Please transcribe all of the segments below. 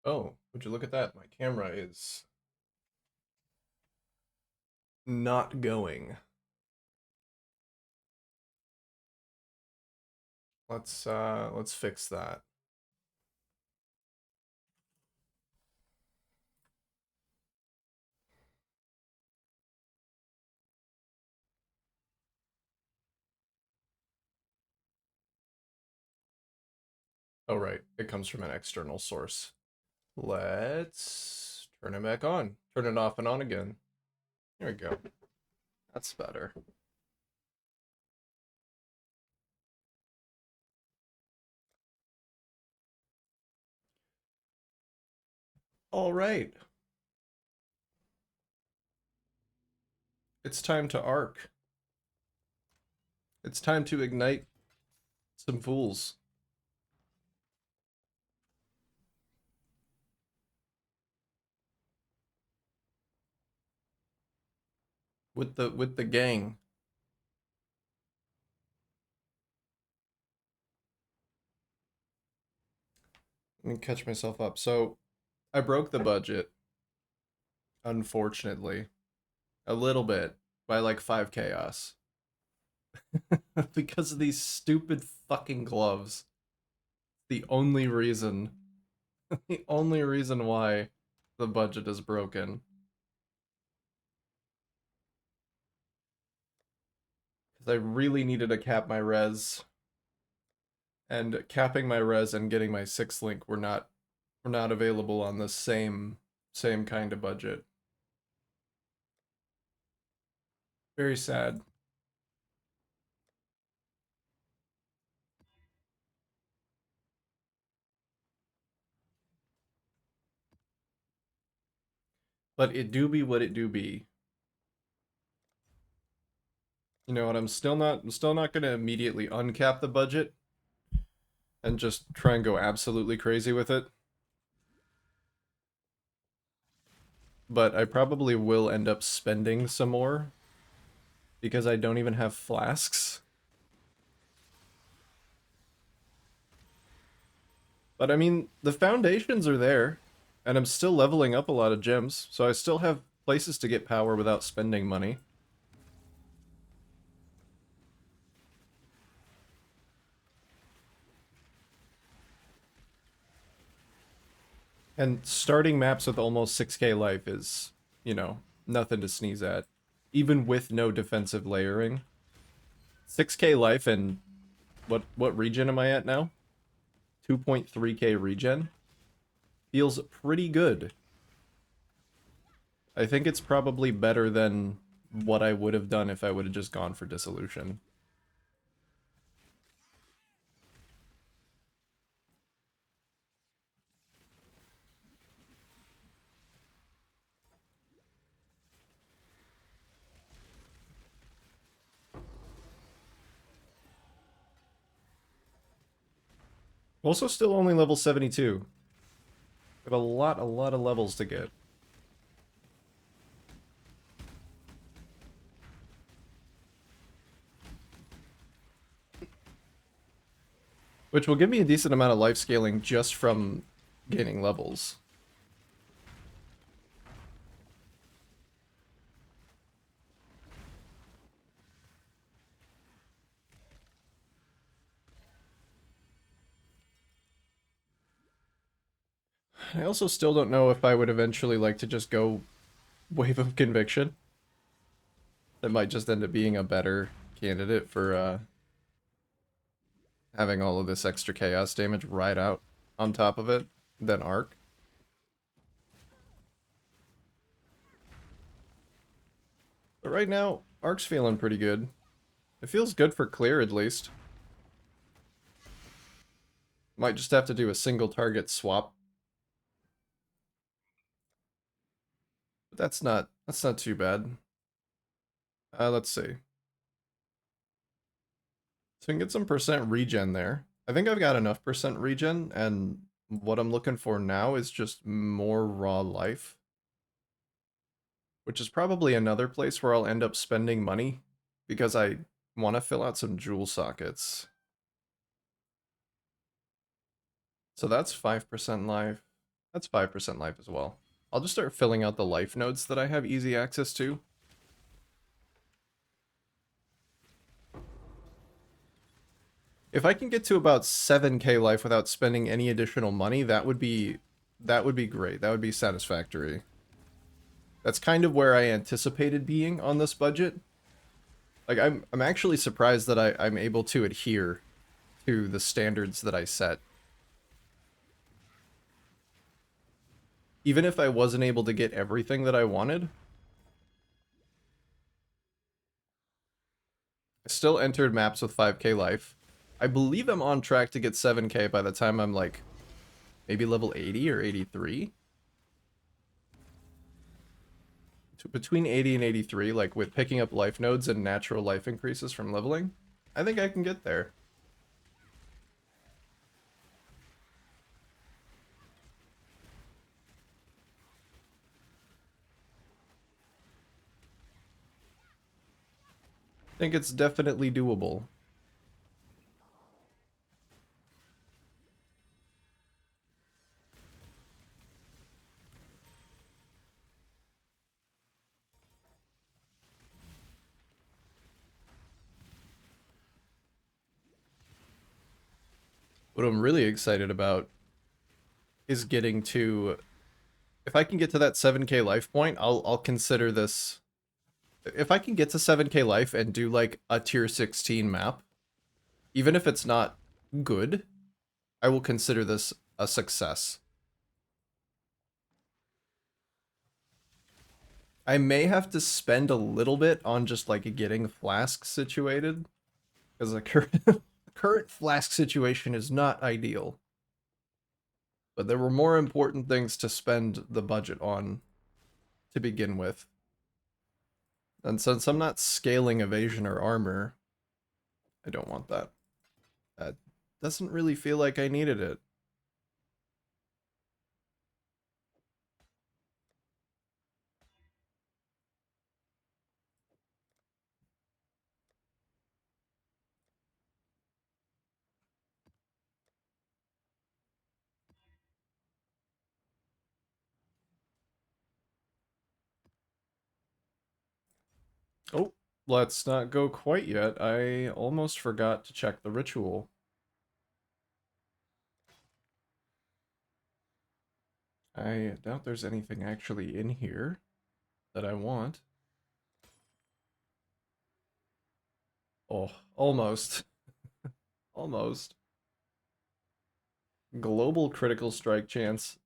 Oh, would you look at that? My camera is not going. Let's fix that. Oh right, it comes from an external source. Let's turn it back on. Turn it off and on again. Here we go. That's better. All right. It's time to arc. It's time to ignite some fools with the gang. Let me catch myself up. So, I broke the budget, unfortunately, a little bit by like 5 chaos because of these stupid fucking gloves. The only reason, the only reason why the budget is broken. Because I really needed to cap my res, and capping my res and getting my 6th link were not available on the same kind of budget. Very sad. But it do be what it do be. You know what? I'm still not gonna immediately uncap the budget and just try and go absolutely crazy with it. But I probably will end up spending some more because I don't even have flasks. But I mean, the foundations are there, and I'm still leveling up a lot of gems, so I still have places to get power without spending money. And starting maps with almost 6k life is, nothing to sneeze at. Even with no defensive layering. 6k life and what regen am I at now? 2.3k regen. Feels pretty good. I think it's probably better than what I would have done if I would have just gone for dissolution. Also still only level 72. I have a lot of levels to get. Which will give me a decent amount of life scaling just from gaining levels. I also still don't know if I would eventually like to just go Wave of Conviction. That might just end up being a better candidate for having all of this extra chaos damage right out on top of it than Arc. But right now, Arc's feeling pretty good. It feels good for clear at least. Might just have to do a single target swap. But that's not too bad. Let's see. So we can get some percent regen there. I think I've got enough percent regen, and what I'm looking for now is just more raw life. Which is probably another place where I'll end up spending money, because I want to fill out some jewel sockets. So that's 5% life. That's 5% life as well. I'll just start filling out the life nodes that I have easy access to. If I can get to about 7k life without spending any additional money, that would be great. That would be satisfactory. That's kind of where I anticipated being on this budget. Like I'm actually surprised that I'm able to adhere to the standards that I set. Even if I wasn't able to get everything that I wanted, I still entered maps with 5k life. I believe I'm on track to get 7k by the time I'm like maybe level 80 or 83. Between 80 and 83, like with picking up life nodes and natural life increases from leveling, I think I can get there. I think it's definitely doable. What I'm really excited about is getting to, if I can get to that 7k life point, I'll consider this. If I can get to 7k life and do like a tier 16 map, even if it's not good, I will consider this a success. I may have to spend a little bit on just like getting flasks situated, because the current flask situation is not ideal. But there were more important things to spend the budget on to begin with. And since I'm not scaling evasion or armor, I don't want that. That doesn't really feel like I needed it. Oh, let's not go quite yet. I almost forgot to check the ritual. I doubt there's anything actually in here that I want. Oh, almost. Almost. Global critical strike chance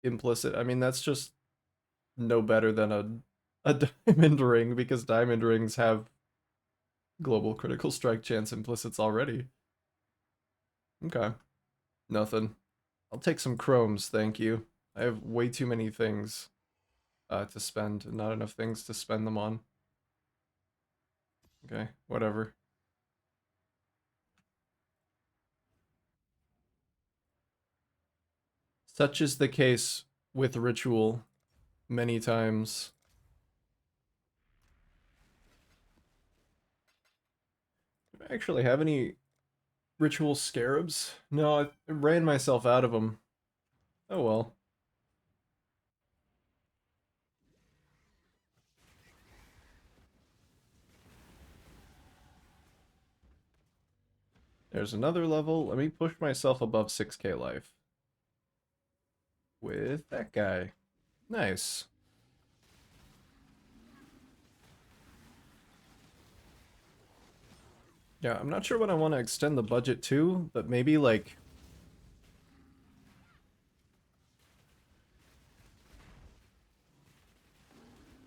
implicit. I mean, that's just no better than a diamond ring, because diamond rings have global critical strike chance implicits already. Okay. Nothing. I'll take some chromes, thank you. I have way too many things to spend, and not enough things to spend them on. Okay, whatever. Such is the case with ritual many times. Do I actually have any ritual scarabs? No, I ran myself out of them. Oh well. There's another level. Let me push myself above 6k life. With that guy. Nice. Yeah, I'm not sure what I want to extend the budget to, but maybe like...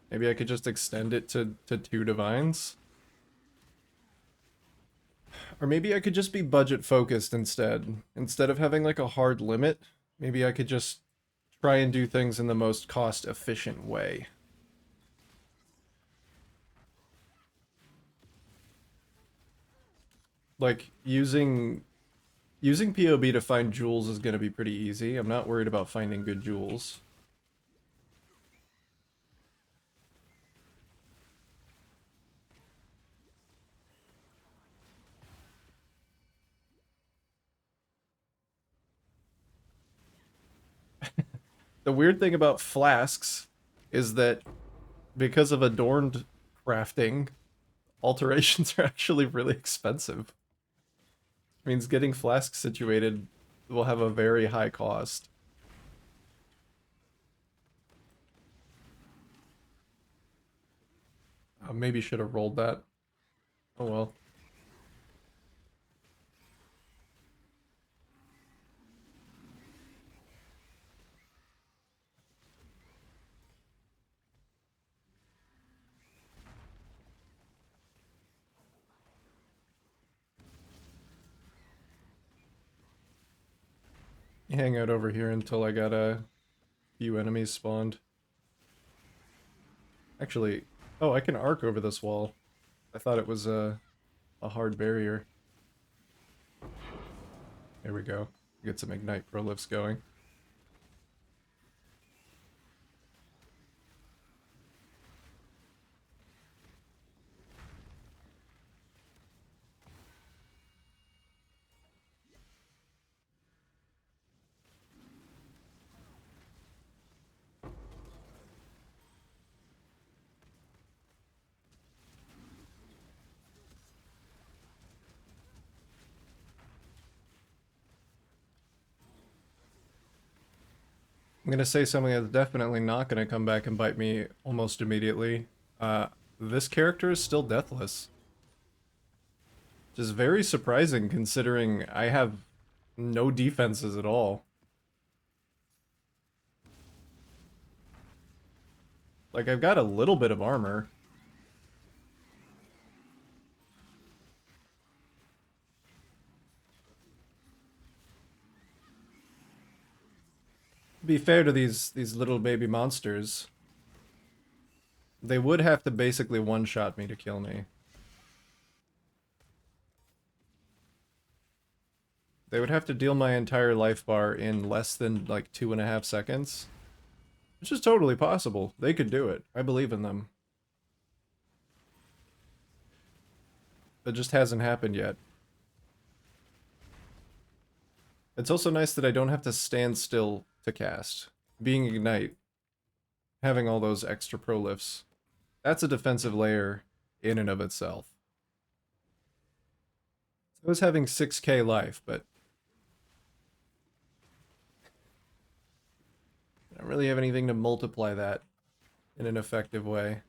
Maybe I could just extend it to 2 divines? Or maybe I could just be budget focused instead. Instead of having like a hard limit, maybe I could just try and do things in the most cost efficient way. Like using POB to find jewels is going to be pretty easy. I'm not worried about finding good jewels. The weird thing about flasks is that because of adorned crafting, alterations are actually really expensive. It means getting flasks situated will have a very high cost. Maybe should have rolled that. Oh well. Hang out over here until I got a few enemies spawned. Actually, oh, I can arc over this wall. I thought it was a hard barrier. There we go. Get some ignite prolifs going. I'm gonna say something that's definitely not gonna come back and bite me almost immediately. Uh, this character is still deathless. Which is very surprising considering I have no defenses at all. Like, I've got a little bit of armor. To be fair to these little baby monsters, they would have to basically one-shot me to kill me. They would have to deal my entire life bar in less than, like, 2.5 seconds. Which is totally possible. They could do it. I believe in them. It just hasn't happened yet. It's also nice that I don't have to stand still to cast. Being Ignite, having all those extra prolifs, that's a defensive layer in and of itself. I was having 6k life, but I don't really have anything to multiply that in an effective way.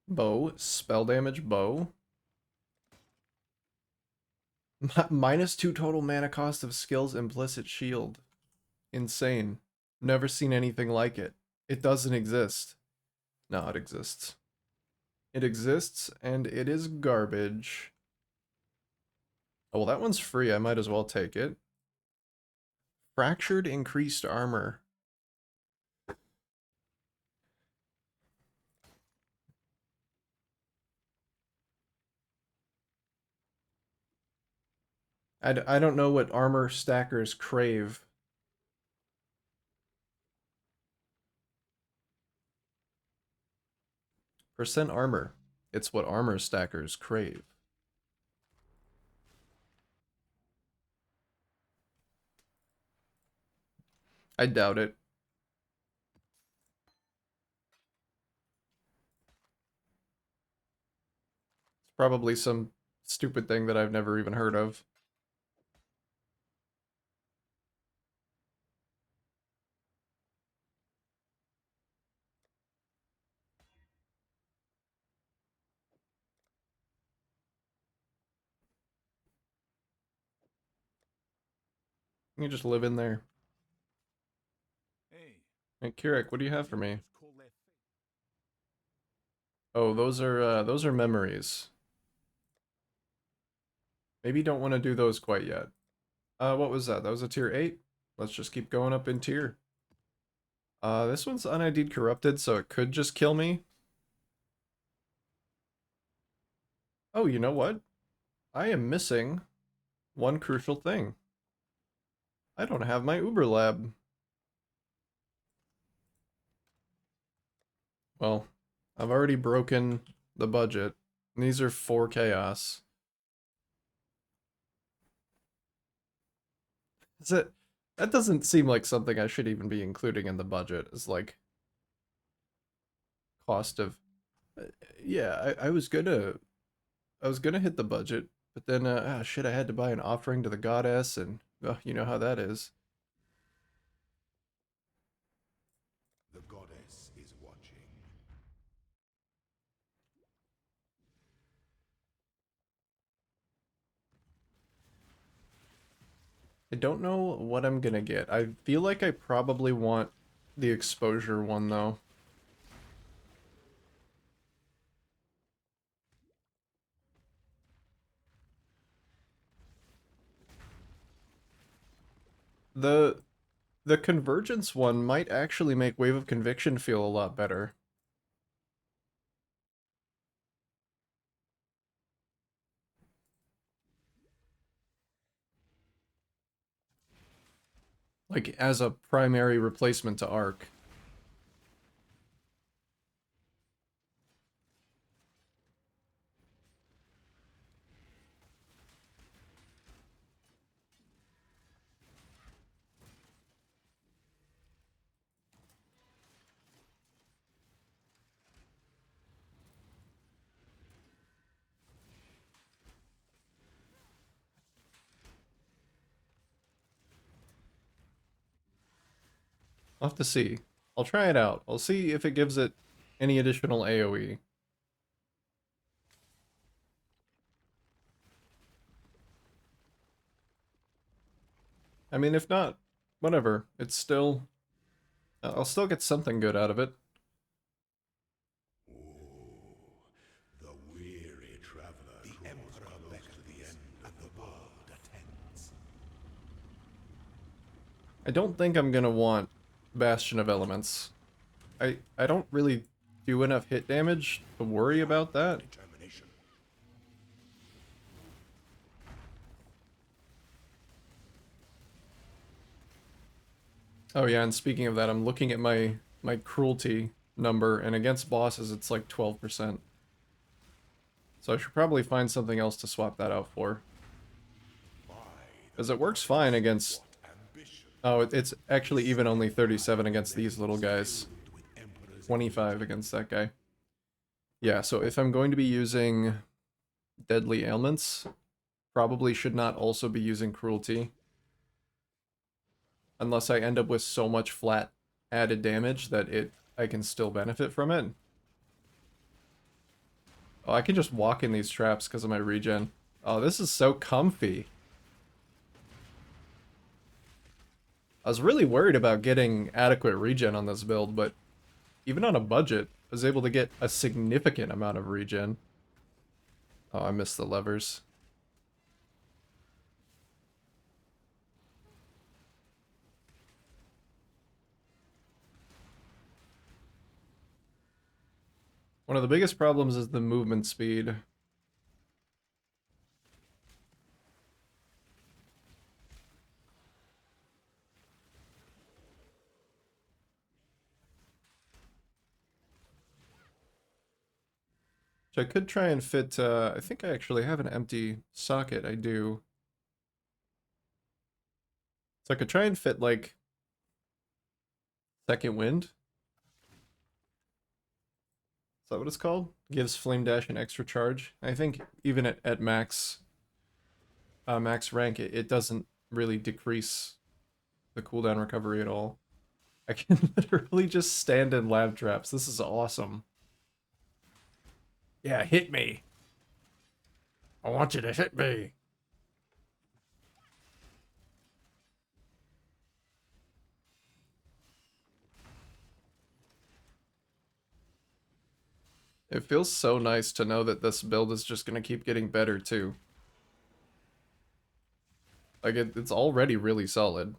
Bow, spell damage bow. -2 total mana cost of skills implicit shield. Insane. Never seen anything like it. It doesn't exist. No, it exists. It exists, and it is garbage. Oh, well, that one's free. I might as well take it. Fractured increased armor. I don't know what armor stackers crave. Percent armor. It's what armor stackers crave. I doubt it. It's probably some stupid thing that I've never even heard of. You just live in there. Hey, Kirik, what do you have for me? Oh, those are memories. Maybe you don't want to do those quite yet. What was that? That was a tier 8? Let's just keep going up in tier. This one's UnID'd Corrupted, so it could just kill me. Oh, you know what? I am missing one crucial thing. I don't have my Uber Lab. Well, I've already broken the budget. And these are 4 chaos. Is it? That doesn't seem like something I should even be including in the budget. Is like cost of. uh, Yeah, I was gonna hit the budget, but then shit, I had to buy an offering to the goddess, and well, you know how that is. The goddess is watching. I don't know what I'm gonna get. I feel like I probably want the exposure one though. The the convergence one might actually make Wave of Conviction feel a lot better. Like as a primary replacement to Arc. I'll have to see. I'll try it out. I'll see if it gives it any additional AoE. I mean, if not, whatever. It's still... I'll still get something good out of it. The weary traveler. The Emperor beckons to the end, and the world attends. I don't think I'm gonna want Bastion of Elements. I don't really do enough hit damage to worry about that. Determination. Oh yeah, and speaking of that, I'm looking at my cruelty number, and against bosses it's like 12%. So I should probably find something else to swap that out for. Because it works fine against... Ambition. Oh, it's actually even only 37 against these little guys. 25 against that guy. Yeah, so if I'm going to be using Deadly Ailments, probably should not also be using Cruelty. Unless I end up with so much flat added damage that I can still benefit from it. Oh, I can just walk in these traps because of my regen. Oh, this is so comfy. I was really worried about getting adequate regen on this build, but even on a budget, I was able to get a significant amount of regen. Oh, I missed the levers. One of the biggest problems is the movement speed. Which I could try and fit, I think I actually have an empty socket, I do. So I could try and fit, like, Second Wind. Is that what it's called? Gives Flame Dash an extra charge. I think even at max rank, it doesn't really decrease the cooldown recovery at all. I can literally just stand in lab traps. This is awesome. Yeah, hit me. I want you to hit me. It feels so nice to know that this build is just going to keep getting better too. Like it's already really solid.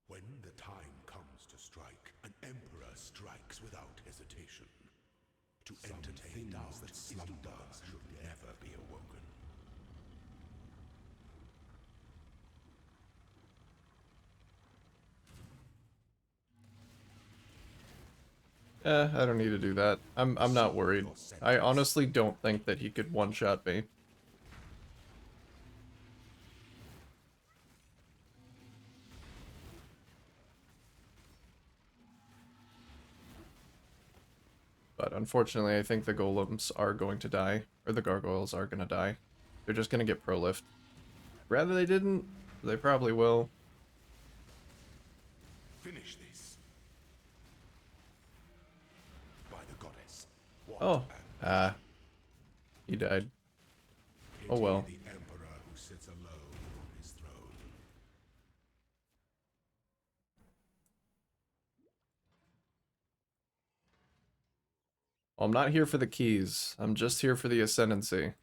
When the time comes to strike, an emperor strikes without hesitation. To entertain doubt that slumber should never be awoken. I don't need to do that. I'm not worried. I honestly don't think that he could one-shot me. But unfortunately, I think the golems are going to die, or the gargoyles are going to die. They're just going to get prolift. Rather they didn't, they probably will. Finish this. By the goddess. What Oh, he died. Oh well. the emperor who sits alone on his throne. Well, I'm not here for the keys. I'm just here for the ascendancy.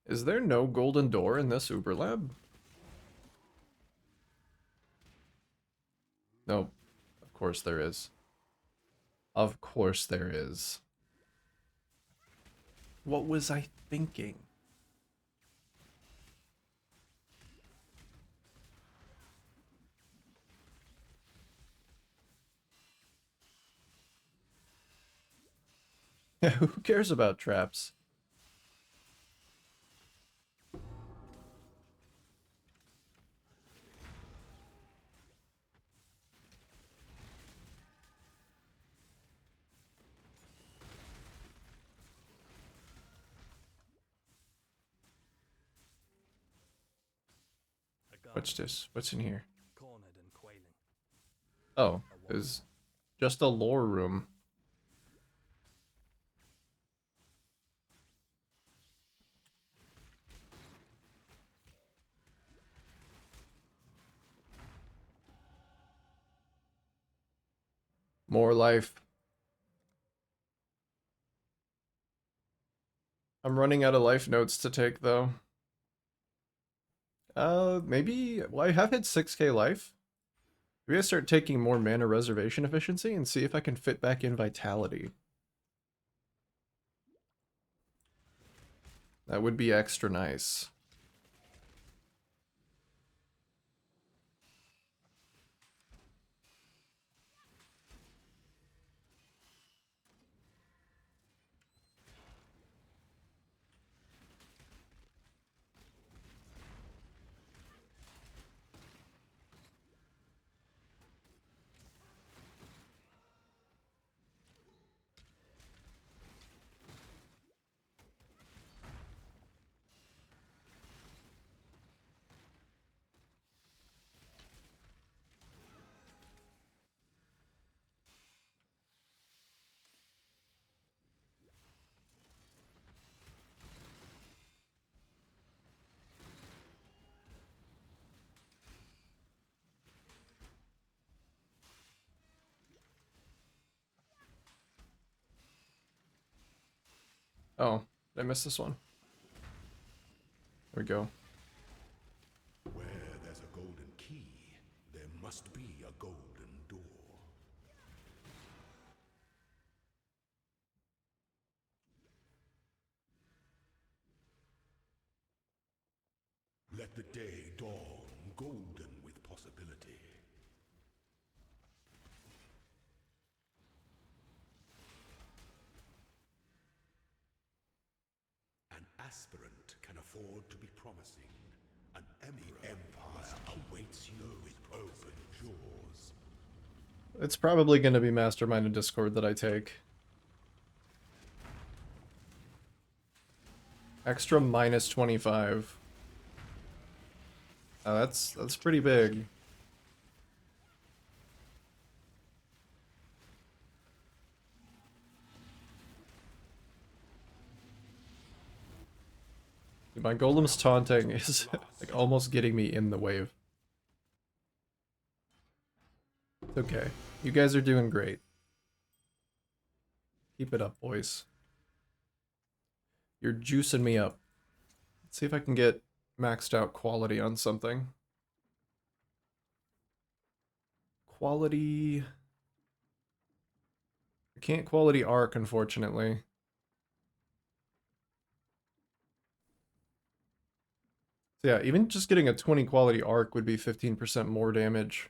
Is there no golden door in this Uber lab? Nope. Of course there is. Of course there is. What was I thinking? Who cares about traps? What's this? What's in here? Cornered and quailing. Oh, is just a lore room. More life. I'm running out of life notes to take though. Maybe, well, I have hit 6k life. Maybe I start taking more mana reservation efficiency and see if I can fit back in vitality. That would be extra nice. Oh, did I miss this one? There we go. Where there's a golden key, there must be a golden door. Let the day dawn golden with possibility. An aspirant can afford to be promising. An empire awaits you with open jaws. It's probably going to be Mastermind and Discord that I take. Extra minus 25. Oh, that's pretty big. My golem's taunting is like almost getting me in the wave. It's okay. You guys are doing great. Keep it up, boys. You're juicing me up. Let's see if I can get maxed out quality on something. Quality... I can't quality arc, unfortunately. So yeah, even just getting a 20 quality arc would be 15% more damage.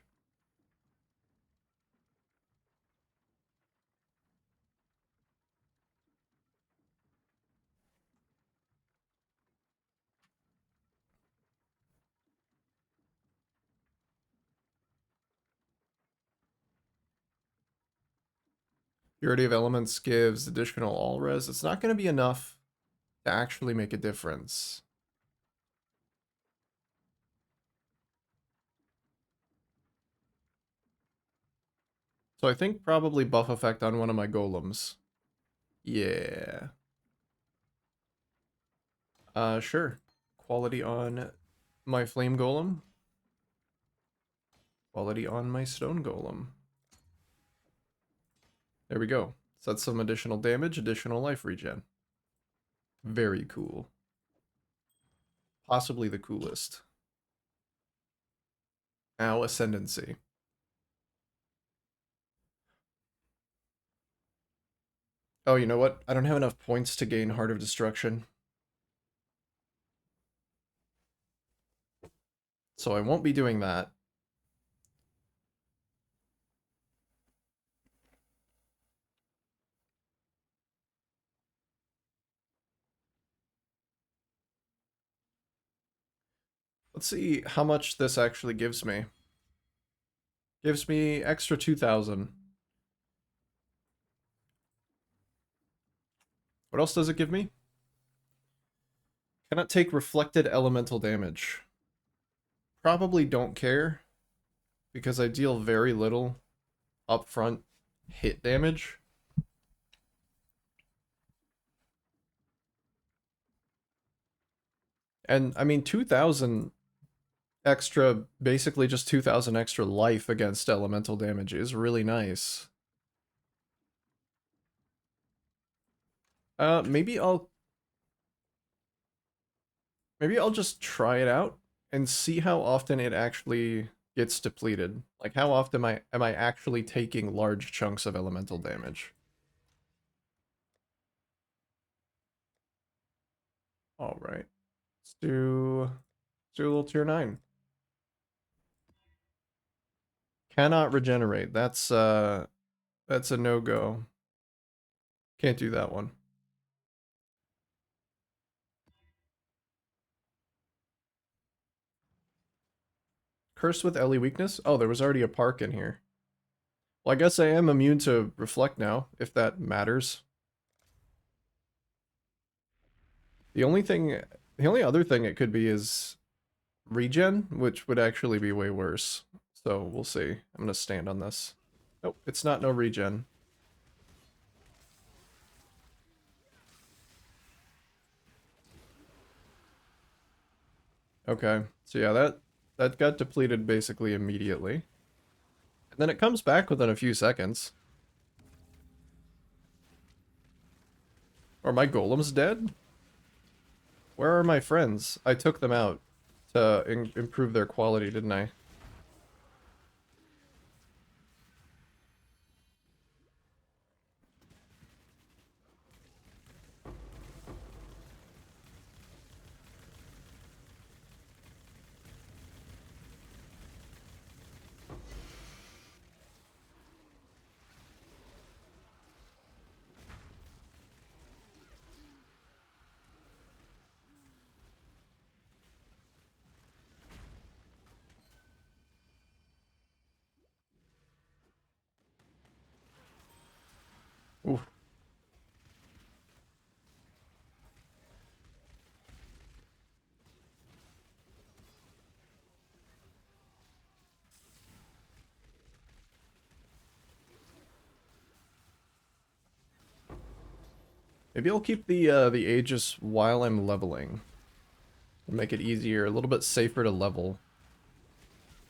Purity of Elements gives additional all res. It's not going to be enough to actually make a difference. So I think probably buff effect on one of my golems. Yeah. Sure. Quality on my flame golem. Quality on my stone golem. There we go. So that's some additional damage, additional life regen. Very cool. Possibly the coolest. Now Ascendancy. Oh, you know what? I don't have enough points to gain Heart of Destruction. So I won't be doing that. Let's see how much this actually gives me. Gives me extra 2,000. What else does it give me? Cannot take reflected elemental damage. Probably don't care, because I deal very little upfront hit damage. And I mean, 2,000 extra, basically just 2,000 extra life against elemental damage is really nice. Maybe I'll just try it out and see how often it actually gets depleted. Like how often am I actually taking large chunks of elemental damage? All right. Let's do a little tier 9. Cannot regenerate. That's a no-go. Can't do that one. Cursed with Ellie weakness? Oh, there was already a park in here. Well, I guess I am immune to reflect now, if that matters. The only thing, the only other thing it could be is regen, which would actually be way worse. So we'll see. I'm gonna stand on this. Nope, it's not no regen. Okay, so yeah, that got depleted basically immediately. And then it comes back within a few seconds. Are my golems dead? Where are my friends? I took them out to improve their quality, didn't I? Oof. Maybe I'll keep the Aegis while I'm leveling. Make it easier, a little bit safer to level.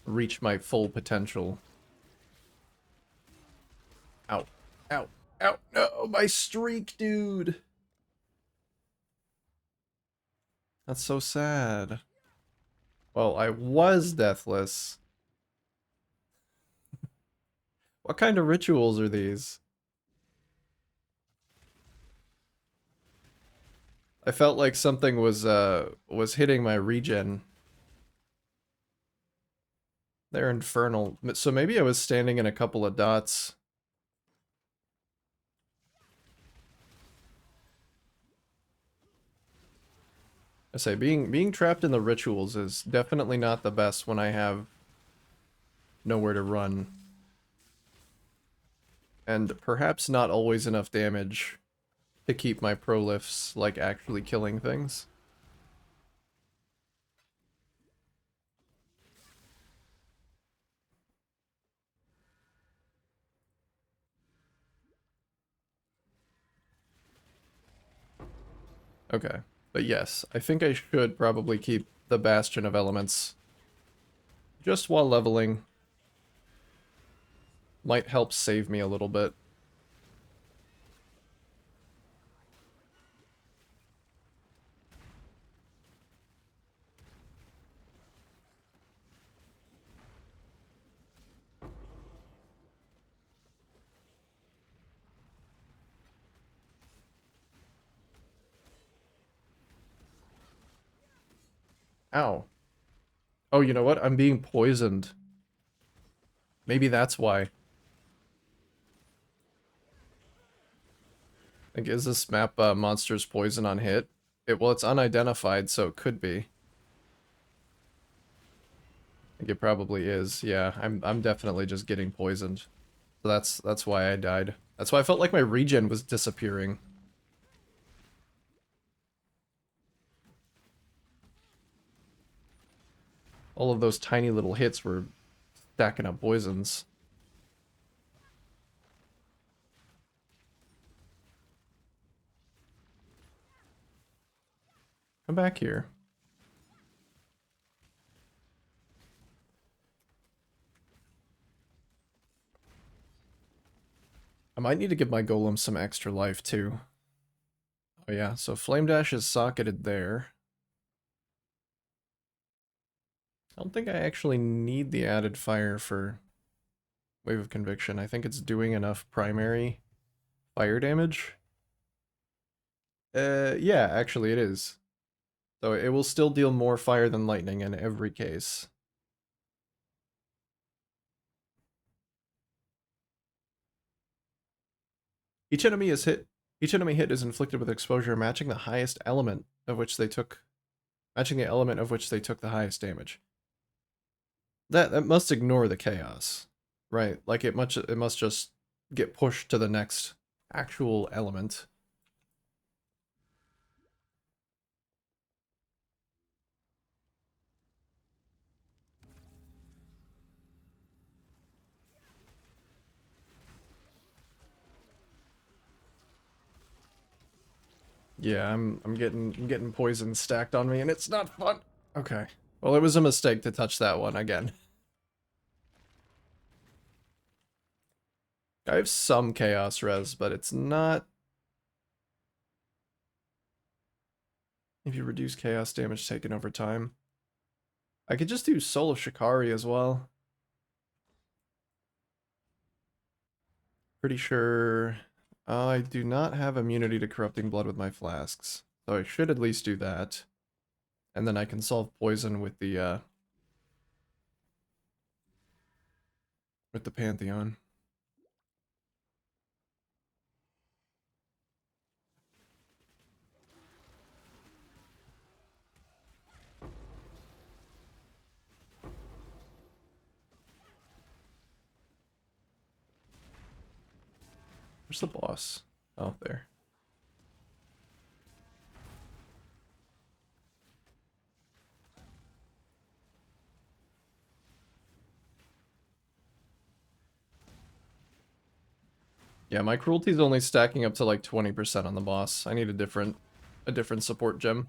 Reach my full potential. Oh, my streak, dude. That's so sad. Well, I was deathless. What kind of rituals are these? I felt like something was hitting my regen. They're infernal. So maybe I was standing in a couple of dots. I say being trapped in the rituals is definitely not the best when I have nowhere to run. And perhaps not always enough damage to keep my prolifs like actually killing things. Okay. But yes, I think I should probably keep the Bastion of Elements just while leveling. Might help save me a little bit. Ow. Oh, you know what? I'm being poisoned. Maybe that's why. Like, is this map monsters poison on hit? Well, it's unidentified, so it could be. I think it probably is. Yeah, I'm definitely just getting poisoned. So that's why I died. That's why I felt like my regen was disappearing. All of those tiny little hits were stacking up poisons. Come back here. I might need to give my golem some extra life too. Oh yeah, so Flame Dash is socketed there. I don't think I actually need the added fire for Wave of Conviction. I think it's doing enough primary fire damage. Yeah, actually it is. So it will still deal more fire than lightning in every case. Each enemy is hit. Each enemy hit is inflicted with exposure matching the highest element of which they took, matching the element of which they took the highest damage. That must ignore the chaos, right? Like it must just get pushed to the next actual element. Yeah, I'm getting poison stacked on me and it's not fun. Okay. Well, it was a mistake to touch that one again. I have some chaos res, but it's not. If you reduce chaos damage taken over time. I could just do Soul of Shikari as well. Pretty sure I do not have immunity to corrupting blood with my flasks. So I should at least do that. And then I can solve poison with the Pantheon. Where's the boss? Oh, there. Yeah, my cruelty's only stacking up to like 20% on the boss. I need a different support gem.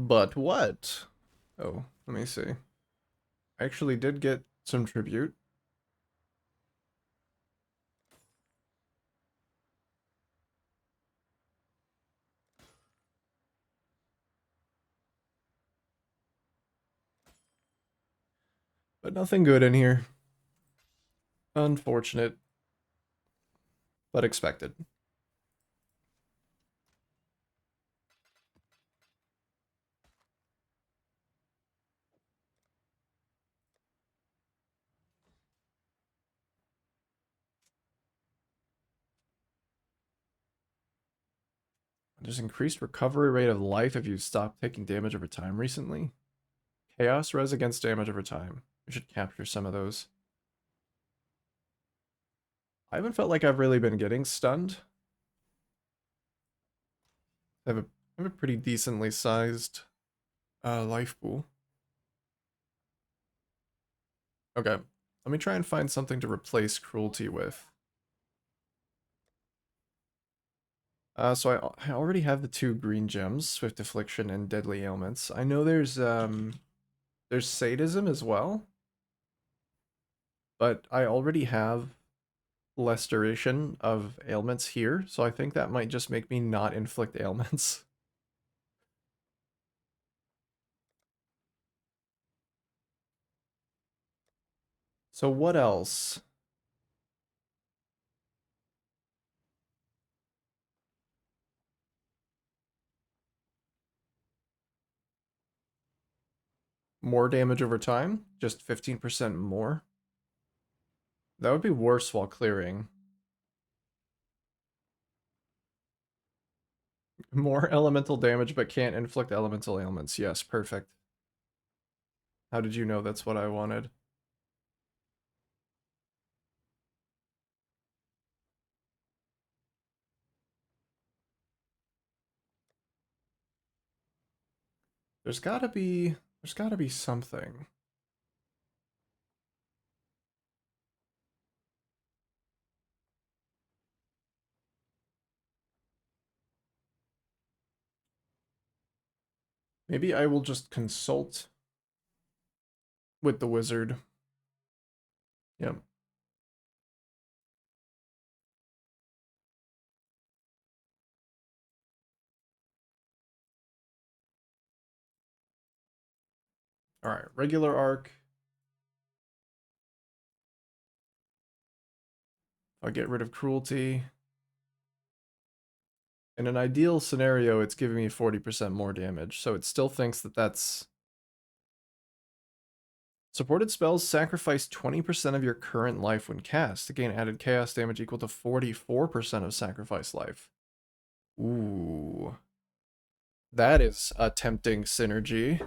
But what? Oh, let me see. I actually did get some tribute. But nothing good in here. Unfortunate, but expected. There's increased recovery rate of life if you stop taking damage over time recently. Chaos res against damage over time. We should capture some of those. I haven't felt like I've really been getting stunned. I have a pretty decently sized life pool. Okay, let me try and find something to replace cruelty with. So I already have the two green gems, Swift Affliction and Deadly Ailments. I know there's Sadism as well, but I already have less duration of ailments here, so I think that might just make me not inflict ailments. So what else? More damage over time? Just 15% more? That would be worse while clearing. More elemental damage but can't inflict elemental ailments. Yes, perfect. How did you know that's what I wanted? There's gotta be something. Maybe I will just consult with the wizard. Yep. Alright, regular arc. I'll get rid of cruelty. In an ideal scenario, it's giving me 40% more damage, so it still thinks that that's... Supported spells sacrifice 20% of your current life when cast to gain added chaos damage equal to 44% of sacrifice life. Ooh. That is a tempting synergy.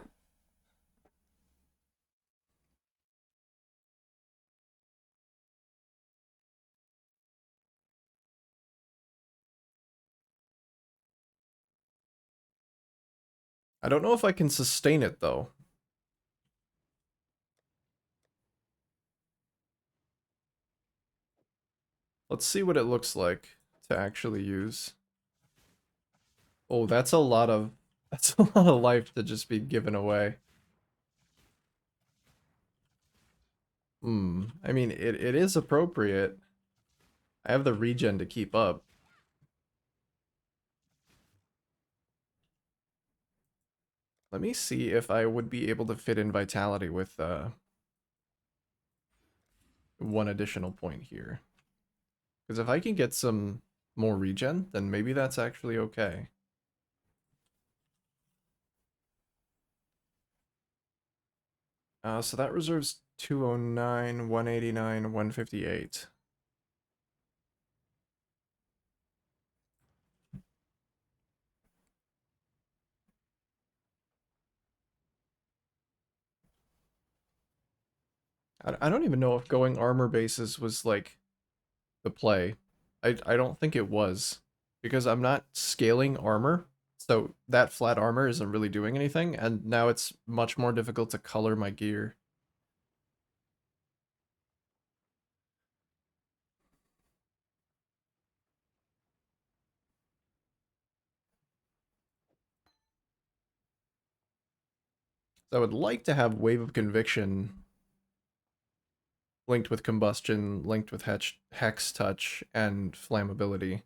I don't know if I can sustain it, though. Let's see what it looks like to actually use. Oh, that's a lot of... That's a lot of life to just be given away. I mean, it is appropriate. I have the regen to keep up. Let me see if I would be able to fit in Vitality with one additional point here. Because if I can get some more regen, then maybe that's actually okay. So that reserves 209, 189, 158. I don't even know if going armor bases was like the play. I don't think it was. Because I'm not scaling armor. So that flat armor isn't really doing anything, and now it's much more difficult to color my gear. So I would like to have Wave of Conviction linked with Combustion, linked with Hex Touch, and Flammability.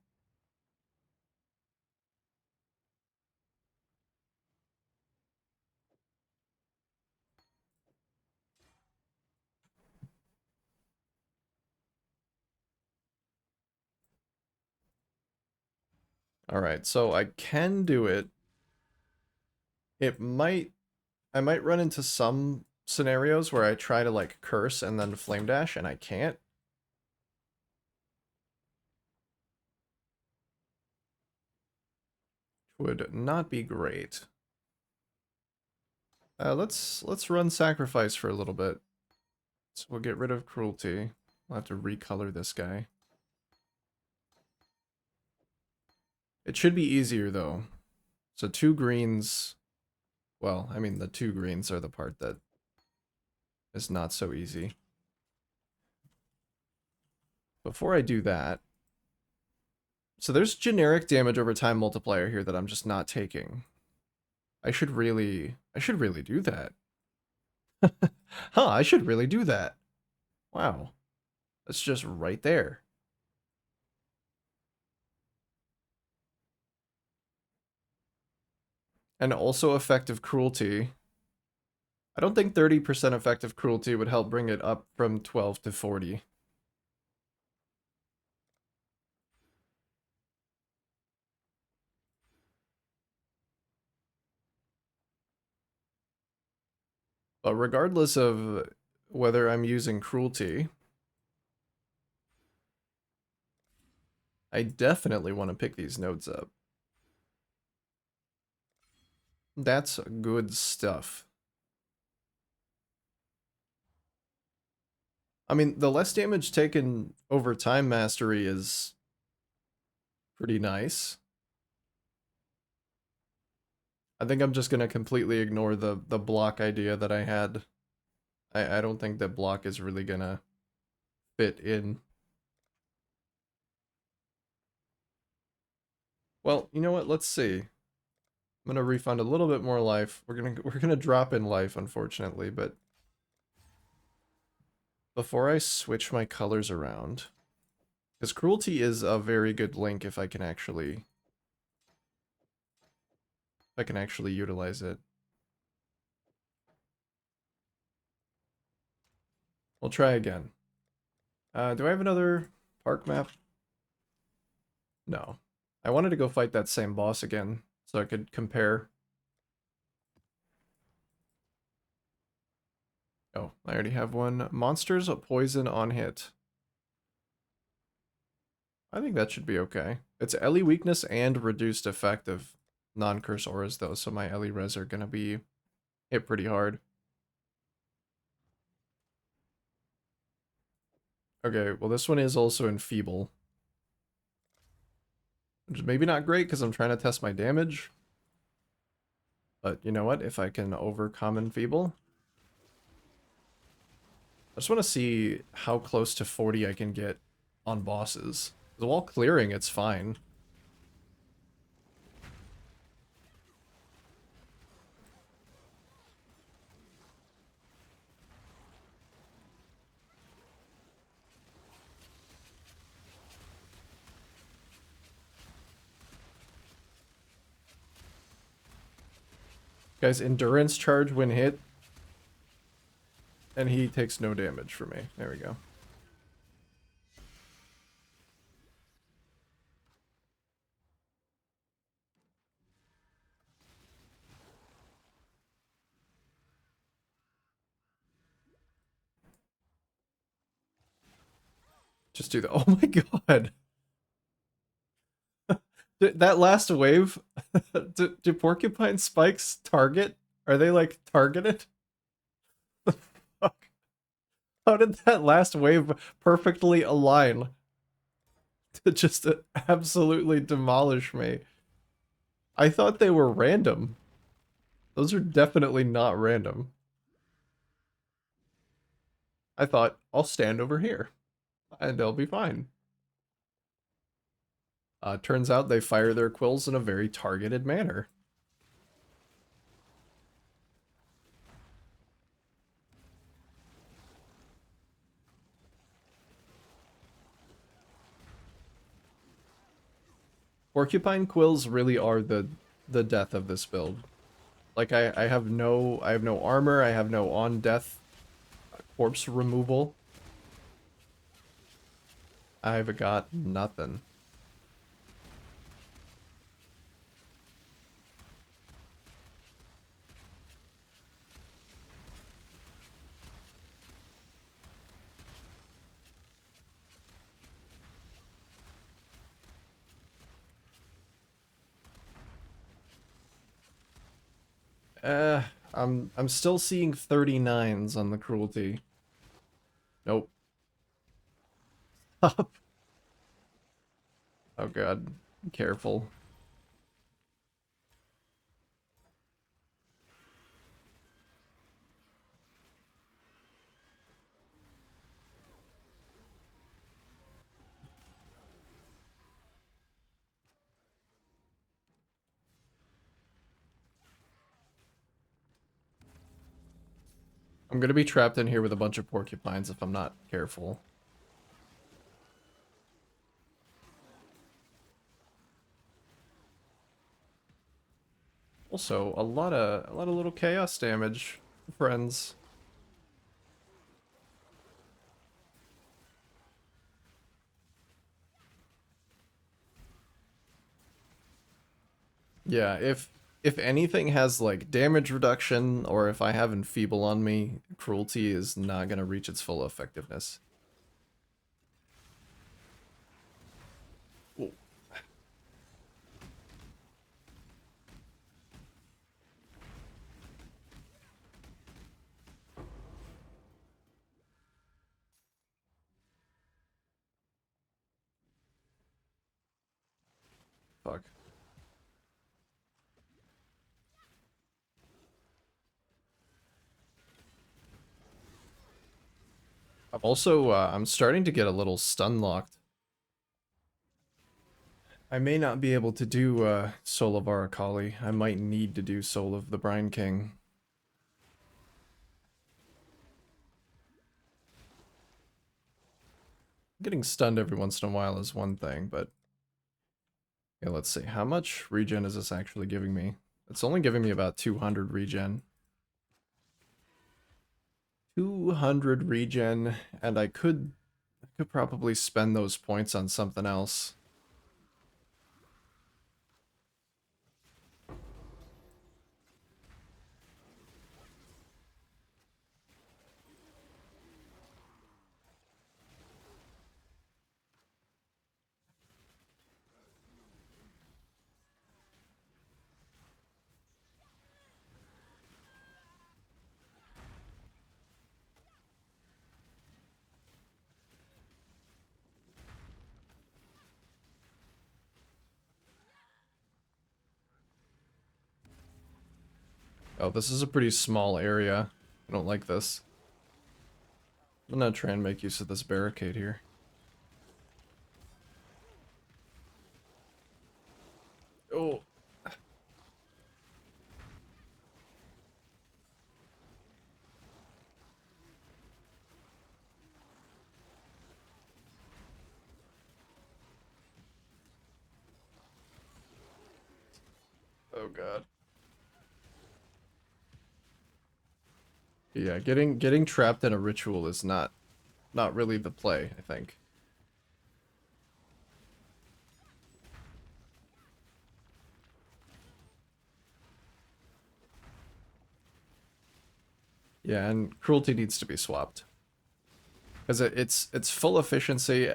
Alright, so I can do it. I might run into some scenarios where I try to like curse and then flame dash and I can't. Would not be great. Let's run sacrifice for a little bit. So we'll get rid of cruelty. We'll have to recolor this guy. It should be easier though. So 2 greens. Well, I mean the 2 greens are the part that is not so easy. Before I do that, so there's generic damage over time multiplier here that I'm just not taking. I should really do that. Huh, I should really do that. Wow. That's just right there. And also effective cruelty. I don't think 30% effective cruelty would help bring it up from 12 to 40. But regardless of whether I'm using cruelty, I definitely want to pick these nodes up. That's good stuff. I mean, the less damage taken over time mastery is pretty nice. I think I'm just going to completely ignore the block idea that I had. I don't think that block is really going to fit in. Well, you know what? Let's see. I'm gonna refund a little bit more life. We're gonna drop in life, unfortunately, but before I switch my colors around, because cruelty is a very good link if I can actually utilize it. We'll try again. Do I have another park map? No. I wanted to go fight that same boss again so I could compare. Oh, I already have one. Monsters poison on hit. I think that should be okay. It's Ellie weakness and reduced effect of non-curse auras though, so my Ellie res are gonna be hit pretty hard. Okay, well this one is also enfeeble. Which is maybe not great because I'm trying to test my damage. But you know what? If I can overcome enfeeble. I just want to see how close to 40 I can get on bosses. While clearing, it's fine. Guys, endurance charge when hit. And he takes no damage from me. There we go. Just do the... Oh my god! That last wave... do porcupine spikes target? Are they, like, targeted? Fuck. How did that last wave perfectly align to just absolutely demolish me? I thought they were random. Those are definitely not random. I thought, I'll stand over here, and they'll be fine. Turns out they fire their quills in a very targeted manner. Porcupine quills really are the death of this build. Like I have no armor, I have no on death corpse removal. I've got nothing. Uh, I'm still seeing 39s on the cruelty. Nope. Oh god. Careful. I'm gonna be trapped in here with a bunch of porcupines if I'm not careful. Also, a lot of little chaos damage, friends. Yeah, if anything has like damage reduction or if I have enfeeble on me, cruelty is not gonna reach its full effectiveness. Ooh, fuck. I'm starting to get a little stun locked. I may not be able to do Soul of Arakali. I might need to do Soul of the Brine King. Getting stunned every once in a while is one thing, but yeah, let's see. How much regen is this actually giving me? It's only giving me about 200 regen. 200 regen, and I could probably spend those points on something else. Oh, this is a pretty small area. I don't like this. I'm gonna try and make use of this barricade here. Oh, oh god. Yeah, getting trapped in a ritual is not really the play, I think. Yeah, and cruelty needs to be swapped. Because it's full efficiency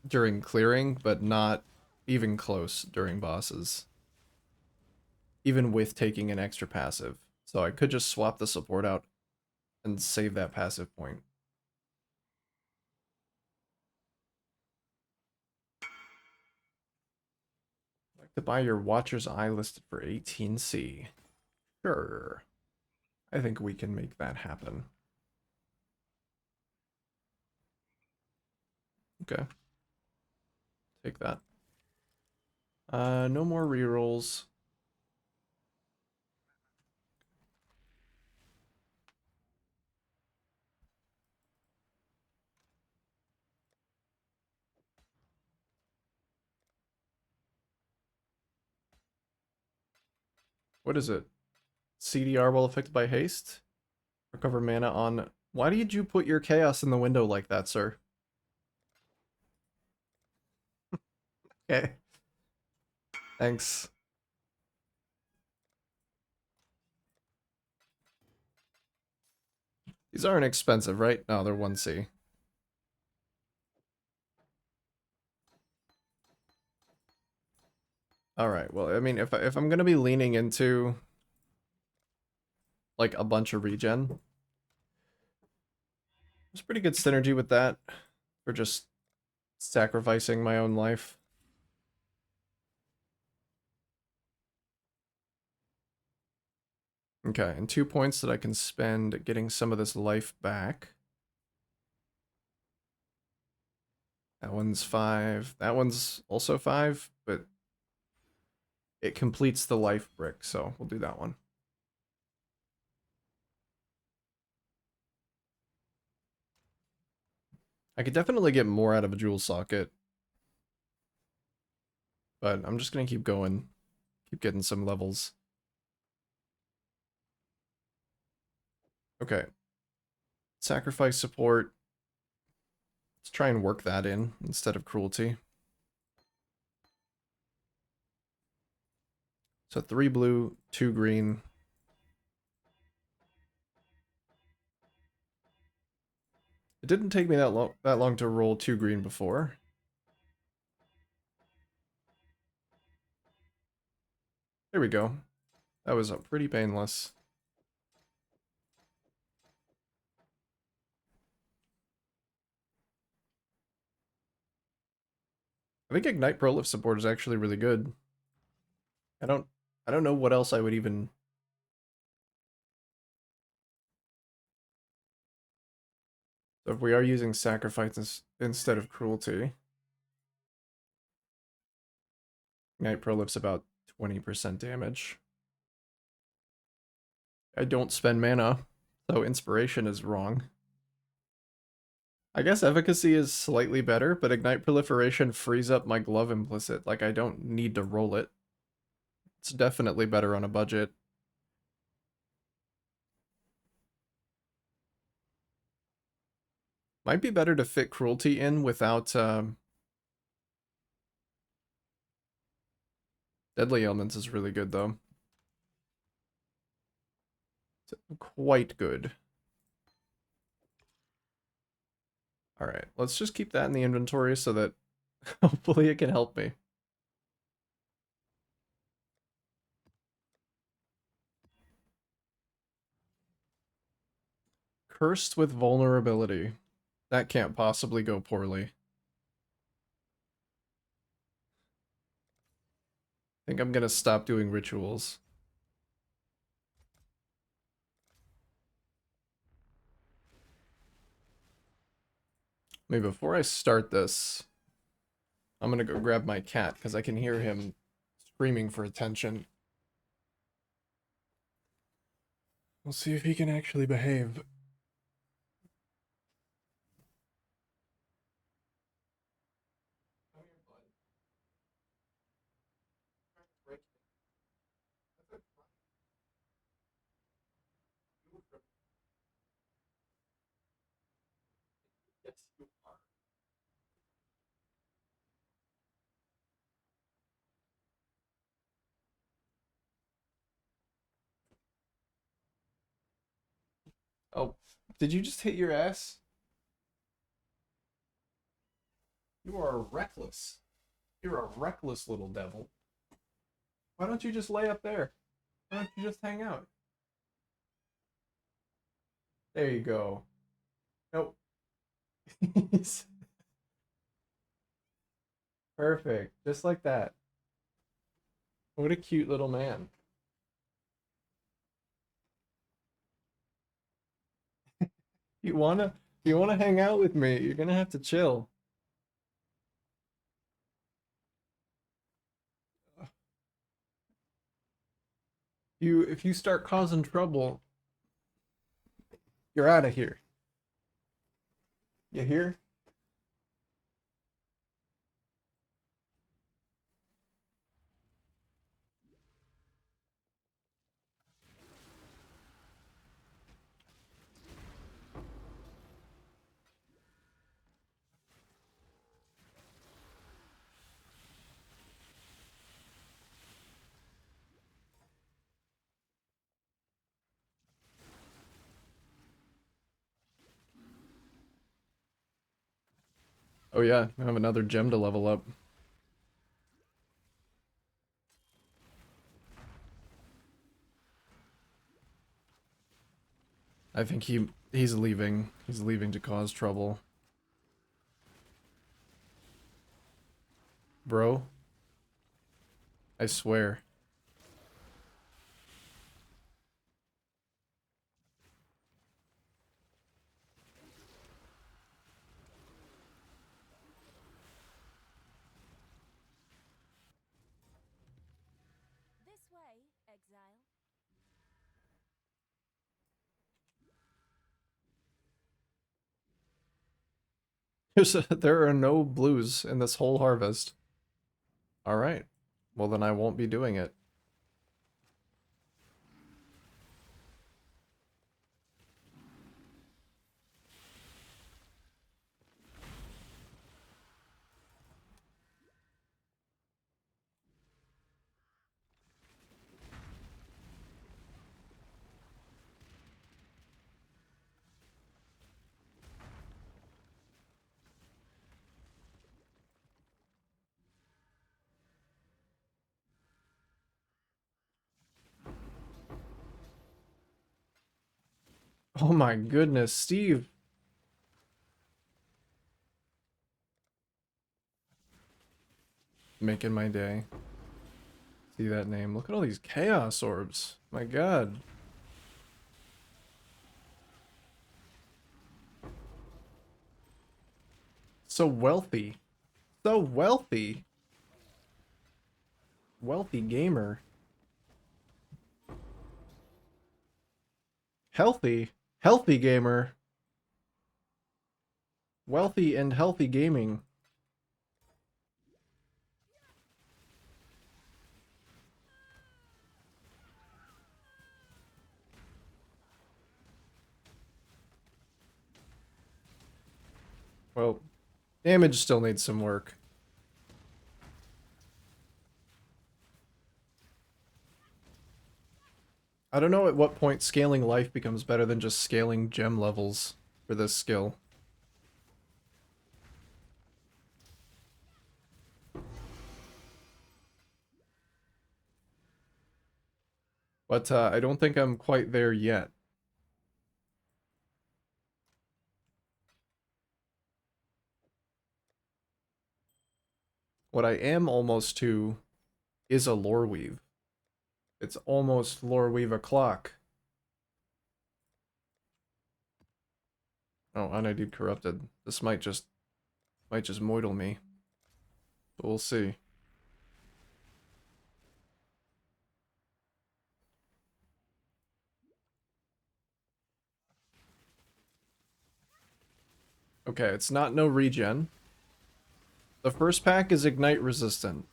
during clearing, but not even close during bosses. Even with taking an extra passive. So I could just swap the support out and save that passive point. I'd like to buy your Watcher's Eye listed for 18C. Sure. I think we can make that happen. Okay. Take that. No more rerolls. What is it? CDR while affected by haste? Recover mana on... Why did you put your chaos in the window like that, sir? Okay. Thanks. These aren't expensive, right? No, they're 1C. Alright, well, I mean, if I'm gonna be leaning into, like, a bunch of regen, there's pretty good synergy with that for just sacrificing my own life. Okay, and 2 points that I can spend getting some of this life back. That one's 5. That one's also 5, but it completes the life brick, so we'll do that one. I could definitely get more out of a jewel socket, but I'm just gonna keep going. Keep getting some levels. Okay. Sacrifice support. Let's try and work that in instead of cruelty. So 3 blue, 2 green. It didn't take me that long to roll 2 green before. There we go. That was pretty painless. I think Ignite Prolif support is actually really good. I don't know what else I would even... So if we are using sacrifices instead of cruelty, Ignite Prolif's about 20% damage. I don't spend mana, so inspiration is wrong. I guess efficacy is slightly better, but Ignite Proliferation frees up my glove implicit. Like, I don't need to roll it. It's definitely better on a budget. Might be better to fit Cruelty in without Deadly Elements is really good, though. It's quite good. Alright, let's just keep that in the inventory so that hopefully it can help me. Cursed with Vulnerability. That can't possibly go poorly. I think I'm gonna stop doing rituals. Maybe before I start this, I'm gonna go grab my cat because I can hear him screaming for attention. We'll see if he can actually behave. Oh, did you just hit your ass? You are reckless. You're a reckless little devil. Why don't you just lay up there? Why don't you just hang out? There you go. Nope. Perfect. Just like that. What a cute little man. If you wanna hang out with me, you're gonna have to chill. If you start causing trouble, you're out of here. You hear? Oh yeah, I have another gem to level up. I think he's leaving. He's leaving to cause trouble. Bro, I swear. This way, Exile. There are no blues in this whole harvest. Alright. Well then I won't be doing it. Oh my goodness, Steve. Making my day. See that name. Look at all these chaos orbs. My god. So wealthy. So wealthy. Wealthy gamer. Healthy. Healthy gamer. Wealthy and healthy gaming. Well, damage still needs some work. I don't know at what point scaling life becomes better than just scaling gem levels for this skill. But I don't think I'm quite there yet. What I am almost to is a lore weave. It's almost lore weave o'clock. Oh, unID'd corrupted. This might just moidle me. But we'll see. Okay, it's not no regen. The first pack is ignite resistant.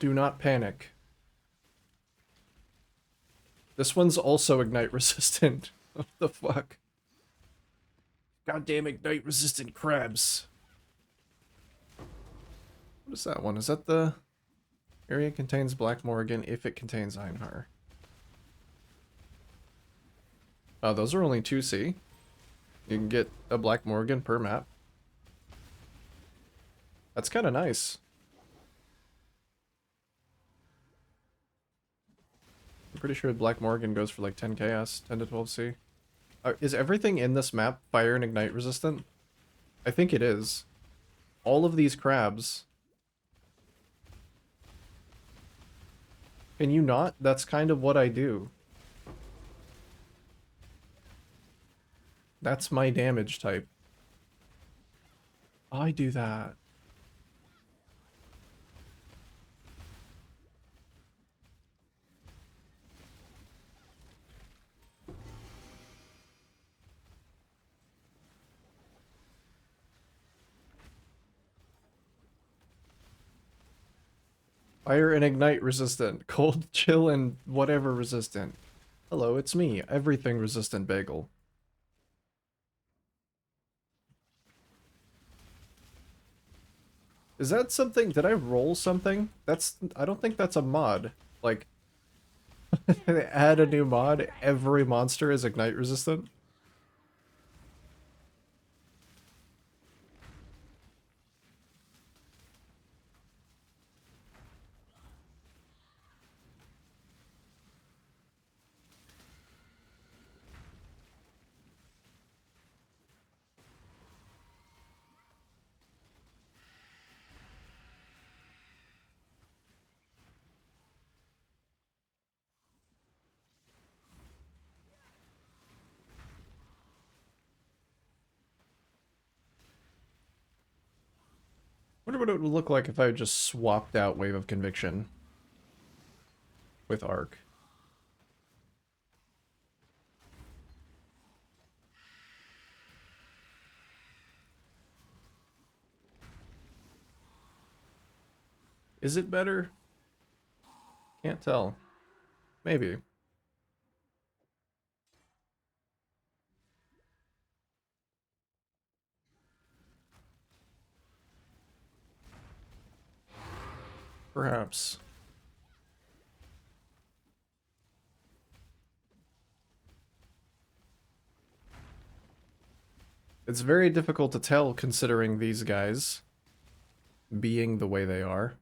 Do not panic. This one's also ignite resistant. What the fuck? Goddamn ignite resistant crabs. What is that one? Is that the area contains Black Morgan if it contains Einhar? Oh, those are only 2C. You can get a Black Morgan per map. That's kind of nice. I'm pretty sure Black Morgan goes for like 10 chaos, 10 to 12C. Is everything in this map fire and ignite resistant? I think it is. All of these crabs. Can you not? That's kind of what I do. That's my damage type. I do that. Fire and ignite resistant. Cold, chill, and whatever resistant. Hello, it's me, everything resistant bagel. Is that something? Did I roll something? I don't think that's a mod. Like, add a new mod, every monster is ignite resistant? Wonder what it would look like if I just swapped out Wave of Conviction with Arc. Is it better? Can't tell. Maybe. Perhaps. It's very difficult to tell considering these guys being the way they are.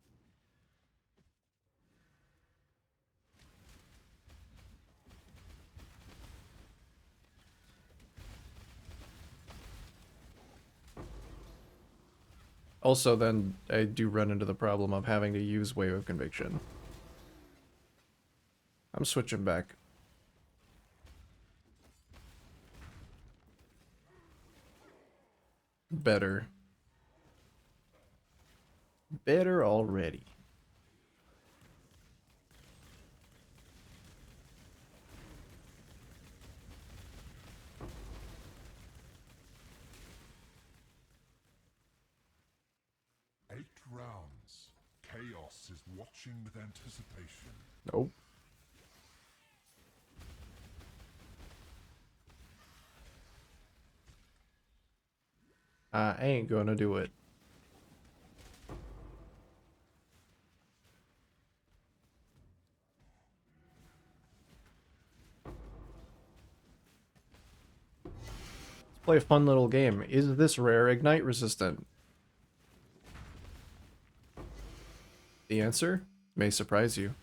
Also, then I do run into the problem of having to use Wave of Conviction. I'm switching back. Better. Better already. Eight rounds. Chaos is watching with anticipation. Nope. I ain't gonna do it. Let's play a fun little game. Is this rare ignite resistant? The answer may surprise you.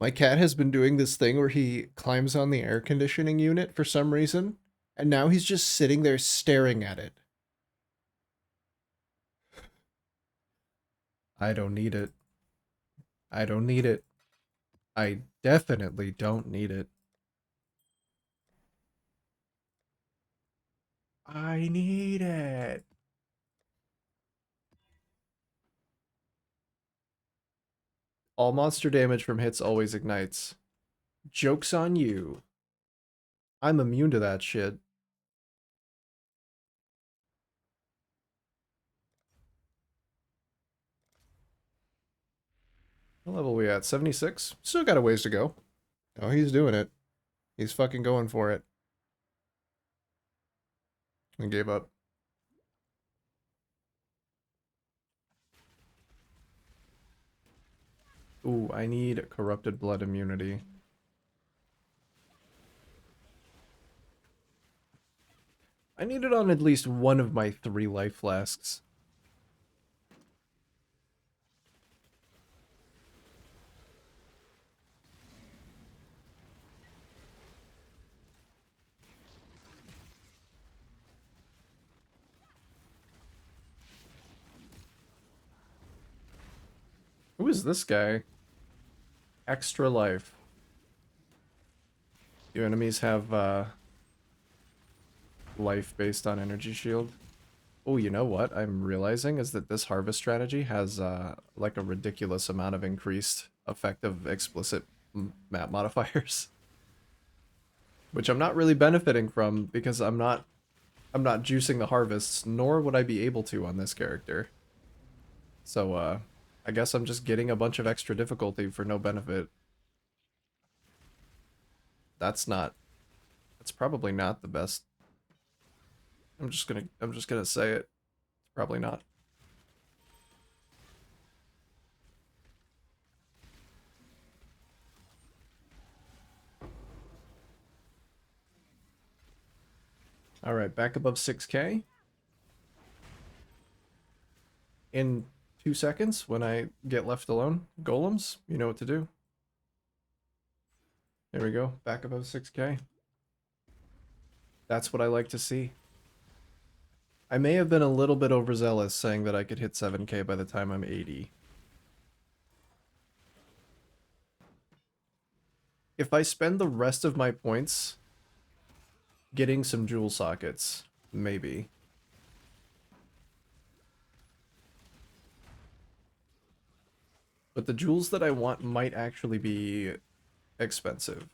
My cat has been doing this thing where he climbs on the air conditioning unit for some reason, and now he's just sitting there staring at it. I don't need it. I don't need it. I definitely don't need it. I need it. All monster damage from hits always ignites. Joke's on you. I'm immune to that shit. What level are we at? 76? Still got a ways to go. Oh, he's doing it. He's fucking going for it. And gave up. Ooh, I need corrupted blood immunity. I need it on at least one of my 3 life flasks. Who is this guy? Extra life. Do enemies have life based on energy shield? Oh, you know what I'm realizing is that this harvest strategy has like a ridiculous amount of increased effective explicit map modifiers, which I'm not really benefiting from because I'm not juicing the harvests, nor would I be able to on this character. So I guess I'm just getting a bunch of extra difficulty for no benefit. That's probably not the best. I'm just gonna say it. It's probably not. All right, back above 6K. In 2 seconds, when I get left alone, golems, you know what to do. There we go, back above 6K. That's what I like to see. I may have been a little bit overzealous saying that I could hit 7k by the time I'm 80. If I spend the rest of my points getting some jewel sockets, maybe. But the jewels that I want might actually be expensive.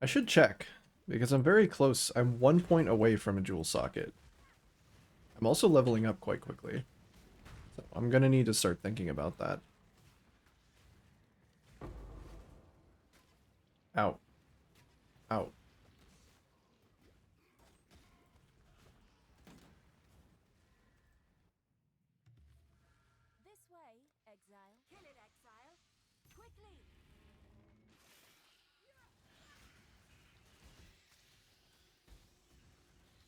I should check, because I'm very close. I'm 1 point away from a jewel socket. I'm also leveling up quite quickly. So I'm gonna need to start thinking about that. Out. Out. This way, Exile. Kill it, Exile. Quickly!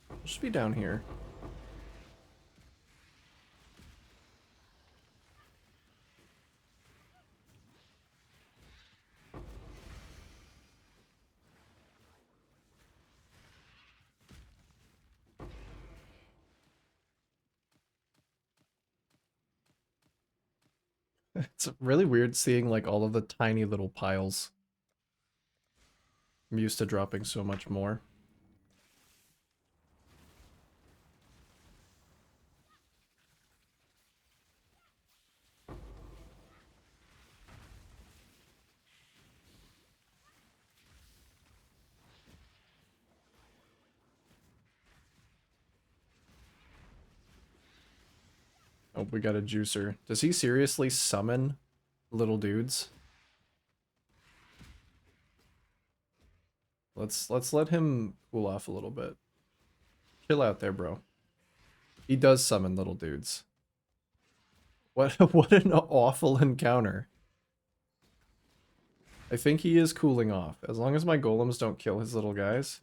I'll just be down here. It's really weird seeing like all of the tiny little piles. I'm used to dropping so much more. Oh, we got a juicer. Does he seriously summon little dudes? Let's let him cool off a little bit. Chill out there, bro. He does summon little dudes. What what an awful encounter. I think he is cooling off. As long as my golems don't kill his little guys.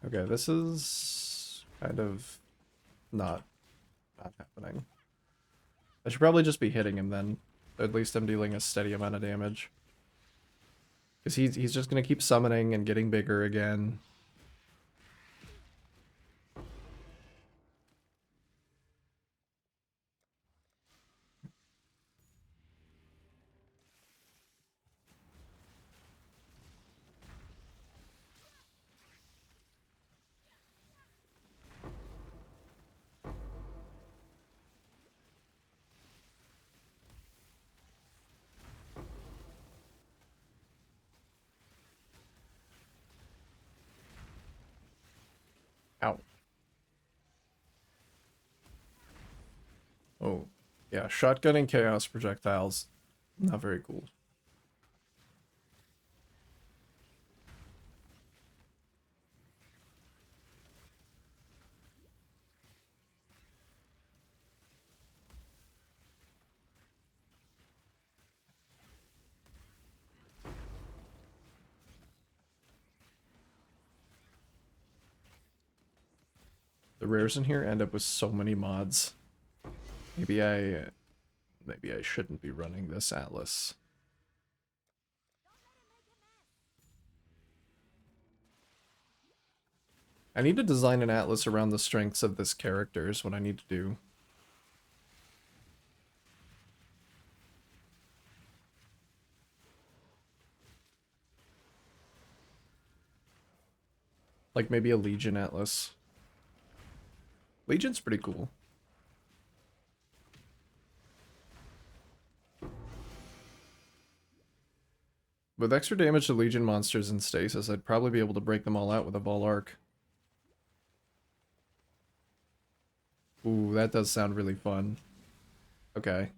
Okay, this is kind of not happening. I should probably just be hitting him then. At least I'm dealing a steady amount of damage. Because he's just going to keep summoning and getting bigger again. Ow. Oh, yeah, shotgunning chaos projectiles. Not very cool. The rares in here end up with so many mods. Maybe I shouldn't be running this Atlas. I need to design an Atlas around the strengths of this character is what I need to do. Like maybe a Legion Atlas. Legion's pretty cool. With extra damage to Legion monsters in stasis, I'd probably be able to break them all out with a ball arc. Ooh, that does sound really fun. Okay.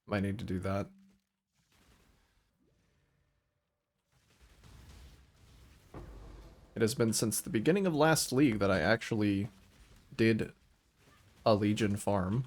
Might need to do that. It has been since the beginning of last league that I actually did a Legion farm.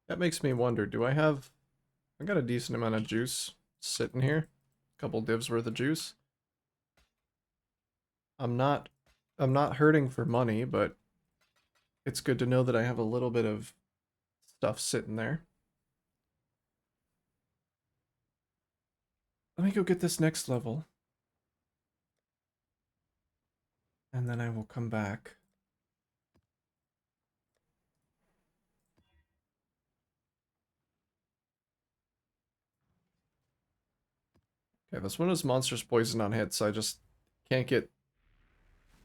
That makes me wonder, I got a decent amount of juice sitting here. A couple divs worth of juice. I'm not I'm not hurting for money, but it's good to know that I have a little bit of stuff sitting there. Let me go get this next level, and then I will come back. Okay, this one is monstrous poison on hit, so I just can't get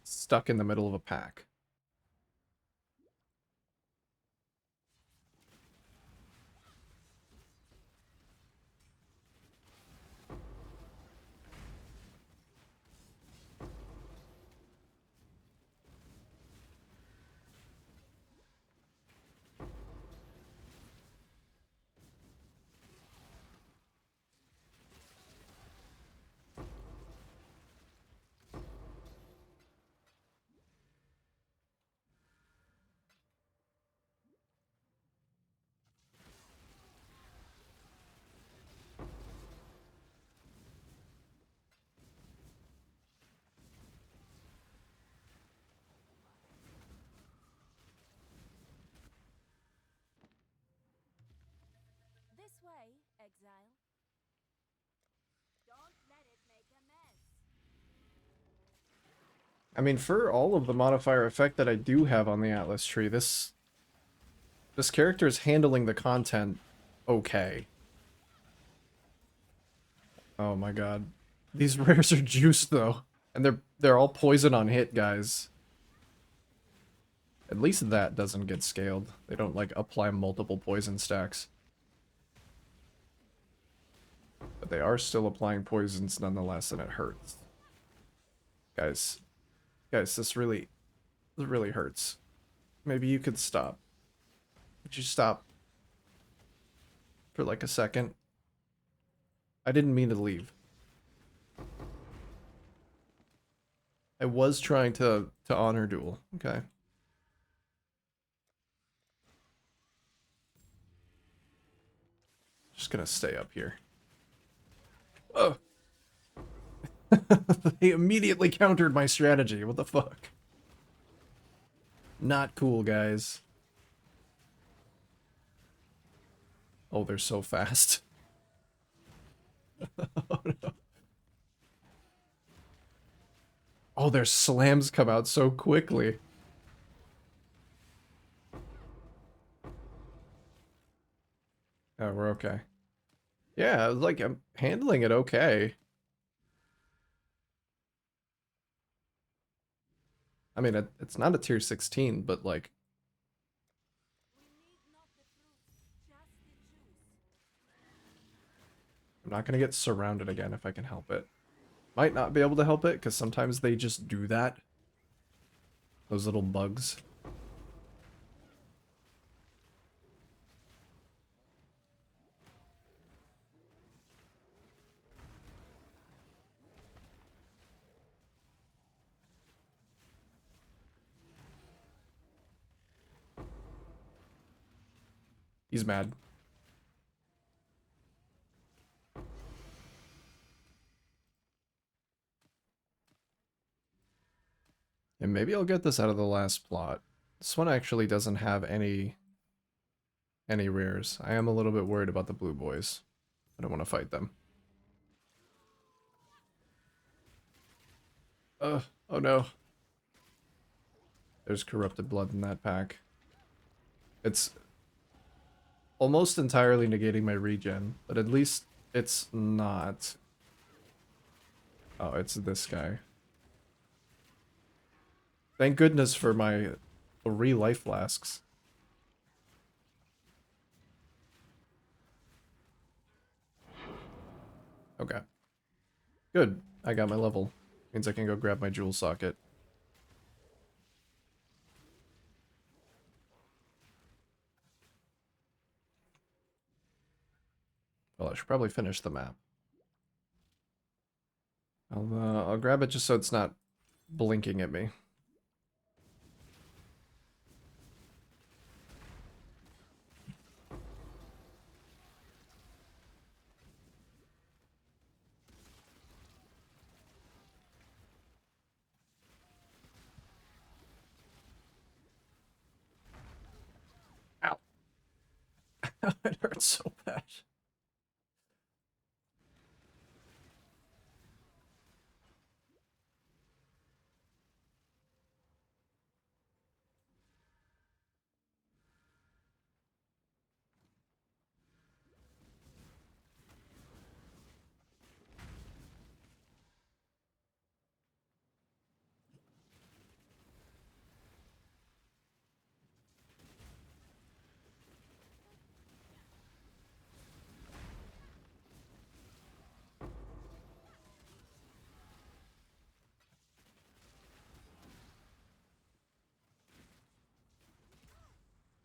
stuck in the middle of a pack. This way, Exile. Don't let it make a mess. I mean, for all of the modifier effect that I do have on the Atlas tree, this character is handling the content okay. Oh my god. These rares are juiced though. And they're all poison on hit, guys. At least that doesn't get scaled. They don't like apply multiple poison stacks. But they are still applying poisons nonetheless, and it hurts. Guys. Guys, this really hurts. Maybe you could stop. Would you stop? For like a second? I didn't mean to leave. I was trying to honor duel. Okay. Just gonna stay up here. Oh. They immediately countered my strategy. What the fuck? Not cool, guys. Oh, they're so fast. Oh, no. Oh, their slams come out so quickly. Oh, we're okay. Yeah, like, I'm handling it okay. I mean, it's not a tier 16, but, like... We need not the fruit, just the juice. I'm not gonna get surrounded again if I can help it. Might not be able to help it, because sometimes they just do that. Those little bugs. He's mad. And maybe I'll get this out of the last plot. This one actually doesn't have any rares. I am a little bit worried about the blue boys. I don't want to fight them. Oh no. There's corrupted blood in that pack. It's almost entirely negating my regen, but at least it's not. Oh, it's this guy. Thank goodness for my 3 life flasks. Okay. Good. I got my level. Means I can go grab my jewel socket. Well, I should probably finish the map. I'll grab it just so it's not blinking at me. It hurts so bad.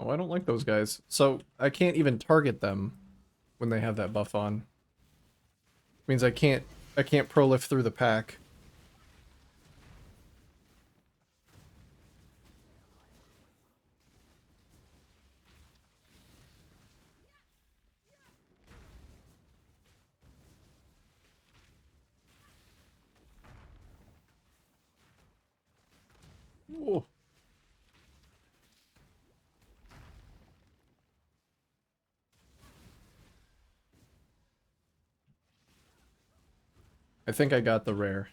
Oh, I don't like those guys. So I can't even target them when they have that buff on. Means I can't prolift through the pack. Ooh. I think I got the rare.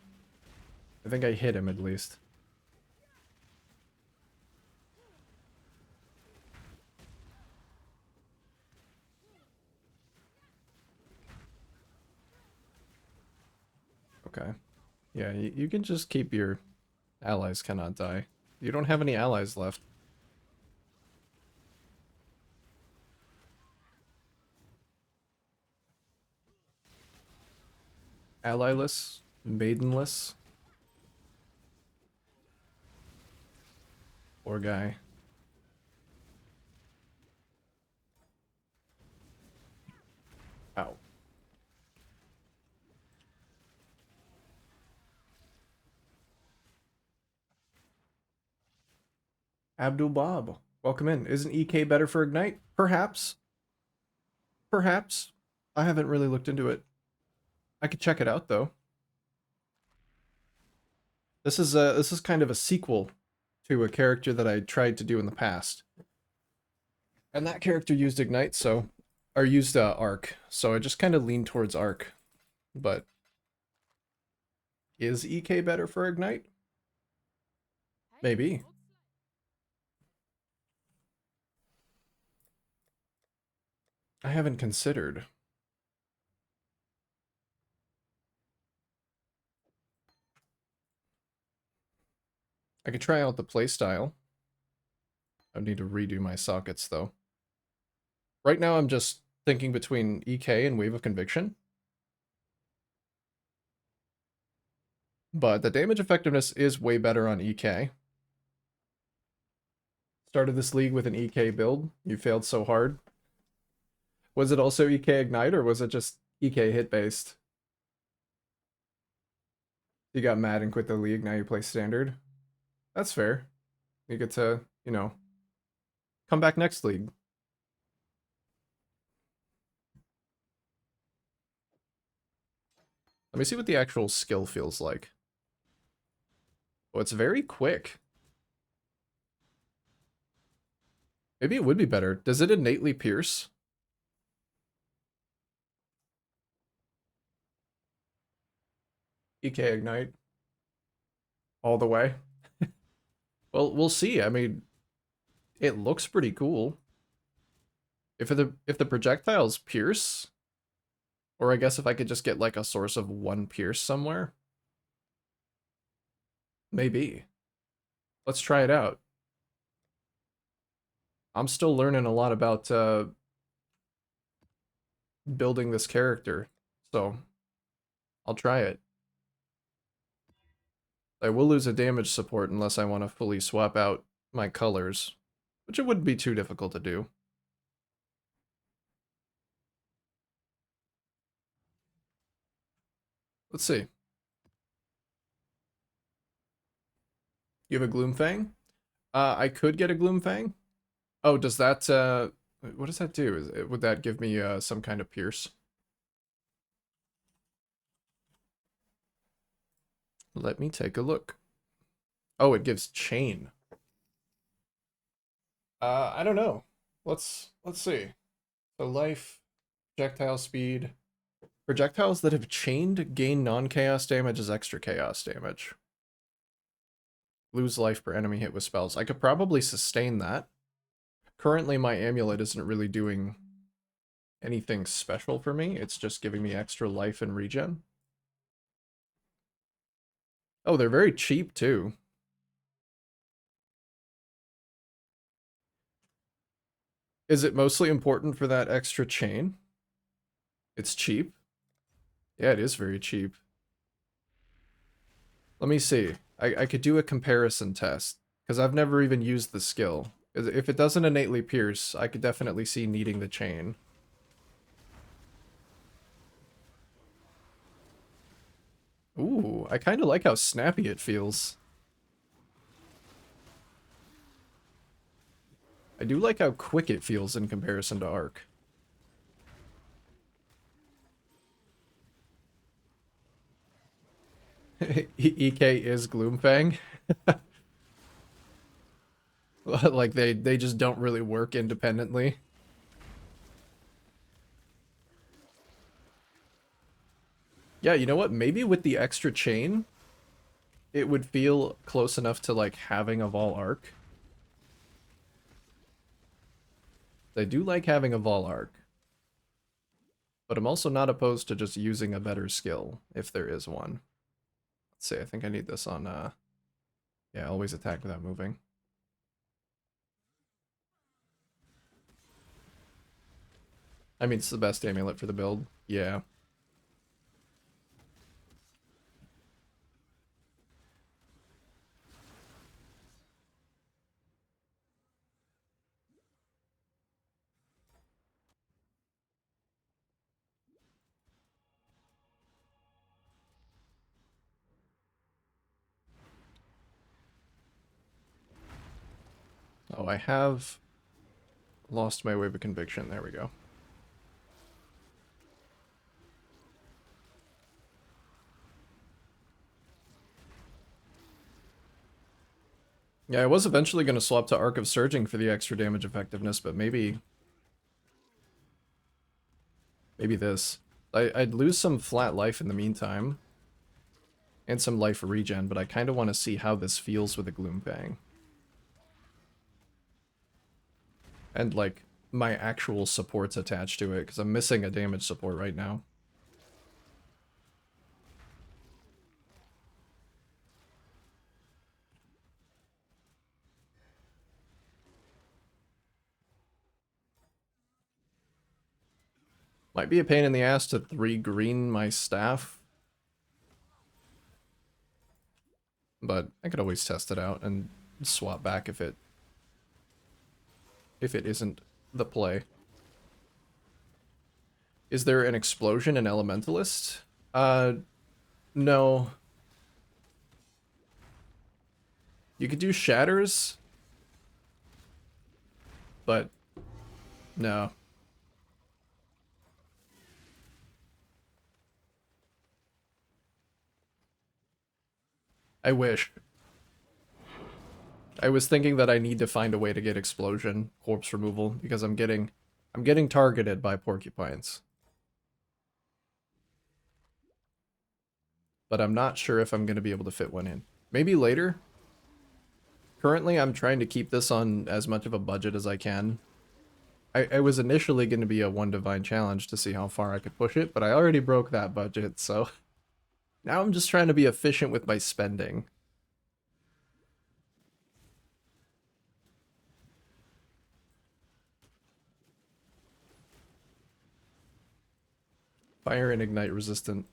I think I hit him at least. Okay. Yeah, you can just keep your allies cannot die. You don't have any allies left. Allyless? Maidenless? Poor guy. Ow. Abdul Bob. Welcome in. Isn't EK better for Ignite? Perhaps. Perhaps. I haven't really looked into it. I could check it out though. This is kind of a sequel to a character that I tried to do in the past. And that character used Ignite, so or used Arc. So I just kind of leaned towards Arc. But is EK better for Ignite? Maybe. I haven't considered. I could try out the playstyle. I need to redo my sockets though. Right now I'm just thinking between EK and Wave of Conviction. But the damage effectiveness is way better on EK. Started this league with an EK build. You failed so hard. Was it also EK Ignite or was it just EK hit based? You got mad and quit the league, now you play standard. That's fair. You get to, come back next league. Let me see what the actual skill feels like. Oh, it's very quick. Maybe it would be better. Does it innately pierce? EK Ignite. All the way. Well, we'll see. I mean, it looks pretty cool. If the projectiles pierce, or I guess if I could just get like a source of one pierce somewhere. Maybe. Let's try it out. I'm still learning a lot about building this character, so I'll try it. I will lose a damage support unless I want to fully swap out my colors, which it wouldn't be too difficult to do. Let's see. You have a Gloomfang? I could get a Gloomfang. Oh, does that, what does that do? Would that give me some kind of pierce? Let me take a look. Oh, it gives chain. I don't know. Let's see. So life, projectile speed. Projectiles that have chained gain non-chaos damage as extra chaos damage. Lose life per enemy hit with spells. I could probably sustain that. Currently, my amulet isn't really doing anything special for me. It's just giving me extra life and regen. Oh, they're very cheap too. Is it mostly important for that extra chain? It's cheap. Yeah, it is very cheap. Let me see. I could do a comparison test, because I've never even used the skill. If it doesn't innately pierce, I could definitely see needing the chain. Ooh, I kind of like how snappy it feels. I do like how quick it feels in comparison to Arc. EK is Gloomfang. Like they just don't really work independently. Yeah, you know what? Maybe with the extra chain, it would feel close enough to like having a Vol Arc. I do like having a Vol Arc. But I'm also not opposed to just using a better skill, if there is one. Let's see, I think I need this on, yeah, always attack without moving. I mean, it's the best amulet for the build. Yeah. Oh, I have lost my wave of conviction. There we go. Yeah, I was eventually going to swap to Arc of Surging for the extra damage effectiveness, but maybe this. I'd lose some flat life in the meantime, and some life regen, but I kind of want to see how this feels with a Gloomfang. And, like, my actual supports attached to it, because I'm missing a damage support right now. Might be a pain in the ass to 3 green my staff, but I could always test it out and swap back if it isn't the play. Is there an explosion in Elementalist? No. You could do Shatters, but no. I wish. I was thinking that I need to find a way to get explosion corpse removal because I'm getting targeted by porcupines. But I'm not sure if I'm going to be able to fit one in. Maybe later. Currently, I'm trying to keep this on as much of a budget as I can. I was initially going to be a one divine challenge to see how far I could push it, but I already broke that budget, so now I'm just trying to be efficient with my spending. Fire and ignite resistant.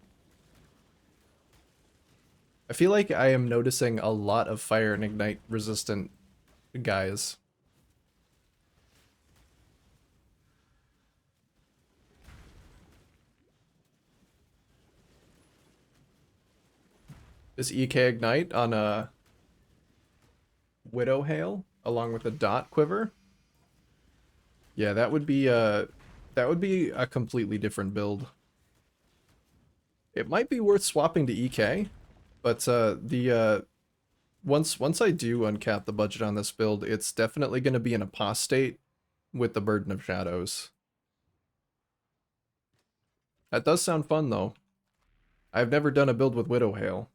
I feel like I am noticing a lot of fire and ignite resistant guys. This EK ignite on a Widow Hail along with a dot quiver. Yeah, that would be a completely different build. It might be worth swapping to EK, but once I do uncap the budget on this build, it's definitely going to be an apostate with the Burden of Shadows. That does sound fun, though. I've never done a build with Widow Hail.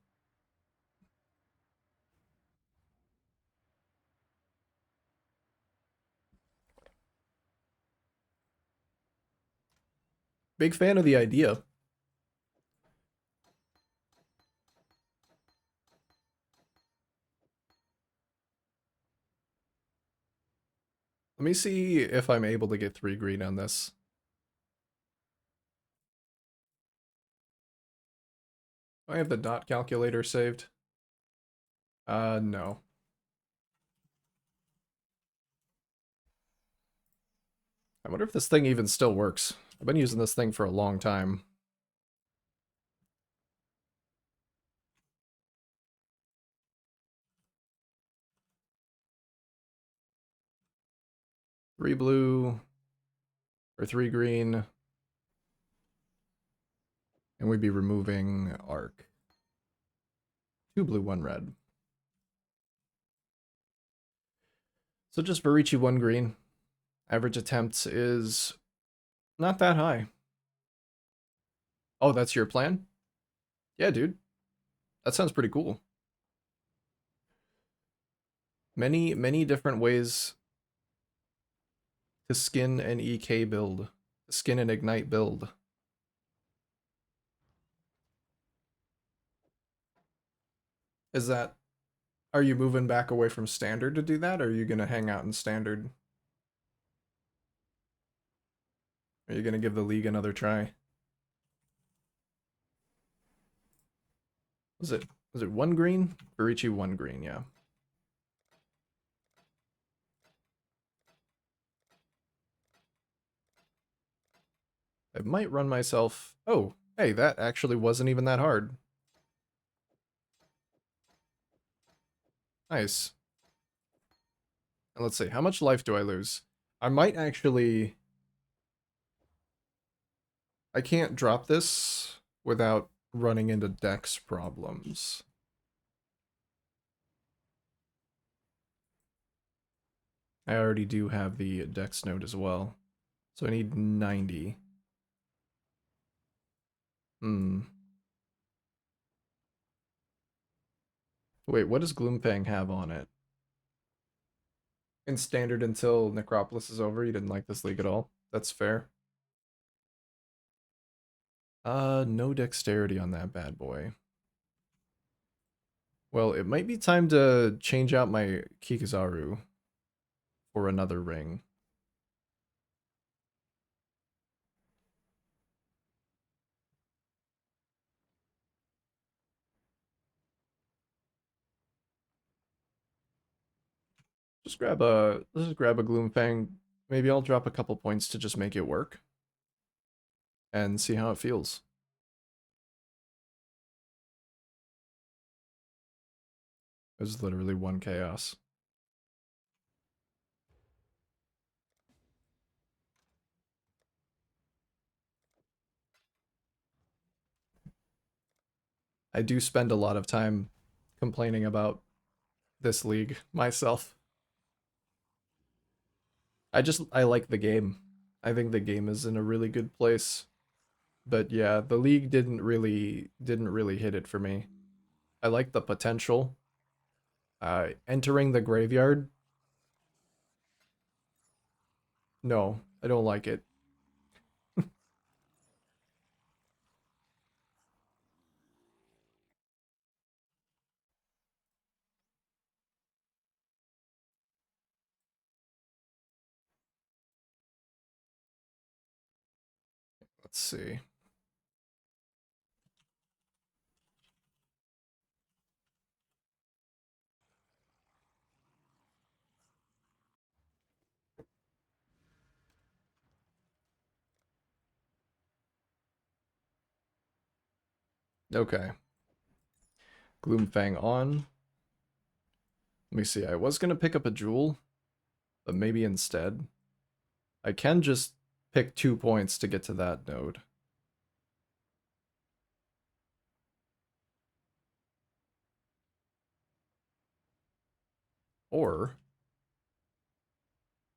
Big fan of the idea. Let me see if I'm able to get 3 green on this. Do I have the dot calculator saved? No. I wonder if this thing even still works. I've been using this thing for a long time. Three blue, or 3 green, and we'd be removing arc. 2 blue, 1 red. So just Varici 1 green. Average attempts is not that high. Oh, that's your plan? Yeah, dude. That sounds pretty cool. Many different ways to skin an EK build. Skin and ignite build. Is that... Are you moving back away from standard to do that, or are you going to hang out in standard? Are you going to give the league another try? Was it 1 green? Varici 1 green, yeah. I might run myself... Oh, hey, that actually wasn't even that hard. Nice. And let's see, how much life do I lose? I might actually... I can't drop this without running into dex problems. I already do have the dex node as well. So I need 90. Hmm. Wait, what does Gloomfang have on it? In standard until Necropolis is over, you didn't like this league at all. That's fair. No dexterity on that bad boy. Well, it might be time to change out my Kikazaru for another ring. Let's just grab a Gloomfang. Maybe I'll drop a couple points to just make it work and see how it feels. It was literally 1 chaos. I do spend a lot of time complaining about this league myself. I like the game. I think the game is in a really good place. But yeah, the league didn't really hit it for me. I like the potential. Entering the graveyard. No, I don't like it. Let's see. Okay. Gloomfang on. Let me see. I was going to pick up a jewel, but maybe instead. I can just pick 2 points to get to that node. Or,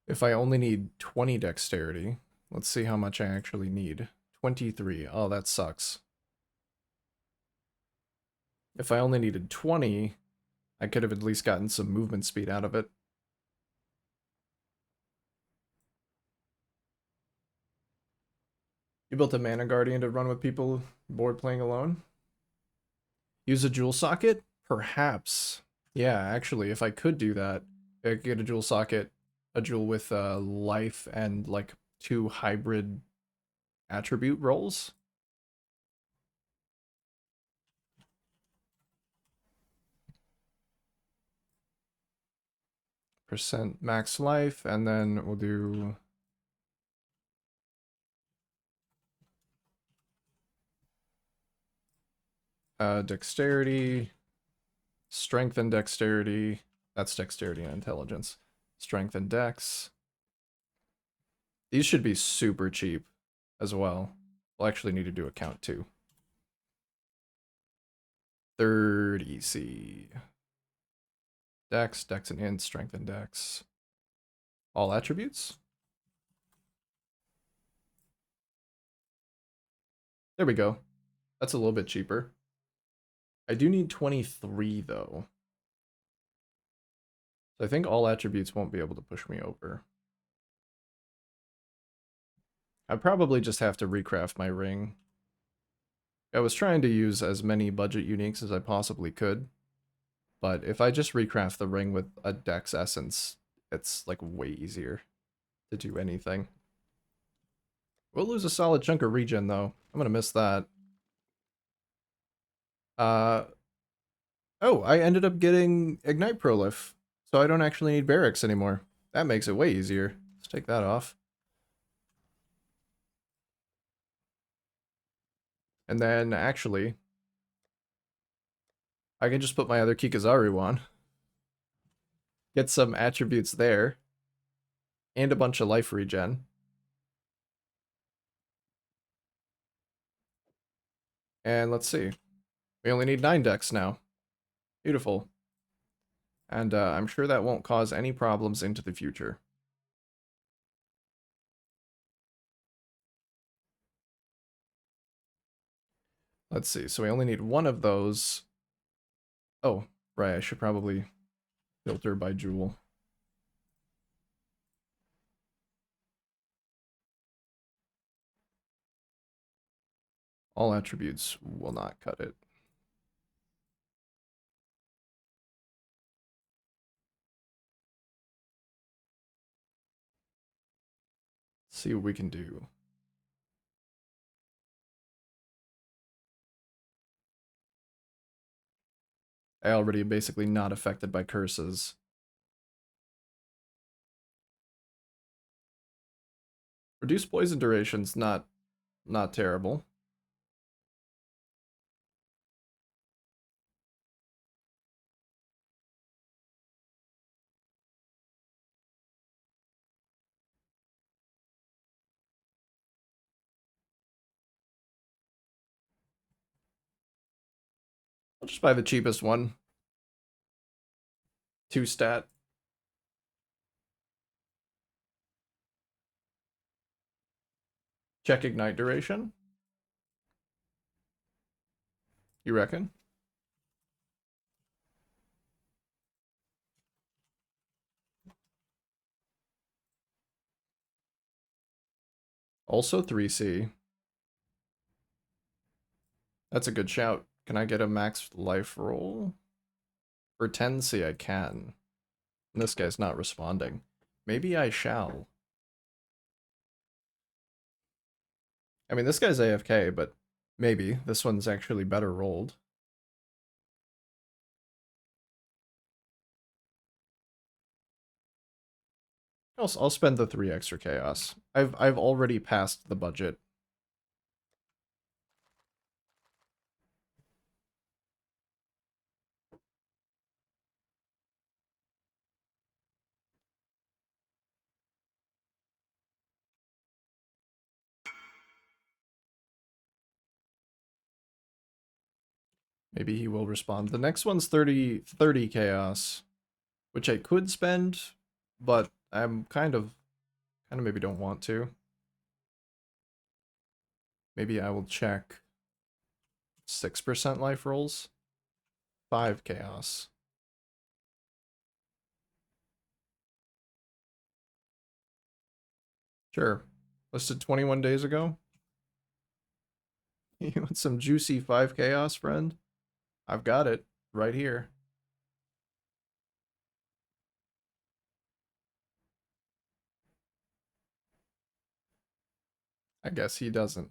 if I only need 20 dexterity, let's see how much I actually need. 23. Oh, that sucks. If I only needed 20, I could have at least gotten some movement speed out of it. You built a Mana Guardian to run with people bored playing alone? Use a jewel socket? Perhaps. Yeah, actually, if I could do that, I could get a jewel socket, a jewel with life and like 2 hybrid attribute rolls. Percent max life, and then we'll do dexterity, strength and dexterity. That's dexterity and intelligence. Strength and dex. These should be super cheap as well. We'll actually need to do a count too. 30C. Dex, dex and int, strength and dex. All attributes. There we go. That's a little bit cheaper. I do need 23 though. So I think all attributes won't be able to push me over. I probably just have to recraft my ring. I was trying to use as many budget uniques as I possibly could, but if I just recraft the ring with a dex essence, it's like way easier to do anything. We'll lose a solid chunk of regen though. I'm gonna miss that. Uh, oh, I ended up getting Ignite Prolif, so I don't actually need Barracks anymore. That makes it way easier. Let's take that off. And then, actually, I can just put my other Kikazaru on. Get some attributes there. And a bunch of life regen. And let's see. We only need 9 decks now. Beautiful. And I'm sure that won't cause any problems into the future. Let's see. So we only need 1 of those. Oh, right. I should probably filter by jewel. All attributes will not cut it. Let's see what we can do. I already am basically not affected by curses. Reduce poison duration's not terrible. I'll just buy the cheapest one. 2 stat. Check ignite duration. You reckon? Also 3C. That's a good shout. Can I get a max life roll? For 10C I can. This guy's not responding. Maybe I shall. I mean, this guy's AFK, but maybe. This one's actually better rolled. I'll spend the 3 extra chaos. I've already passed the budget. Maybe he will respond. The next one's 30 chaos, which I could spend, but I'm kind of maybe don't want to. Maybe I will check 6% life rolls. 5 chaos. Sure. Listed 21 days ago. You want some juicy 5 chaos, friend? I've got it right here. I guess he doesn't.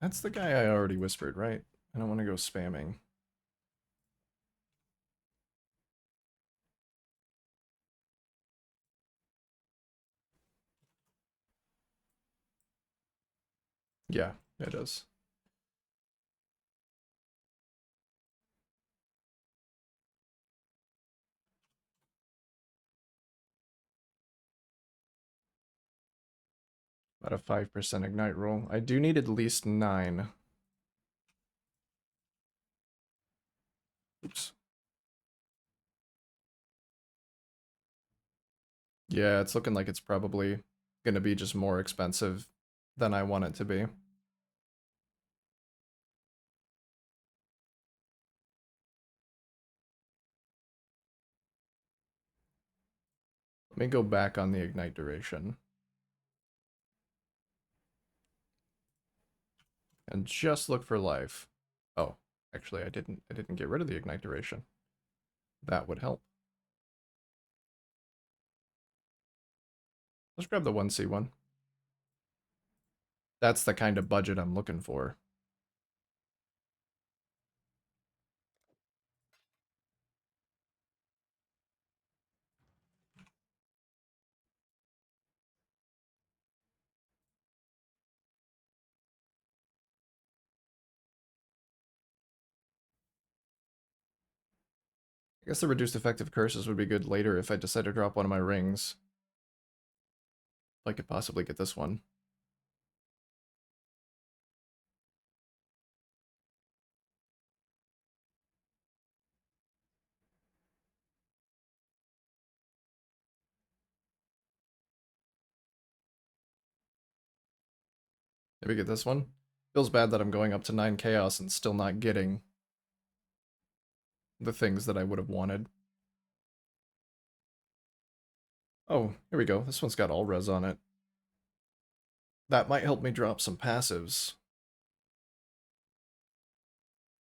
That's the guy I already whispered, right? I don't want to go spamming. Yeah, it is. About a 5% ignite roll. I do need at least 9. Oops. Yeah, it's looking like it's probably going to be just more expensive than I want it to be. Let me go back on the ignite duration. And just look for life. Oh, actually I didn't get rid of the ignite duration. That would help. Let's grab the 1C1. That's the kind of budget I'm looking for. I guess the reduced effective curses would be good later if I decide to drop one of my rings. If I could possibly get this one. Maybe get this one. Feels bad that I'm going up to 9 chaos and still not getting the things that I would have wanted. Oh, here we go. This one's got all res on it. That might help me drop some passives.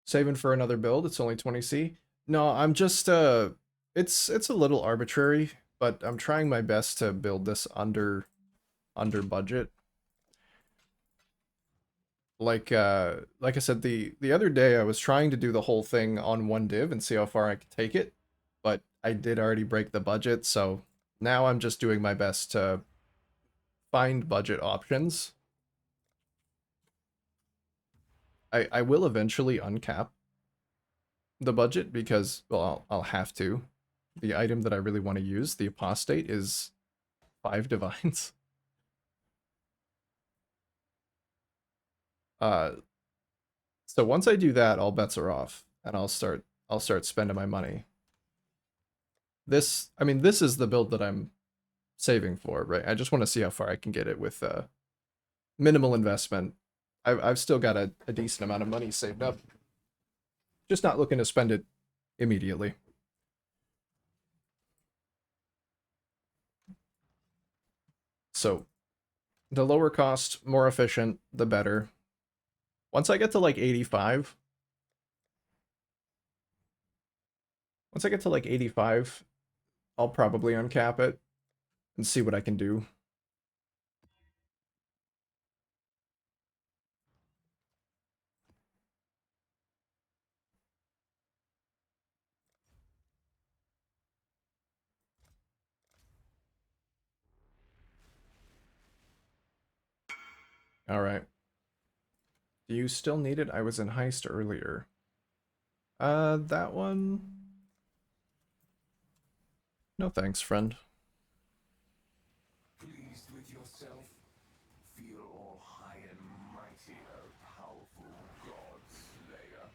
Saving for another build, it's only 20C. No, I'm just it's a little arbitrary, but I'm trying my best to build this under budget. Like I said, the other day I was trying to do the whole thing on one div and see how far I could take it, but I did already break the budget, so now I'm just doing my best to find budget options. I will eventually uncap the budget because, well, I'll have to. The item that I really want to use, the apostate, is 5 divines. Uh, so once I do that, all bets are off, and I'll start spending my money. I mean, this is the build that I'm saving for, right? I just want to see how far I can get it with minimal investment. I've still got a decent amount of money saved up. Just not looking to spend it immediately. So the lower cost, more efficient, the better. Once I get to like 85, once I get to like 85, I'll probably uncap it and see what I can do. All right. Do you still need it? I was in heist earlier. That one. No thanks, friend. Pleased with yourself? Feel all high and mighty, O powerful god slayer.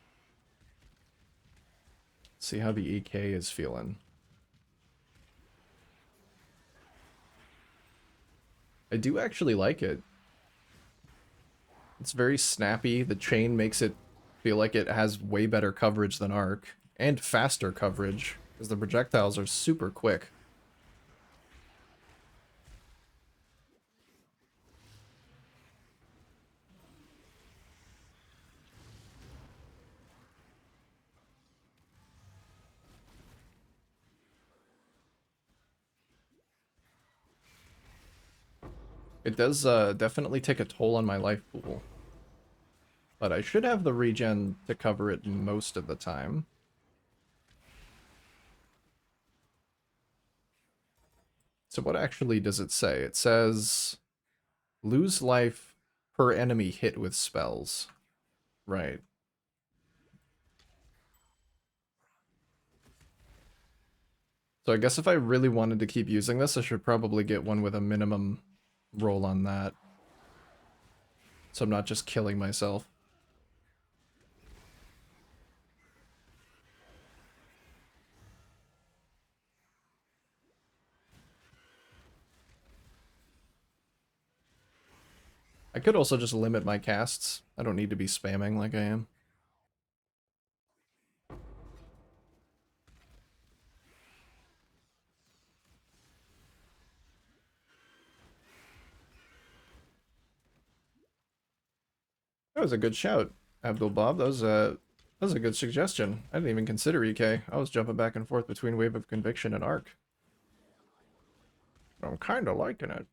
See how the EK is feeling. I do actually like it. It's very snappy. The chain makes it feel like it has way better coverage than Arc, and faster coverage, because the projectiles are super quick. It does definitely take a toll on my life pool, but I should have the regen to cover it most of the time. So what actually does it say? It says lose life per enemy hit with spells. Right. So I guess if I really wanted to keep using this, I should probably get one with a minimum roll on that. So I'm not just killing myself. I could also just limit my casts. I don't need to be spamming like I am. That was a good shout, Abdul Bob. That was a good suggestion. I didn't even consider EK. I was jumping back and forth between Wave of Conviction and Arc. I'm kinda liking it.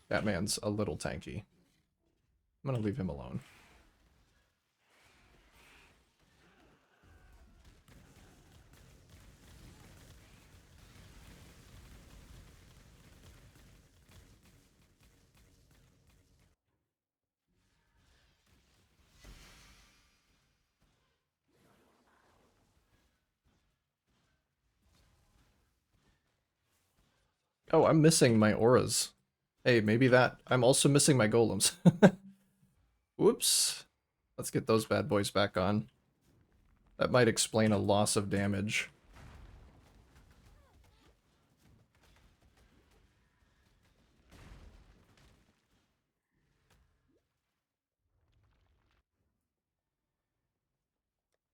That man's a little tanky. I'm gonna leave him alone. Oh, I'm missing my auras. Hey, maybe that. I'm also missing my golems. Whoops. Let's get those bad boys back on. That might explain a loss of damage.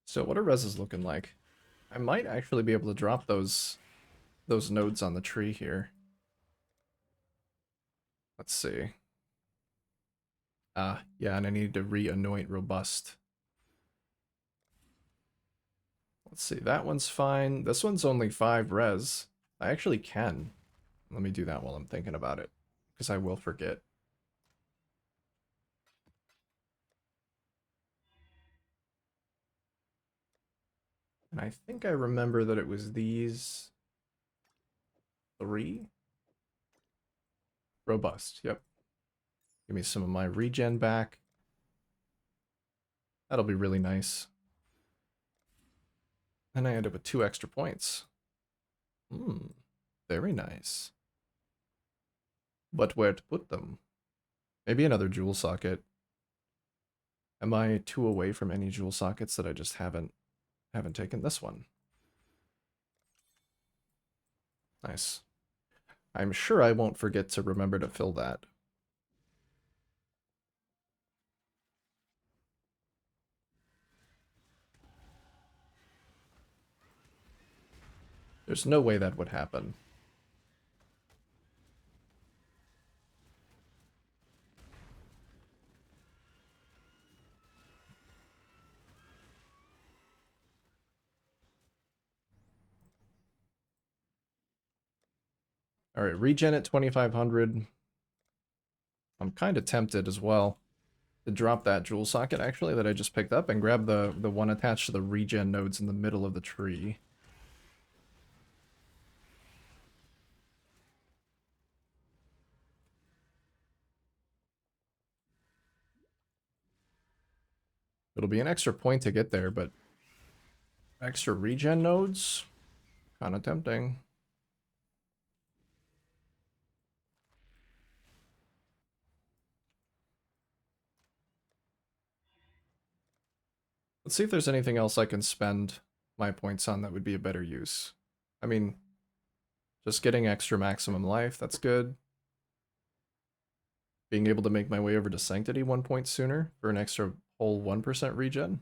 So what are reses looking like? I might actually be able to drop those nodes on the tree here. Let's see. Ah, yeah, and I need to re-anoint Robust. Let's see, that one's fine. This one's only 5 res. I actually can. Let me do that while I'm thinking about it, because I will forget. And I think I remember that it was these 3? Robust, yep. Give me some of my regen back. That'll be really nice. And I end up with 2 extra points. Hmm, very nice. But where to put them? Maybe another jewel socket. Am I 2 away from any jewel sockets that I just haven't taken? This one. Nice. I'm sure I won't forget to remember to fill that. There's no way that would happen. Alright, regen at 2500. I'm kind of tempted as well to drop that jewel socket, actually, that I just picked up and grab the one attached to the regen nodes in the middle of the tree. It'll be an extra point to get there, but extra regen nodes? Kind of tempting. Let's see if there's anything else I can spend my points on that would be a better use. I mean, just getting extra maximum life, that's good. Being able to make my way over to Sanctity 1 point sooner for an extra whole 1% regen.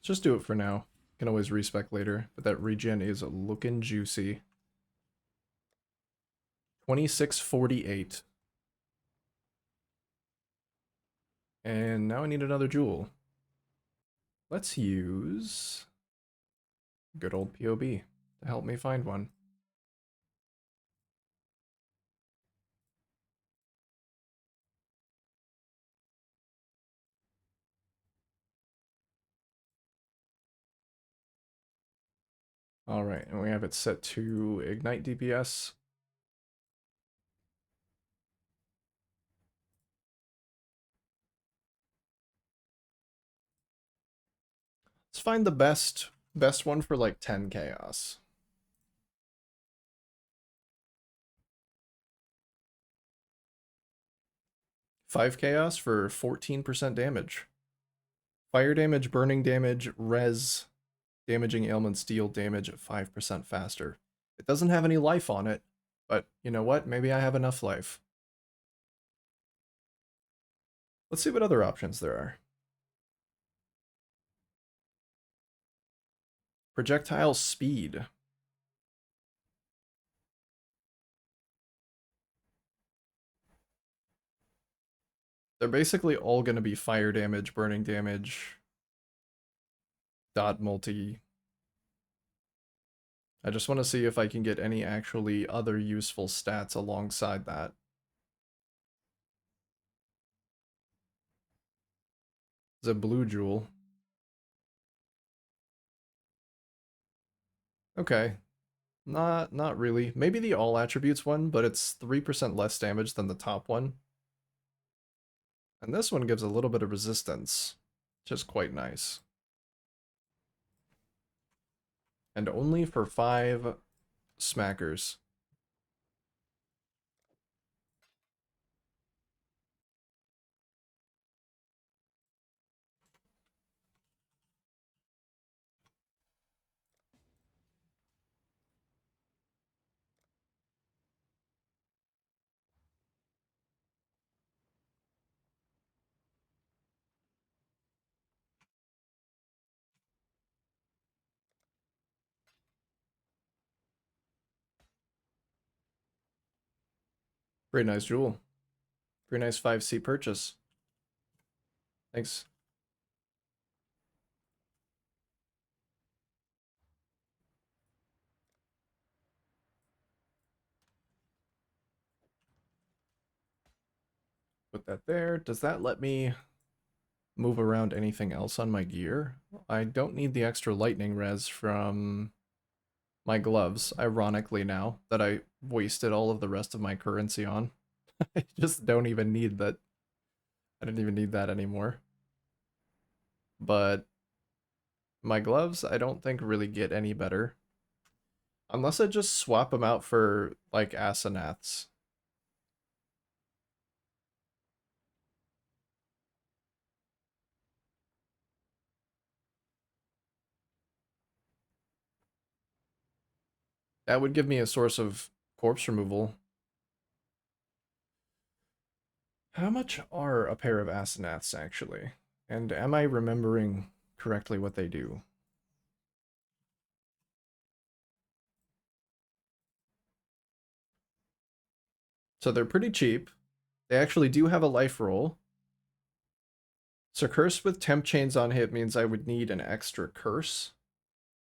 Let's just do it for now. Can always respec later, but that regen is looking juicy. 2648. And now I need another jewel. Let's use good old POB to help me find one. All right, and we have it set to ignite DPS. Let's find the best one for like 10 chaos. 5 chaos for 14% damage. Fire damage, burning damage, res, damaging ailments deal damage at 5% faster. It doesn't have any life on it, but you know what? Maybe I have enough life. Let's see what other options there are. Projectile speed. They're basically all going to be fire damage, burning damage, dot multi. I just want to see if I can get any actually other useful stats alongside that. It's a blue jewel. Okay. Not really. Maybe the all attributes one, but it's 3% less damage than the top one. And this one gives a little bit of resistance, which is quite nice. And only for 5 smackers. Pretty nice jewel. Pretty nice 5C purchase. Thanks. Put that there. Does that let me move around anything else on my gear? I don't need the extra lightning res from my gloves, ironically, now that I wasted all of the rest of my currency on. I just don't even need that. I don't even need that anymore. But my gloves, I don't think really get any better. Unless I just swap them out for, like, Asenaths. That would give me a source of corpse removal. How much are a pair of Asenaths, actually? And am I remembering correctly what they do? So they're pretty cheap. They actually do have a life roll. So curse with temp chains on hit means I would need an extra curse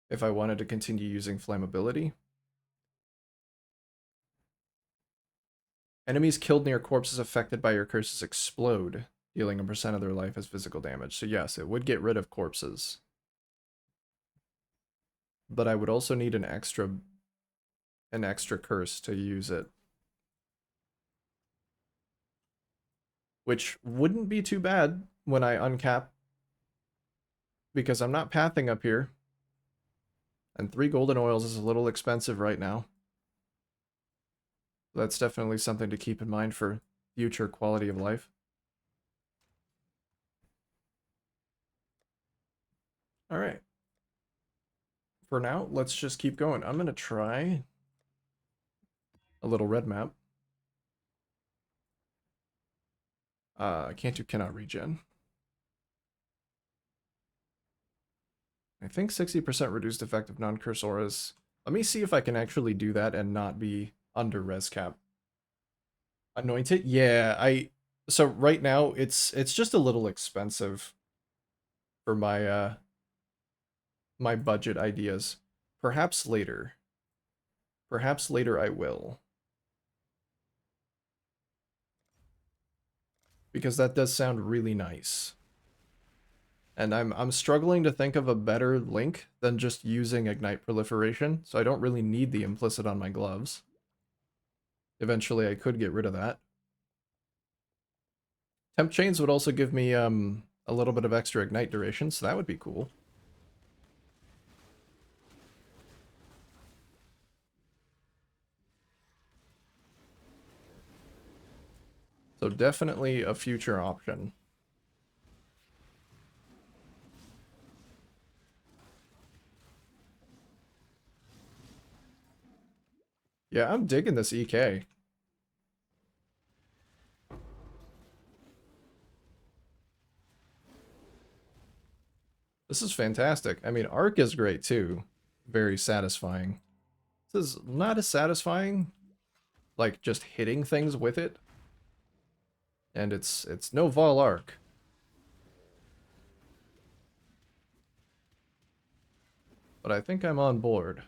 if I wanted to continue using flammability. Enemies killed near corpses affected by your curses explode, dealing a percent of their life as physical damage. So yes, it would get rid of corpses. But I would also need an extra curse to use it. which wouldn't be too bad when I uncap, because I'm not pathing up here, and 3 golden oils is a little expensive right now. That's definitely something to keep in mind for future quality of life. All right. For now, let's just keep going. I'm going to try a little red map. I can't do cannot regen. I think 60% reduced effective non-curse auras. Let me see if I can actually do that and not be under res cap. Anointed? Yeah, so right now it's just a little expensive for my budget ideas. Perhaps later. Perhaps later I will. Because that does sound really nice. And I'm struggling to think of a better link than just using Ignite Proliferation, so I don't really need the implicit on my gloves. Eventually I could get rid of that. Temp Chains would also give me a little bit of extra Ignite duration, so that would be cool. So definitely a future option. Yeah, I'm digging this EK. This is fantastic. I mean, Arc is great too. Very satisfying. This is not as satisfying, like just hitting things with it. And it's no Vol Arc. But I think I'm on board.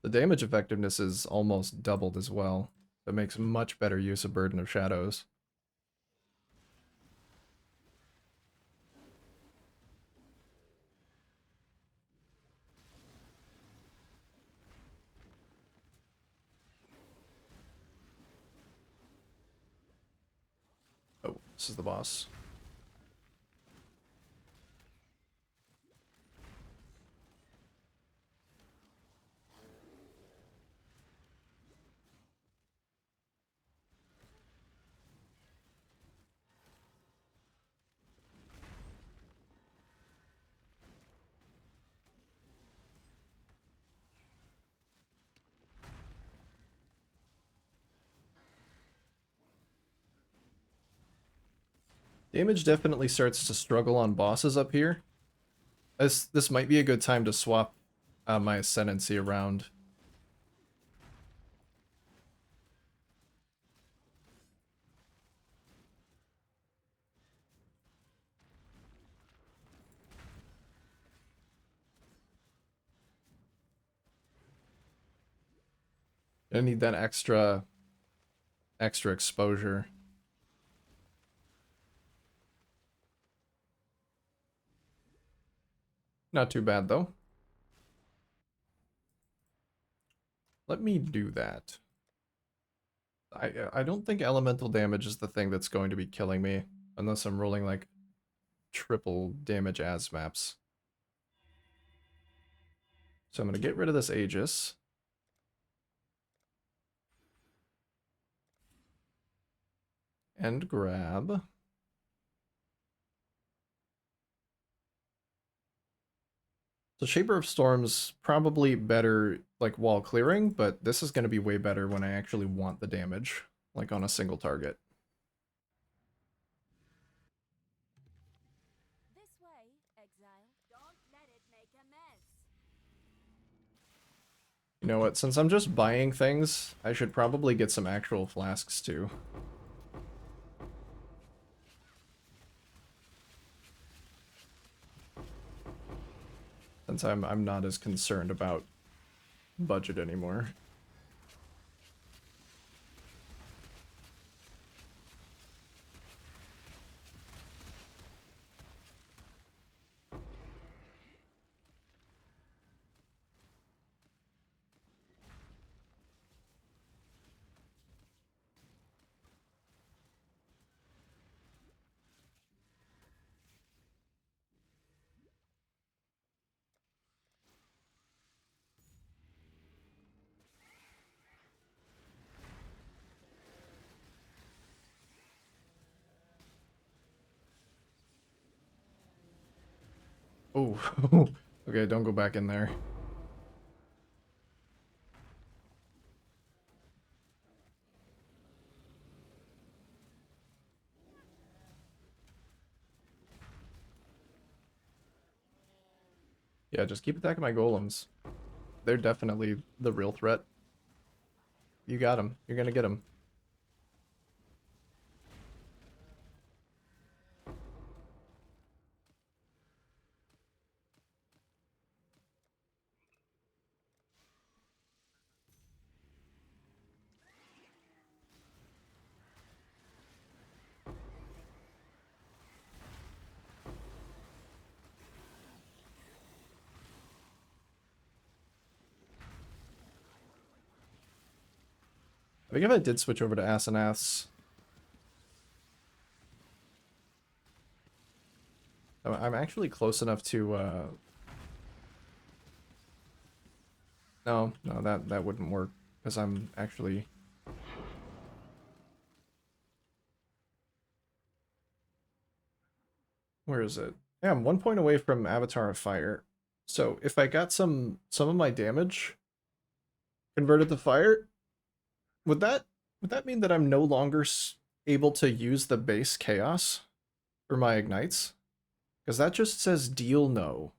The damage effectiveness is almost doubled as well. That makes much better use of Burden of Shadows. Oh, this is the boss. Damage definitely starts to struggle on bosses up here. This might be a good time to swap my Ascendancy around. I need that extra exposure. Not too bad though. Let me do that. I don't think elemental damage is the thing that's going to be killing me unless I'm rolling like triple damage as maps. So I'm going to get rid of this Aegis. And grab. So Shaper of Storm's probably better like while clearing, but this is going to be way better when I actually want the damage, like on a single target. This way, Exile. Don't let it make a mess. You know what, since I'm just buying things, I should probably get some actual flasks too. Since I'm not as concerned about budget anymore. Oh, okay, don't go back in there. Yeah, just keep attacking my golems. They're definitely the real threat. You got them. You're gonna get them. I think if I did switch over to Asenaths, I'm actually close enough to, no, no, that wouldn't work, because I'm actually... Where is it? Yeah, I'm 1 point away from Avatar of Fire. So if I got some of my damage converted to fire, would that mean that I'm no longer able to use the base chaos for my ignites? Because that just says deal no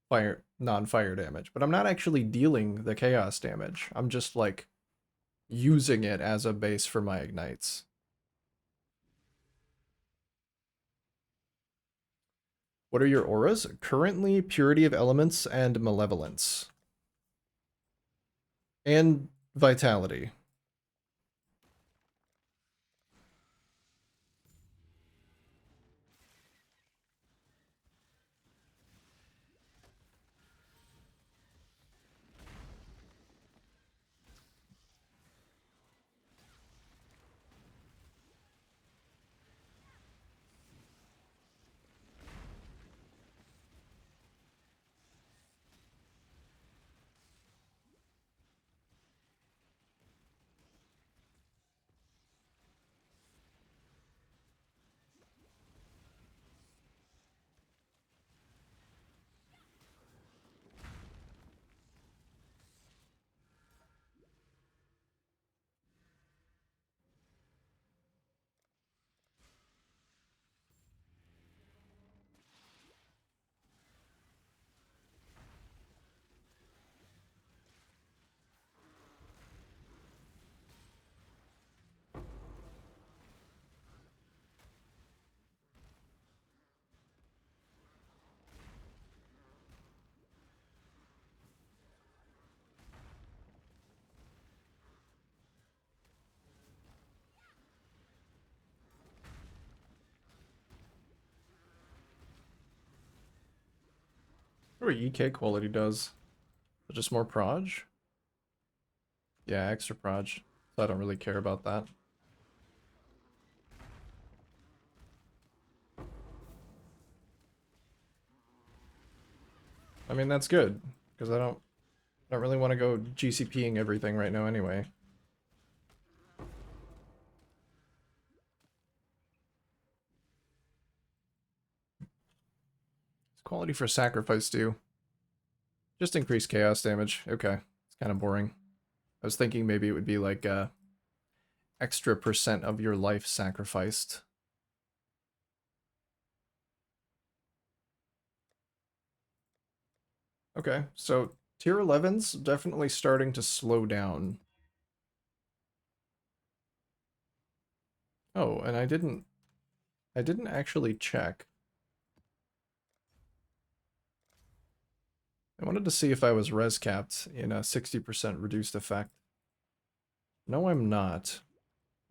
fire non-fire damage, but I'm not actually dealing the chaos damage. I'm just like using it as a base for my ignites. What are your auras? Currently, Purity of Elements and Malevolence. And Vitality. What EK quality does? Just more proj? Yeah, extra proj. So I don't really care about that. I mean, that's good, because I don't really want to go GCPing everything right now anyway. It's quality for sacrifice do. Just increase chaos damage. Okay. It's kind of boring. I was thinking maybe it would be like extra percent of your life sacrificed. Okay, so tier 11's definitely starting to slow down. Oh, and I didn't actually check. I wanted to see if I was res capped in a 60% reduced effect. No, I'm not.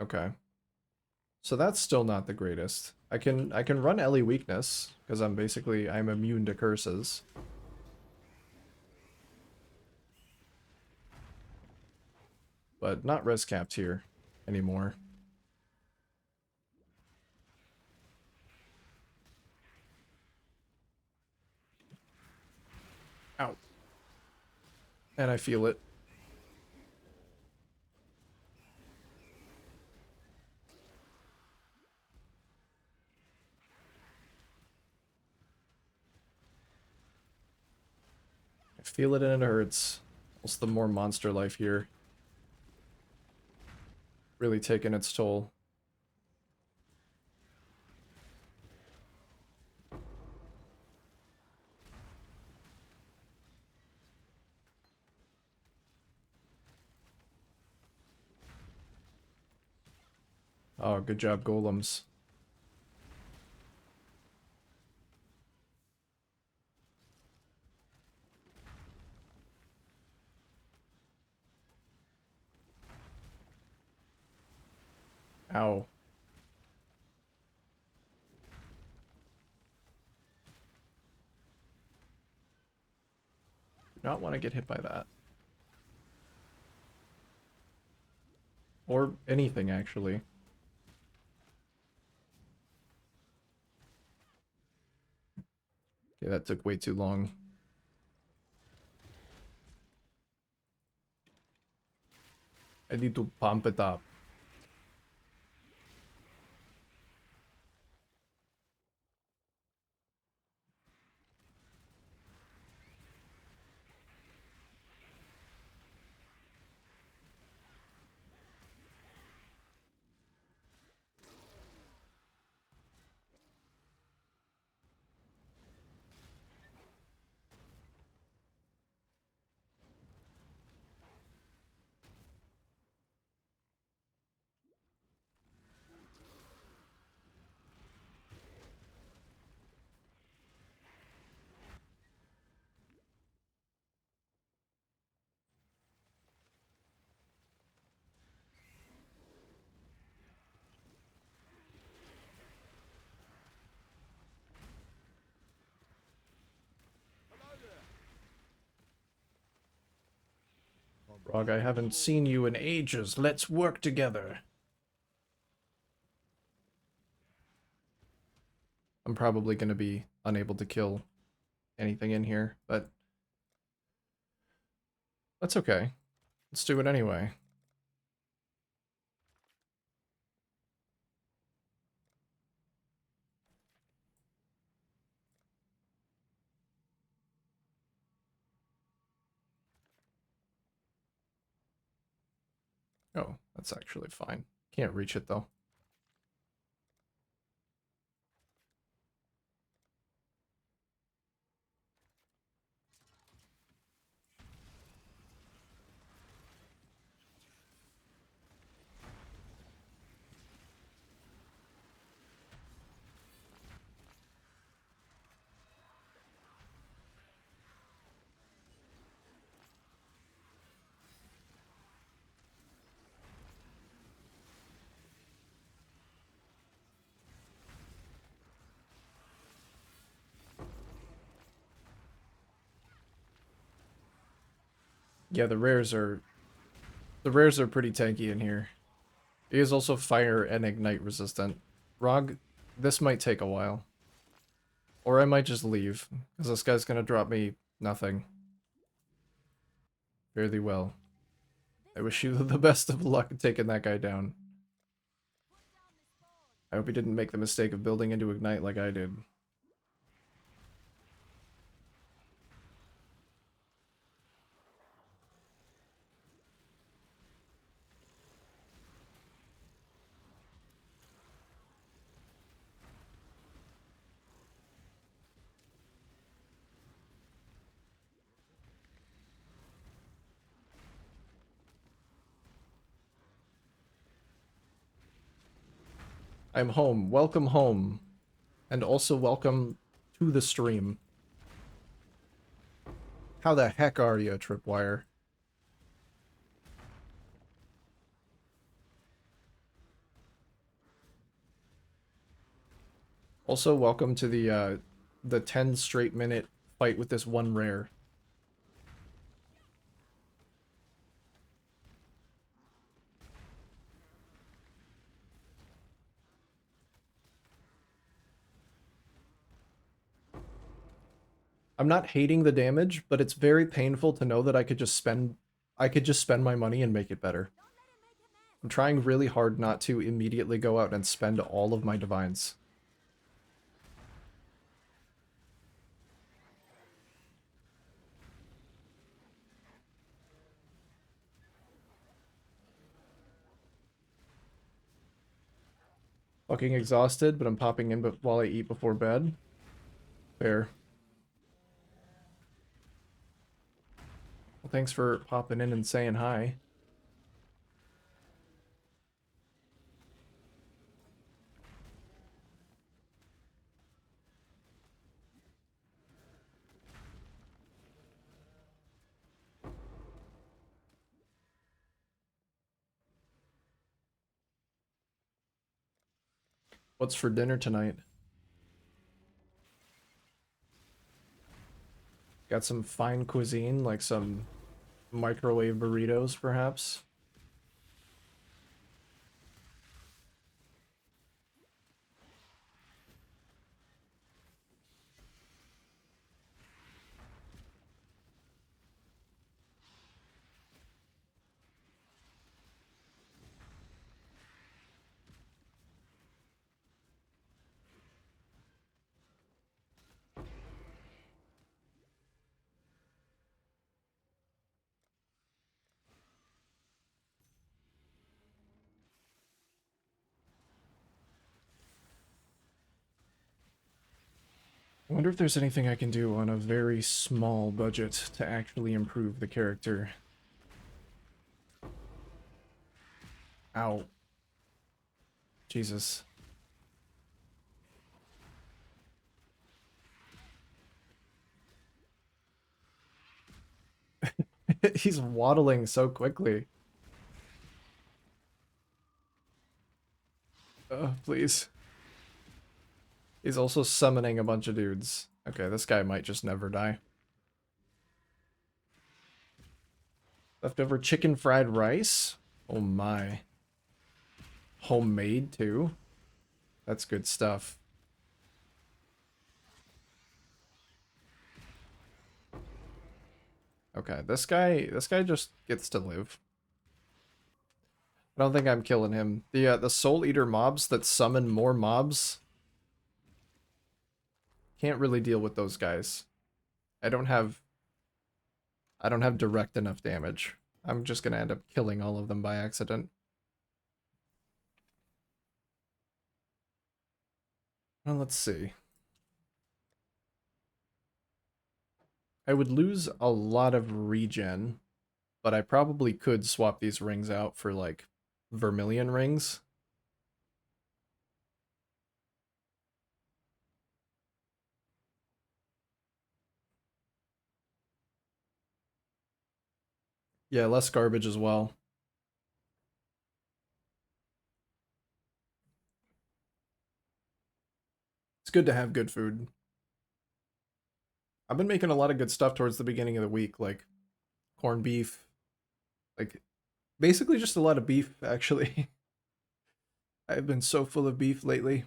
Okay. So that's still not the greatest. I can run Ellie weakness, because I'm immune to curses. But not res capped here anymore. Ow. And I feel it. feel it and it hurts. Also, the more monster life here. Really taking its toll. Oh, good job, golems. Ow. Do not want to get hit by that. Or anything, actually. Okay, that took way too long. I need to pump it up. Rog, I haven't seen you in ages. Let's work together. I'm probably going to be unable to kill anything in here, but that's okay. Let's do it anyway. Oh, that's actually fine. Can't reach it, though. Yeah, the rares are pretty tanky in here. He is also fire and ignite resistant. Rog, this might take a while. Or I might just leave, because this guy's gonna drop me nothing. Fare thee well. I wish you the best of luck taking that guy down. I hope he didn't make the mistake of building into ignite like I did. I'm home. Welcome home. And also welcome to the stream. How the heck are you, Tripwire? Also, welcome to the 10 straight minute fight with this one rare. I'm not hating the damage, but it's very painful to know that I could just spend my money and make it better. I'm trying really hard not to immediately go out and spend all of my divines. Fucking exhausted, but I'm popping in but while I eat before bed. Fair. Well, thanks for popping in and saying hi. What's for dinner tonight? Got some fine cuisine, like some microwave burritos, perhaps? I wonder if there's anything I can do on a very small budget to actually improve the character. Ow. Jesus. He's waddling so quickly. Please. He's also summoning a bunch of dudes. Okay, this guy might just never die. Leftover chicken fried rice? Oh my. Homemade too? That's good stuff. Okay, this guy just gets to live. I don't think I'm killing him. The Soul Eater mobs that summon more mobs, can't really deal with those guys. I don't have I don't have direct enough damage. I'm just gonna end up killing all of them by accident. Well, let's see. I would lose a lot of regen, but I probably could swap these rings out for like vermilion rings. Yeah, less garbage as well. It's good to have good food. I've been making a lot of good stuff towards the beginning of the week, like corned beef, like basically just a lot of beef, actually. I've been so full of beef lately,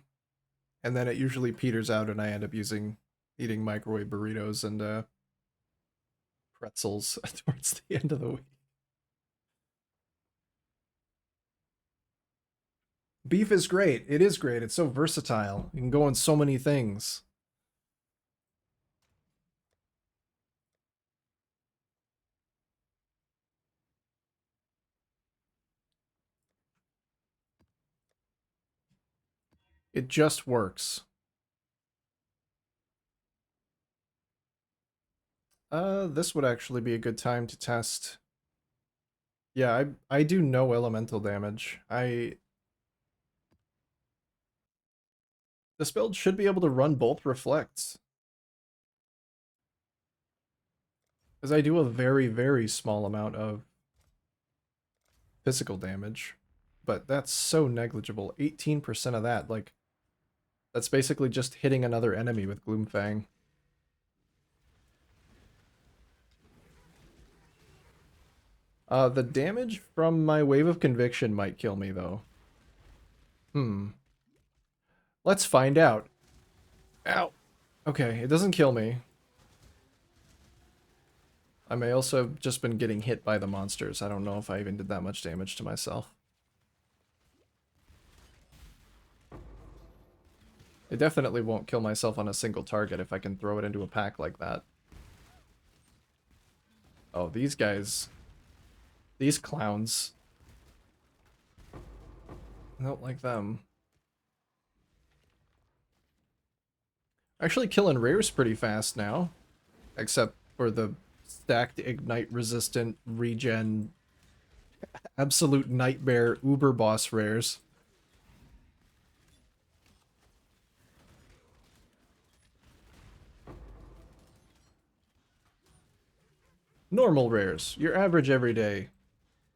and then it usually peters out, and I end up eating microwave burritos and pretzels towards the end of the week. Beef is great. It is great. It's so versatile. You can go on so many things. It just works. This would actually be a good time to test. Yeah, I do no elemental damage. This build should be able to run both reflects. Because I do a very, very small amount of physical damage. But that's so negligible. 18% of that, like, that's basically just hitting another enemy with Gloomfang. The damage from my Wave of Conviction might kill me, though. Hmm. Let's find out. Ow. Okay, it doesn't kill me. I may also have just been getting hit by the monsters. I don't know if I even did that much damage to myself. I definitely won't kill myself on a single target if I can throw it into a pack like that. Oh, these guys. These clowns. I don't like them. Actually killing rares pretty fast now. Except for the stacked ignite resistant regen absolute nightmare uber boss rares. Normal rares, your average everyday.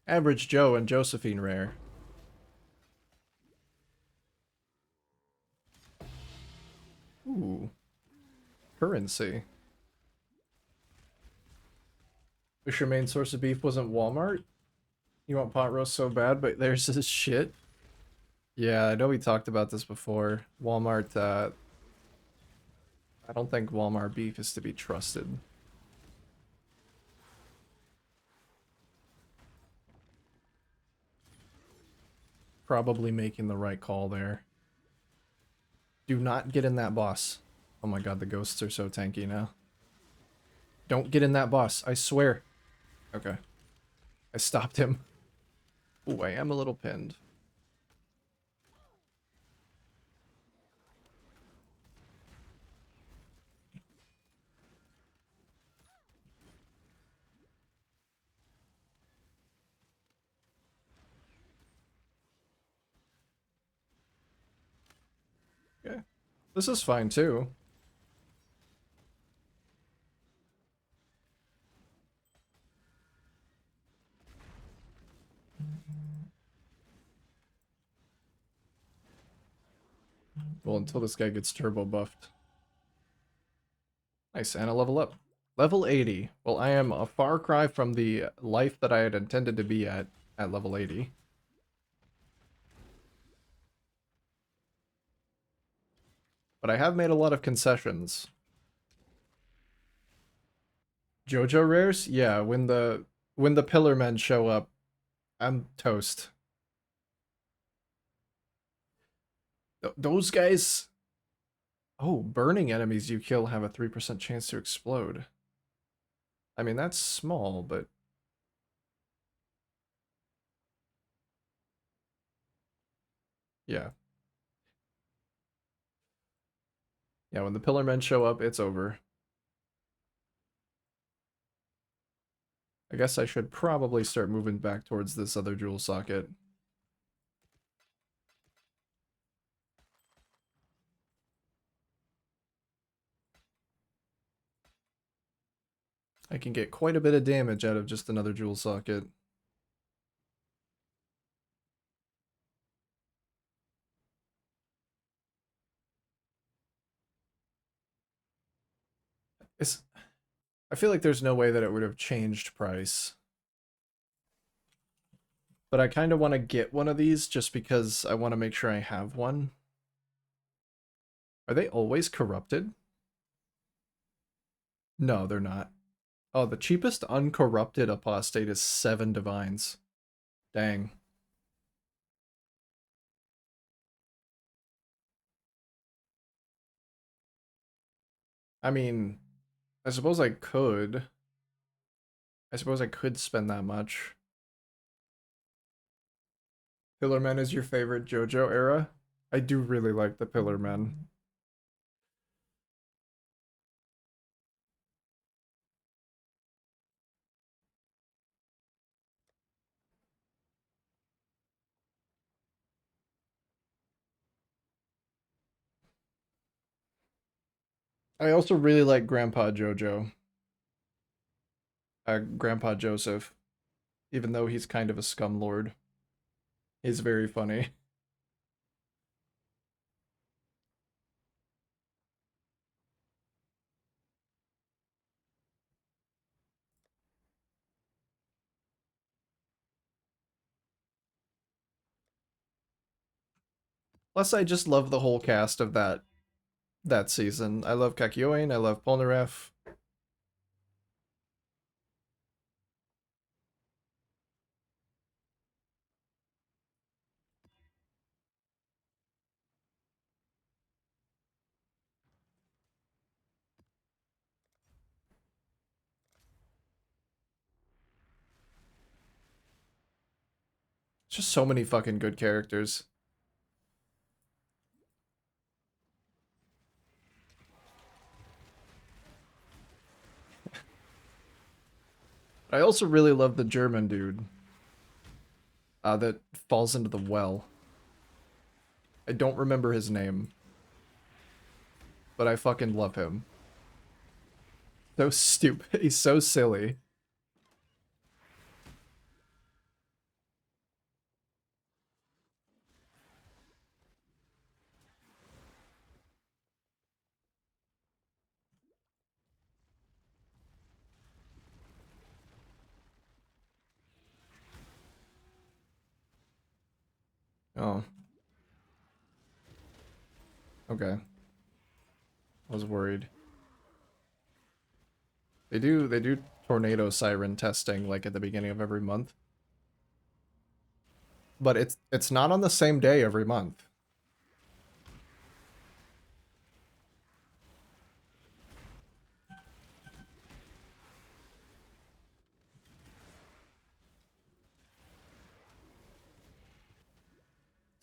Average Joe and Josephine rare. Ooh. Currency. Wish your main source of beef wasn't Walmart? You want pot roast so bad, but there's this shit. Yeah, I know we talked about this before. Walmart, I don't think Walmart beef is to be trusted. Probably making the right call there. Do not get in that boss. Oh my god, the ghosts are so tanky now. Don't get in that boss, I swear. Okay. I stopped him. Ooh, I am a little pinned. Okay. This is fine too. Well, until this guy gets turbo buffed. Nice, and a level up. Level 80. Well, I am a far cry from the life that I had intended to be at level 80. But I have made a lot of concessions. JoJo rares? Yeah, when the pillar men show up, I'm toast. Those guys. Oh, burning enemies you kill have a 3% chance to explode. I mean, that's small, but yeah. Yeah, when the pillar men show up, it's over. I guess I should probably start moving back towards this other jewel socket. I can get quite a bit of damage out of just another jewel socket. It's, I feel like there's no way that it would have changed price. But I kind of want to get one of these just because I want to make sure I have one. Are they always corrupted? No, they're not. Oh, the cheapest uncorrupted apostate is 7 divines. Dang. I mean, I suppose I could. I suppose I could spend that much. Pillar Men is your favorite JoJo era? I do really like the Pillar Men. I also really like Grandpa JoJo. Grandpa Joseph. Even though he's kind of a scumlord. He's very funny. Plus, I just love the whole cast of that season. I love Kakyoin, I love Polnareff. Just so many fucking good characters. I also really love the German dude that falls into the well. I don't remember his name, but I fucking love him. So stupid. He's so silly. Oh, okay. I was worried. They do tornado siren testing like at the beginning of every month. But it's not on the same day every month.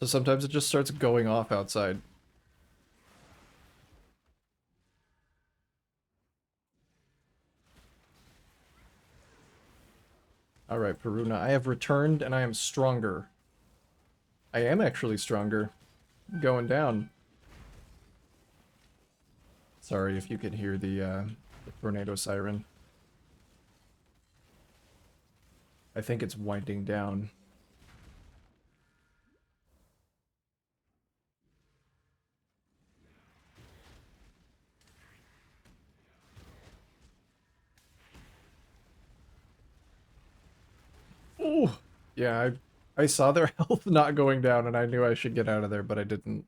So sometimes it just starts going off outside. Alright, Peruna, I have returned and I am stronger. I am actually stronger. Going down. Sorry if you could hear the tornado siren. I think it's winding down. Ooh! Yeah, I saw their health not going down and I knew I should get out of there, but I didn't.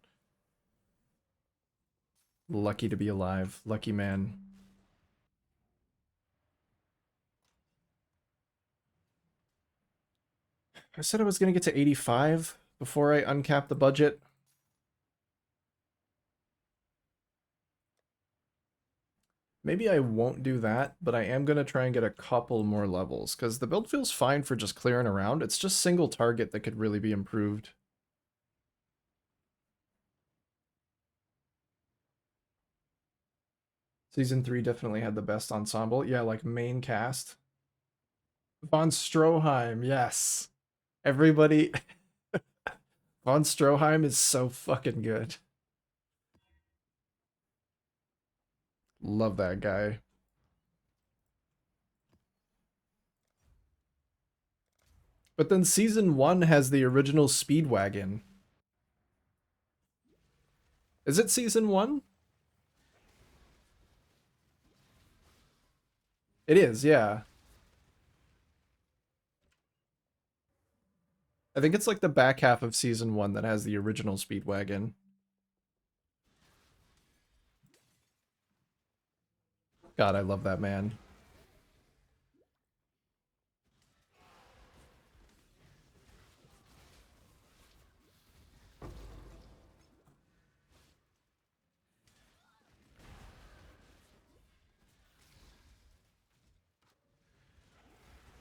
Lucky to be alive. Lucky man. I said I was gonna get to 85 before I uncap the budget. Maybe I won't do that, but I am gonna try and get a couple more levels, because the build feels fine for just clearing around. It's just single target that could really be improved. Season 3 definitely had the best ensemble. Yeah, like main cast. Von Stroheim, yes. Everybody... Von Stroheim is so fucking good. Love that guy. But then season 1 has the original Speedwagon. Is it season 1? It is, yeah. I think it's like the back half of season 1 that has the original Speedwagon. God, I love that man.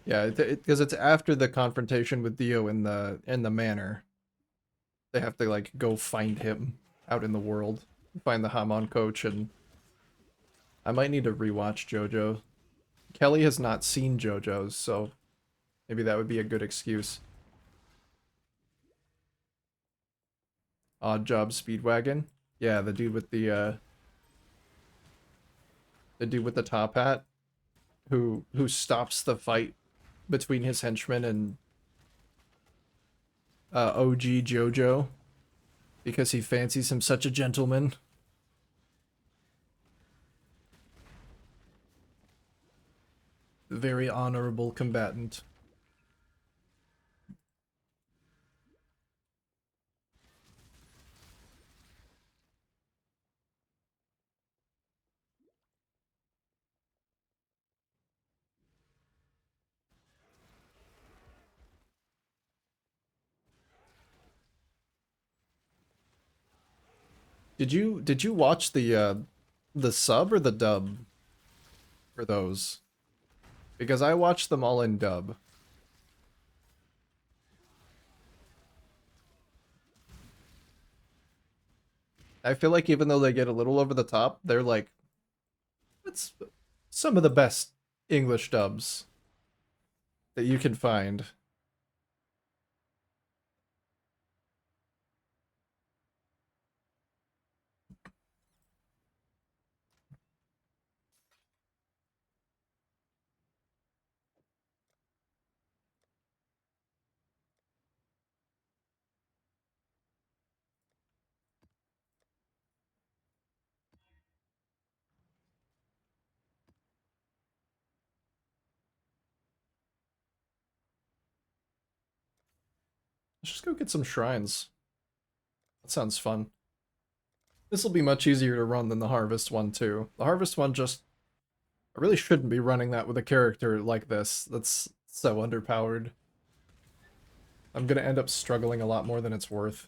Yeah, because it's after the confrontation with Dio in the manor. They have to like go find him out in the world, find the Hamon coach, and I might need to rewatch JoJo. Kelly has not seen JoJo's, so maybe that would be a good excuse. Odd Job Speedwagon. Yeah, the dude with the top hat who stops the fight between his henchmen and OG JoJo because he fancies him such a gentleman. Very honorable combatant. Did you watch the sub or the dub for those? Because I watched them all in dub. I feel like even though they get a little over the top, they're like it's some of the best English dubs. that you can find. Let's just go get some shrines. That sounds fun. This will be much easier to run than the Harvest one, too. The Harvest one just... I really shouldn't be running that with a character like this. That's so underpowered. I'm gonna end up struggling a lot more than it's worth.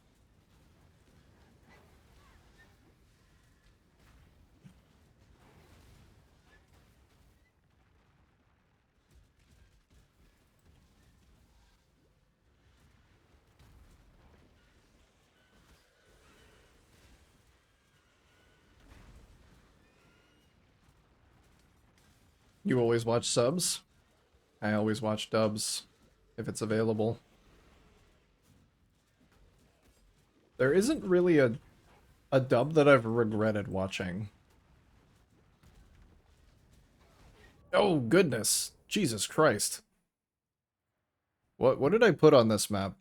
You always watch subs? I always watch dubs, if it's available. There isn't really a dub that I've regretted watching. Oh, goodness. Jesus Christ. What did I put on this map?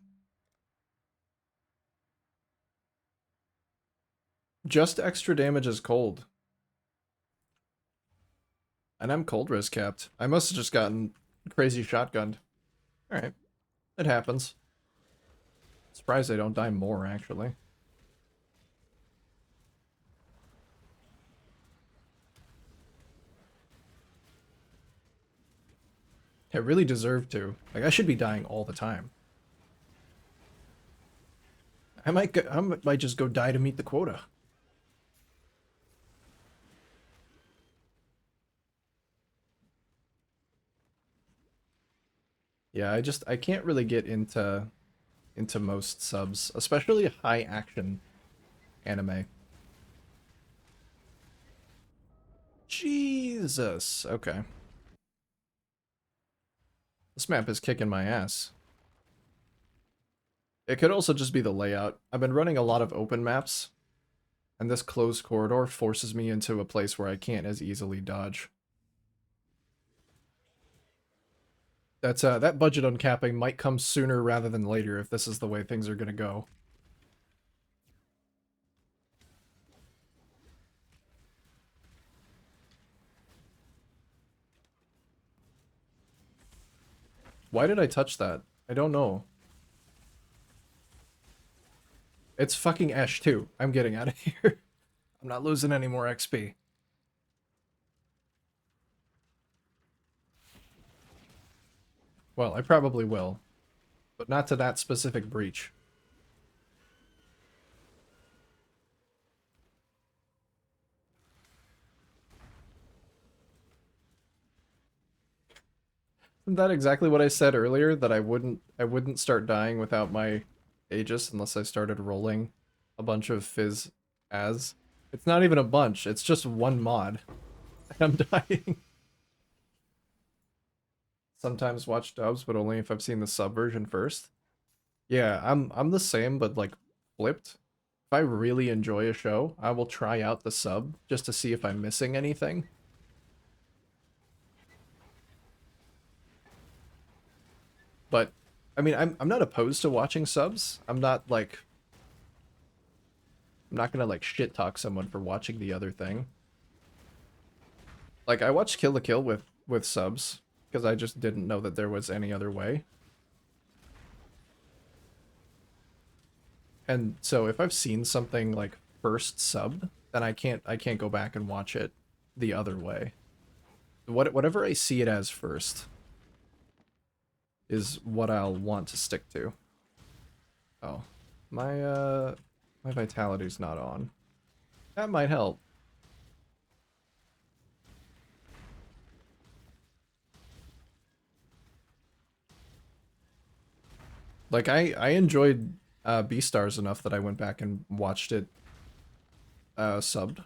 Just extra damage is cold. And I'm cold risk capped. I must have just gotten crazy shotgunned. Alright. It happens. Surprised I don't die more, actually. I really deserve to. Like, I should be dying all the time. I might just go die to meet the quota. Yeah, I can't really get into most subs, especially high action anime. Jesus. Okay. This map is kicking my ass. It could also just be the layout. I've been running a lot of open maps, and this closed corridor forces me into a place where I can't as easily dodge. That budget uncapping might come sooner rather than later if this is the way things are gonna go. Why did I touch that? I don't know. It's fucking Ash too. I'm getting out of here. I'm not losing any more XP. Well, I probably will, but not to that specific breach. Isn't that exactly what I said earlier? That I wouldn't start dying without my Aegis unless I started rolling a bunch of Fizz as. It's not even a bunch, it's just one mod. And I'm dying. Sometimes watch dubs, but only if I've seen the sub version first. Yeah, I'm the same, but like flipped. If I really enjoy a show, I will try out the sub just to see if I'm missing anything. But I mean, I'm not opposed to watching subs. I'm not gonna like shit talk someone for watching the other thing. Like I watched Kill la Kill with subs because I just didn't know that there was any other way. And so if I've seen something like first subbed, then I can't go back and watch it the other way. Whatever I see it as first is what I'll want to stick to. Oh, my vitality's not on. That might help. Like I enjoyed Beastars enough that I went back and watched it subbed.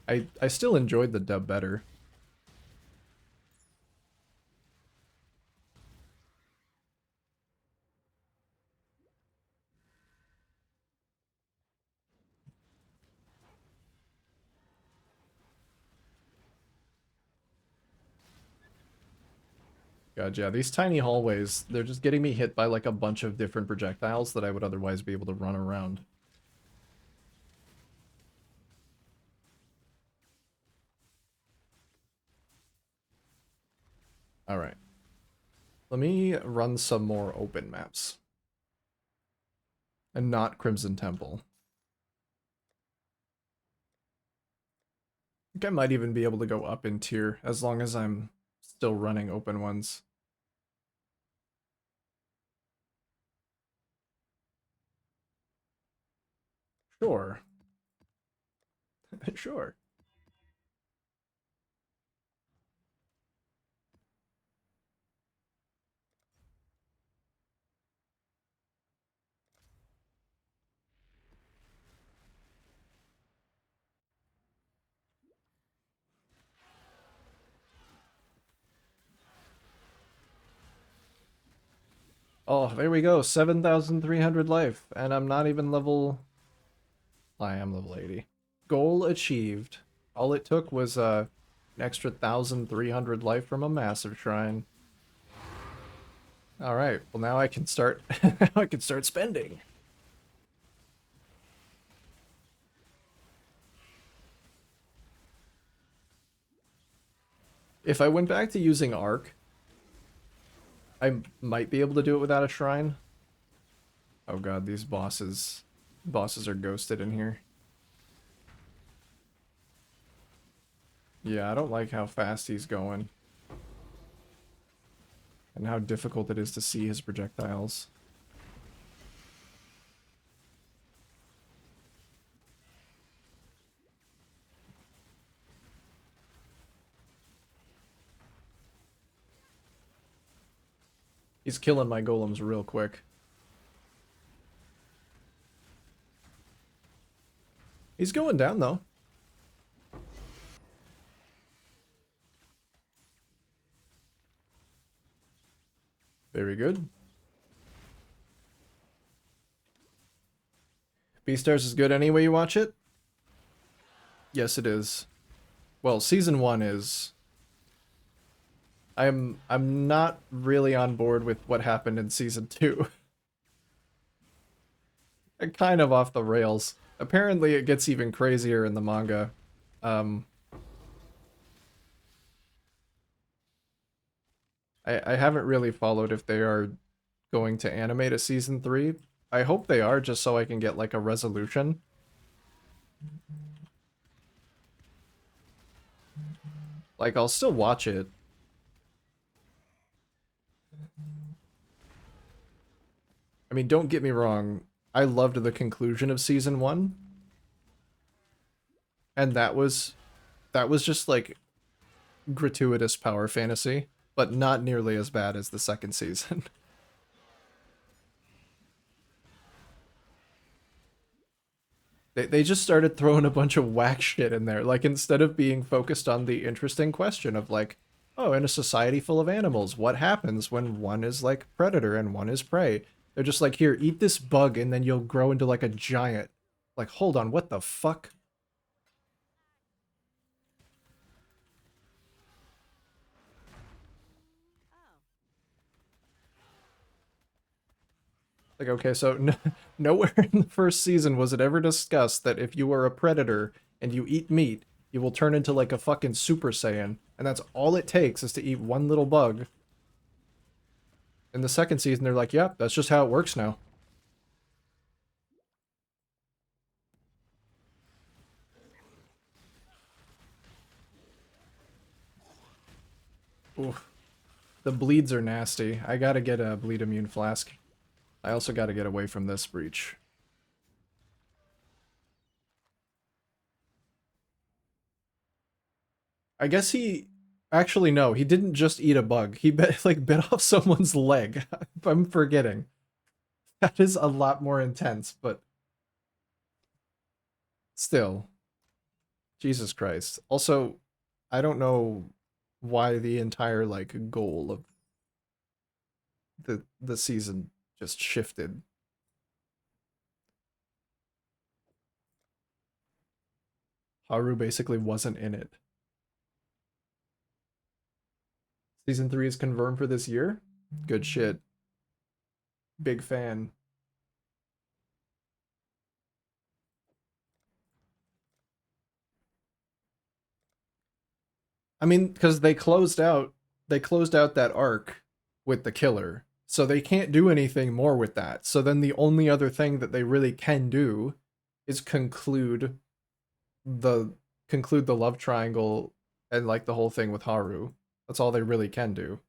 I still enjoyed the dub better. God, yeah, these tiny hallways, they're just getting me hit by like a bunch of different projectiles that I would otherwise be able to run around. Alright. Let me run some more open maps. And not Crimson Temple. I think I might even be able to go up in tier as long as I'm still running open ones. Sure. Sure. Oh, there we go. 7,300 life. And I'm not even level... I am level 80. Goal achieved. All it took was an extra 1,300 life from a massive shrine. Alright, well now I can start... I can start spending. If I went back to using Arc, I might be able to do it without a shrine. Oh god, these bosses... Bosses are ghosted in here. Yeah, I don't like how fast he's going. And how difficult it is to see his projectiles. He's killing my golems real quick. He's going down, though. Very good. Beastars is good any way you watch it? Yes, it is. Well, season 1 is... I'm not really on board with what happened in season 2. Kind of off the rails. Apparently it gets even crazier in the manga. Um, I haven't really followed if they are going to animate a season 3. I hope they are, just so I can get like a resolution. Like, I'll still watch it. I mean, don't get me wrong. I loved the conclusion of season 1. And that was just like gratuitous power fantasy, but not nearly as bad as the second season. They just started throwing a bunch of whack shit in there. Like, instead of being focused on the interesting question of like, oh, in a society full of animals, what happens when one is like predator and one is prey? They're just like, here, eat this bug and then you'll grow into like a giant. Like, hold on, what the fuck? Like, okay, so nowhere in the first season was it ever discussed that if you are a predator and you eat meat, you will turn into like a fucking Super Saiyan, and that's all it takes is to eat one little bug. In the second season, they're like, yep, that's just how it works now. Oof. The bleeds are nasty. I gotta get a bleed immune flask. I also gotta get away from this breach. I guess he... Actually, no, he didn't just eat a bug. He like bit off someone's leg. I'm forgetting. That is a lot more intense, but still. Jesus Christ. Also, I don't know why the entire like goal of the season just shifted. Haru basically wasn't in it. Season 3 is confirmed for this year. Good shit. Big fan. I mean, because they closed out that arc with the killer. So they can't do anything more with that. So then the only other thing that they really can do is the conclude the love triangle and like the whole thing with Haru. That's all they really can do.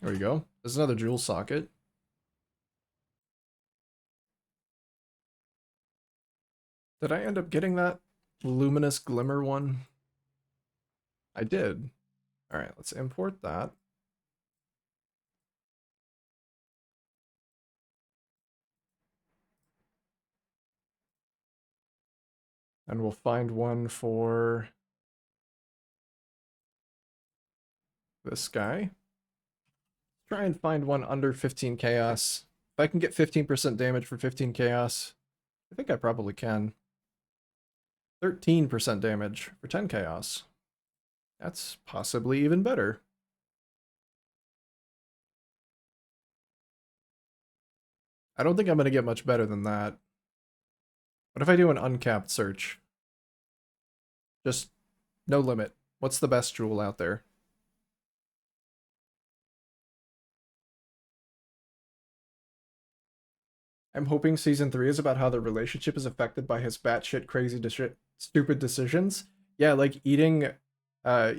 There you go. There's another jewel socket. Did I end up getting that luminous glimmer one? I did. All right, let's import that. And we'll find one for this guy. Try and find one under 15 chaos. If I can get 15% damage for 15 chaos, I think I probably can. 13% damage for 10 chaos. That's possibly even better. I don't think I'm going to get much better than that. What if I do an uncapped search? Just no limit. What's the best jewel out there? I'm hoping season 3 is about how the relationship is affected by his batshit crazy stupid decisions. Yeah, like eating uh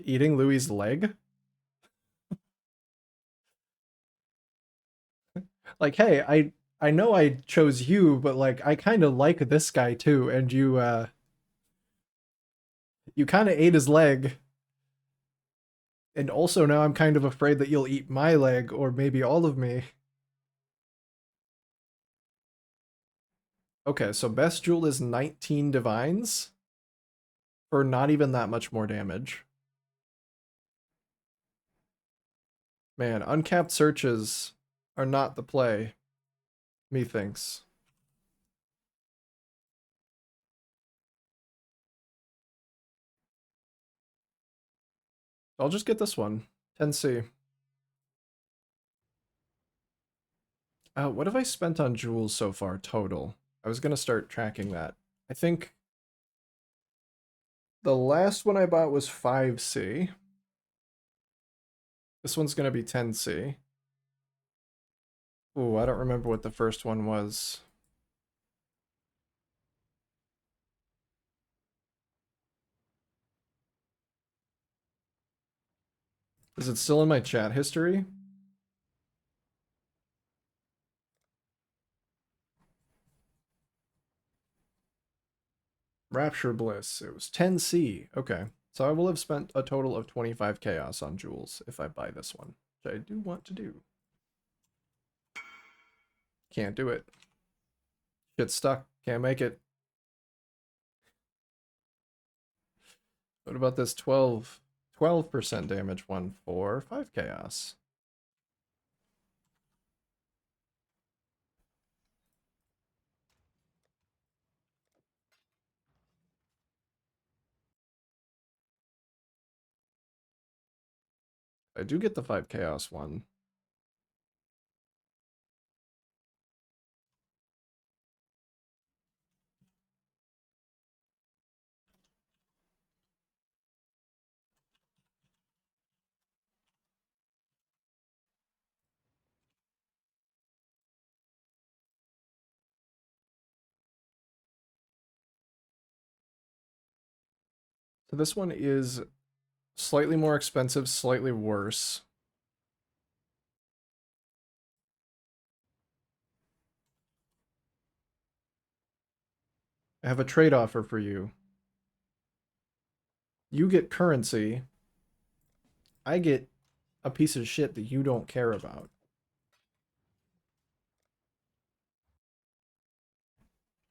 eating Louis's leg. Like, hey, I know I chose you, but like I kind of like this guy too, and you kind of ate his leg. And also now I'm kind of afraid that you'll eat my leg or maybe all of me. Okay, so best jewel is 19 divines for not even that much more damage. Man, uncapped searches are not the play, methinks. I'll just get this one, 10C. What have I spent on jewels so far total? I was gonna start tracking that. I think the last one I bought was 5C. This one's gonna be 10C. Ooh, I don't remember what the first one was. Is it still in my chat history? Rapture Bliss. It was 10C. Okay. So I will have spent a total of 25 chaos on jewels if I buy this one, which I do want to do. Can't do it. Shit's stuck. Can't make it. What about this 12% damage one for 5 chaos? I do get the 5 chaos one. So this one is slightly more expensive, slightly worse. I have a trade offer for you. You get currency. I get a piece of shit that you don't care about.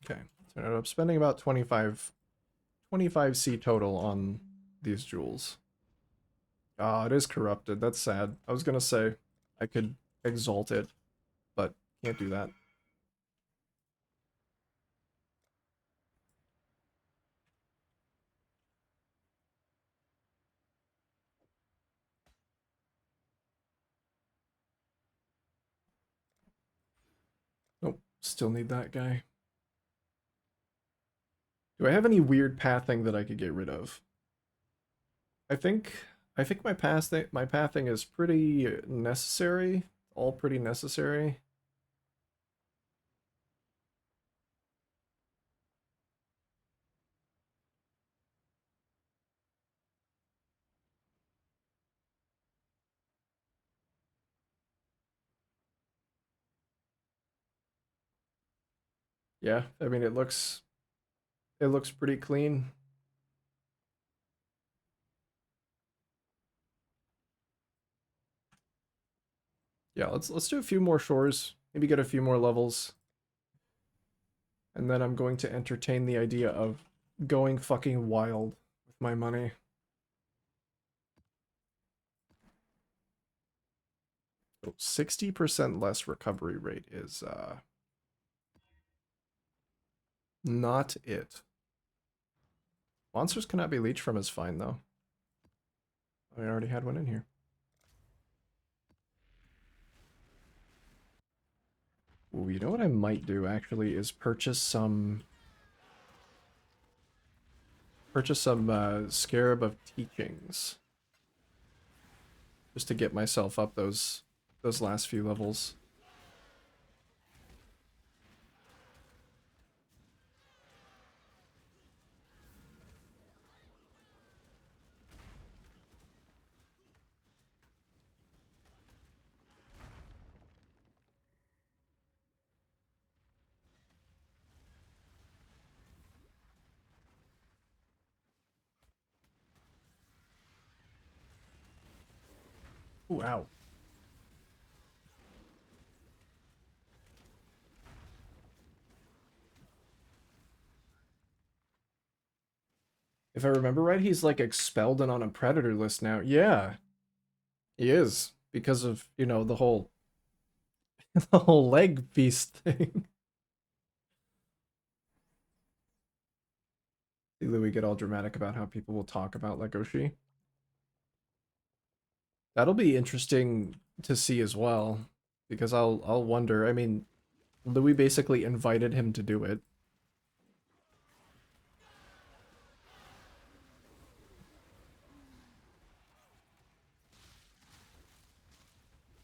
Okay. So I ended up spending about 25C total on these jewels. Ah, it is corrupted. That's sad. I was gonna say I could exalt it, but can't do that. Still need that guy. Do I have any weird pathing that I could get rid of? I think I think my pathing is pretty necessary. All pretty necessary. Yeah, I mean it looks pretty clean. Yeah, let's do a few more shores. Maybe get a few more levels. And then I'm going to entertain the idea of going fucking wild with my money. So 60% less recovery rate is not it. Monsters cannot be leached from is fine though. I already had one in here. Ooh, you know what I might do actually is purchase some Scarab of Teachings just to get myself up those last few levels. Ooh, ow. If I remember right, he's like expelled and on a predator list now. Yeah, he is because of, the whole the whole leg feast thing. See Louis get all dramatic about how people will talk about Legoshi. That'll be interesting to see as well, because I'll wonder. I mean, Louis basically invited him to do it.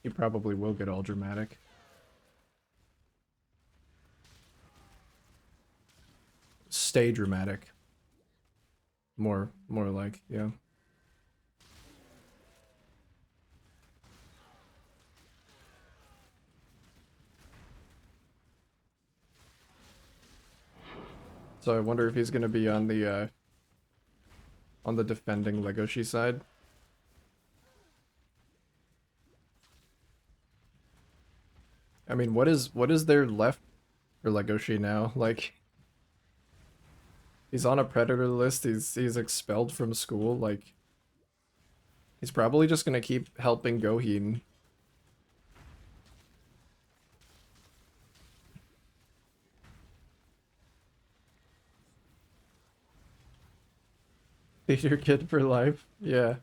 He probably will get all dramatic. Stay dramatic. More like, yeah. So I wonder if he's gonna be on the defending Legoshi side. I mean, what is there left for Legoshi now? Like, he's on a predator list. He's expelled from school. Like, he's probably just gonna keep helping Gohin. Theater kid for life. Yeah.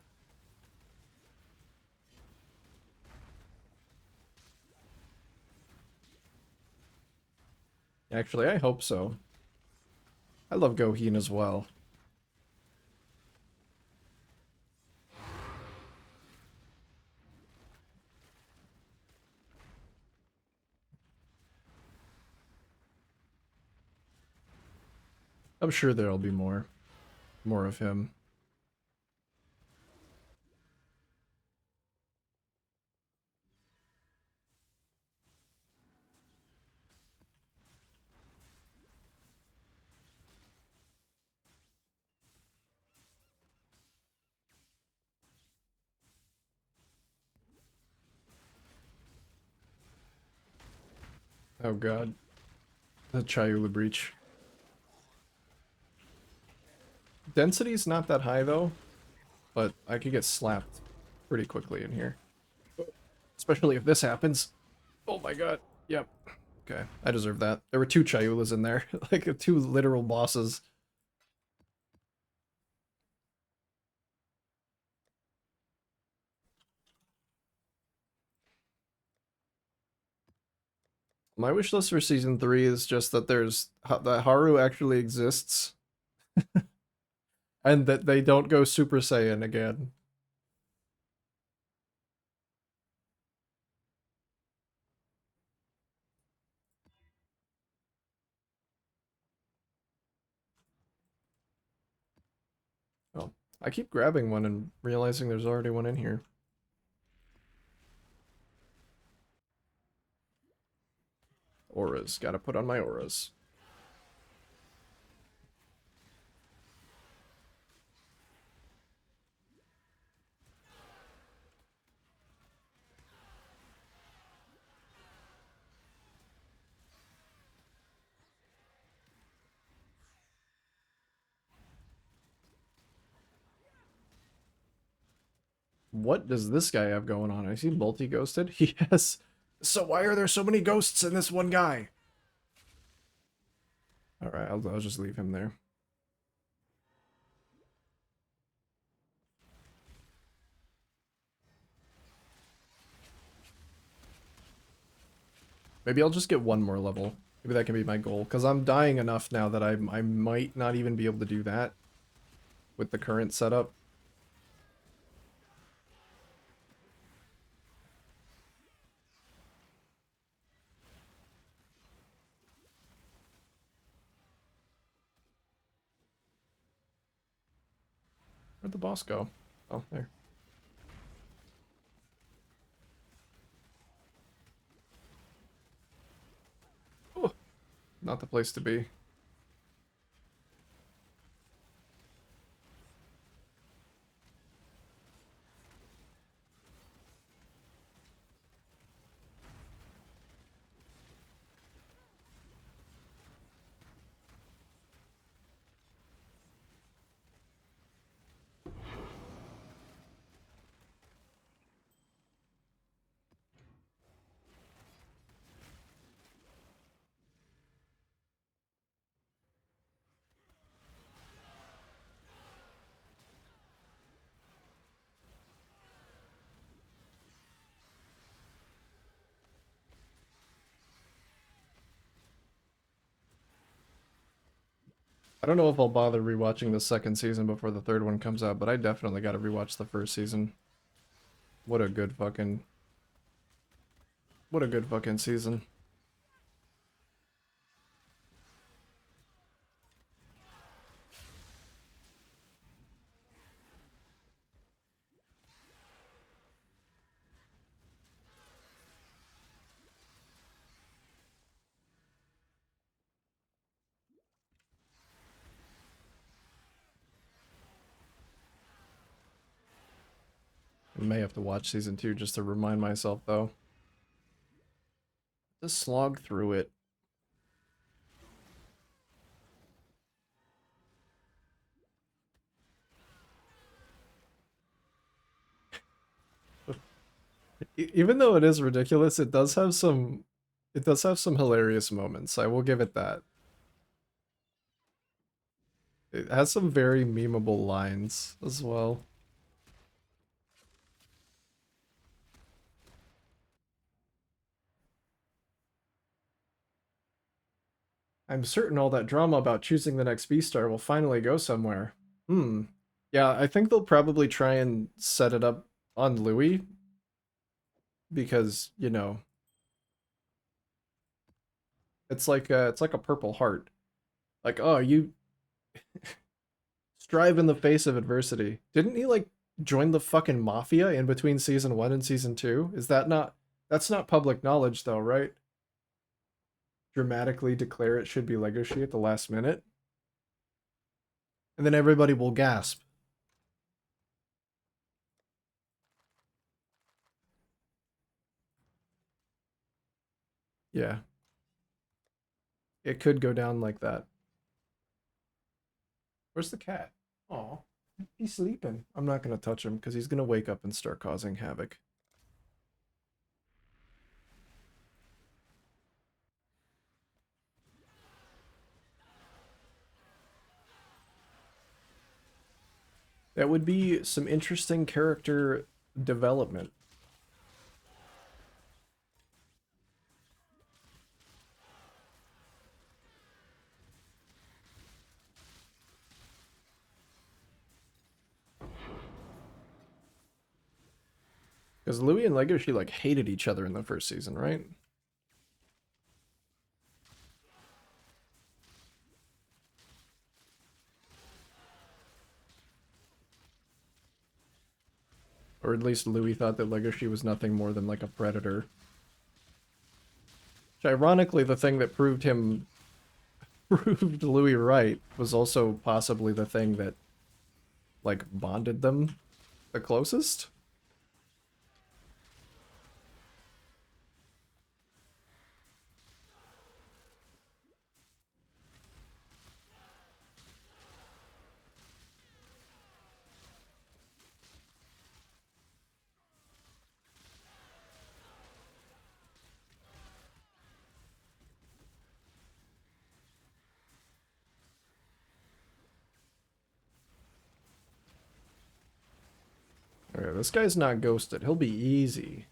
Actually, I hope so. I love Gohin as well. I'm sure there'll be more of him. Oh god. The Chayula breach. Density's not that high though, but I could get slapped pretty quickly in here. Especially if this happens. Oh my god. Yep. Okay, I deserve that. There were two Chayulas in there. Like, two literal bosses. My wish list for season 3 is just that that Haru actually exists and that they don't go Super Saiyan again. Oh, I keep grabbing one and realizing there's already one in here. Auras, gotta put on my auras. What does this guy have going on? I see multi-ghosted. He has. So why are there so many ghosts in this one guy? All right, I'll just leave him there. Maybe I'll just get one more level. Maybe that can be my goal, because I'm dying enough now that I might not even be able to do that with the current setup. Where'd the boss go? Oh, there. Oh, not the place to be. I don't know if I'll bother rewatching the second season before the third one comes out, but I definitely gotta rewatch the first season. What a good fucking... What a good fucking season. I may have to watch season 2 just to remind myself, though. Just slog through it. Even though it is ridiculous, it does have some... It does have some hilarious moments. I will give it that. It has some very memeable lines as well. I'm certain all that drama about choosing the next V-Star will finally go somewhere. Hmm. Yeah, I think they'll probably try and set it up on Louis because, you know, it's like a purple heart. Like, oh, you strive in the face of adversity. Didn't he like join the fucking mafia in between season 1 and season 2? Is that not That's not public knowledge though, right? Dramatically declare it should be Legoshi at the last minute. And then everybody will gasp. Yeah. It could go down like that. Where's the cat? Aw. He's sleeping. I'm not gonna touch him because he's gonna wake up and start causing havoc. That would be some interesting character development. Because Louis and Legoshi like hated each other in the first season, right? Or at least Louis thought that Legoshi was nothing more than like a predator. Which ironically, the thing that proved Louis right was also possibly the thing that like bonded them the closest. Okay, this guy's not ghosted. He'll be easy.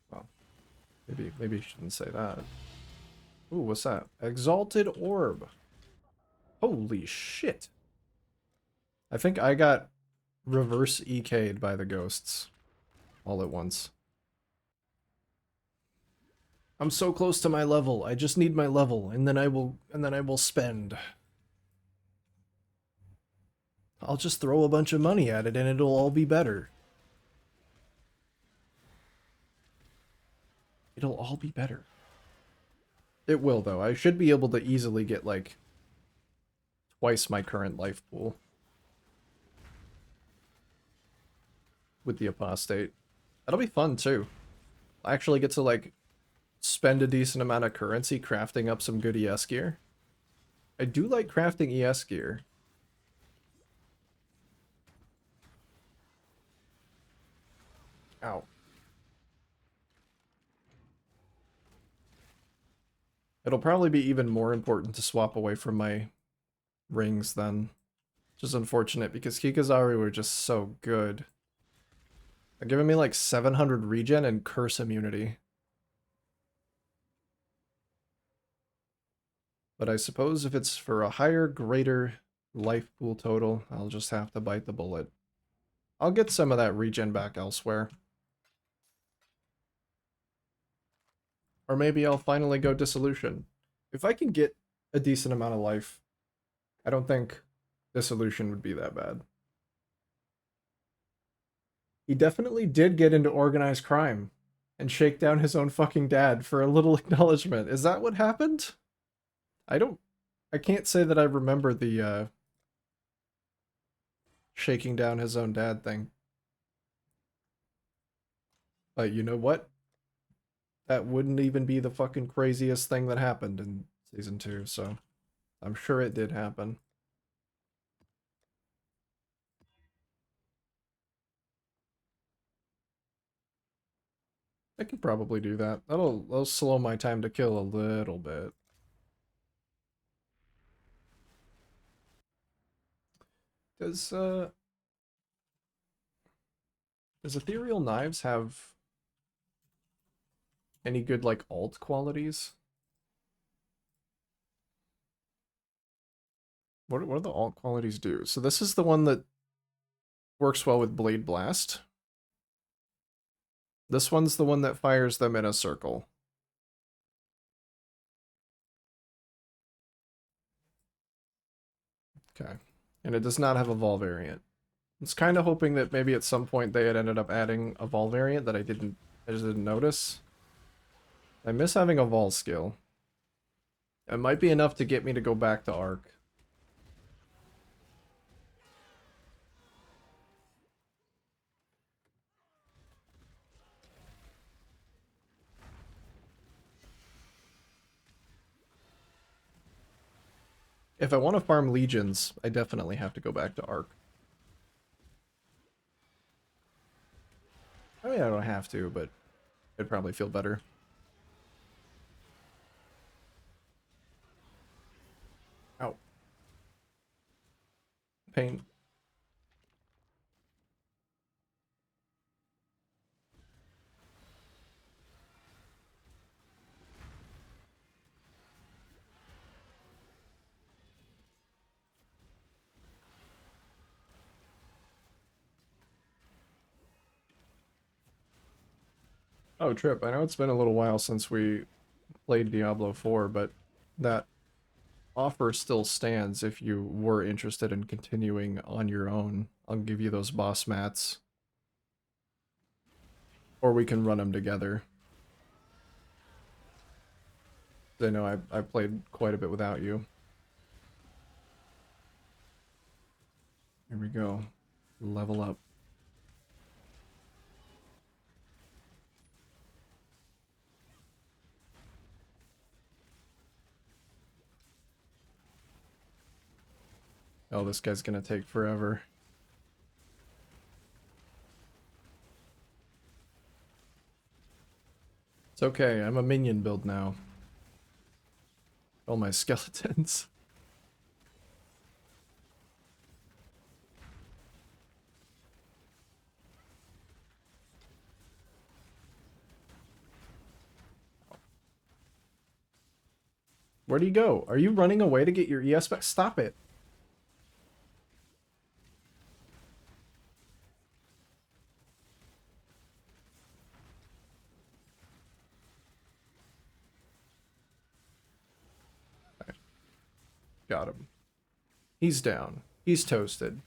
Well, maybe you shouldn't say that. Ooh, what's that? Exalted Orb. Holy shit. I think I got reverse EK'd by the ghosts all at once. I'm so close to my level. I just need my level, and then I will spend. I'll just throw a bunch of money at it and it'll all be better. It'll all be better. It will though. I should be able to easily get like twice my current life pool with the apostate. That'll be fun too. I actually get to like spend a decent amount of currency crafting up some good ES gear. I do like crafting ES gear. Ow. It'll probably be even more important to swap away from my rings then. Which is unfortunate because Kikazari were just so good. They're giving me like 700 regen and curse immunity. But I suppose if it's for a higher, greater life pool total, I'll just have to bite the bullet. I'll get some of that regen back elsewhere. Or maybe I'll finally go Dissolution. If I can get a decent amount of life, I don't think Dissolution would be that bad. He definitely did get into organized crime and shake down his own fucking dad for a little acknowledgement. Is that what happened? I can't say that I remember the shaking down his own dad thing. But you know what? That wouldn't even be the fucking craziest thing that happened in season 2, so I'm sure it did happen. I could probably do that. That'll slow my time to kill a little bit. Does does Ethereal Knives have any good like alt qualities? What do the alt qualities do? So this is the one that works well with Blade Blast. This one's the one that fires them in a circle. Okay. And it does not have a Vol variant. I was kind of hoping that maybe at some point they had ended up adding a Vol variant that I just didn't notice. I miss having a Vol skill. It might be enough to get me to go back to Arc. If I want to farm legions, I definitely have to go back to Arc. I mean, I don't have to, but it'd probably feel better. Ow. Pain. Oh, Trip, I know it's been a little while since we played Diablo 4, but that offer still stands if you were interested in continuing on your own. I'll give you those boss mats, or we can run them together. I know I played quite a bit without you. Here we go. Level up. Oh, this guy's gonna take forever. It's okay, I'm a minion build now. All my skeletons. Where do you go? Are you running away to get your ES back? Stop it. Right, got him. He's down. He's toasted.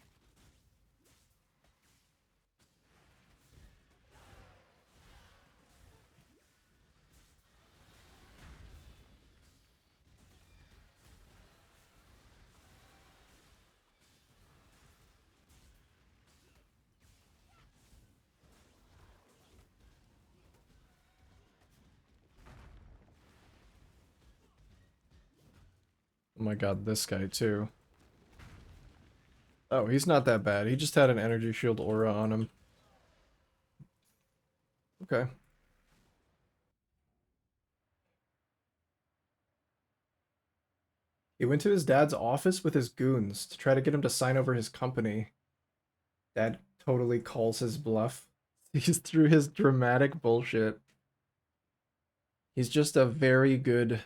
Oh my god, this guy too. Oh, he's not that bad. He just had an energy shield aura on him. Okay. He went to his dad's office with his goons to try to get him to sign over his company. Dad totally calls his bluff. He's through his dramatic bullshit. He's just a very good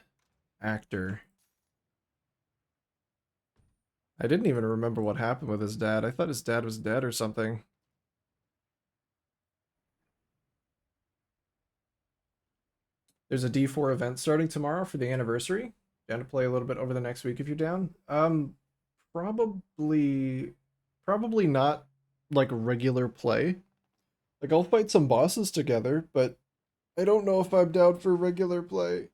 actor. I didn't even remember what happened with his dad. I thought his dad was dead or something. There's a D4 event starting tomorrow for the anniversary. Down to play a little bit over the next week if you're down. Probably probably not like regular play. Like I'll fight some bosses together, but I don't know if I'm down for regular play.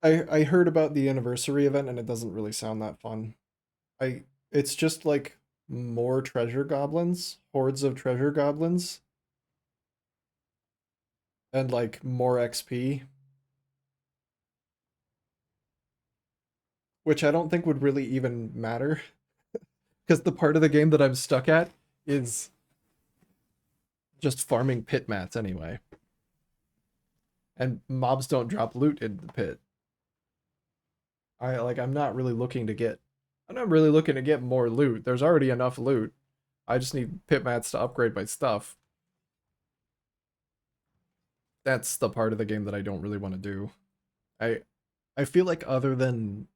I heard about the anniversary event and it doesn't really sound that fun. I it's just like more treasure goblins, hordes of treasure goblins, and like more XP, which I don't think would really even matter because the part of the game that I'm stuck at is just farming pit mats anyway. And mobs don't drop loot in the pit. I'm not really looking to get more loot. There's already enough loot. I just need pit mats to upgrade my stuff. That's the part of the game that I don't really want to do. I I feel like other than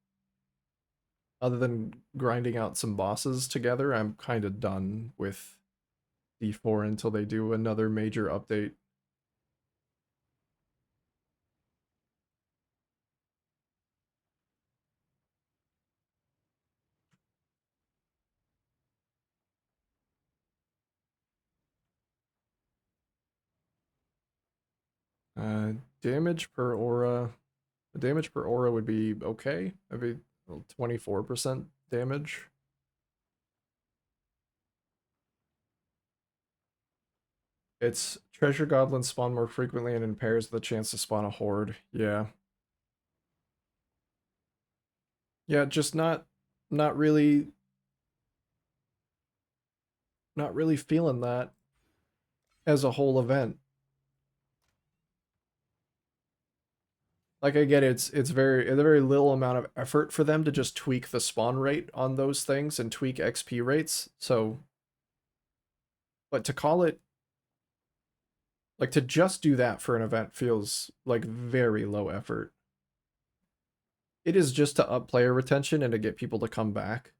grinding out some bosses together, I'm kind of done with D4 until they do another major update. Uh, damage per aura. The damage per aura would be okay. That'd be 24% damage. It's treasure goblins spawn more frequently and in pairs with a chance to spawn a horde. Yeah. Yeah, just not really not really feeling that as a whole event. Like I get it's a very little amount of effort for them to just tweak the spawn rate on those things and tweak XP rates. So, but to call it like to just do that for an event feels like very low effort. It is just to up player retention and to get people to come back.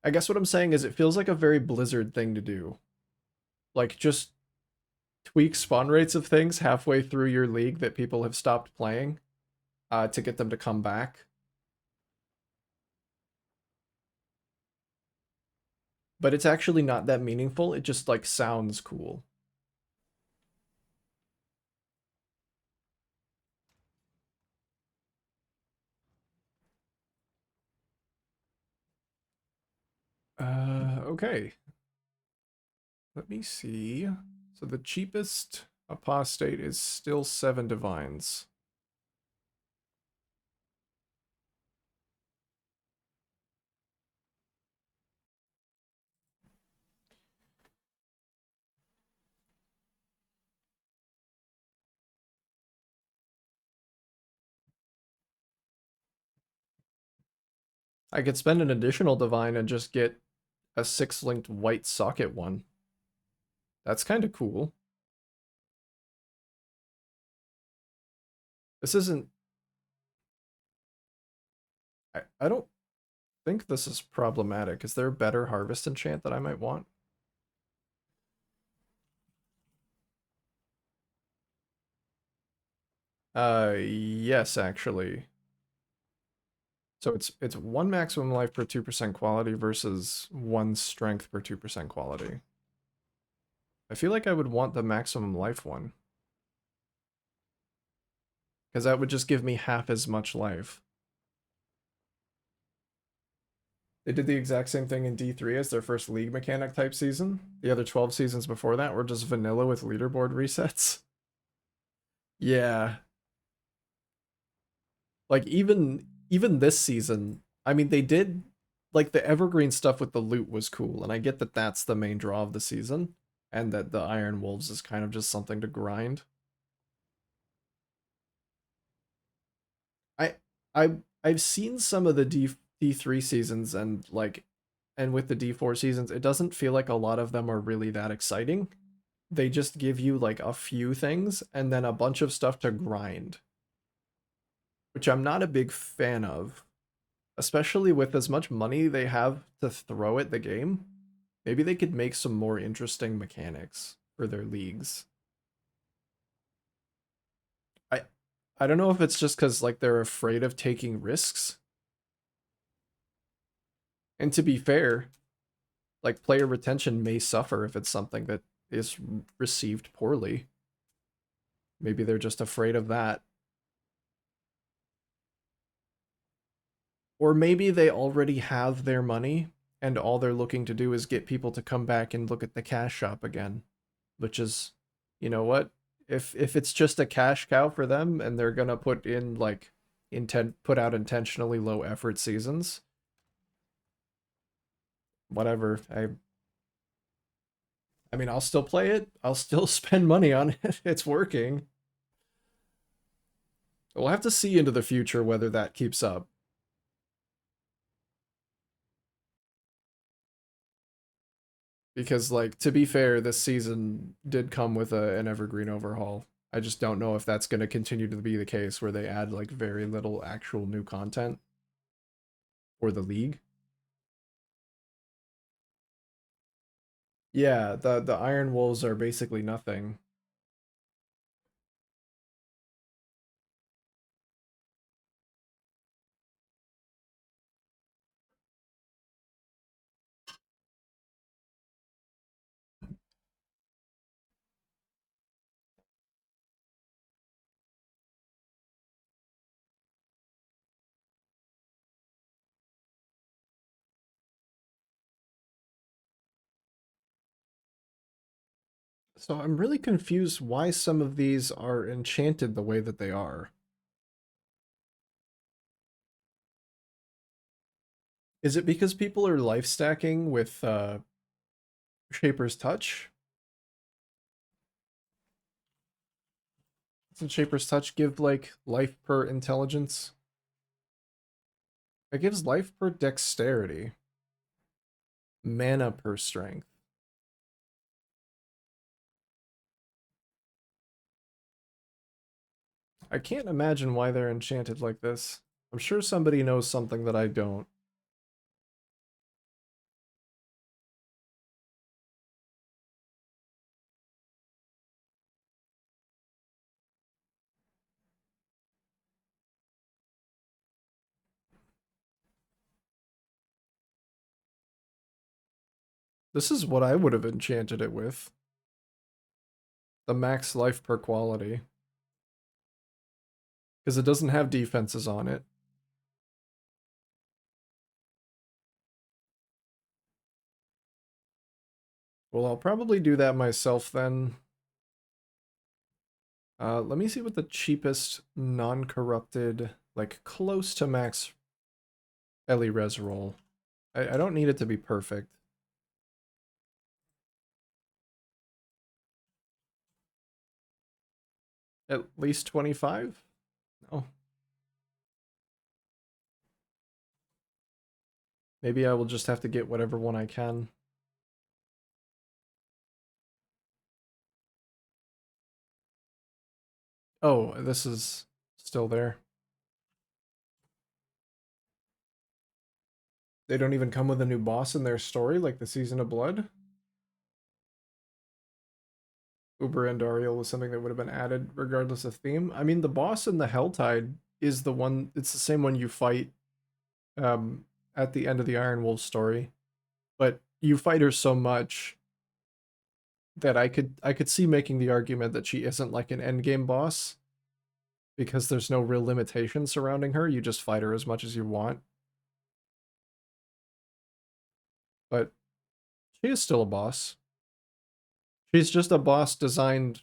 I guess what I'm saying is it feels like a very Blizzard thing to do. Like, just tweak spawn rates of things halfway through your league that people have stopped playing to get them to come back. But it's actually not that meaningful. It just like sounds cool. Okay. Let me see. So the cheapest apostate is still 7 divines. I could spend an additional divine and just get a 6-linked white socket one. That's kind of cool. This isn't... I don't think this is problematic. Is there a better harvest enchant that I might want? Yes, actually. So it's 1 maximum life per 2% quality versus 1 strength per 2% quality. I feel like I would want the maximum life one. Because that would just give me half as much life. They did the exact same thing in D3 as their first league mechanic type season. The other 12 seasons before that were just vanilla with leaderboard resets. Yeah. Like even this season, I mean they did like the evergreen stuff with the loot was cool, and I get that that's the main draw of the season and that the Iron Wolves is kind of just something to grind. I I've seen some of the D3 seasons and with the D4 seasons, it doesn't feel like a lot of them are really that exciting. They just give you like a few things and then a bunch of stuff to grind, which I'm not a big fan of, especially with as much money they have to throw at the game. Maybe they could make some more interesting mechanics for their leagues. I I don't know if it's just cuz like they're afraid of taking risks. And to be fair, like player retention may suffer if it's something that is received poorly. Maybe they're just afraid of that. Or maybe they already have their money and all they're looking to do is get people to come back and look at the cash shop again, which is, you know what? If it's just a cash cow for them and they're going to put in like put out intentionally low effort seasons, whatever. I mean, I'll still play it. I'll still spend money on it. It's working. We'll have to see into the future whether that keeps up. Because, like, to be fair, this season did come with an evergreen overhaul. I just don't know if that's going to continue to be the case where they add, like, very little actual new content for the league. Yeah, the Iron Wolves are basically nothing. So I'm really confused why some of these are enchanted the way that they are. Is it because people are life stacking with Shaper's Touch? Doesn't Shaper's Touch give like life per intelligence? It gives life per dexterity, mana per strength. I can't imagine why they're enchanted like this. I'm sure somebody knows something that I don't. This is what I would have enchanted it with. The max life per quality. Because it doesn't have defenses on it. Well, I'll probably do that myself then. Let me see what the cheapest non-corrupted, like close to max Ellie res roll. I don't need it to be perfect. At least 25? No. Maybe I will just have to get whatever one I can. Oh, this is still there. They don't even come with a new boss in their story, like the Season of Blood? Uber and Ariel was something that would have been added regardless of theme. I mean, the boss in the Helltide is the one, it's the same one you fight um, at the end of the Iron Wolf story. But you fight her so much that I could see making the argument that she isn't like an endgame boss because there's no real limitation surrounding her. You just fight her as much as you want. But she is still a boss. She's just a boss designed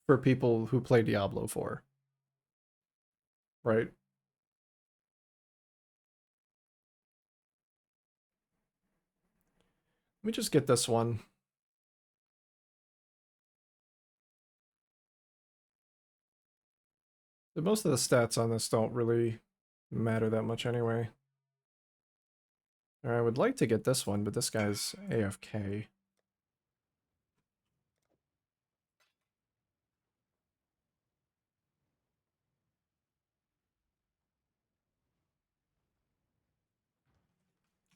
for people who play Diablo 4, right? Let me just get this one. Most of the stats on this don't really matter that much anyway. I would like to get this one, but this guy's AFK.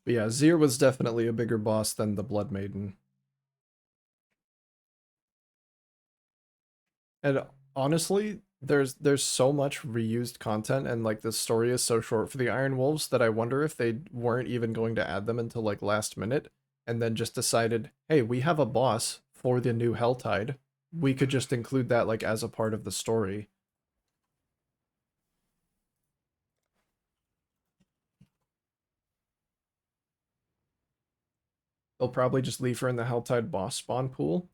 But yeah, Zir was definitely a bigger boss than the Blood Maiden. And honestly, there's so much reused content and like the story is so short for the Iron Wolves that I wonder if they weren't even going to add them until like last minute and then just decided, hey, we have a boss for the new Helltide. We could just include that like as a part of the story. They'll probably just leave her in the Helltide boss spawn pool.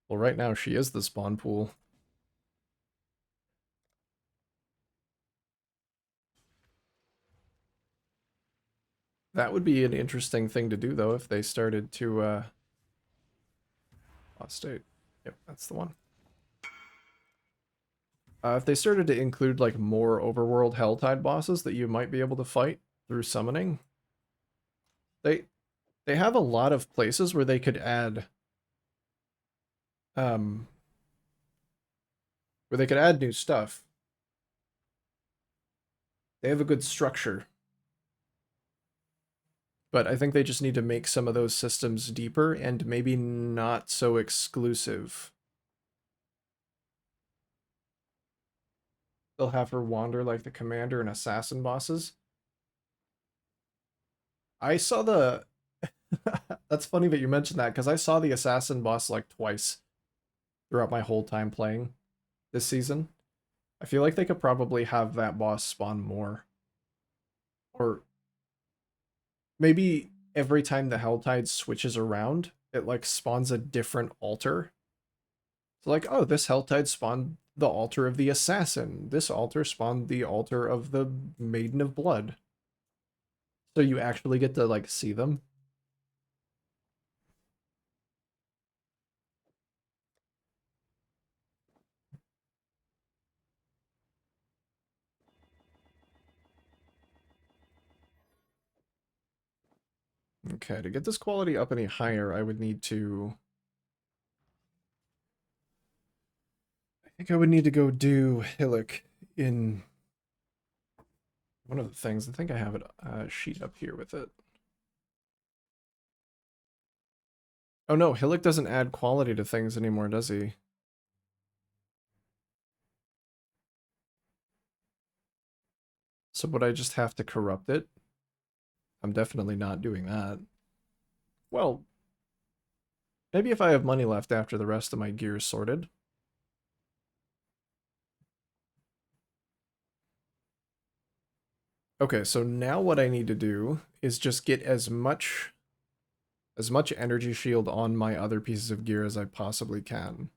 Well, right now she is the spawn pool. That would be an interesting thing to do, though, if they started to, Lost State. Yep, that's the one. If they started to include, like, more overworld Helltide bosses that you might be able to fight through summoning, they they have a lot of places where they could add, um, new stuff. They have a good structure, but I think they just need to make some of those systems deeper and maybe not so exclusive. They'll have her wander like the commander and assassin bosses. I saw the That's funny that you mentioned that because I saw the assassin boss like twice throughout my whole time playing this season. I feel like they could probably have that boss spawn more. Or maybe every time the Helltide switches around, it like spawns a different altar. So like, oh, this Helltide spawned the altar of the assassin. This altar spawned the altar of the Maiden of Blood. So you actually get to like see them. Okay, to get this quality up any higher, I would need to I think I would need to go do Hillock in one of the things. I think I have it sheet up here with it. Oh no, Hillock doesn't add quality to things anymore, does he? So would I just have to corrupt it? I'm definitely not doing that. Well, maybe if I have money left after the rest of my gear is sorted. Okay, so now what I need to do is just get as much energy shield on my other pieces of gear as I possibly can.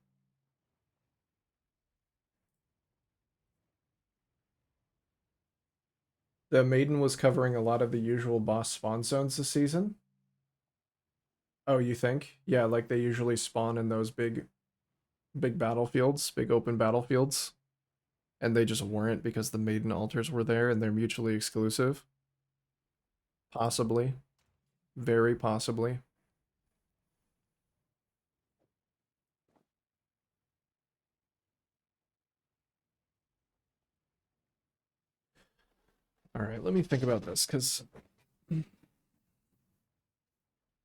The Maiden was covering a lot of the usual boss spawn zones this season. Oh, you think? Yeah, like they usually spawn in those big battlefields, big open battlefields, and they just weren't because the Maiden altars were there and they're mutually exclusive. Possibly. Very possibly. All right, let me think about this because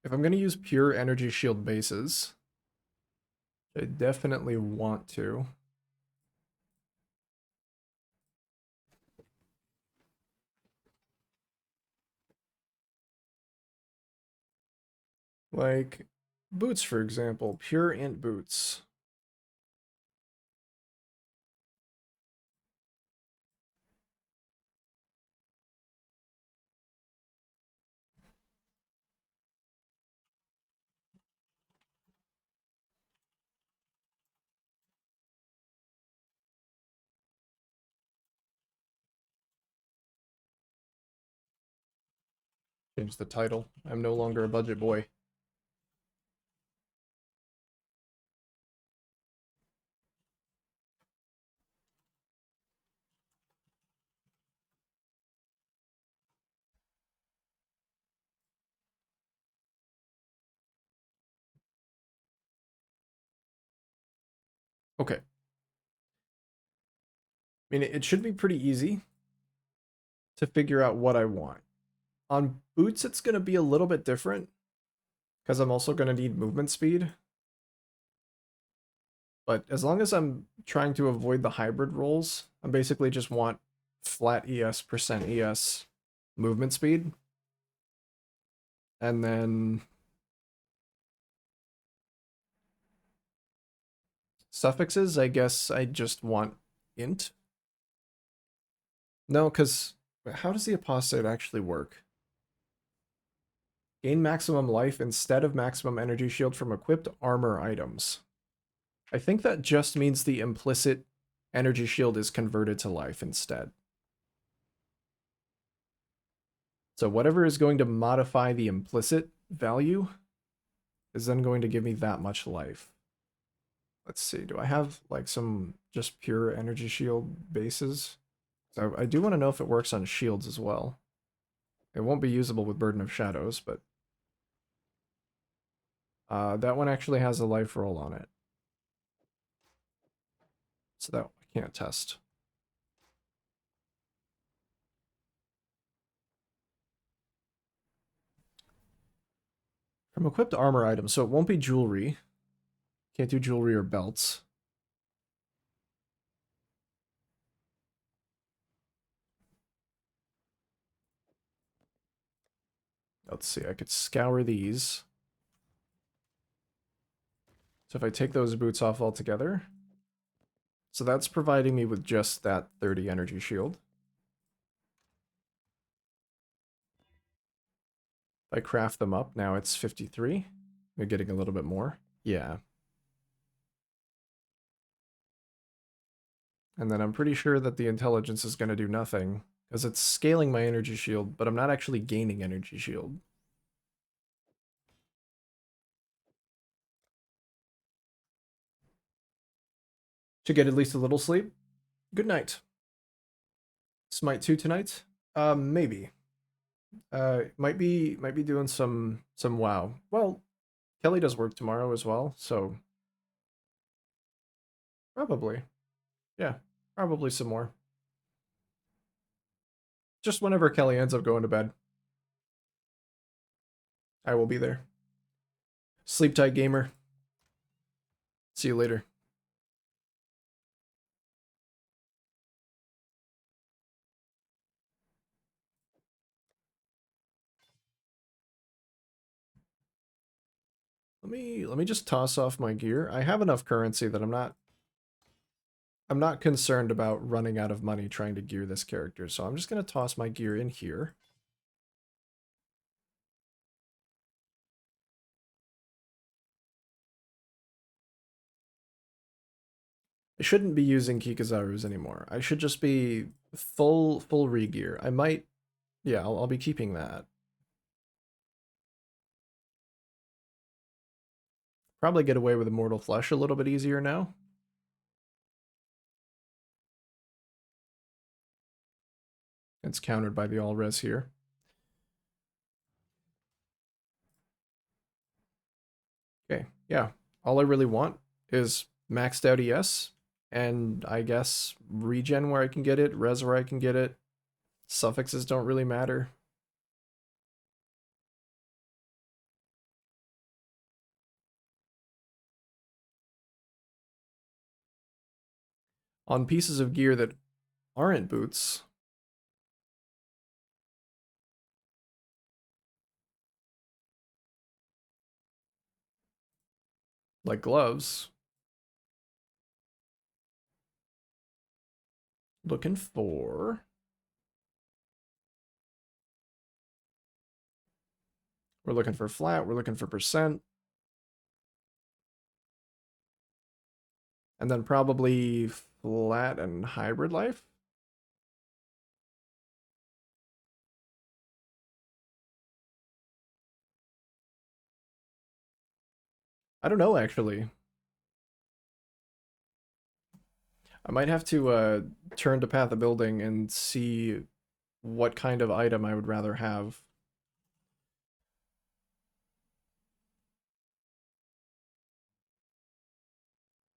if I'm going to use pure energy shield bases, I definitely want to. Like boots, for example, pure int boots. Change the title. I'm no longer a budget boy. Okay. I mean, it should be pretty easy to figure out what I want. On boots, it's going to be a little bit different because I'm also going to need movement speed. But as long as I'm trying to avoid the hybrid rolls, I basically just want flat ES, percent ES movement speed. And then suffixes, I guess I just want int. No, because how does the apostate actually work? Gain maximum life instead of maximum energy shield from equipped armor items. I think that just means the implicit energy shield is converted to life instead. So whatever is going to modify the implicit value is then going to give me that much life. Let's see, do I have like some just pure energy shield bases? So I do want to know if it works on shields as well. It won't be usable with Burden of Shadows, but that one actually has a life roll on it. So that I can't test. From equipped armor items, so it won't be jewelry. Can't do jewelry or belts. Let's see, I could scour these. So if I take those boots off altogether, so that's providing me with just that 30 energy shield. If I craft them up, now it's 53. We're getting a little bit more. Yeah. And then I'm pretty sure that the intelligence is going to do nothing, because it's scaling my energy shield, but I'm not actually gaining energy shield. Should get at least a little sleep. Good night. Smite 2 tonight? Maybe. Might be doing some WoW. Well, Kelly does work tomorrow as well, so probably. Yeah, probably some more. Just whenever Kelly ends up going to bed, I will be there. Sleep tight, gamer. See you later. let me just toss off my gear. I have enough currency that I'm not concerned about running out of money trying to gear this character, so I'm just gonna toss my gear in here. I shouldn't be using Kikazarus anymore. I should just be full re-gear. I might, yeah, I'll be keeping that. Probably get away with Immortal Flesh a little bit easier now. It's countered by the all-res here. Okay, yeah. All I really want is maxed out ES, and I guess regen where I can get it, res where I can get it. Suffixes don't really matter. On pieces of gear that aren't boots, like gloves, looking for... We're looking for flat, we're looking for percent. And then probably flat and hybrid life. I don't know, actually. I might have to turn to Path of Building and see what kind of item I would rather have.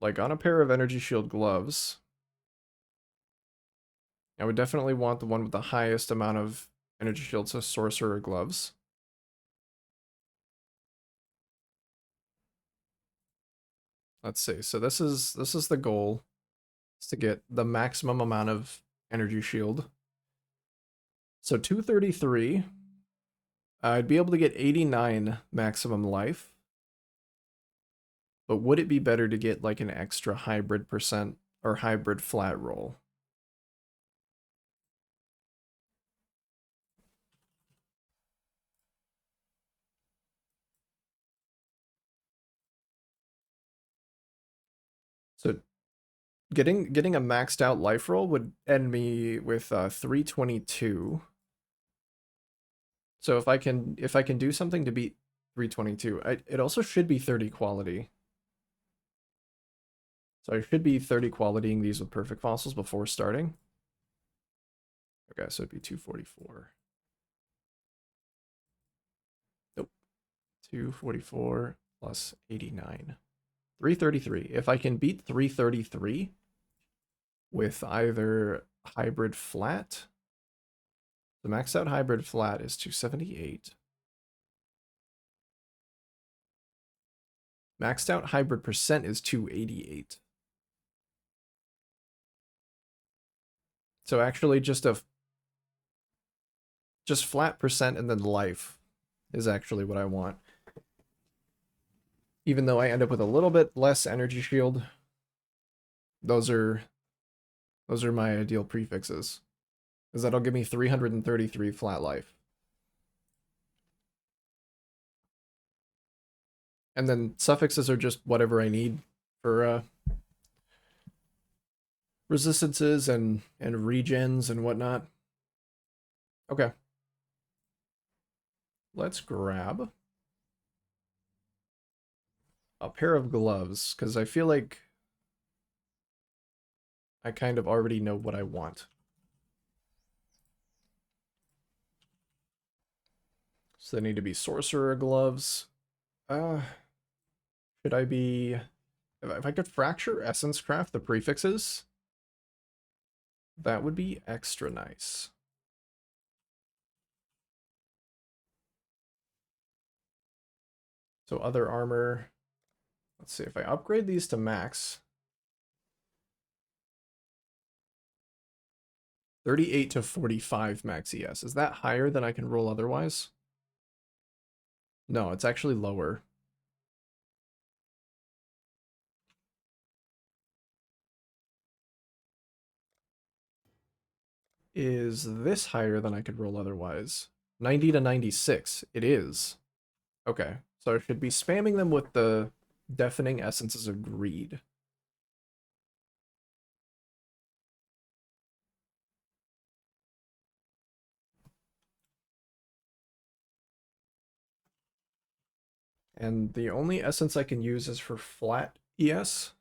Like on a pair of energy shield gloves, I would definitely want the one with the highest amount of energy shields, so sorcerer gloves. Let's see. So this is the goal, is to get the maximum amount of energy shield. So 233. I'd be able to get 89 maximum life. But would it be better to get like an extra hybrid percent or hybrid flat roll? So getting a maxed out life roll would end me with 322. So if I can do something to beat 322, it also should be 30 quality. So I should be 30 qualitying these with perfect fossils before starting. Okay, so it'd be 244. Nope. 244 plus 89. 333. If I can beat 333 with either hybrid flat, the maxed out hybrid flat is 278. Maxed out hybrid percent is 288. So actually just flat percent and then life is actually what I want. Even though I end up with a little bit less energy shield, those are my ideal prefixes. Because that'll give me 333 flat life. And then suffixes are just whatever I need for resistances and regens and whatnot. Okay. Let's grab a pair of gloves, because I feel like I kind of already know what I want. So they need to be sorcerer gloves. Should I be... If I could fracture essence craft the prefixes, that would be extra nice. So other armor. Let's see if I upgrade these to max. 38 to 45 max ES. Is that higher than I can roll otherwise? No, it's actually lower. Is this higher than I could roll otherwise? 90 to 96. It is. Okay, so I should be spamming them with the Deafening Essences of Greed. And the only essence I can use is for flat ES.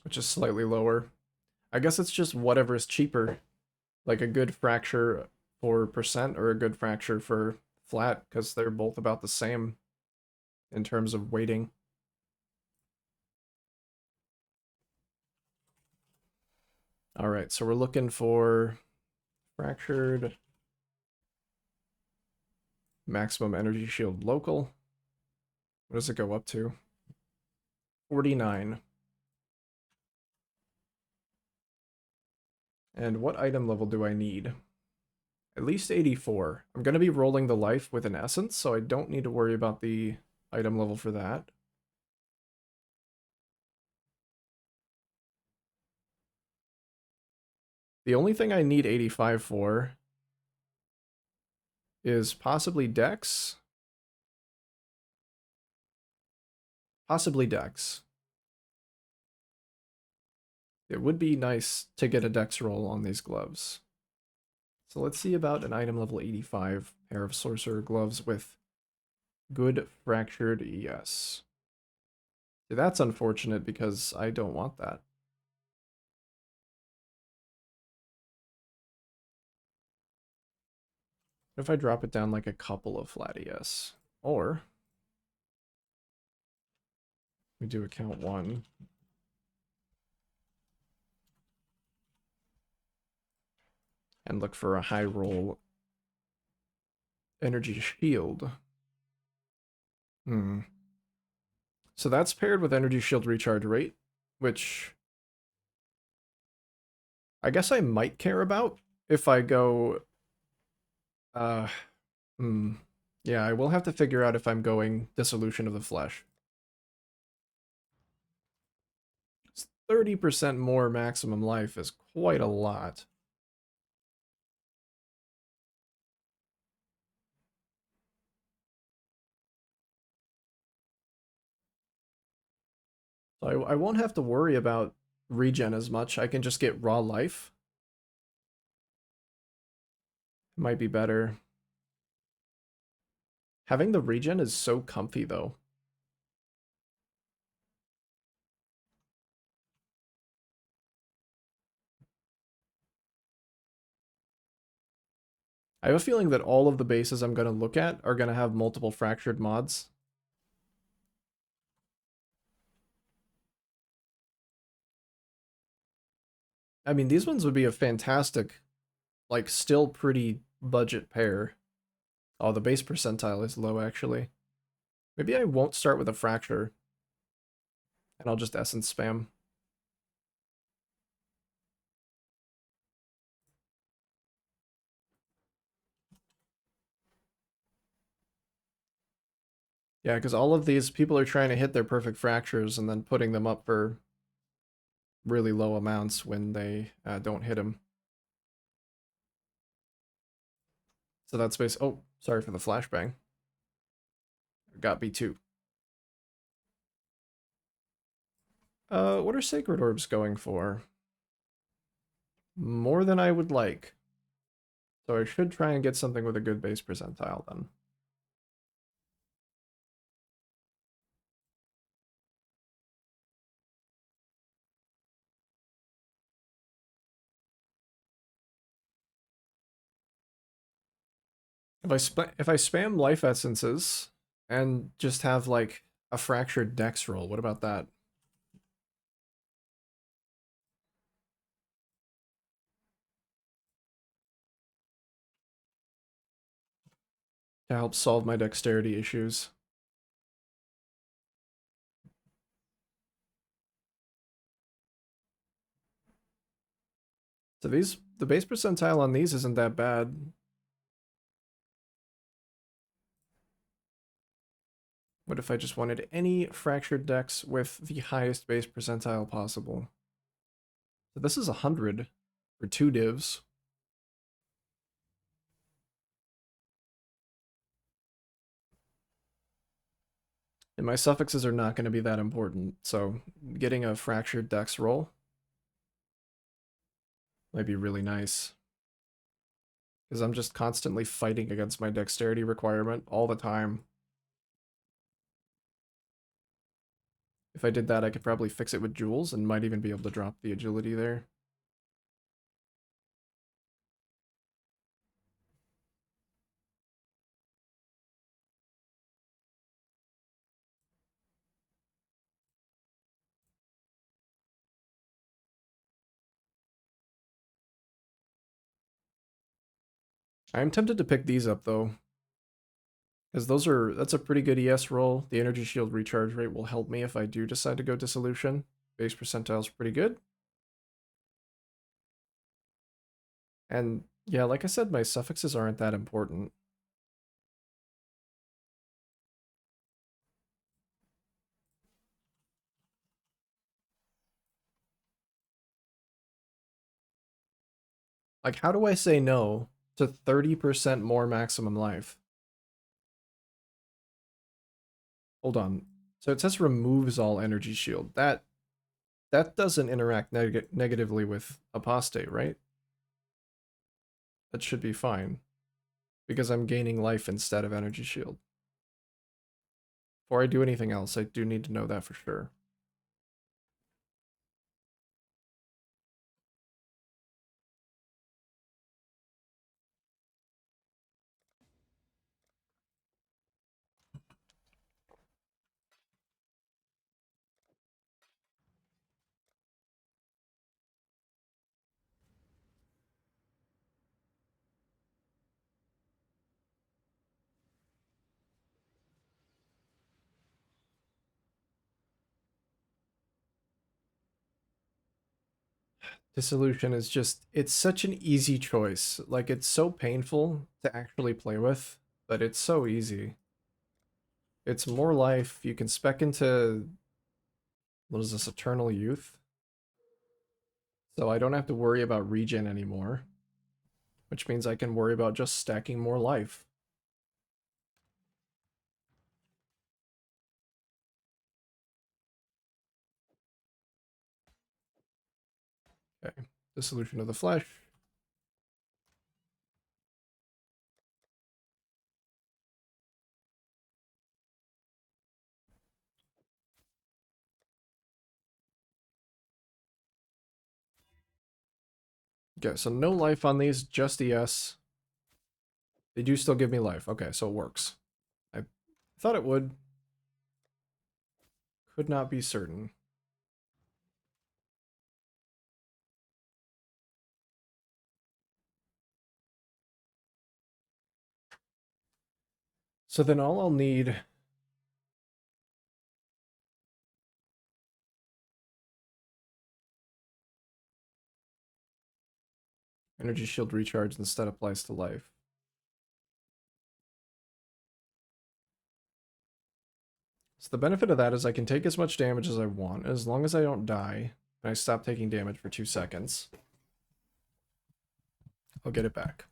Which is slightly lower. I guess it's just whatever is cheaper. Like a good fracture for percent or a good fracture for flat, because they're both about the same in terms of weighting. Alright, so we're looking for fractured, maximum energy shield local. What does it go up to? 49. And what item level do I need? At least 84. I'm going to be rolling the life with an essence, so I don't need to worry about the item level for that. The only thing I need 85 for is possibly Dex. Possibly Dex. It would be nice to get a Dex roll on these gloves. So let's see about an item level 85 pair of Sorcerer gloves with good fractured ES. See, that's unfortunate because I don't want that. What if I drop it down like a couple of flat ES? Or we do account 1. And look for a high roll energy shield. So that's paired with energy shield recharge rate, which I guess I might care about if I go uh yeah, I will have to figure out if I'm going Dissolution of the Flesh. It's 30% more maximum life is quite a lot. So I won't have to worry about regen as much. I can just get raw life. It might be better. Having the regen is so comfy though. I have a feeling that all of the bases I'm going to look at are going to have multiple fractured mods. I mean, these ones would be a fantastic, like, still pretty budget pair. Oh, the base percentile is low, actually. Maybe I won't start with a fracture, and I'll just essence spam. Yeah, because all of these people are trying to hit their perfect fractures and then putting them up for really low amounts when they don't hit them. So that's base. Oh, sorry for the flashbang. Got B2. What are Sacred Orbs going for? More than I would like. So I should try and get something with a good base percentile then. If I spam life essences and just have like a fractured dex roll, what about that? To help solve my dexterity issues. So the base percentile on these isn't that bad. What if I just wanted any fractured decks with the highest base percentile possible? So this is 100 for 2 divs. And my suffixes are not going to be that important, so getting a fractured dex roll might be really nice. Because I'm just constantly fighting against my dexterity requirement all the time. If I did that, I could probably fix it with jewels and might even be able to drop the agility there. I am tempted to pick these up though, because that's a pretty good ES roll. The energy shield recharge rate will help me if I do decide to go dissolution. Base percentile is pretty good. And yeah, like I said, my suffixes aren't that important. Like, how do I say no to 30% more maximum life? Hold on. So it says removes all energy shield. That doesn't interact negatively with apostate, right? That should be fine because I'm gaining life instead of energy shield. Before I do anything else, I do need to know that for sure. Dissolution is just, it's such an easy choice. Like, it's so painful to actually play with, but it's so easy. It's more life. You can spec into, what is this, Eternal Youth? So I don't have to worry about regen anymore, which means I can worry about just stacking more life. Okay, Dissolution of the Flesh. Okay, so no life on these, just ES. They do still give me life. Okay, so it works. I thought it would. Could not be certain. So then all I'll need... Energy shield recharge instead applies to life. So the benefit of that is I can take as much damage as I want, as long as I don't die, and I stop taking damage for 2 seconds. I'll get it back.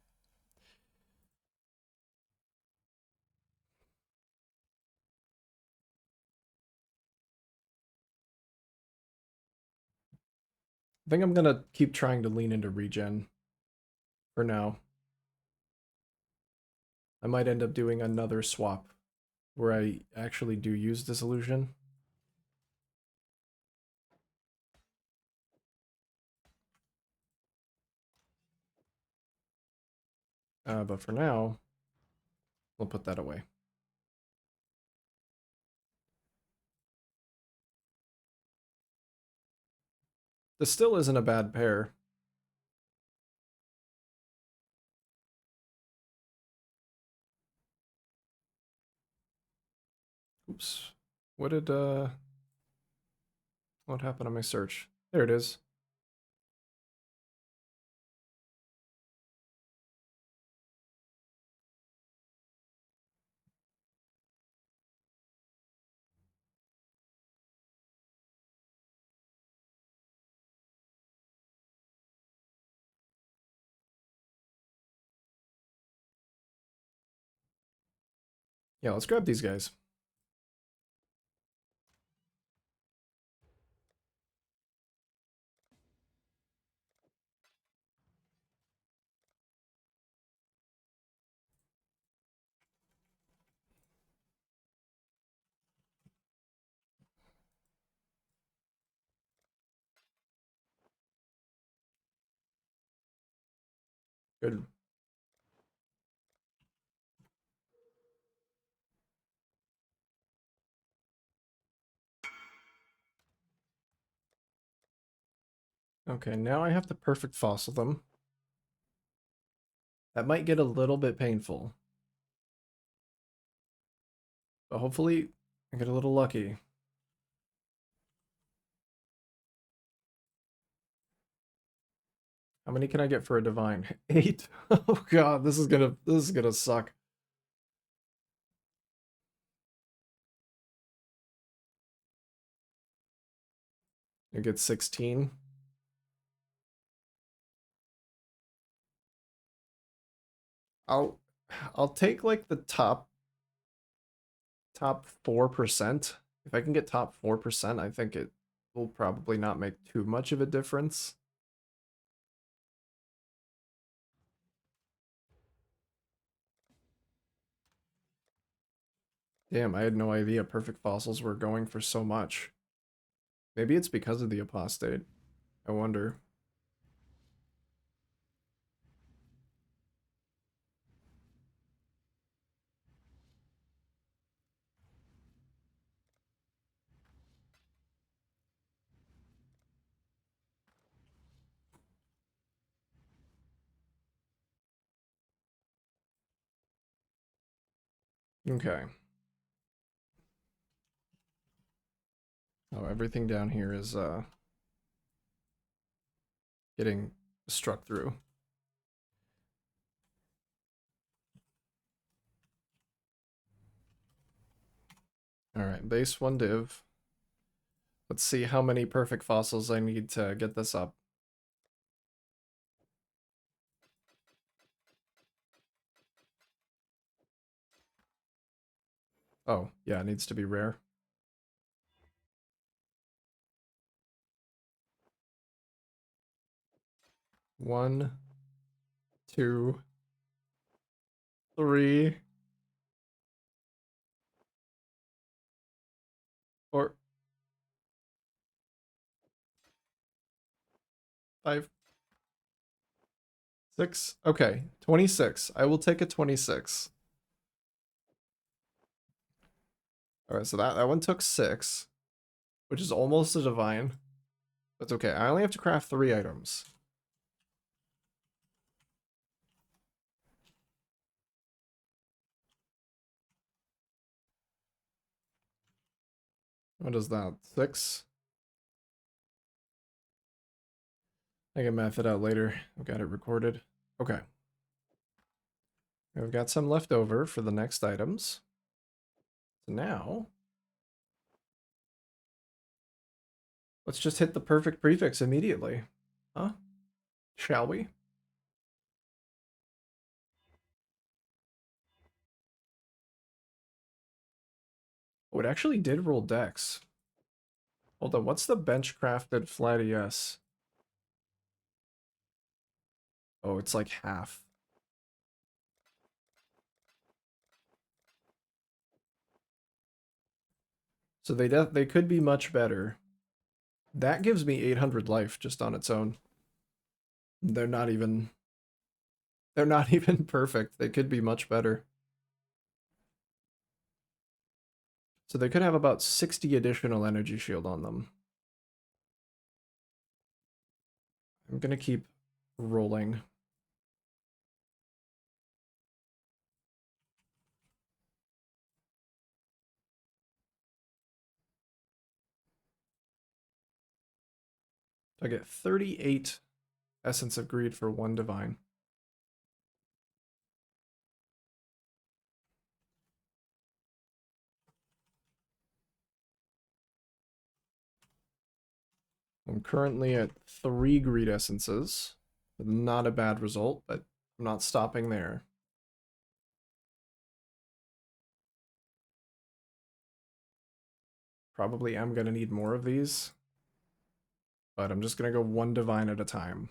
I think I'm gonna keep trying to lean into regen for now. I might end up doing another swap where I actually do use Dissolution. But for now, we'll put that away. This still isn't a bad pair. Oops. What did, what happened on my search? There it is. Yeah, let's grab these guys. Good. Okay, now I have to perfect fossil them. That might get a little bit painful. But hopefully I get a little lucky. How many can I get for a divine? 8. Oh god, this is gonna suck. I get 16. I'll I'll take like the top 4%. If I can get top 4%, I think it will probably not make too much of a difference. Damn, I had no idea perfect fossils were going for so much. Maybe it's because of the apostate. I wonder. Okay. Oh, everything down here is getting struck through. All right, base 1 div. Let's see how many perfect fossils I need to get this up. Oh, yeah, it needs to be rare. 1, 2, 3, 4, 5, 6. Okay, 26. I will take a 26. All right, so that one took 6, which is almost a divine. That's okay. I only have to craft 3 items. What is that? 6? I can math it out later. I've got it recorded. Okay. I've got some left over for the next items. So now, let's just hit the perfect prefix immediately. Huh? Shall we? Oh, it actually did roll dex. Hold on, what's the bench crafted flat ES? Oh, it's like half. So they could be much better. That gives me 800 life just on its own. They're not even they're not even perfect. They could be much better. So they could have about 60 additional energy shield on them. I'm gonna keep rolling. I get 38 Essence of Greed for 1 divine. I'm currently at 3 Greed Essences. Not a bad result, but I'm not stopping there. Probably am going to need more of these, but I'm just going to go one divine at a time.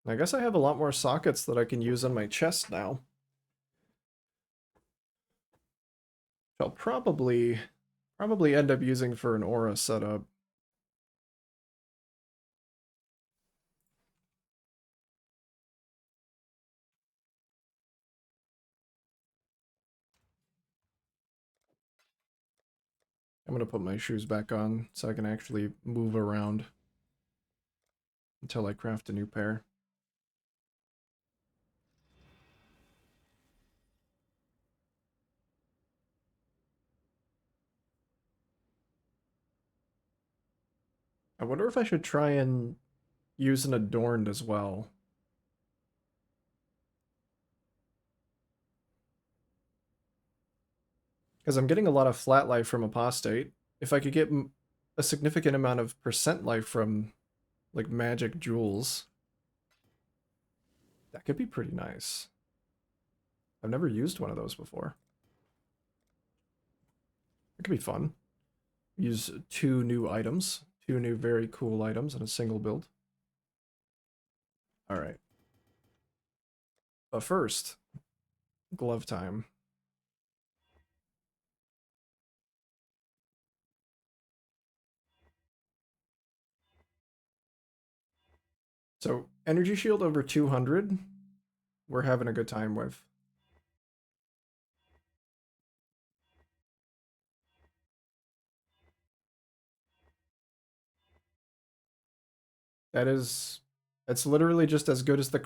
I guess I have a lot more sockets that I can use on my chest now. I'll probably end up using for an aura setup. I'm going to put my shoes back on so I can actually move around until I craft a new pair. I wonder if I should try and use an adorned as well. Because I'm getting a lot of flat life from apostate. If I could get a significant amount of percent life from like magic jewels, that could be pretty nice. I've never used one of those before. It could be fun. Use two new items, two new very cool items in a single build. All right. But first, glove time. So energy shield over 200, we're having a good time with. That is, it's literally just as good as the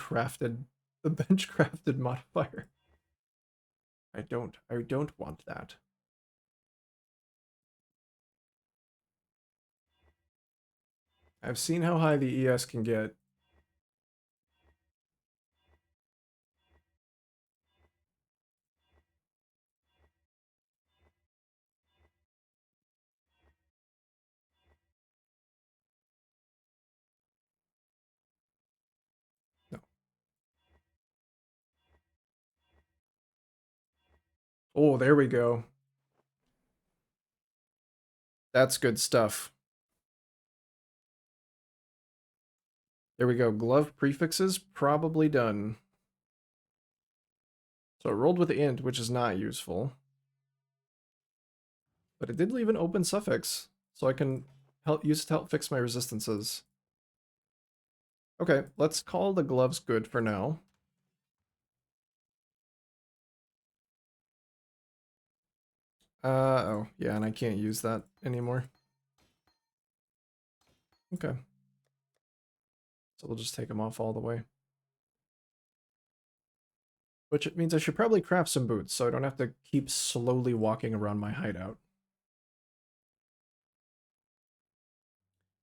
bench crafted modifier. I don't want that. I've seen how high the ES can get. No. Oh, there we go. That's good stuff. There we go. Glove prefixes probably done. So it rolled with int, which is not useful. But it did leave an open suffix, so I can use it to help fix my resistances. Okay, let's call the gloves good for now. Oh, yeah, and I can't use that anymore. Okay. So we'll just take them off all the way. Which means I should probably craft some boots, so I don't have to keep slowly walking around my hideout.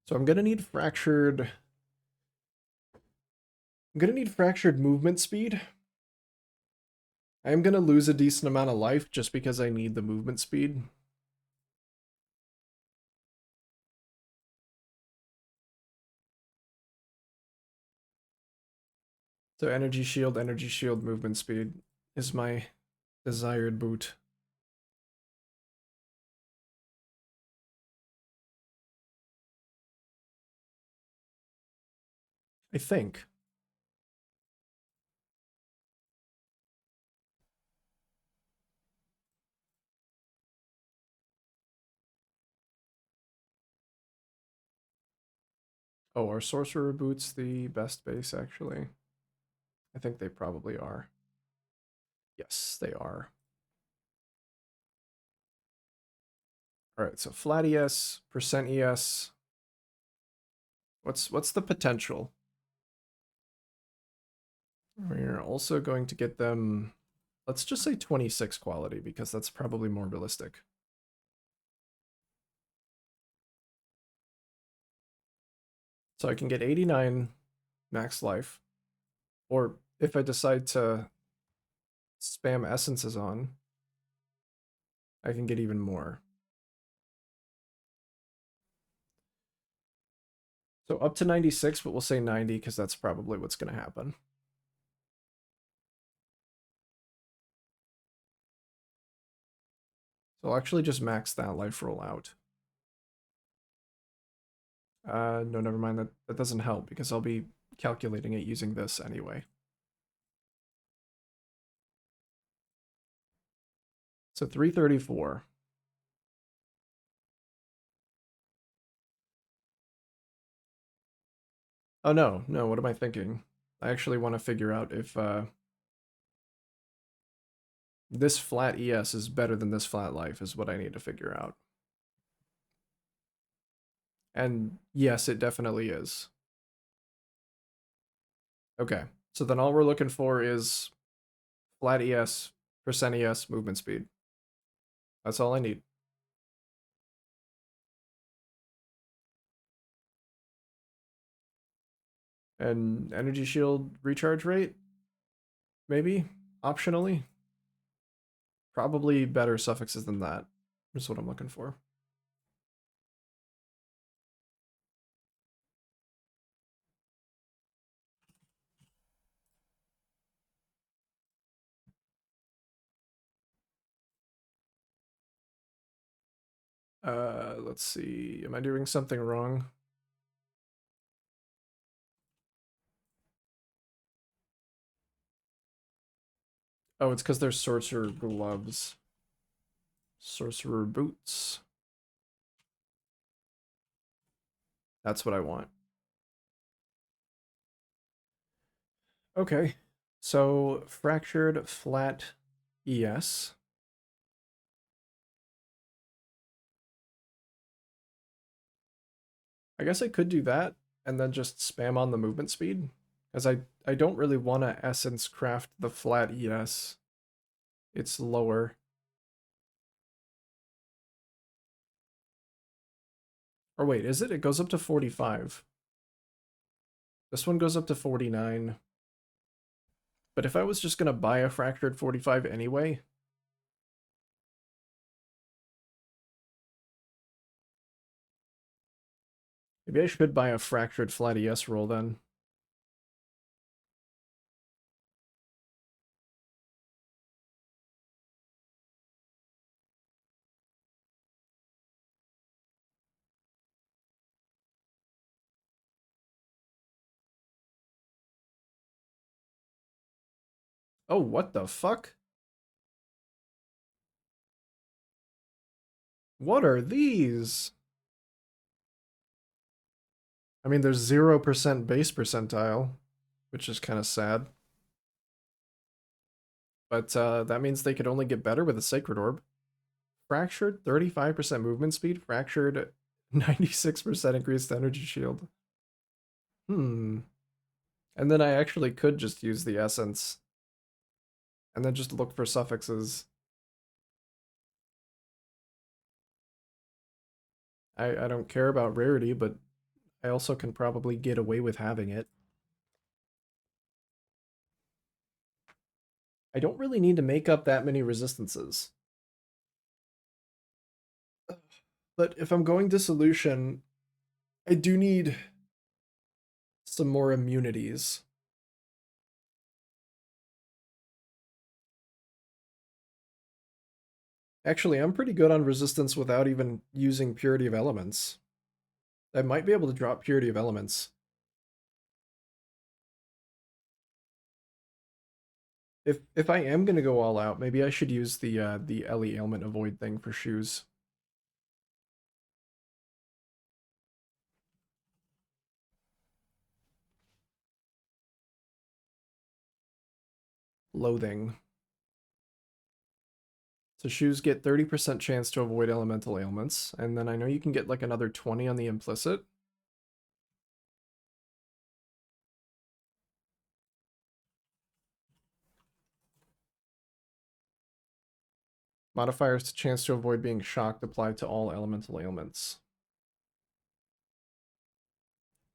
So I'm gonna need fractured... I'm gonna need fractured movement speed. I am gonna lose a decent amount of life just because I need the movement speed. So energy shield, movement speed is my desired boot. I think. Oh, are sorcerer boots the best base, actually? I think they probably are. Yes, they are. Alright, so flat ES, percent ES. What's the potential? We're also going to get them, let's just say 26 quality, because that's probably more realistic. So I can get 89 max life, or if I decide to spam essences on, I can get even more. So up to 96, but we'll say 90 because that's probably what's going to happen. So I'll actually just max that life roll out. No, never mind. That doesn't help because I'll be calculating it using this anyway. So 334. Oh no, no, what am I thinking? I actually want to figure out if this flat ES is better than this flat life is what I need to figure out. And yes, it definitely is. Okay, so then all we're looking for is flat ES, percent ES, movement speed. That's all I need. And energy shield recharge rate, maybe, optionally. Probably better suffixes than that. Is what I'm looking for. Let's see. Am I doing something wrong? Oh, it's because they're sorcerer gloves. Sorcerer boots. That's what I want. Okay. So fractured flat ES. I guess I could do that and then just spam on the movement speed. Because I don't really want to essence craft the flat ES. It's lower. Or wait, is it? It goes up to 45. This one goes up to 49. But if I was just going to buy a fractured 45 anyway, maybe I should buy a fractured flat ES roll then. Oh, what the fuck? What are these? I mean, there's 0% base percentile, which is kind of sad. But that means they could only get better with a Sacred Orb. Fractured, 35% movement speed. Fractured, 96% increased energy shield. Hmm. And then I actually could just use the Essence. And then just look for suffixes. I don't care about rarity, but I also can probably get away with having it. I don't really need to make up that many resistances. But if I'm going Dissolution, I do need some more immunities. Actually, I'm pretty good on resistance without even using Purity of Elements. I might be able to drop Purity of Elements. If I am gonna go all out, maybe I should use the Ellie ailment avoid thing for shoes. Loathing. So shoes get 30% chance to avoid elemental ailments, and then I know you can get like another 20 on the implicit. Modifiers to chance to avoid being shocked apply to all elemental ailments.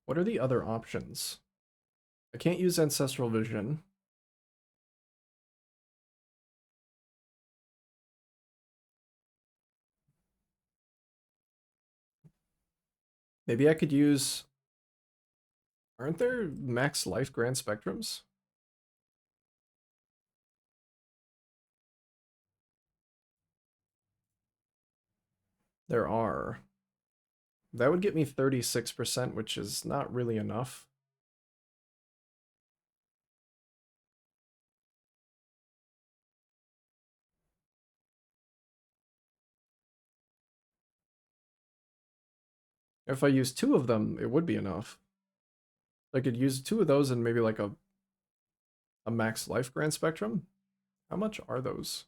What are the other options? I can't use Ancestral Vision. Maybe I could use... Aren't there max life grand spectrums? There are. That would get me 36%, which is not really enough. If I use two of them, it would be enough. I could use two of those and maybe like a max life grand spectrum. How much are those?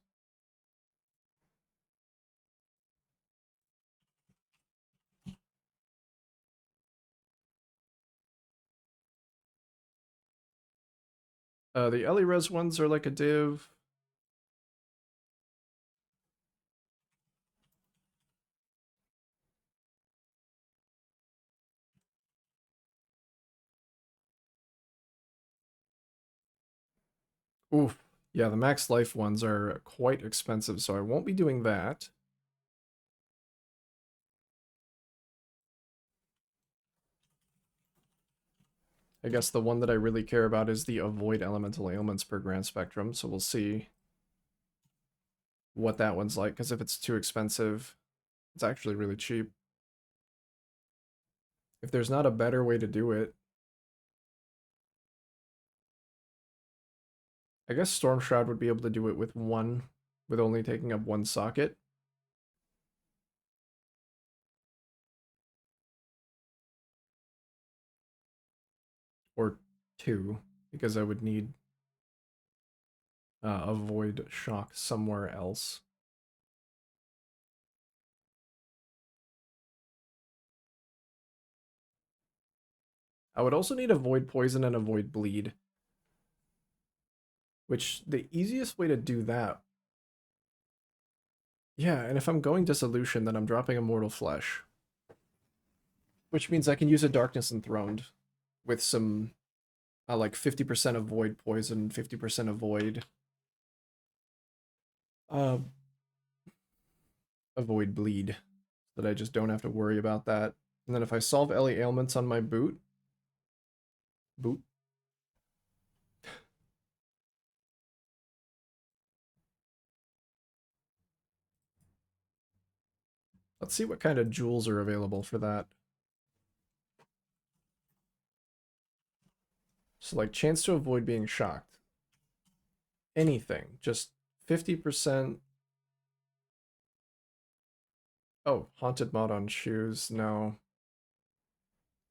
The Elirez ones are like a div. Oof. Yeah, the max life ones are quite expensive, so I won't be doing that. I guess the one that I really care about is the avoid elemental ailments per grand spectrum, so we'll see what that one's like, because if it's too expensive, it's actually really cheap. If there's not a better way to do it, I guess Storm Shroud would be able to do it with with only taking up one socket. Or two, because I would need avoid shock somewhere else. I would also need avoid poison and avoid bleed. Which, the easiest way to do that... Yeah, and if I'm going Dissolution, then I'm dropping Immortal Flesh. Which means I can use a Darkness Enthroned with some, like 50% avoid poison, 50% avoid... Uh, avoid bleed. So that I just don't have to worry about that. And then if I solve Ellie ailments on my boot... Boot? Let's see what kind of jewels are available for that. So like chance to avoid being shocked. Anything. Just 50%. Oh, haunted mod on shoes. No.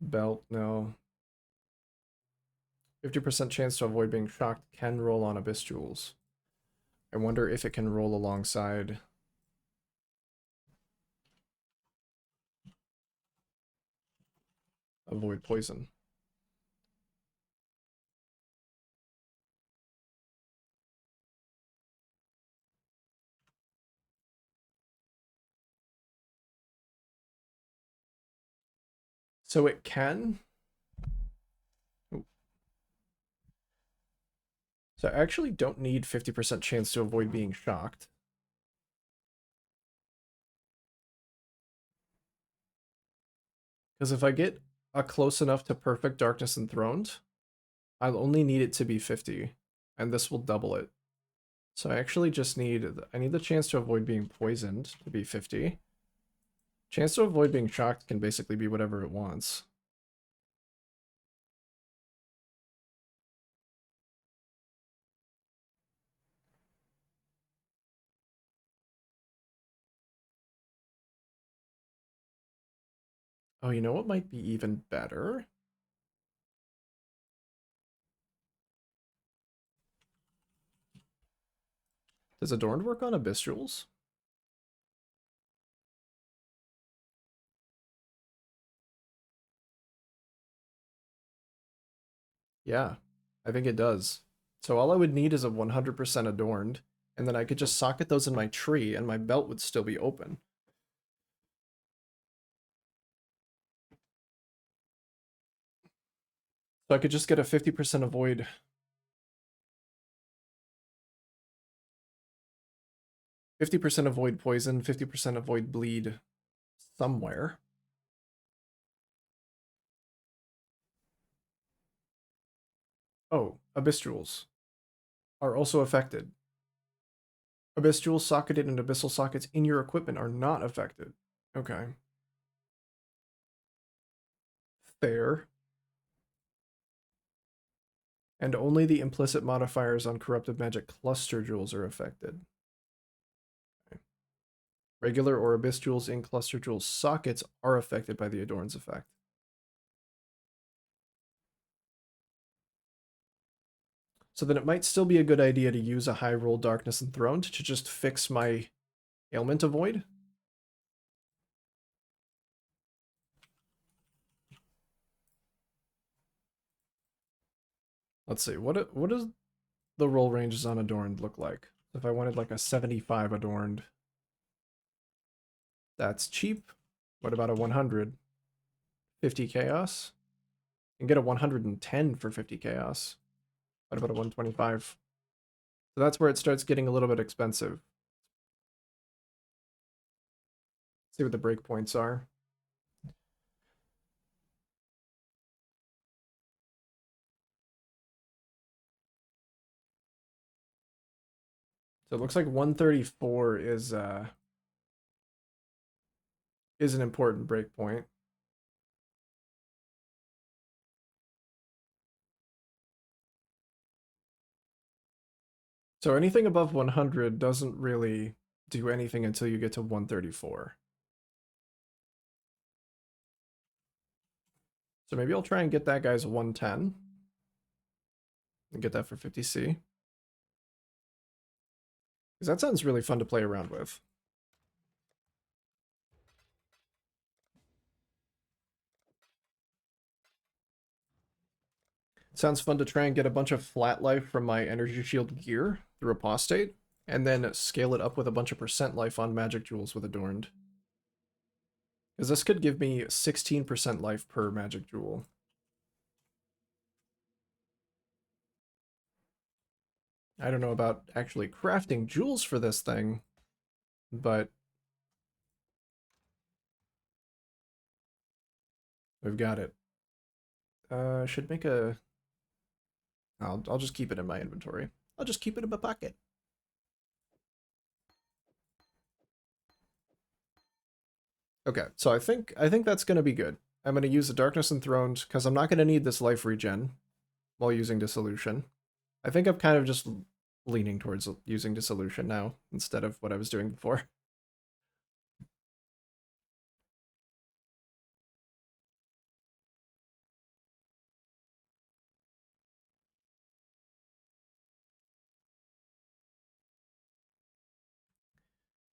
Belt. No. 50% chance to avoid being shocked can roll on abyss jewels. I wonder if it can roll alongside avoid poison. So it can. So I actually don't need 50% chance to avoid being shocked. Because if I get a close enough to perfect darkness enthroned, I'll only need it to be 50, and this will double it. So I actually just I need the chance to avoid being poisoned to be 50. Chance to avoid being shocked can basically be whatever it wants. Oh, you know what might be even better? Does Adorned work on Abyss Jewels? Yeah, I think it does. So all I would need is a 100% Adorned, and then I could just socket those in my tree, and my belt would still be open. So I could just get a 50% avoid. 50% avoid poison, 50% avoid bleed somewhere. Oh, Abyss Jewels are also affected. Abyss Jewels socketed and Abyssal sockets in your equipment are not affected. Okay. Fair. And only the implicit modifiers on corrupted magic cluster jewels are affected. Okay. Regular or abyss jewels in cluster jewel sockets are affected by the Adorn's effect. So then it might still be a good idea to use a high roll Darkness Enthroned to just fix my ailment avoid. Let's see, what does the roll ranges on Adorned look like? If I wanted like a 75 Adorned, that's cheap. What about a 100? 50 Chaos? You can get a 110 for 50 Chaos. What about a 125? So that's where it starts getting a little bit expensive. See what the breakpoints are. So it looks like 134 is an important breakpoint. So anything above 100 doesn't really do anything until you get to 134. So maybe I'll try and get that guy's 110 and get that for 50C. Because that sounds really fun to play around with. Sounds fun to try and get a bunch of flat life from my energy shield gear through apostate, and then scale it up with a bunch of percent life on magic jewels with adorned. Because this could give me 16% life per magic jewel. I don't know about actually crafting jewels for this thing, but we've got it. Should make a... I'll just keep it in my inventory. I'll just keep it in my pocket. Okay, so I think that's gonna be good. I'm gonna use the Darkness Enthroned because I'm not gonna need this life regen while using Dissolution. I think I'm kind of just leaning towards using Dissolution now instead of what I was doing before.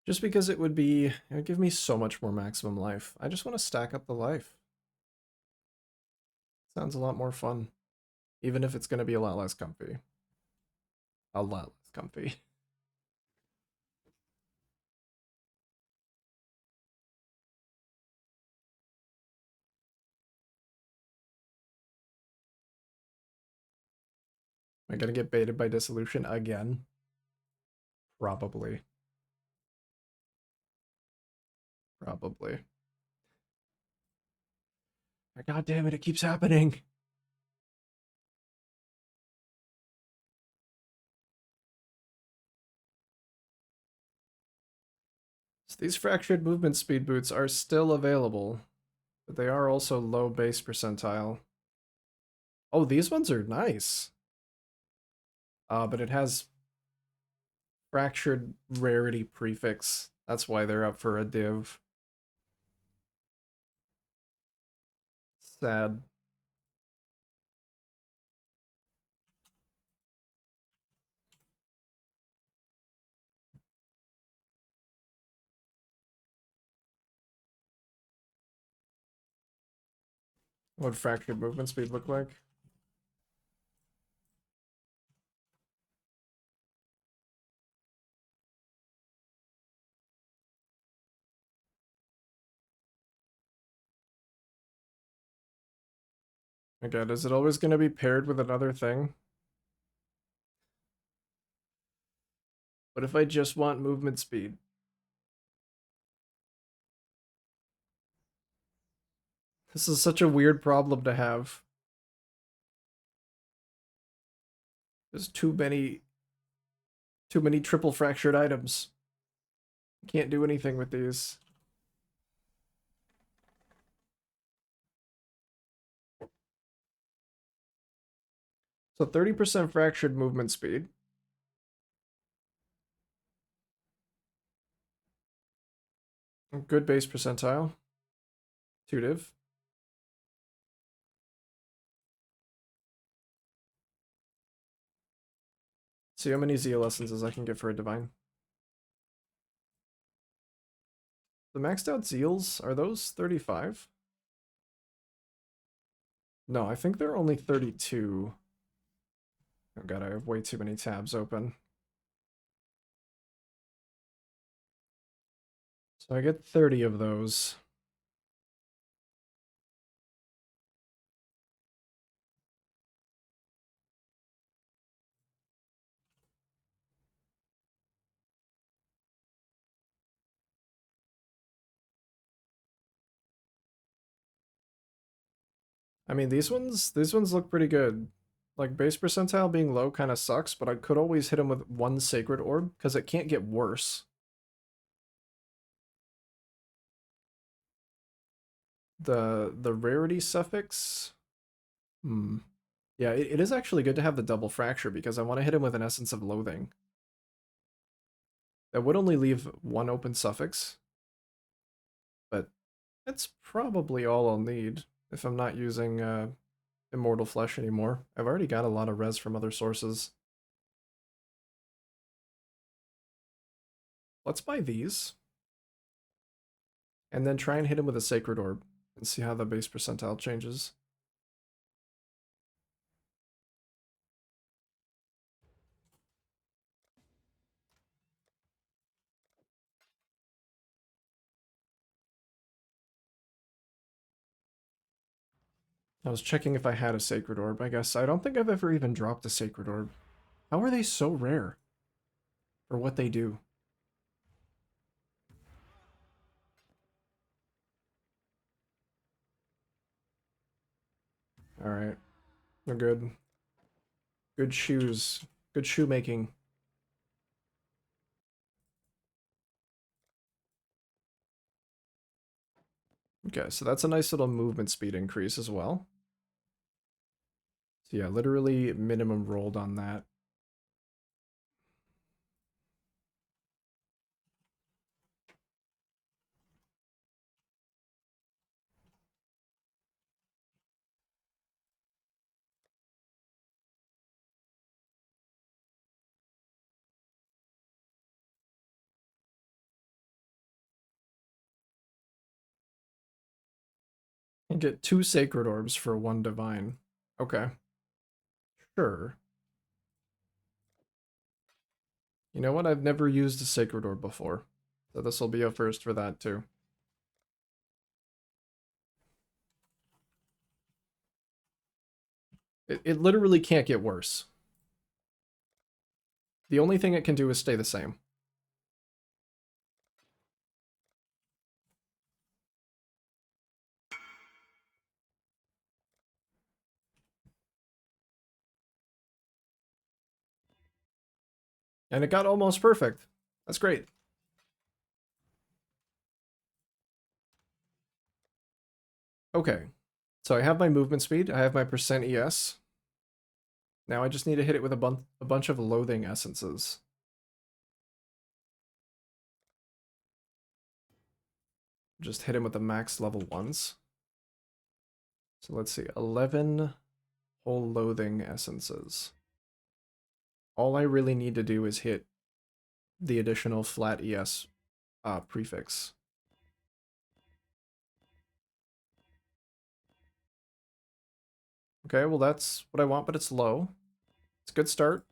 Just because it would give me so much more maximum life. I just want to stack up the life. Sounds a lot more fun. Even if it's going to be a lot less comfy. A lot less comfy. Am I going to get baited by Dissolution again? Probably. Probably. God damn it, it keeps happening. So these fractured movement speed boots are still available, but they are also low base percentile. Oh, these ones are nice. But it has fractured rarity prefix. That's why they're up for a div. Sad. What fractured movement speed look like? Again, is it always going to be paired with another thing? What if I just want movement speed? This is such a weird problem to have. There's too many triple fractured items. Can't do anything with these. So 30% fractured movement speed. Good base percentile. Tutive. See how many Zeal essences I can get for a divine. The maxed out Zeals, are those 35? No, I think they're only 32. Oh god, I have way too many tabs open. So I get 30 of those. I mean, these ones look pretty good. Like, base percentile being low kind of sucks, but I could always hit him with one Sacred Orb, because it can't get worse. The rarity suffix? Hmm. Yeah, it is actually good to have the double fracture, because I want to hit him with an Essence of Loathing. That would only leave one open suffix, but that's probably all I'll need if I'm not using Immortal Flesh anymore. I've already got a lot of res from other sources. Let's buy these, and then try and hit him with a Sacred Orb, and see how the base percentile changes. I was checking if I had a Sacred Orb, I guess. I don't think I've ever even dropped a Sacred Orb. How are they so rare for what they do? Alright, they're good. Good shoes. Good shoemaking. Okay, so that's a nice little movement speed increase as well. So yeah, literally minimum rolled on that. And get 2 Sacred Orbs for 1 Divine. Okay, sure. You know what? I've never used a Sacred Orb before. So this will be a first for that too. It literally can't get worse. The only thing it can do is stay the same. And it got almost perfect. That's great. Okay, so I have my movement speed, I have my percent ES. Now I just need to hit it with a bunch of loathing essences. Just hit him with the max level ones. So let's see, 11 whole loathing essences. All I really need to do is hit the additional flat ES prefix. Okay, well that's what I want, but it's low. It's a good start.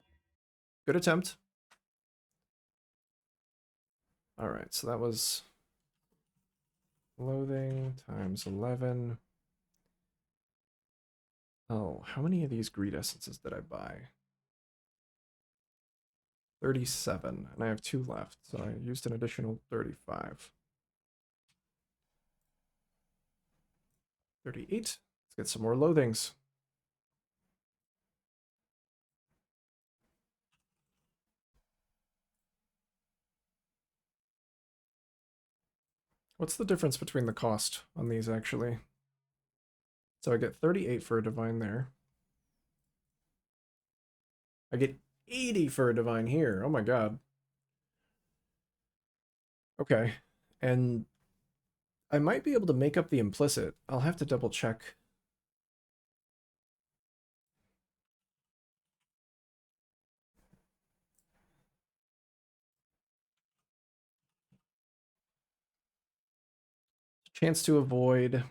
Good attempt. Alright, so that was loathing times 11. Oh, how many of these greed essences did I buy? 37, and I have 2 left, so I used an additional 35. 38. Let's get some more loathings. What's the difference between the cost on these, actually? So I get 38 for a divine there. I get 80 for a divine here. Oh my god. Okay. And I might be able to make up the implicit. I'll have to double check. Chance to avoid.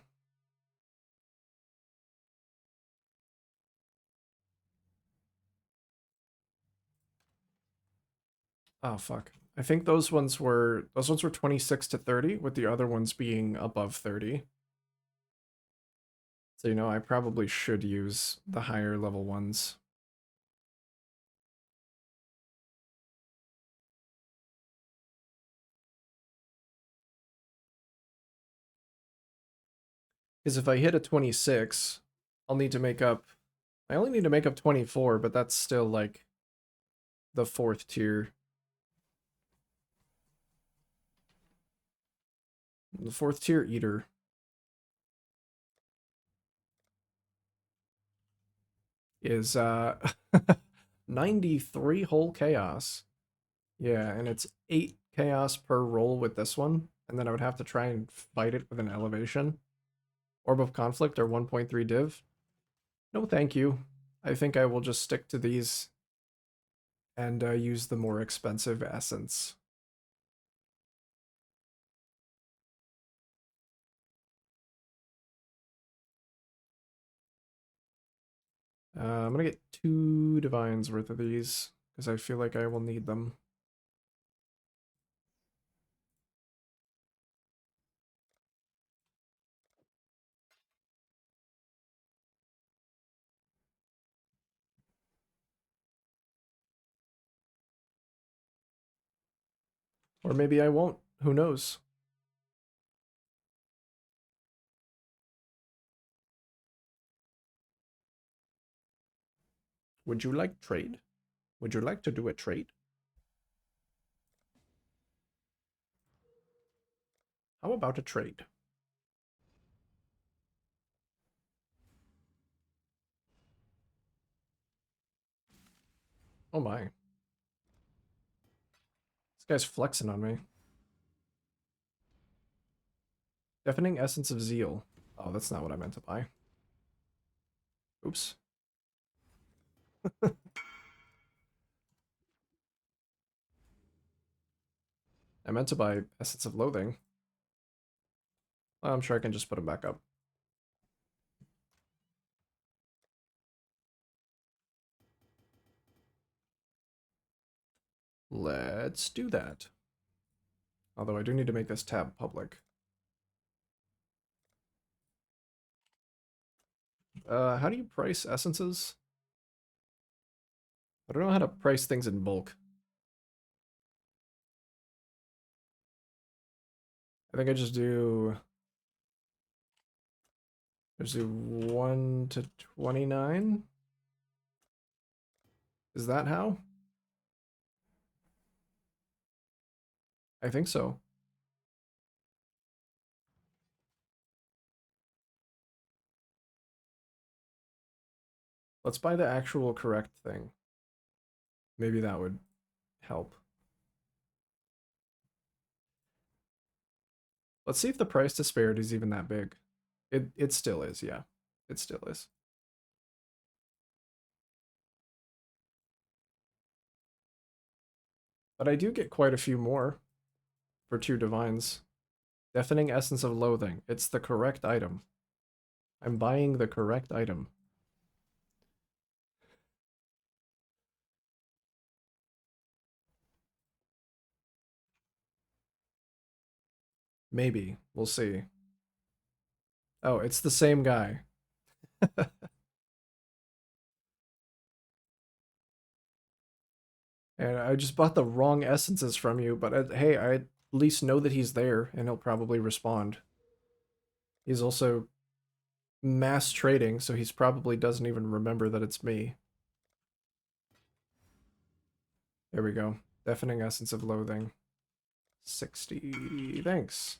Oh fuck. I think those ones were 26 to 30 with the other ones being above 30. So I probably should use the higher level ones. Because if I hit a 26, I'll need to make up I only need to make up 24, but that's still like the fourth tier. The fourth tier eater is 93 whole chaos. Yeah, and it's 8 chaos per roll with this one, and then I would have to try and fight it with an elevation. Orb of Conflict or 1.3 div. No, thank you. I think I will just stick to these and use the more expensive essence. I'm gonna get 2 divines worth of these because I feel like I will need them. Or maybe I won't. Who knows? Would you like trade? Would you like to do a trade? How about a trade? Oh my. This guy's flexing on me. Deafening Essence of Zeal. Oh, that's not what I meant to buy. Oops. I meant to buy Essence of Loathing. Well, I'm sure I can just put them back up. Let's do that. Although I do need to make this tab public. How do you price essences? I don't know how to price things in bulk. I think I just do 1 to 29. Is that how? I think so. Let's buy the actual correct thing. Maybe that would help. Let's see if the price disparity is even that big. It still is, yeah. It still is. But I do get quite a few more for 2 divines. Deafening Essence of Loathing. It's the correct item. I'm buying the correct item. Maybe. We'll see. Oh, it's the same guy. And I just bought the wrong essences from you, but hey, I at least know that he's there, and he'll probably respond. He's also mass trading, so he's probably doesn't even remember that it's me. There we go. Deafening Essence of Loathing. 60. Thanks.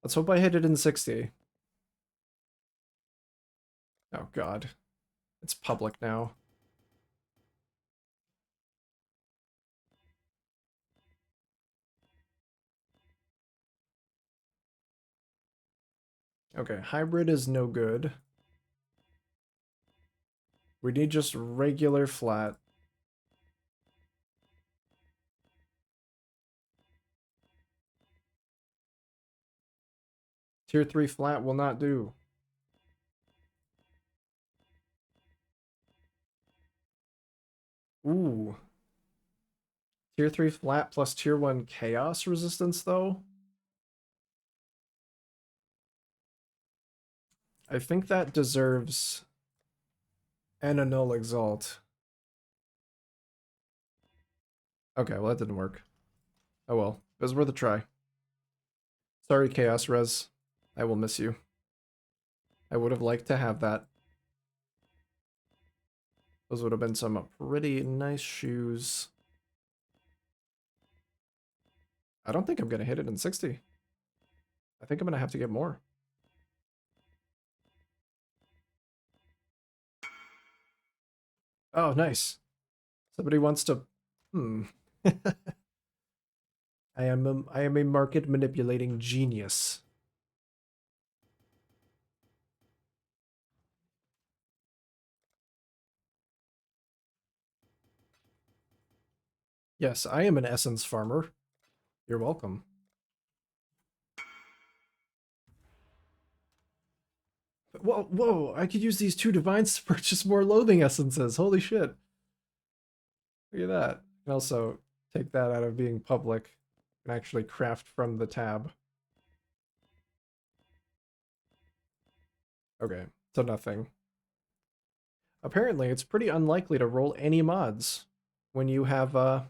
Let's hope I hit it in 60. Oh god. It's public now. Okay, hybrid is no good. We need just regular flat. Tier 3 flat will not do. Ooh. Tier 3 flat plus tier 1 chaos resistance, though? I think that deserves an annul exalt. Okay, well, that didn't work. Oh well, it was worth a try. Sorry, Chaos Res. I will miss you. I would have liked to have that. Those would have been some pretty nice shoes. I don't think I'm going to hit it in 60. I think I'm going to have to get more. Oh, nice. Somebody wants to... Hmm. I am a market manipulating genius. Yes, I am an essence farmer. You're welcome. Whoa, whoa, I could use these 2 divines to purchase more loathing essences. Holy shit. Look at that. I can also take that out of being public and actually craft from the tab. Okay, so nothing. Apparently, it's pretty unlikely to roll any mods when you have, I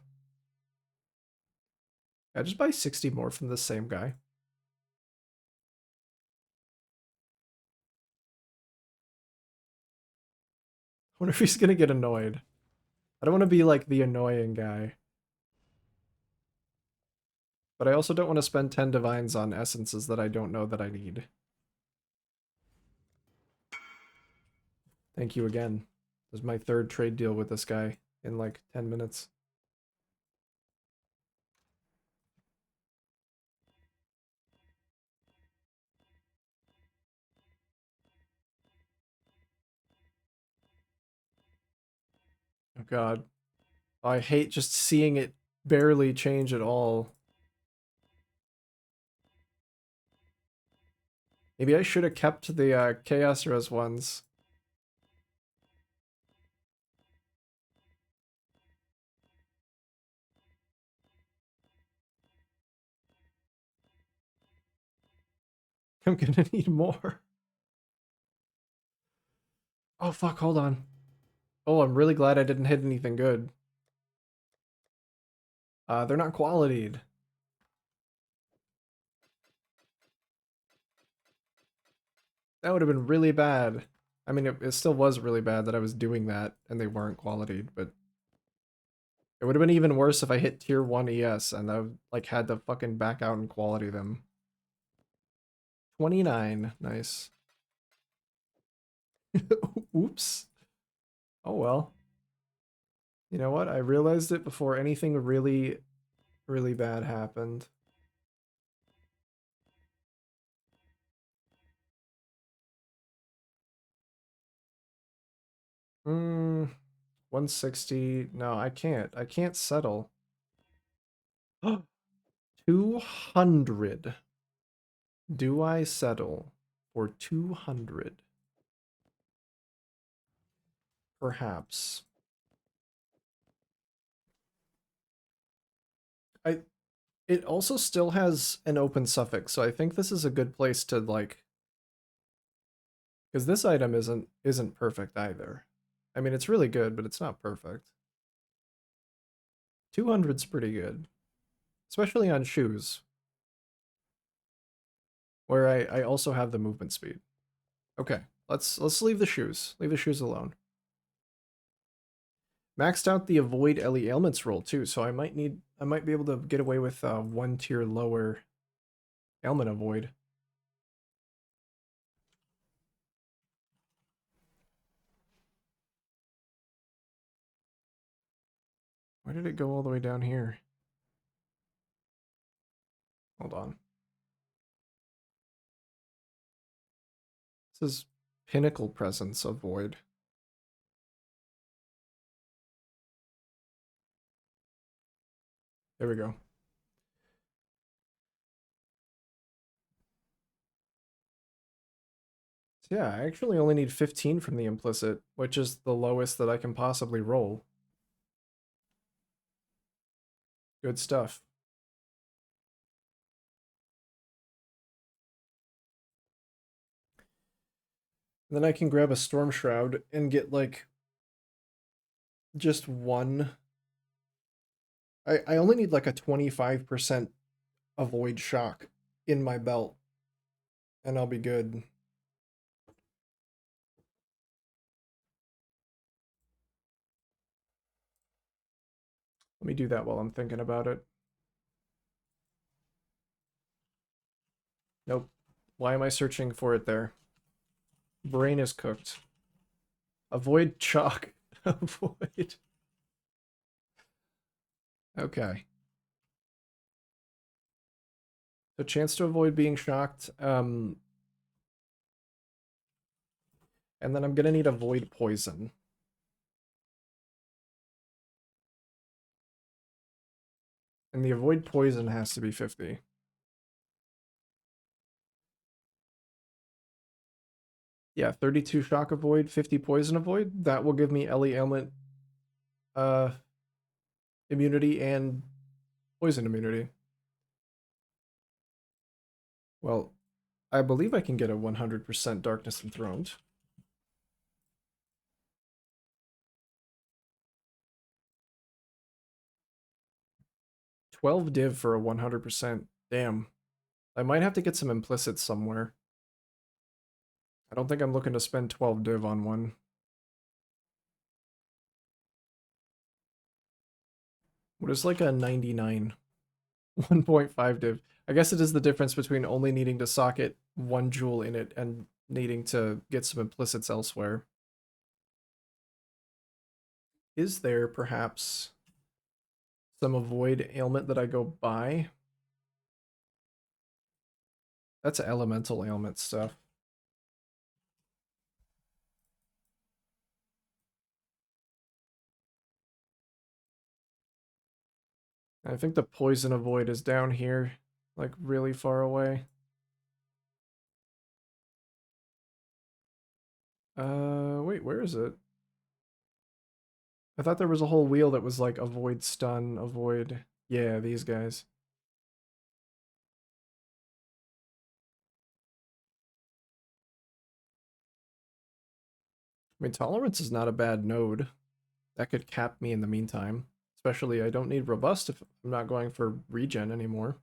just buy 60 more from the same guy. I wonder if he's gonna get annoyed. I don't want to be like the annoying guy. But I also don't want to spend 10 divines on essences that I don't know that I need. Thank you again. This is my 3rd trade deal with this guy in like 10 minutes. Oh god. I hate just seeing it barely change at all. Maybe I should have kept the Chaos Res ones. I'm gonna need more. Oh fuck, hold on. Oh, I'm really glad I didn't hit anything good. They're not qualitied. That would have been really bad. I mean, it still was really bad that I was doing that and they weren't qualitied, but it would have been even worse if I hit tier 1 ES and I like had to fucking back out and quality them. 29, nice. Oops. Oh well. You know what? I realized it before anything really, really bad happened. Hmm. 160. No, I can't. I can't settle. 200. Do I settle for 200? Perhaps. I it also still has an open suffix, so I think this is a good place to like because this item isn't perfect either. I mean, it's really good, but it's not perfect. 200's pretty good, especially on shoes, where I also have the movement speed. Okay, let's leave the shoes. Leave the shoes alone. Maxed out the avoid Ellie ailments roll too, so I might be able to get away with 1 tier lower ailment avoid. Why did it go all the way down here? Hold on. This is Pinnacle Presence of Void. There we go. So yeah, I actually only need 15 from the implicit, which is the lowest that I can possibly roll. Good stuff. Then I can grab a Storm Shroud and get like just one. I only need like a 25% avoid shock in my belt, and I'll be good. Let me do that while I'm thinking about it. Nope. Why am I searching for it there? Brain is cooked. Avoid chalk. Avoid. Okay. So chance to avoid being shocked. And then I'm gonna need avoid poison. And the avoid poison has to be 50. Yeah, 32 shock avoid, 50 poison avoid. That will give me Ellie ailment uh immunity and poison immunity. Well, I believe I can get a 100% darkness enthroned. 12 div for a 100%. Damn. I might have to get some implicits somewhere. I don't think I'm looking to spend 12 div on one. What is like a 99? 1.5 div. I guess it is the difference between only needing to socket 1 jewel in it and needing to get some implicits elsewhere. Is there perhaps some avoid ailment that I go buy? That's elemental ailment stuff. I think the poison avoid is down here, like really far away. Wait, where is it? I thought there was a whole wheel that was like avoid stun, avoid. Yeah, these guys. I mean, tolerance is not a bad node. That could cap me in the meantime. Especially, I don't need robust if I'm not going for regen anymore.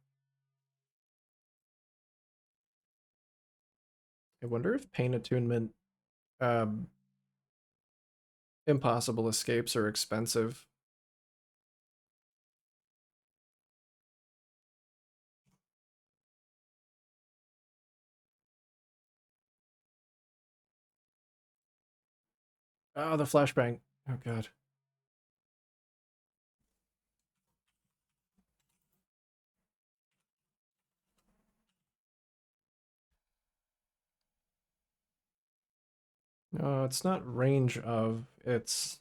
I wonder if pain attunement, um, impossible escapes are expensive. Oh, the flashbang. Oh god. No, it's not range of, it's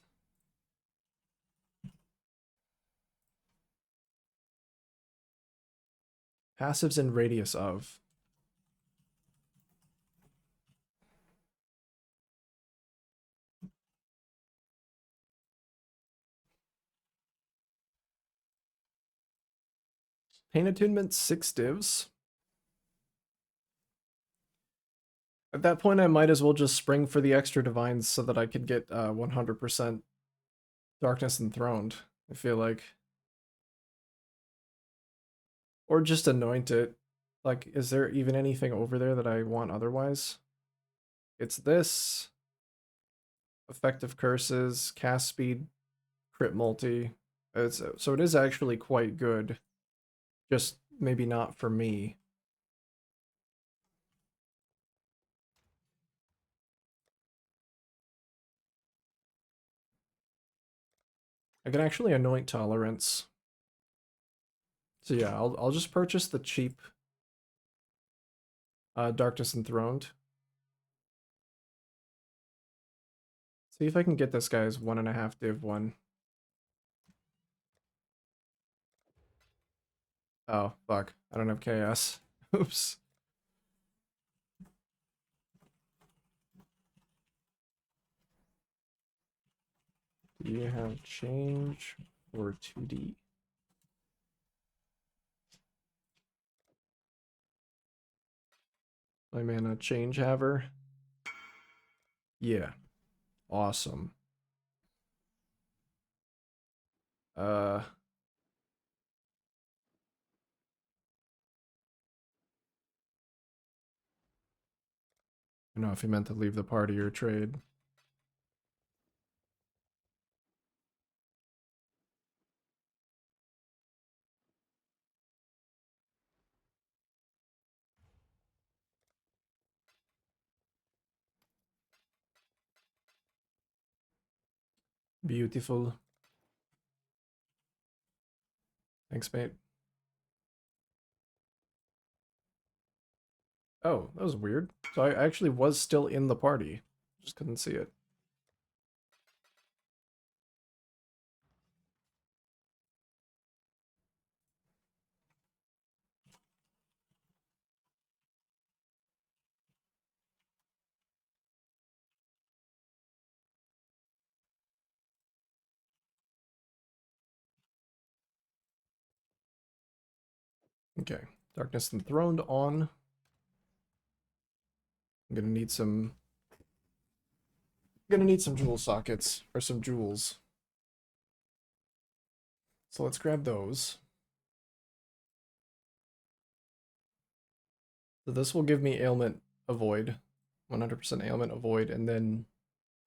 passives in radius of. Pain attunement, 6 divs. At that point, I might as well just spring for the extra divines so that I could get 100% darkness enthroned, I feel like. Or just anoint it. Like, is there even anything over there that I want otherwise? It's this. Effective curses, cast speed, crit multi. So it is actually quite good. Just maybe not for me. I can actually anoint Tolerance. So yeah, I'll just purchase the cheap Darkness Enthroned. See if I can get this guy's 1.5 div 1. Oh, fuck. I don't have chaos. Oops. Do you have change or 2D? My mana change haver. Yeah. Awesome. Uh I don't know if he meant to leave the party or trade. Beautiful. Thanks, mate. Oh, that was weird. So I actually was still in the party. Just couldn't see it. Okay. Darkness Enthroned on. I'm gonna need some jewel sockets or some jewels. So let's grab those. So this will give me ailment avoid, 100% ailment avoid, and then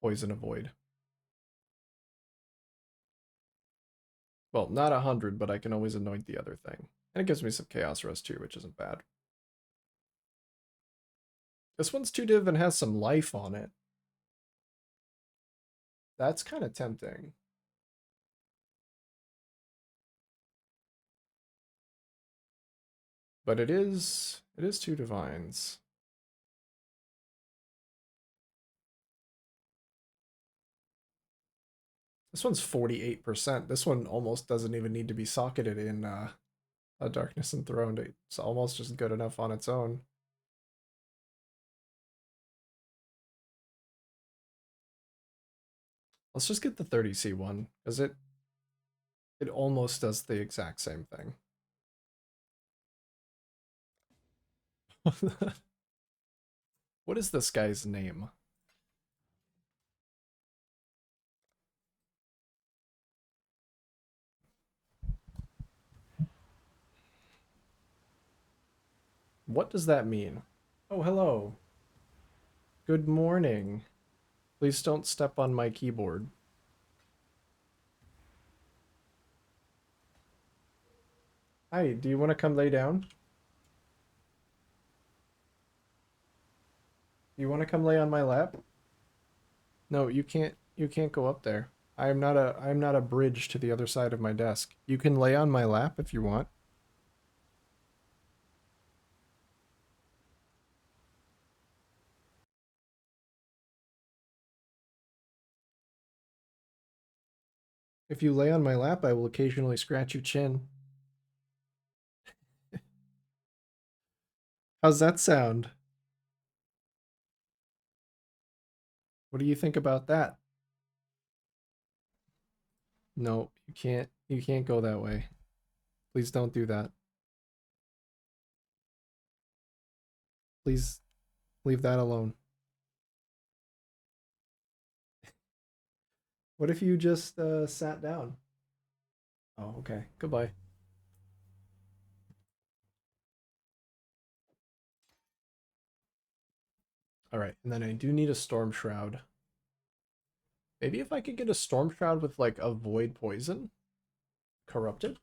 poison avoid. Well, not 100, but I can always anoint the other thing. And it gives me some chaos rest too, which isn't bad. This one's 2 div and has some life on it. That's kind of tempting. But it is 2 divines. This one's 48%. This one almost doesn't even need to be socketed in a Darkness Enthroned. It's almost just good enough on its own. Let's just get the 30C one, because it almost does the exact same thing. What is this guy's name? What does that mean? Oh, hello. Good morning. Please don't step on my keyboard. Hi, do you want to come lay down? Do you want to come lay on my lap? No, you can't go up there. I'm not a bridge to the other side of my desk. You can lay on my lap if you want. If you lay on my lap, I will occasionally scratch your chin. How's that sound? What do you think about that? No, you can't go that way. Please don't do that. Please leave that alone. What if you just sat down? Oh, okay. Goodbye. All right, and then I do need a storm shroud. Maybe if I could get a storm shroud with like avoid poison, corrupted,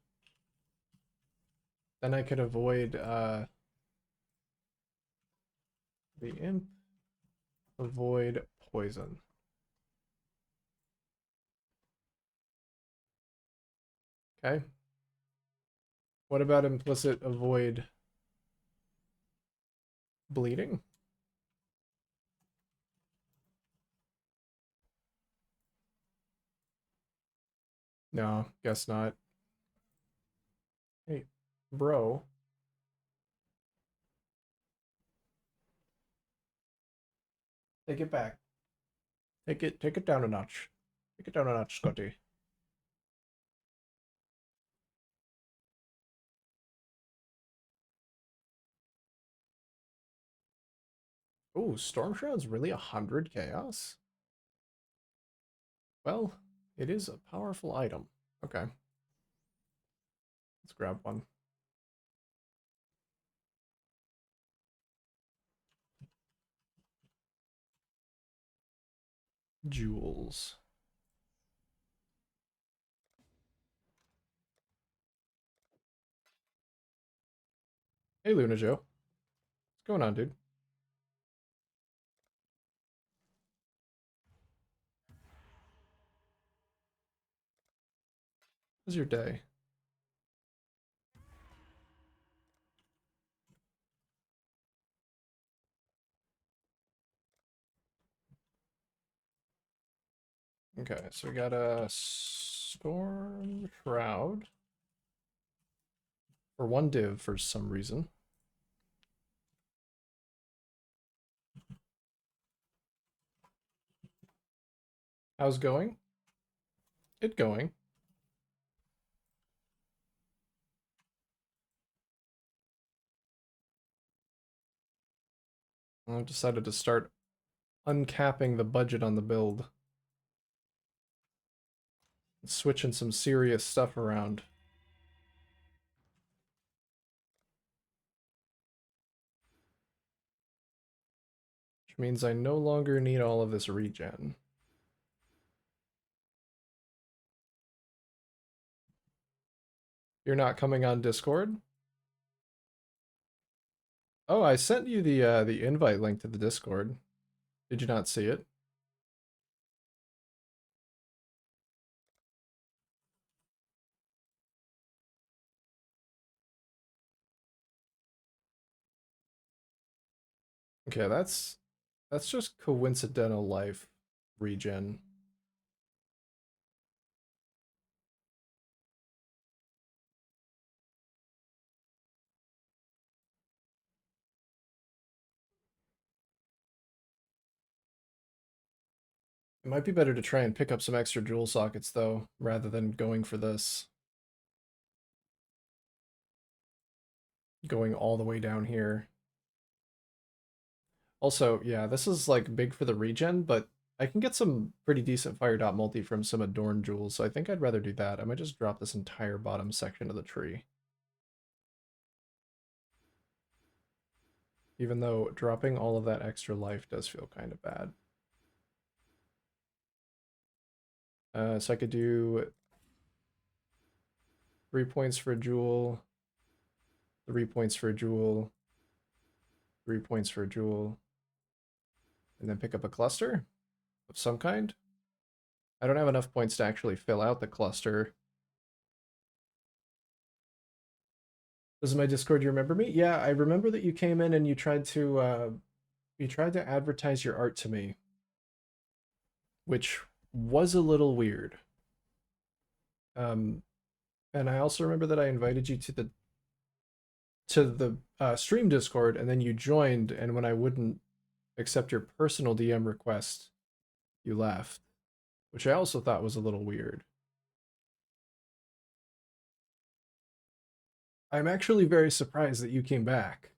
then I could avoid the imp, avoid poison. Okay. What about implicit avoid bleeding? No, guess not. Hey, bro. Take it back. Take it down a notch. Take it down a notch, Scotty. Ooh, Storm Shroud's really 100 chaos? Well, it is a powerful item. Okay. Let's grab one. Jewels. Hey, Luna Joe. What's going on, dude? How's your day? Okay, so we got a Storm Shroud for one div for some reason. How's going? It going. I've decided to start uncapping the budget on the build. Switching some serious stuff around. Which means I no longer need all of this regen. You're not coming on Discord? Oh, I sent you the invite link to the Discord. Did you not see it? Okay, that's just coincidental life regen. It might be better to try and pick up some extra jewel sockets though, rather than going for this. Going all the way down here. Also, yeah, this is like big for the regen, but I can get some pretty decent fire dot multi from some adorned jewels, so I think I'd rather do that. I might just drop this entire bottom section of the tree. Even though dropping all of that extra life does feel kind of bad. So I could do 3 points for a jewel, 3 points for a jewel, 3 points for a jewel, and then pick up a cluster of some kind. I don't have enough points to actually fill out the cluster. Does my Discord you remember me? Yeah, I remember that you came in and you tried to advertise your art to me, which was a little weird. Um, and I also remember that I invited you to the stream Discord, and then you joined, and when I wouldn't accept your personal DM request, you left, which I also thought was a little weird. I'm actually very surprised that you came back.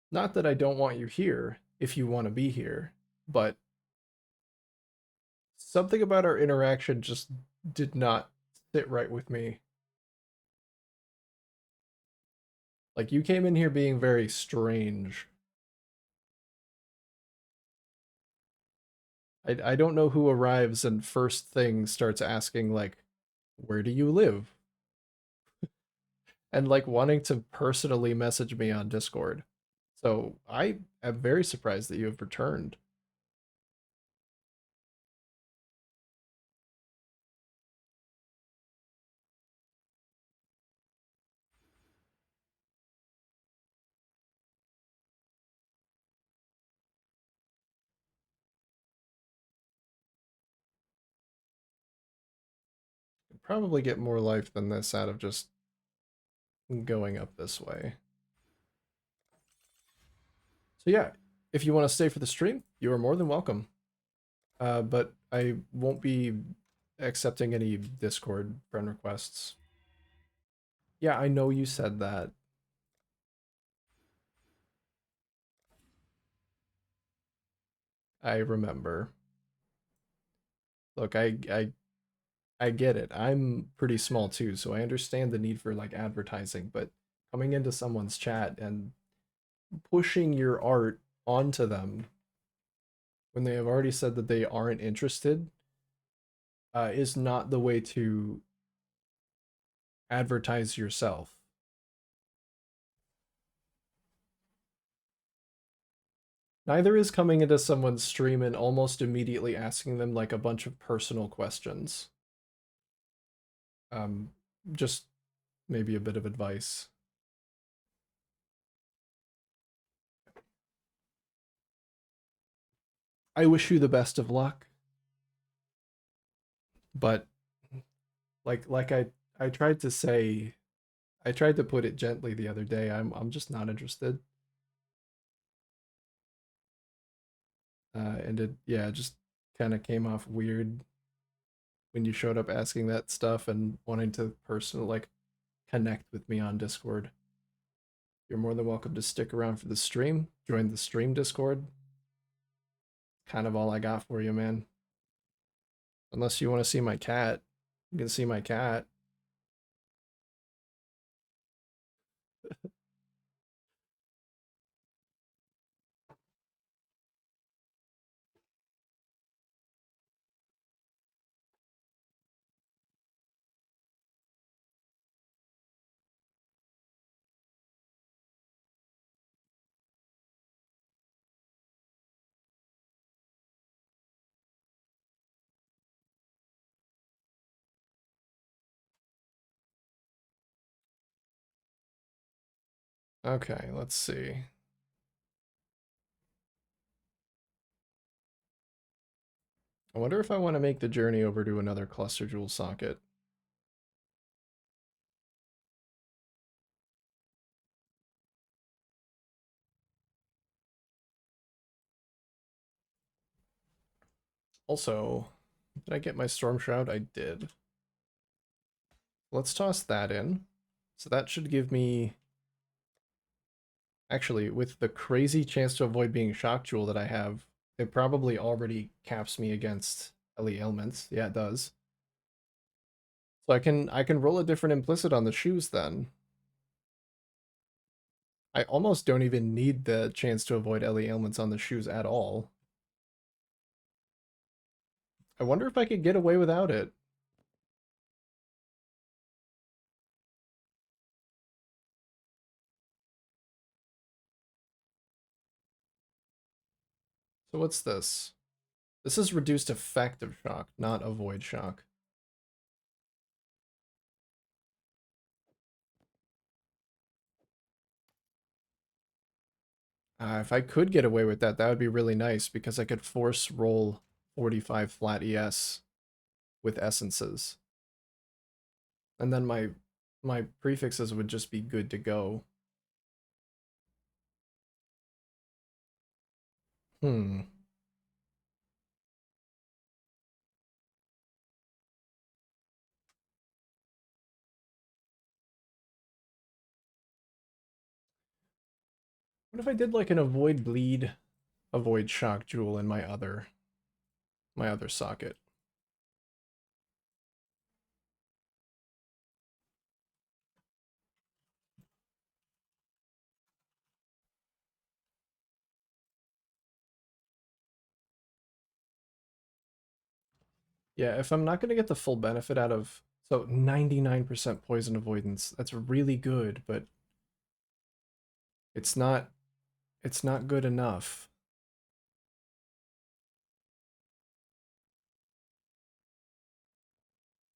Not that I don't want you here if you want to be here, but something about our interaction just did not sit right with me. Like, you came in here being very strange. I don't know who arrives and first thing starts asking, like, where do you live? and like wanting to personally message me on Discord. So I am very surprised that you have returned. Could probably get more life than this out of just going up this way. So yeah, if you want to stay for the stream, you are more than welcome. But I won't be accepting any Discord friend requests. Yeah, I know you said that. I remember. Look, I get it. I'm pretty small too, so I understand the need for like advertising, but coming into someone's chat and pushing your art onto them when they have already said that they aren't interested is not the way to advertise yourself. Neither is coming into someone's stream and almost immediately asking them like a bunch of personal questions. Um, just maybe a bit of advice. I wish you the best of luck, but like I tried to say, I tried to put it gently the other day. I'm just not interested. And it yeah, it just kind of came off weird when you showed up asking that stuff and wanting to personal like connect with me on Discord. You're more than welcome to stick around for the stream. Join the stream Discord. Kind of all I got for you, man. Unless you want to see my cat, you can see my cat. Okay, let's see. I wonder if I want to make the journey over to another cluster jewel socket. Also, did I get my storm shroud? I did. Let's toss that in. So that should give me, actually, with the crazy chance to avoid being shock jewel that I have, it probably already caps me against LE ailments. Yeah, it does. So I can roll a different implicit on the shoes then. I almost don't even need the chance to avoid LE ailments on the shoes at all. I wonder if I could get away without it. So what's this? This is reduced effective shock, not avoid shock. If I could get away with that, that would be really nice because I could force roll 45 flat ES with essences. And then my prefixes would just be good to go. Hmm. What if I did like an avoid bleed, avoid shock jewel in my other socket? Yeah, if I'm not going to get the full benefit out of So 99% poison avoidance. That's really good, but it's not good enough.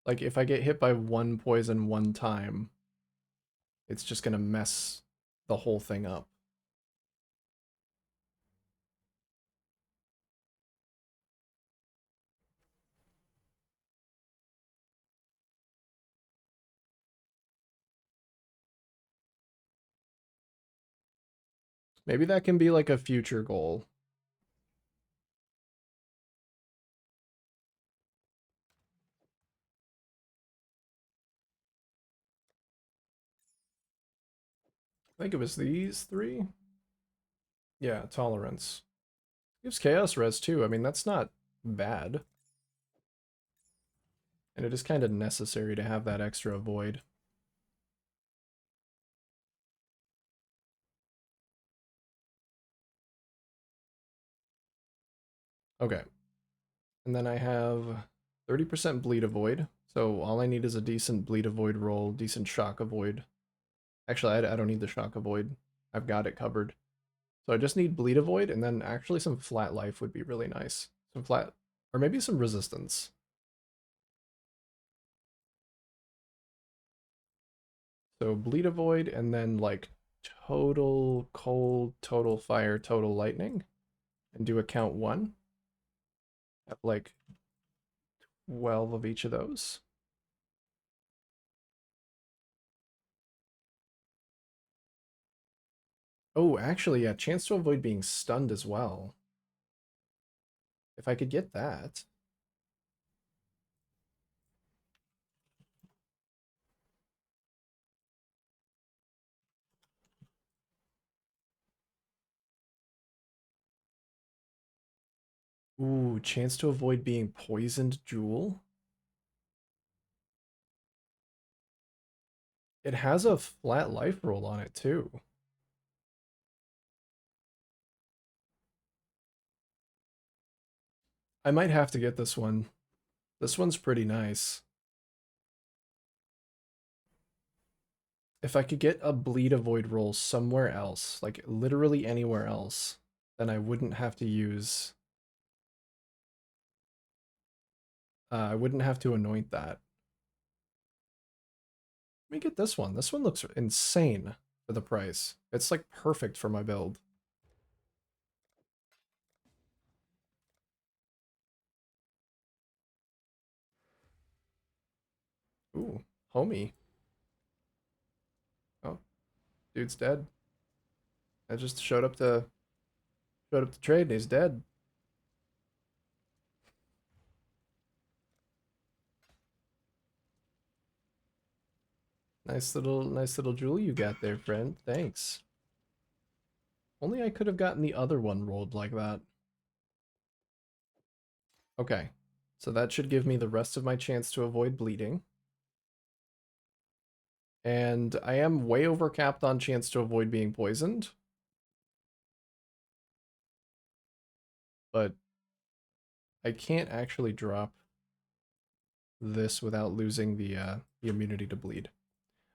Like if I get hit by one poison one time, it's just gonna mess the whole thing up. Maybe that can be like a future goal. I think it was these three. Yeah, tolerance. Gives chaos res too. I mean, that's not bad. And it is kind of necessary to have that extra avoid. Okay. And then I have 30% bleed avoid. So all I need is a decent bleed avoid roll, decent shock avoid. Actually, I don't need the shock avoid. I've got it covered. So I just need bleed avoid, and then actually some flat life would be really nice. Some flat, or maybe some resistance. So bleed avoid, and then like total cold, total fire, total lightning, and do a count one. Have like 12 of each of those. Oh, actually, yeah, chance to avoid being stunned as well. If I could get that. Ooh, chance to avoid being poisoned jewel. It has a flat life roll on it too. I might have to get this one. This one's pretty nice. If I could get a bleed avoid roll somewhere else, like literally anywhere else, then I wouldn't have to use I wouldn't have to anoint that. Let me get this one. This one looks insane for the price. It's like perfect for my build. Ooh, homie. Oh, dude's dead. I just showed up to trade and he's dead. Nice little jewel you got there, friend. Thanks. Only I could have gotten the other one rolled like that. Okay. So that should give me the rest of my chance to avoid bleeding. And I am way overcapped on chance to avoid being poisoned. But I can't actually drop this without losing the immunity to bleed.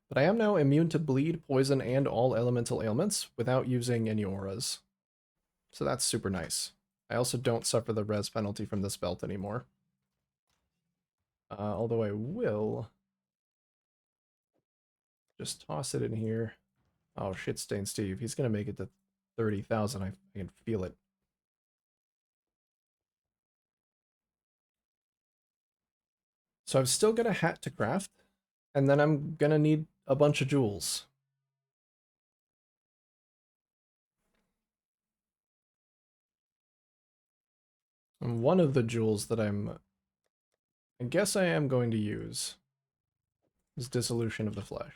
But I am now immune to bleed, poison, and all elemental ailments without using any auras. So that's super nice. I also don't suffer the res penalty from this belt anymore. Although I will just toss it in here. Oh, shit stain Steve. He's going to make it to 30,000. I can feel it. So I've still got a hat to craft, and then I'm going to need a bunch of jewels. And one of the jewels that I guess I am going to use is Dissolution of the Flesh.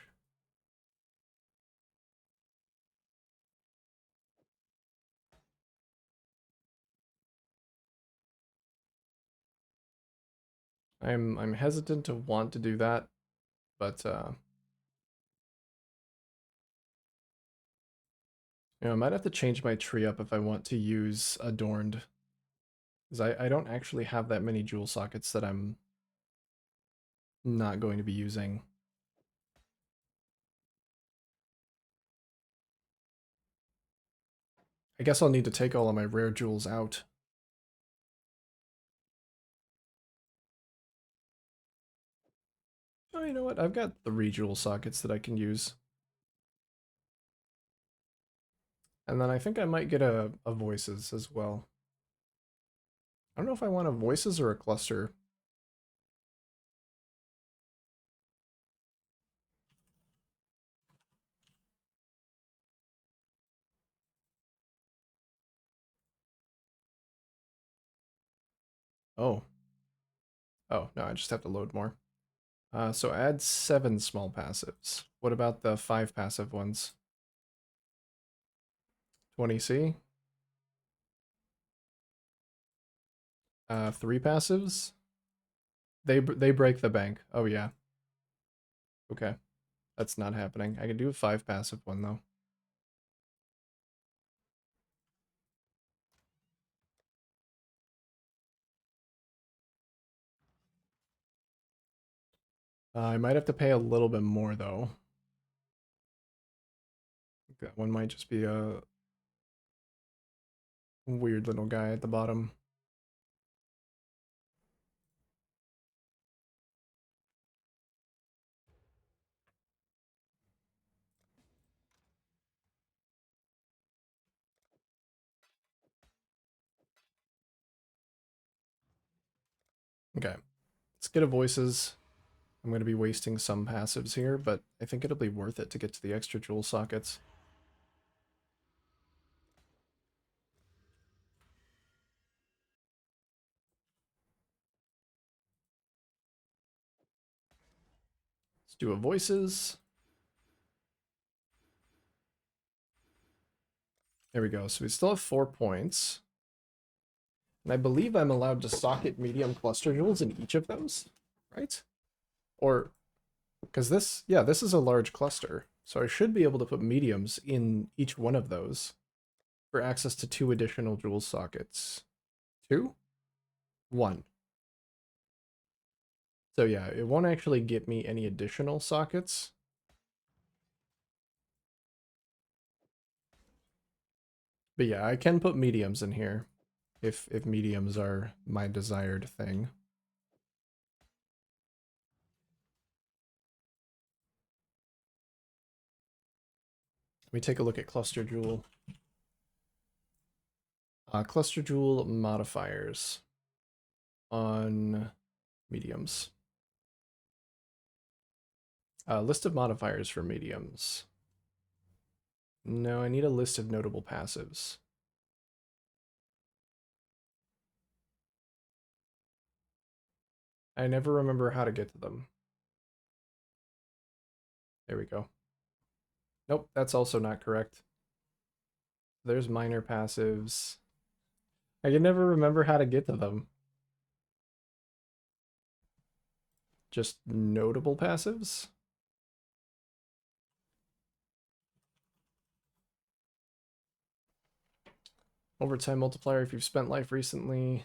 I'm hesitant to want to do that, but you know, I might have to change my tree up if I want to use Adorned. Because I don't actually have that many jewel sockets that I'm not going to be using. I guess I'll need to take all of my rare jewels out. Oh, you know what? I've got 3 jewel sockets that I can use. And then I think I might get a voices as well. I don't know if I want a voices or a cluster. Oh. Oh, no, I just have to load more. So add 7 small passives. What about the 5 passive ones? 20C? 3 passives? They break the bank. Oh yeah. Okay. That's not happening. I can do a 5 passive one though. I might have to pay a little bit more though. That one might just be a weird little guy at the bottom. Okay. Let's get a voices. I'm going to be wasting some passives here, but I think it'll be worth it to get to the extra jewel sockets. Let's do a voices. There we go. So we still have 4 points. And I believe I'm allowed to socket medium cluster jewels in each of those, right? Or, because this, yeah, this is a large cluster. So I should be able to put mediums in each one of those for access to 2 additional jewel sockets. 2? 1. So yeah, it won't actually get me any additional sockets. But yeah, I can put mediums in here if mediums are my desired thing. Let me take a look at cluster jewel. Cluster jewel modifiers on mediums. List of modifiers for mediums. No, I need a list of notable passives. I never remember how to get to them. There we go. Nope, that's also not correct. There's minor passives. I can never remember how to get to them. Just notable passives? Overtime multiplier if you've spent life recently.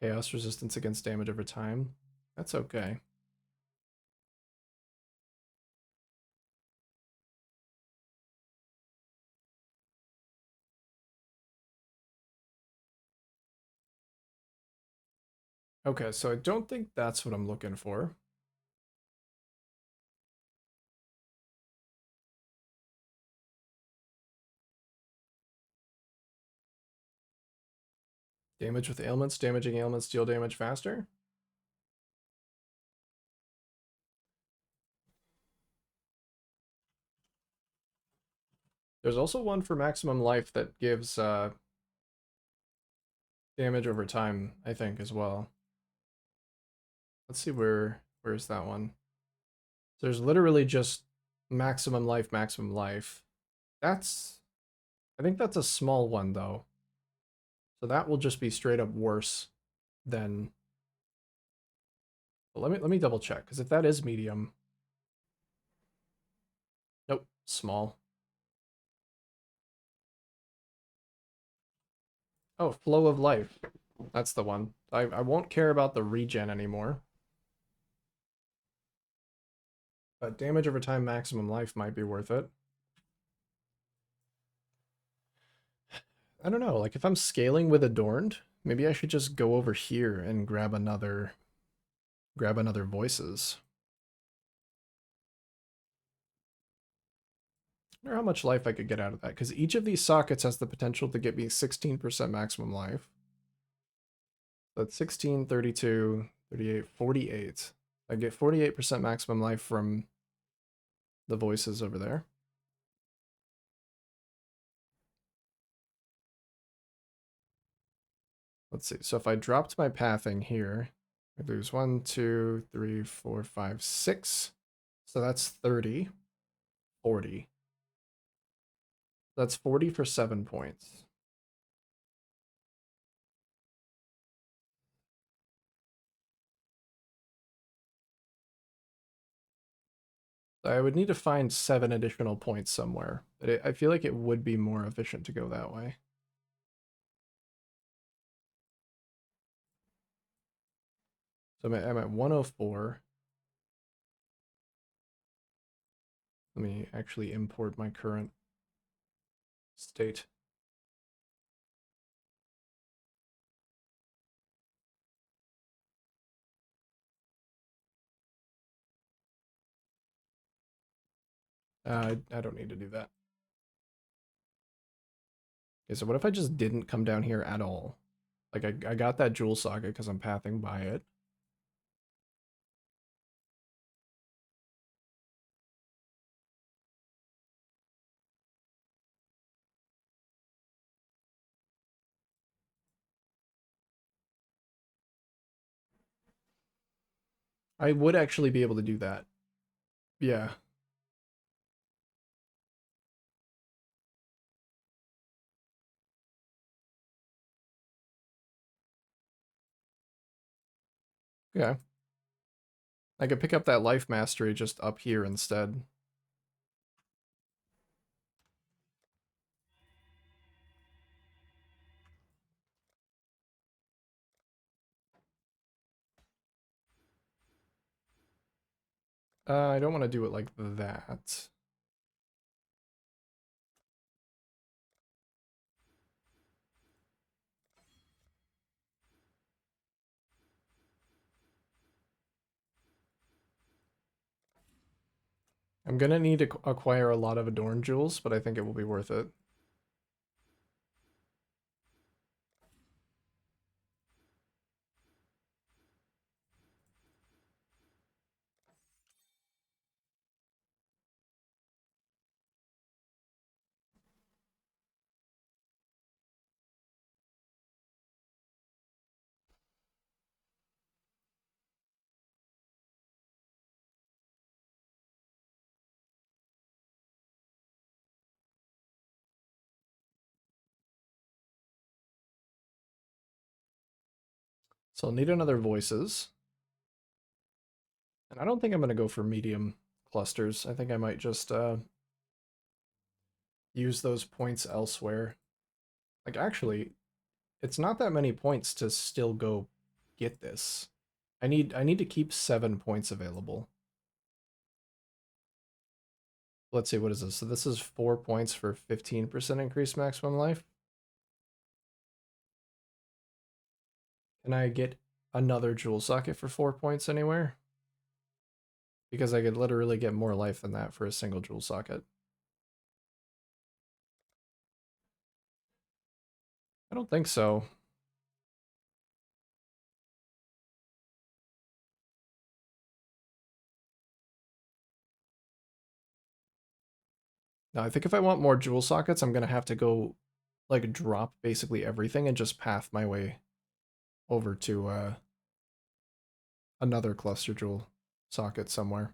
Chaos resistance against damage over time. That's okay. Okay, so I don't think that's what I'm looking for. Damage with ailments. Damaging ailments deal damage faster. There's also one for maximum life that gives damage over time, I think, as well. Let's see where's that one. There's literally just maximum life, maximum life. That's I think that's a small one though. So that will just be straight up worse than but let me double check, because if that is medium. Nope, small. Oh, flow of life. That's the one. I won't care about the regen anymore. But damage over time maximum life might be worth it. I don't know, like if I'm scaling with Adorned, maybe I should just go over here and grab another voices. I wonder how much life I could get out of that, because each of these sockets has the potential to get me 16% maximum life. That's 16, 32, 38, 48. I get 48% maximum life from the voices over there. Let's see. So if I dropped my pathing here, I lose 1, 2, 3, 4, 5, 6. So that's 30, 40. That's 40 for 7 points. I would need to find 7 additional points somewhere. But I feel like it would be more efficient to go that way. So I'm at 104. Let me actually import my current state. I don't need to do that. Okay, so what if I just didn't come down here at all? Like I got that Jewel Saga because I'm pathing by it. I would actually be able to do that. Yeah. Okay. I could pick up that life mastery just up here instead. I don't want to do it like that. I'm gonna need to acquire a lot of Adorn Jewels, but I think it will be worth it. So I'll need another voices. And I don't think I'm gonna go for medium clusters. I think I might just use those points elsewhere. Like actually, it's not that many points to still go get this. I need to keep 7 points available. Let's see, what is this? So this is 4 points for 15% increased maximum life. Can I get another jewel socket for 4 points anywhere? Because I could literally get more life than that for a single jewel socket. I don't think so. No, I think if I want more jewel sockets, I'm gonna have to go like drop basically everything and just path my way over to another cluster jewel socket somewhere.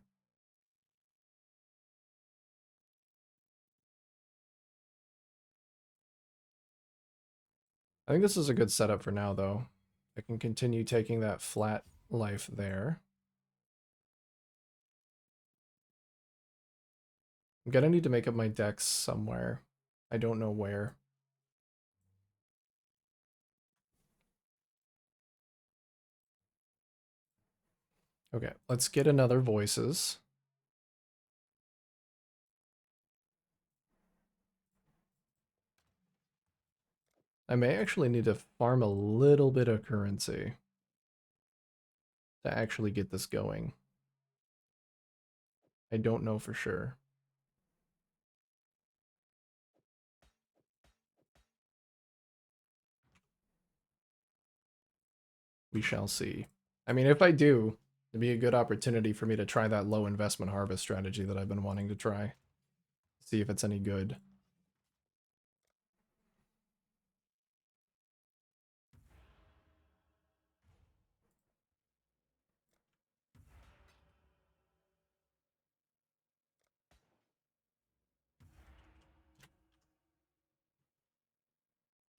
I think this is a good setup for now, though. I can continue taking that flat life there. I'm gonna need to make up my decks somewhere. I don't know where. Okay, let's get another voices. I may actually need to farm a little bit of currency to actually get this going. I don't know for sure. We shall see. I mean, if I do, it'd be a good opportunity for me to try that low investment harvest strategy that I've been wanting to try. See if it's any good.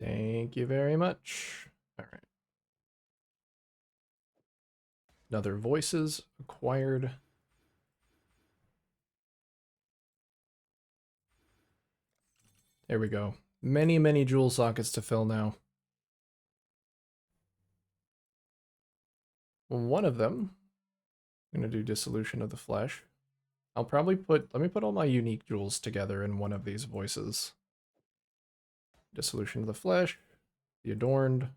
Thank you very much. All right. Another voices acquired. There we go. Many, many jewel sockets to fill now. One of them, I'm going to do Dissolution of the Flesh. I'll probably let me put all my unique jewels together in one of these voices. Dissolution of the Flesh, the Adorned.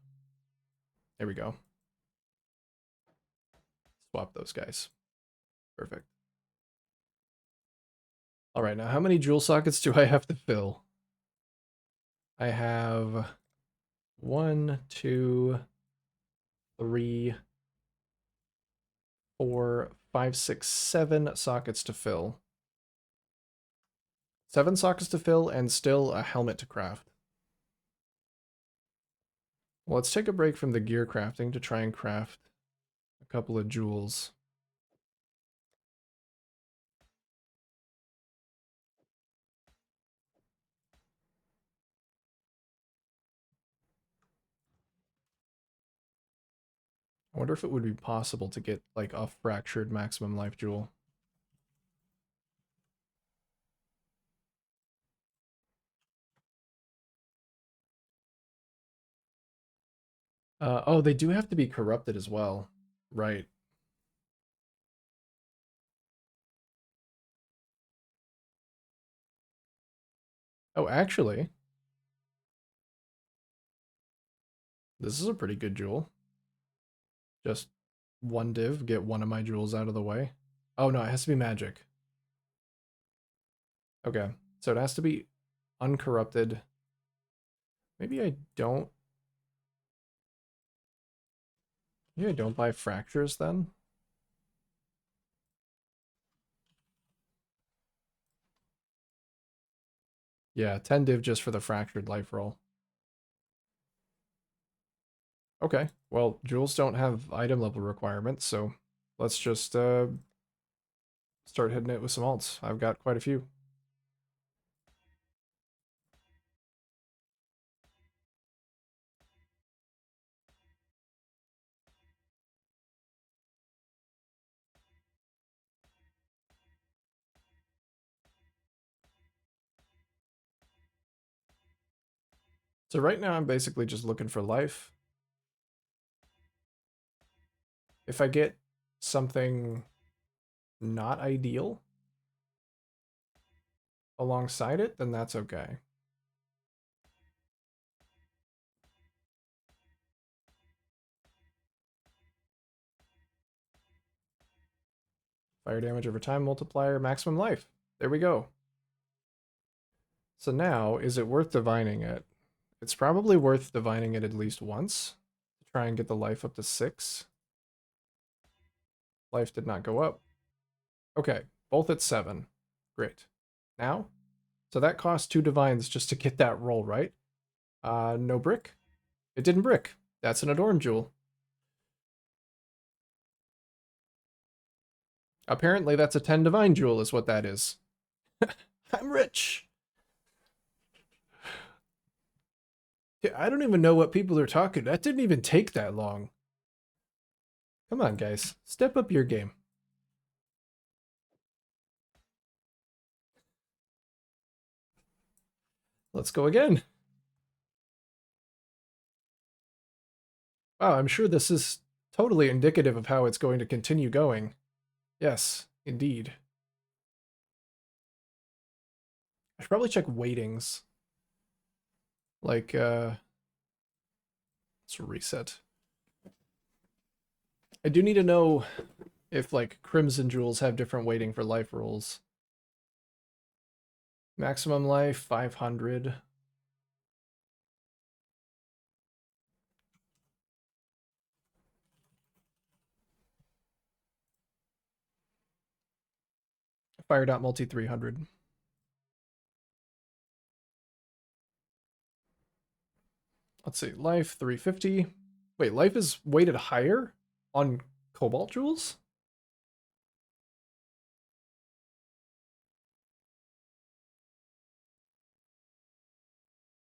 There we go. Swap those guys. Perfect. All right, now how many jewel sockets do I have to fill? I have 1, 2, 3, 4, 5, 6, 7 sockets to fill. 7 sockets to fill and still a helmet to craft. Well, let's take a break from the gear crafting to try and craft a couple of jewels. I wonder if it would be possible to get like a fractured maximum life jewel. Oh, they do have to be corrupted as well. Right. Oh, actually, this is a pretty good jewel. Just one div, get one of my jewels out of the way. Oh no, it has to be magic. Okay, so it has to be uncorrupted. Maybe I don't. Maybe I don't buy fractures then. Yeah, 10 div just for the fractured life roll. Okay, well, jewels don't have item level requirements, so let's just start hitting it with some alts. I've got quite a few. So right now I'm basically just looking for life. If I get something not ideal alongside it, then that's okay. Fire damage over time multiplier, maximum life. There we go. So now, is it worth divining it? It's probably worth divining it at least once to try and get the life up to 6. Life did not go up. Okay, both at 7. Great. Now, so that cost 2 divines just to get that roll, right? No brick? It didn't brick. That's an adorned jewel. Apparently that's a 10 divine jewel is what that is. I'm rich. Yeah, I don't even know what people are talking. That didn't even take that long. Come on, guys. Step up your game. Let's go again. Wow, I'm sure this is totally indicative of how it's going to continue going. Yes, indeed. I should probably check weightings. Like, let's reset. I do need to know if, like, Crimson Jewels have different weighting for life rolls. Maximum life, 500. Fire dot multi 300. Let's see, life 350. Wait, life is weighted higher on Cobalt Jewels?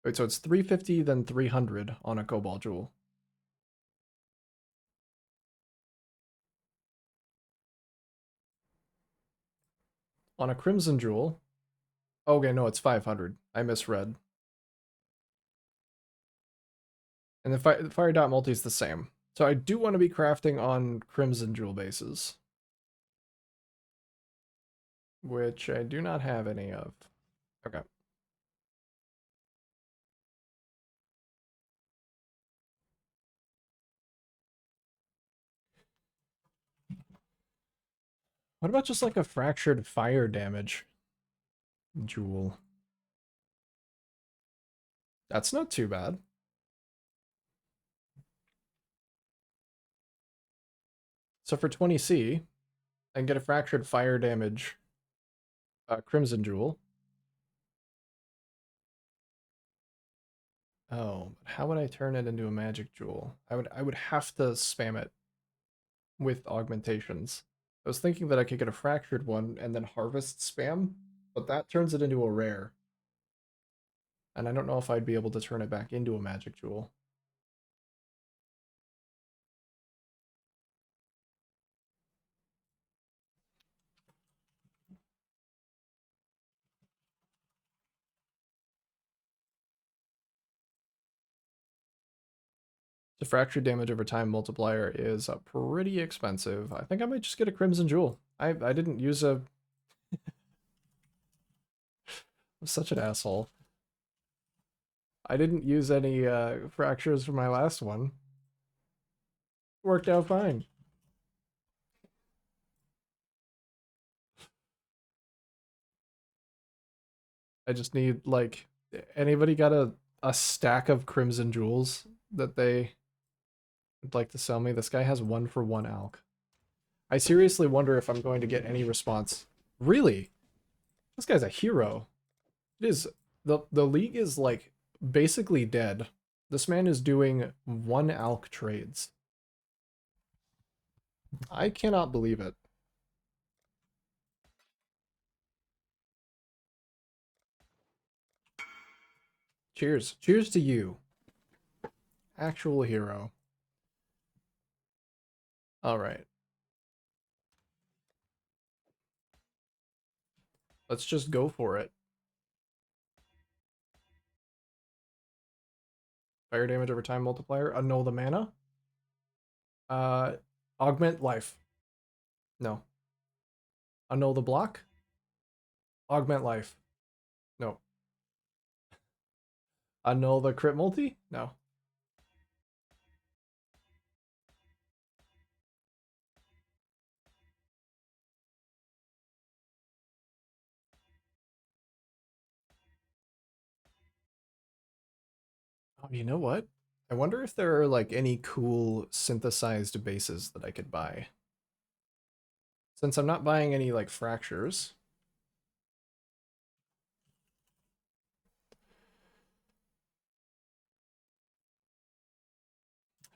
Wait, so it's 350 then 300 on a Cobalt Jewel. On a Crimson Jewel. Okay, no, it's 500. I misread. And the fire dot multi is the same. So I do want to be crafting on Crimson Jewel bases. Which I do not have any of. Okay. What about just like a fractured fire damage jewel? That's not too bad. So for 20C, I can get a fractured fire damage Crimson Jewel. Oh, but how would I turn it into a magic jewel? I would have to spam it with augmentations. I was thinking that I could get a fractured one and then harvest spam, but that turns it into a rare. And I don't know if I'd be able to turn it back into a magic jewel. The fracture damage over time multiplier is pretty expensive. I think I might just get a Crimson Jewel. I didn't use a... I'm such an asshole. I didn't use any fractures for my last one. Worked out fine. I just need, like, anybody got a stack of Crimson Jewels that they would like to sell me? This guy has 1-for-1 alk. I seriously wonder if I'm going to get any response. Really? This guy's a hero. It is the league is like basically dead. This man is doing 1 alk trades. I cannot believe it. Cheers. Cheers to you. Actual hero. All right. Let's just go for it. Fire damage over time multiplier. Annul the mana. Uh, augment life. No. Annul the block. Augment life. No. Annul the crit multi. No. Oh, you know what? I wonder if there are like any cool synthesized bases that I could buy. Since I'm not buying any like fractures.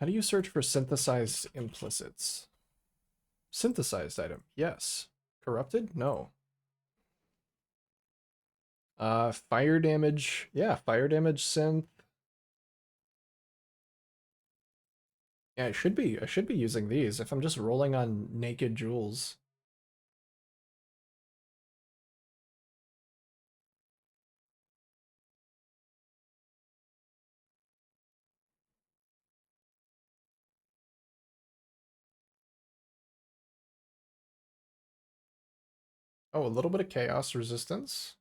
How do you search for synthesized implicits? Synthesized item, yes. Corrupted? No. Fire damage, yeah, fire damage synth. Yeah, I should be using these if I'm just rolling on naked jewels. Oh, a little bit of chaos resistance.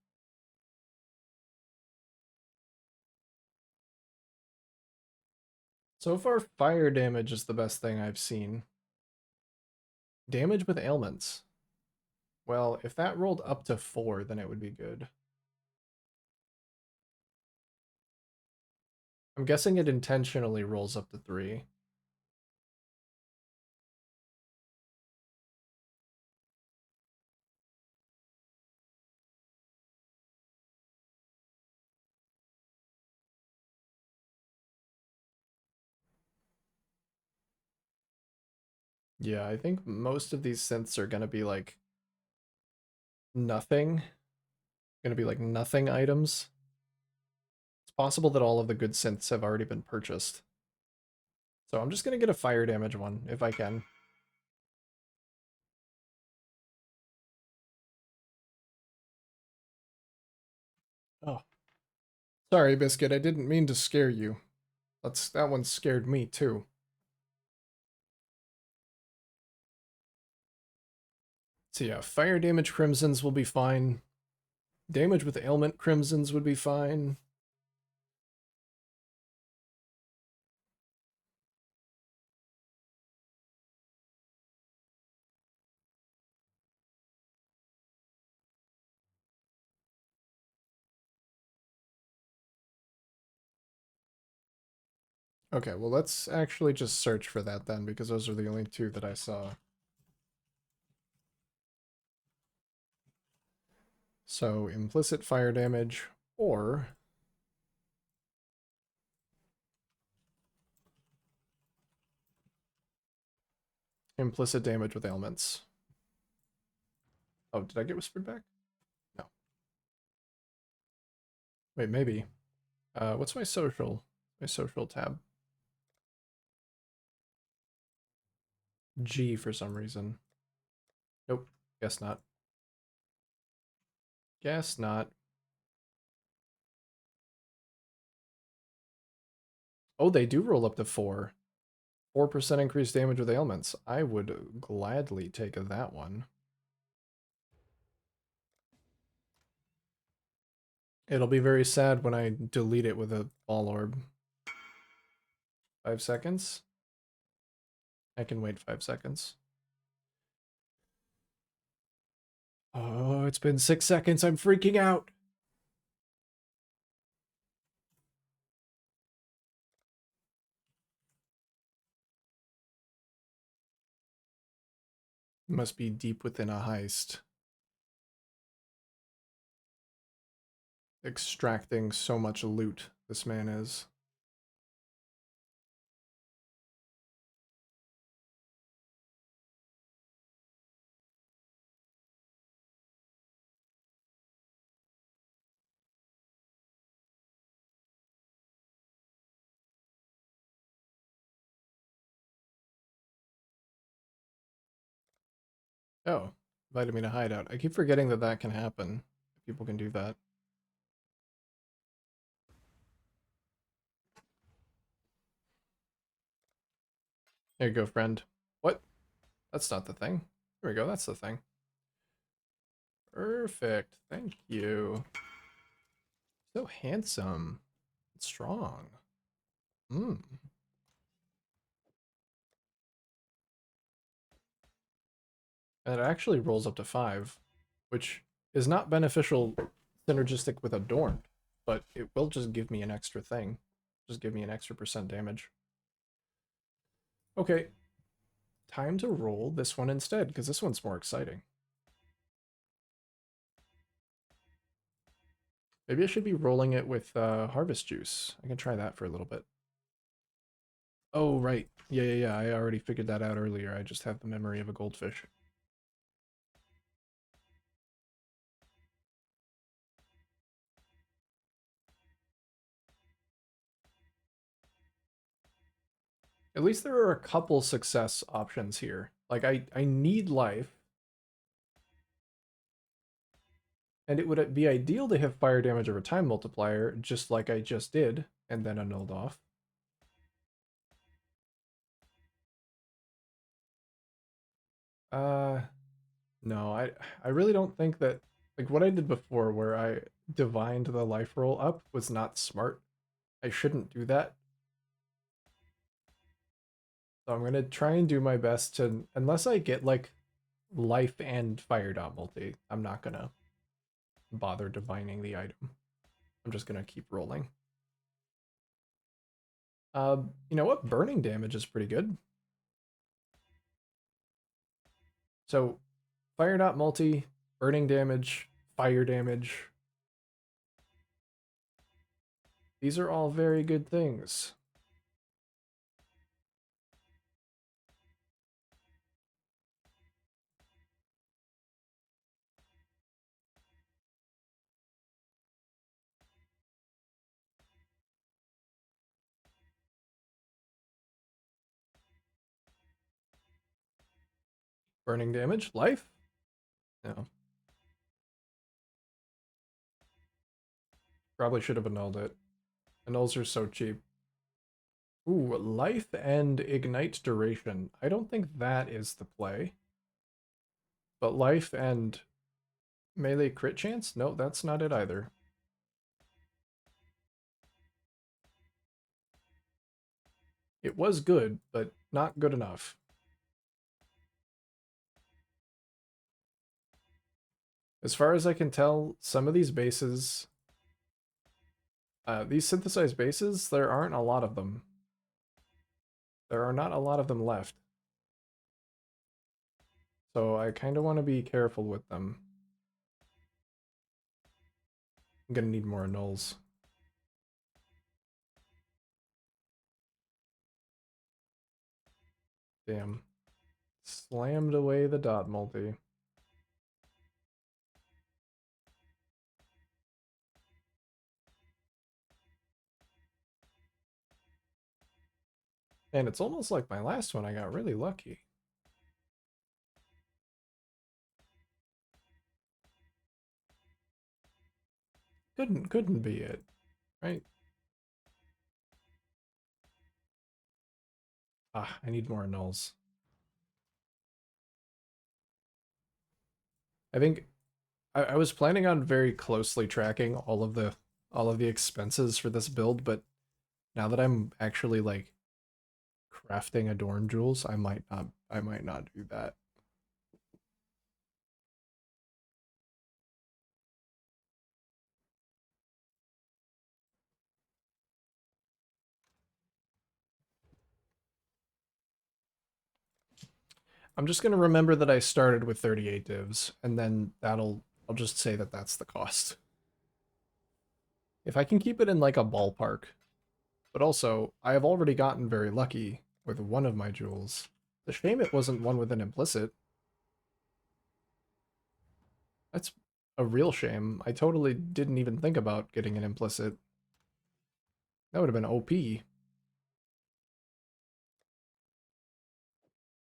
So far, fire damage is the best thing I've seen. Damage with ailments. Well, if that rolled up to 4, then it would be good. I'm guessing it intentionally rolls up to 3. Yeah, I think most of these synths are gonna be like nothing. Gonna be like nothing items. It's possible that all of the good synths have already been purchased. So I'm just gonna get a fire damage one, if I can. Oh. Sorry, Biscuit, I didn't mean to scare you. That one scared me too. So yeah, fire damage crimsons will be fine. Damage with ailment crimsons would be fine. Okay, well let's actually just search for that then, because those are the only two that I saw. So implicit fire damage or implicit damage with ailments. Oh, did I get whispered back? No. Wait, maybe. What's my social? My social tab. G for some reason. Nope. Guess not. Guess not. Oh, they do roll up to 4. 4% increased damage with ailments. I would gladly take that one. It'll be very sad when I delete it with a ball orb. 5 seconds? I can wait 5 seconds. Oh, it's been 6 seconds. I'm freaking out. Must be deep within a heist. Extracting so much loot, this man is. Oh, invited me to hideout. I keep forgetting that that can happen. People can do that. There you go, friend. What? That's not the thing. There we go, that's the thing. Perfect. Thank you. So handsome. Strong. Hmm. And it actually rolls up to 5, which is not beneficial synergistic with Adorned, but it will just give me an extra thing. Just give me an extra percent damage. Okay. Time to roll this one instead, because this one's more exciting. Maybe I should be rolling it with Harvest Juice. I can try that for a little bit. Oh, right. Yeah. I already figured that out earlier. I just have the memory of a goldfish. At least there are a couple success options here. Like, I need life. And it would be ideal to have fire damage over time multiplier, just like I just did, and then annulled off. Uh, No, I really don't think that, like, what I did before where I divined the life roll up was not smart. I shouldn't do that. So I'm gonna try and do my best to, unless I get like life and fire dot multi, I'm not gonna bother divining the item. I'm just gonna keep rolling. You know what? Burning damage is pretty good. So fire dot multi, burning damage, fire damage. These are all very good things. Burning damage, life? No. Probably should have annulled it. Annulls are so cheap. Ooh, life and ignite duration. I don't think that is the play. But life and melee crit chance? No, that's not it either. It was good, but not good enough. As far as I can tell, some of these bases, these synthesized bases, there aren't a lot of them. There are not a lot of them left. So I kind of want to be careful with them. I'm gonna need more nulls. Damn. Slammed away the dot multi. And it's almost like my last one, I got really lucky. Couldn't be it, right? Ah, I need more nulls. I think I was planning on very closely tracking all of the expenses for this build, but now that I'm actually like crafting adorn jewels, I might not do that. I'm just gonna remember that I started with 38 divs, and then I'll just say that that's the cost. If I can keep it in like a ballpark, but also I have already gotten very lucky with one of my jewels. The shame it wasn't one with an implicit. That's a real shame. I totally didn't even think about getting an implicit. That would have been OP.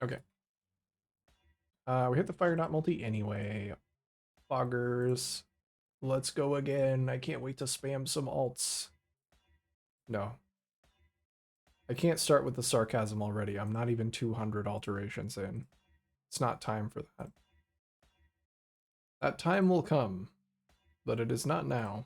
Okay. We hit the fire dot multi anyway. Foggers. Let's go again. I can't wait to spam some alts. No. I can't start with the sarcasm already. I'm not even 200 alterations in. It's not time for that. That time will come, but it is not now.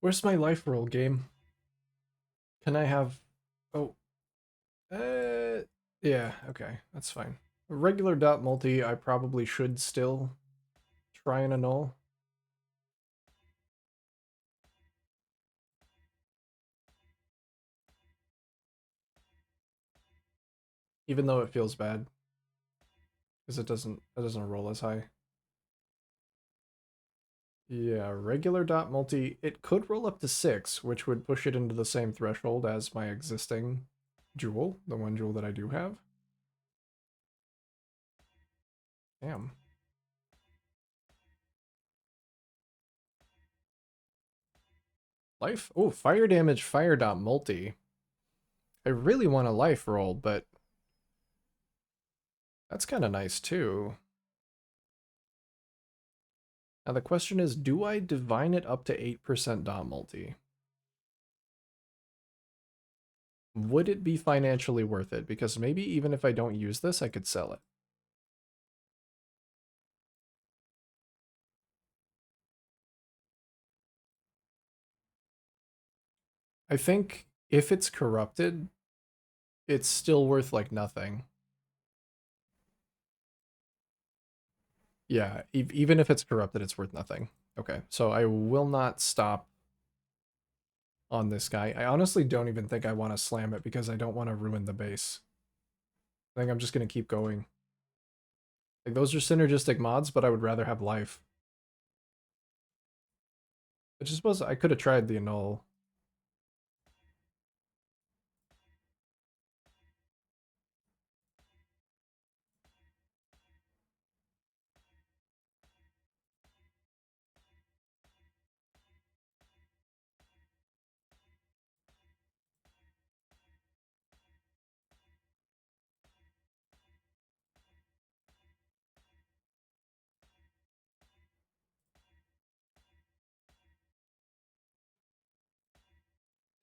Where's my life roll game? Can I have... Oh. Yeah, okay. That's fine. A regular dot multi, I probably should still try and annul. Even though it feels bad. Because it doesn't roll as high. Yeah, regular dot multi, it could roll up to 6, which would push it into the same threshold as my existing jewel, the one jewel that I do have. Damn. Life? Oh, fire damage, fire dot multi. I really want a life roll, but that's kind of nice too. Now the question is, do I divine it up to 8% dot multi? Would it be financially worth it? Because maybe even if I don't use this, I could sell it. I think if it's corrupted, it's still worth like nothing. Yeah, even if it's corrupted, it's worth nothing. Okay, so I will not stop on this guy. I honestly don't even think I want to slam it because I don't want to ruin the base. I think I'm just going to keep going. Like, those are synergistic mods, but I would rather have life. I just was, I could have tried the annul.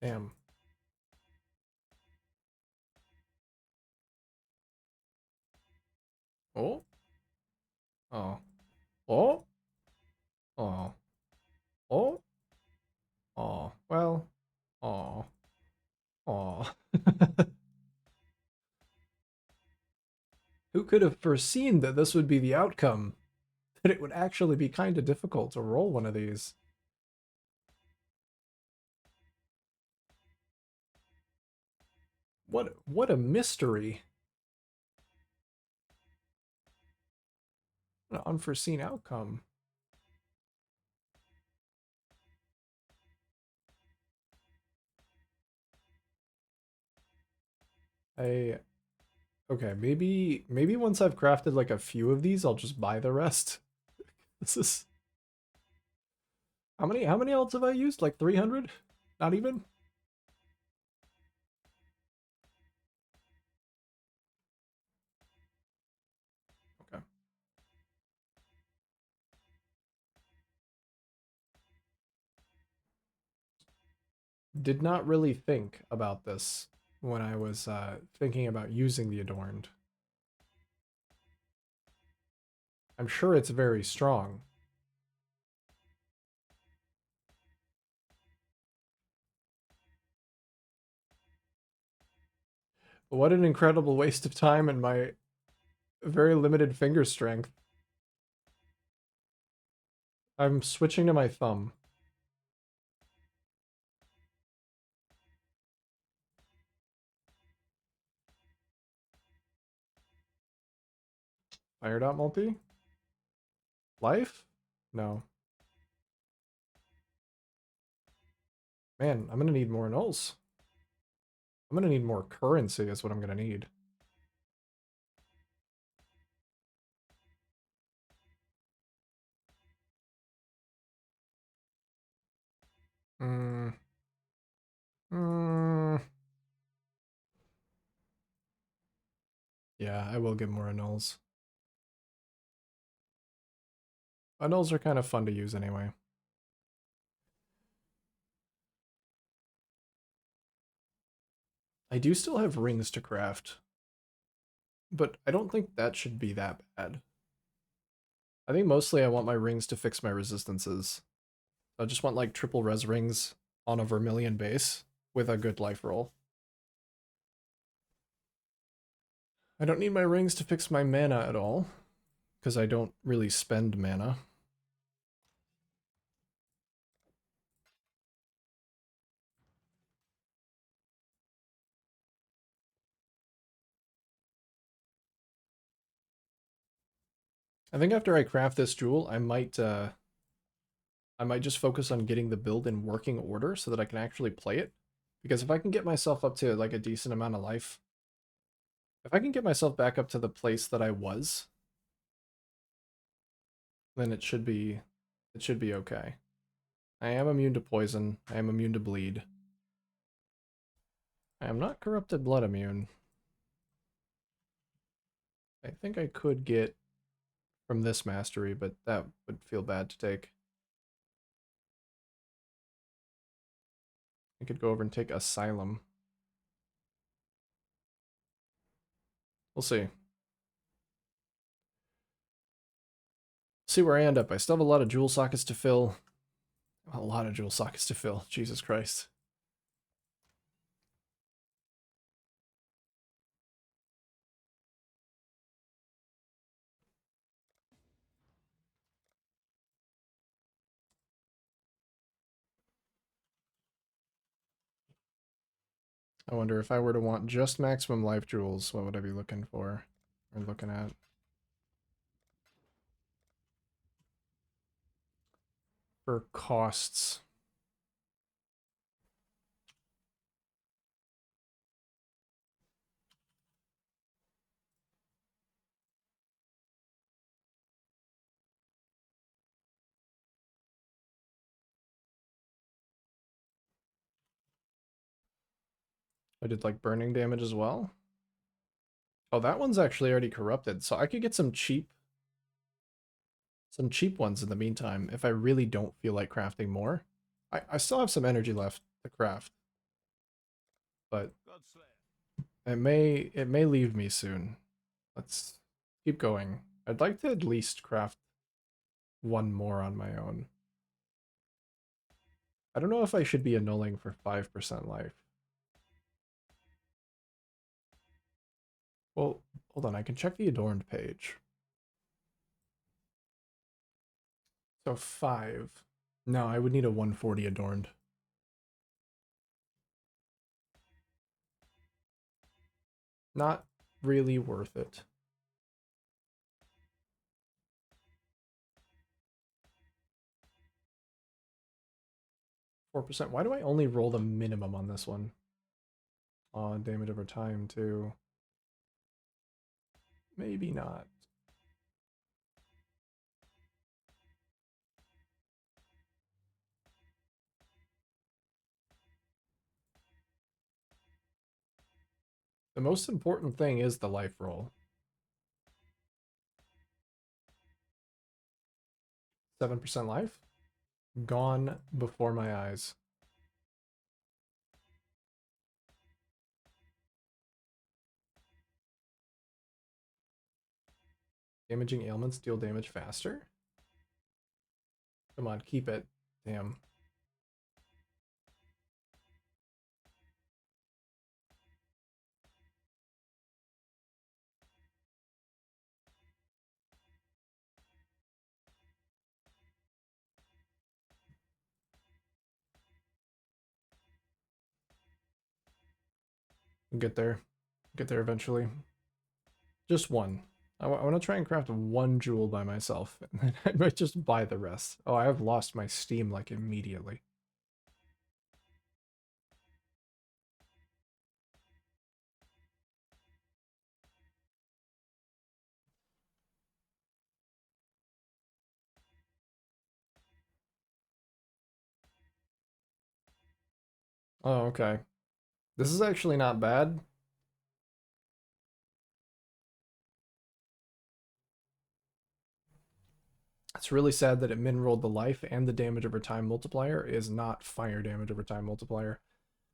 Damn. Oh. Oh. Oh. Oh. Oh. Oh. Well. Oh. Oh. Who could have foreseen that this would be the outcome? That it would actually be kind of difficult to roll one of these. What a mystery. An unforeseen outcome. I okay, maybe once I've crafted like a few of these, I'll just buy the rest. This is how many else have I used? Like 300? Not even? Okay. Did not really think about this when I was thinking about using the Adorned. I'm sure it's very strong. But what an incredible waste of time and my very limited finger strength. I'm switching to my thumb. Fire dot multi? Life? No. Man, I'm gonna need more nulls. I'm gonna need more currency is what I'm gonna need. Mm. Mm. Yeah, I will get more annuls. Annuls are kind of fun to use anyway. I do still have rings to craft, but I don't think that should be that bad. I think mostly I want my rings to fix my resistances. I just want like triple res rings on a Vermilion base with a good life roll. I don't need my rings to fix my mana at all, because I don't really spend mana. I think after I craft this jewel, I might just focus on getting the build in working order so that I can actually play it. Because if I can get myself up to like a decent amount of life, if I can get myself back up to the place that I was, then it should be okay. I am immune to poison. I am immune to bleed. I am not corrupted blood immune. I think I could get from this mastery, but that would feel bad to take. I could go over and take Asylum. We'll see. See where I end up. I still have a lot of jewel sockets to fill. A lot of jewel sockets to fill. Jesus Christ. I wonder if I were to want just maximum life jewels, what would I be looking for? Or looking at? For costs. I did like burning damage as well. Oh, that one's actually already corrupted, so I could get some cheap ones in the meantime if I really don't feel like crafting more. I still have some energy left to craft, but it may leave me soon. Let's keep going. I'd like to at least craft one more on my own. I don't know if I should be annulling for 5% life. Well, hold on, I can check the adorned page. So 5. No, I would need a 140 adorned. Not really worth it. 4%. Why do I only roll the minimum on this one? Damage over time, too. Maybe not. The most important thing is the life roll. 7% life? Gone before my eyes. Damaging ailments deal damage faster? Come on, keep it. Damn. We'll get there. Get there eventually. Just one. I want to try and craft one jewel by myself, and then I might just buy the rest. Oh, I have lost my steam like immediately. Oh, okay. This is actually not bad. It's really sad that it min rolled the life and the damage over time multiplier is not fire damage over time multiplier.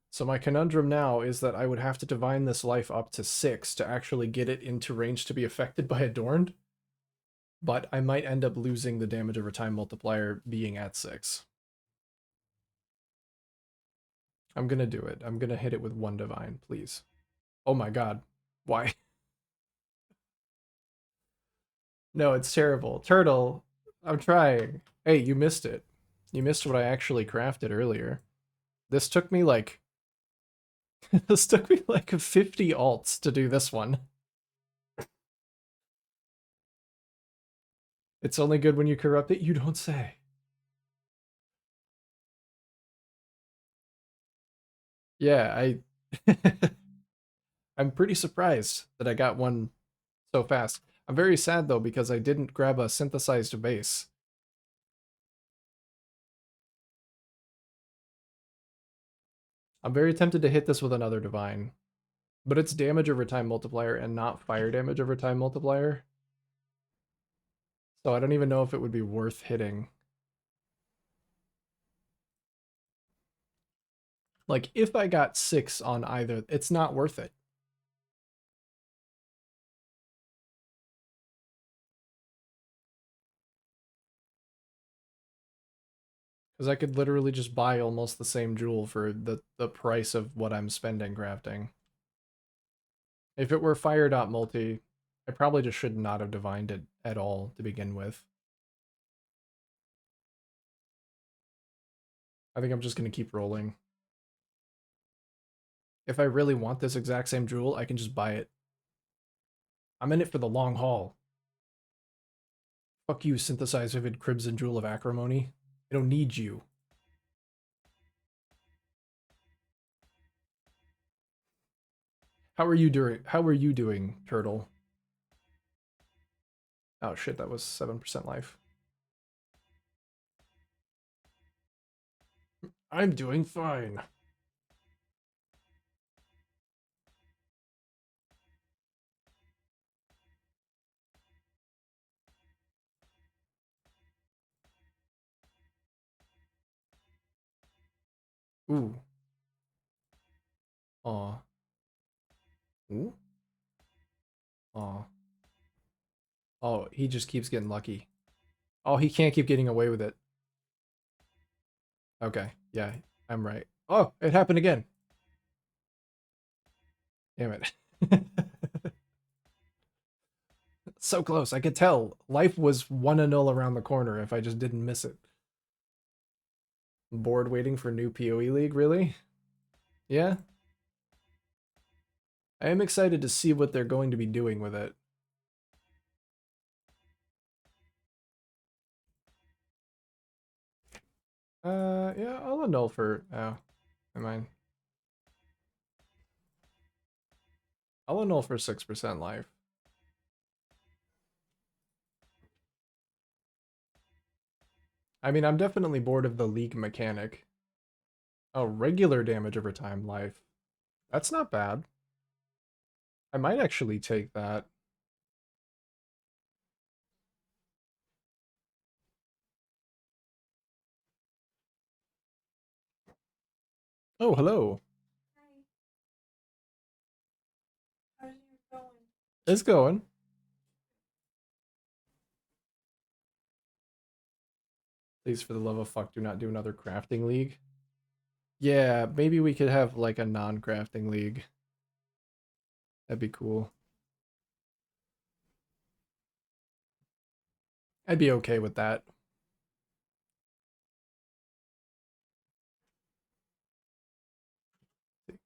So my conundrum now is that I would have to divine this life up to 6 to actually get it into range to be affected by Adorned. But I might end up losing the damage over time multiplier being at 6. I'm gonna do it. I'm gonna hit it with 1 divine, please. Oh my god. Why? No, it's terrible. Turtle, I'm trying. Hey, you missed it. You missed what I actually crafted earlier. This took me like this took me like 50 alts to do this one. It's only good when you corrupt it, you don't say. Yeah, I'm pretty surprised that I got one so fast. I'm very sad though because I didn't grab a synthesized base. I'm very tempted to hit this with another divine, but it's damage over time multiplier and not fire damage over time multiplier. So I don't even know if it would be worth hitting. Like, if I got 6 on either, it's not worth it. Because I could literally just buy almost the same jewel for the price of what I'm spending crafting. If it were fire dot multi, I probably just should not have divined it at all to begin with. I think I'm just going to keep rolling. If I really want this exact same jewel, I can just buy it. I'm in it for the long haul. Fuck you, Synthesize Vivid Crimson Jewel of Acrimony. I don't need you. How are you doing, Turtle? Oh shit, that was 7% life. I'm doing fine. Ooh. Aw. Ooh. Aw. Oh, he just keeps getting lucky. Oh, he can't keep getting away with it. Okay, yeah, I'm right. Oh, it happened again. Damn it. So close. I could tell. Life was 1-0 around the corner if I just didn't miss it. Bored waiting for new PoE League, really? Yeah? I am excited to see what they're going to be doing with it. Yeah, I'll annul for... Oh, never mind. I'll annul for 6% life. I mean, I'm definitely bored of the league mechanic. Oh, regular damage over time life. That's not bad. I might actually take that. Oh, hello. Hi. How's it going? It's going. Please, for the love of fuck, do not do another crafting league. Yeah, maybe we could have like a non-crafting league. That'd be cool. I'd be okay with that.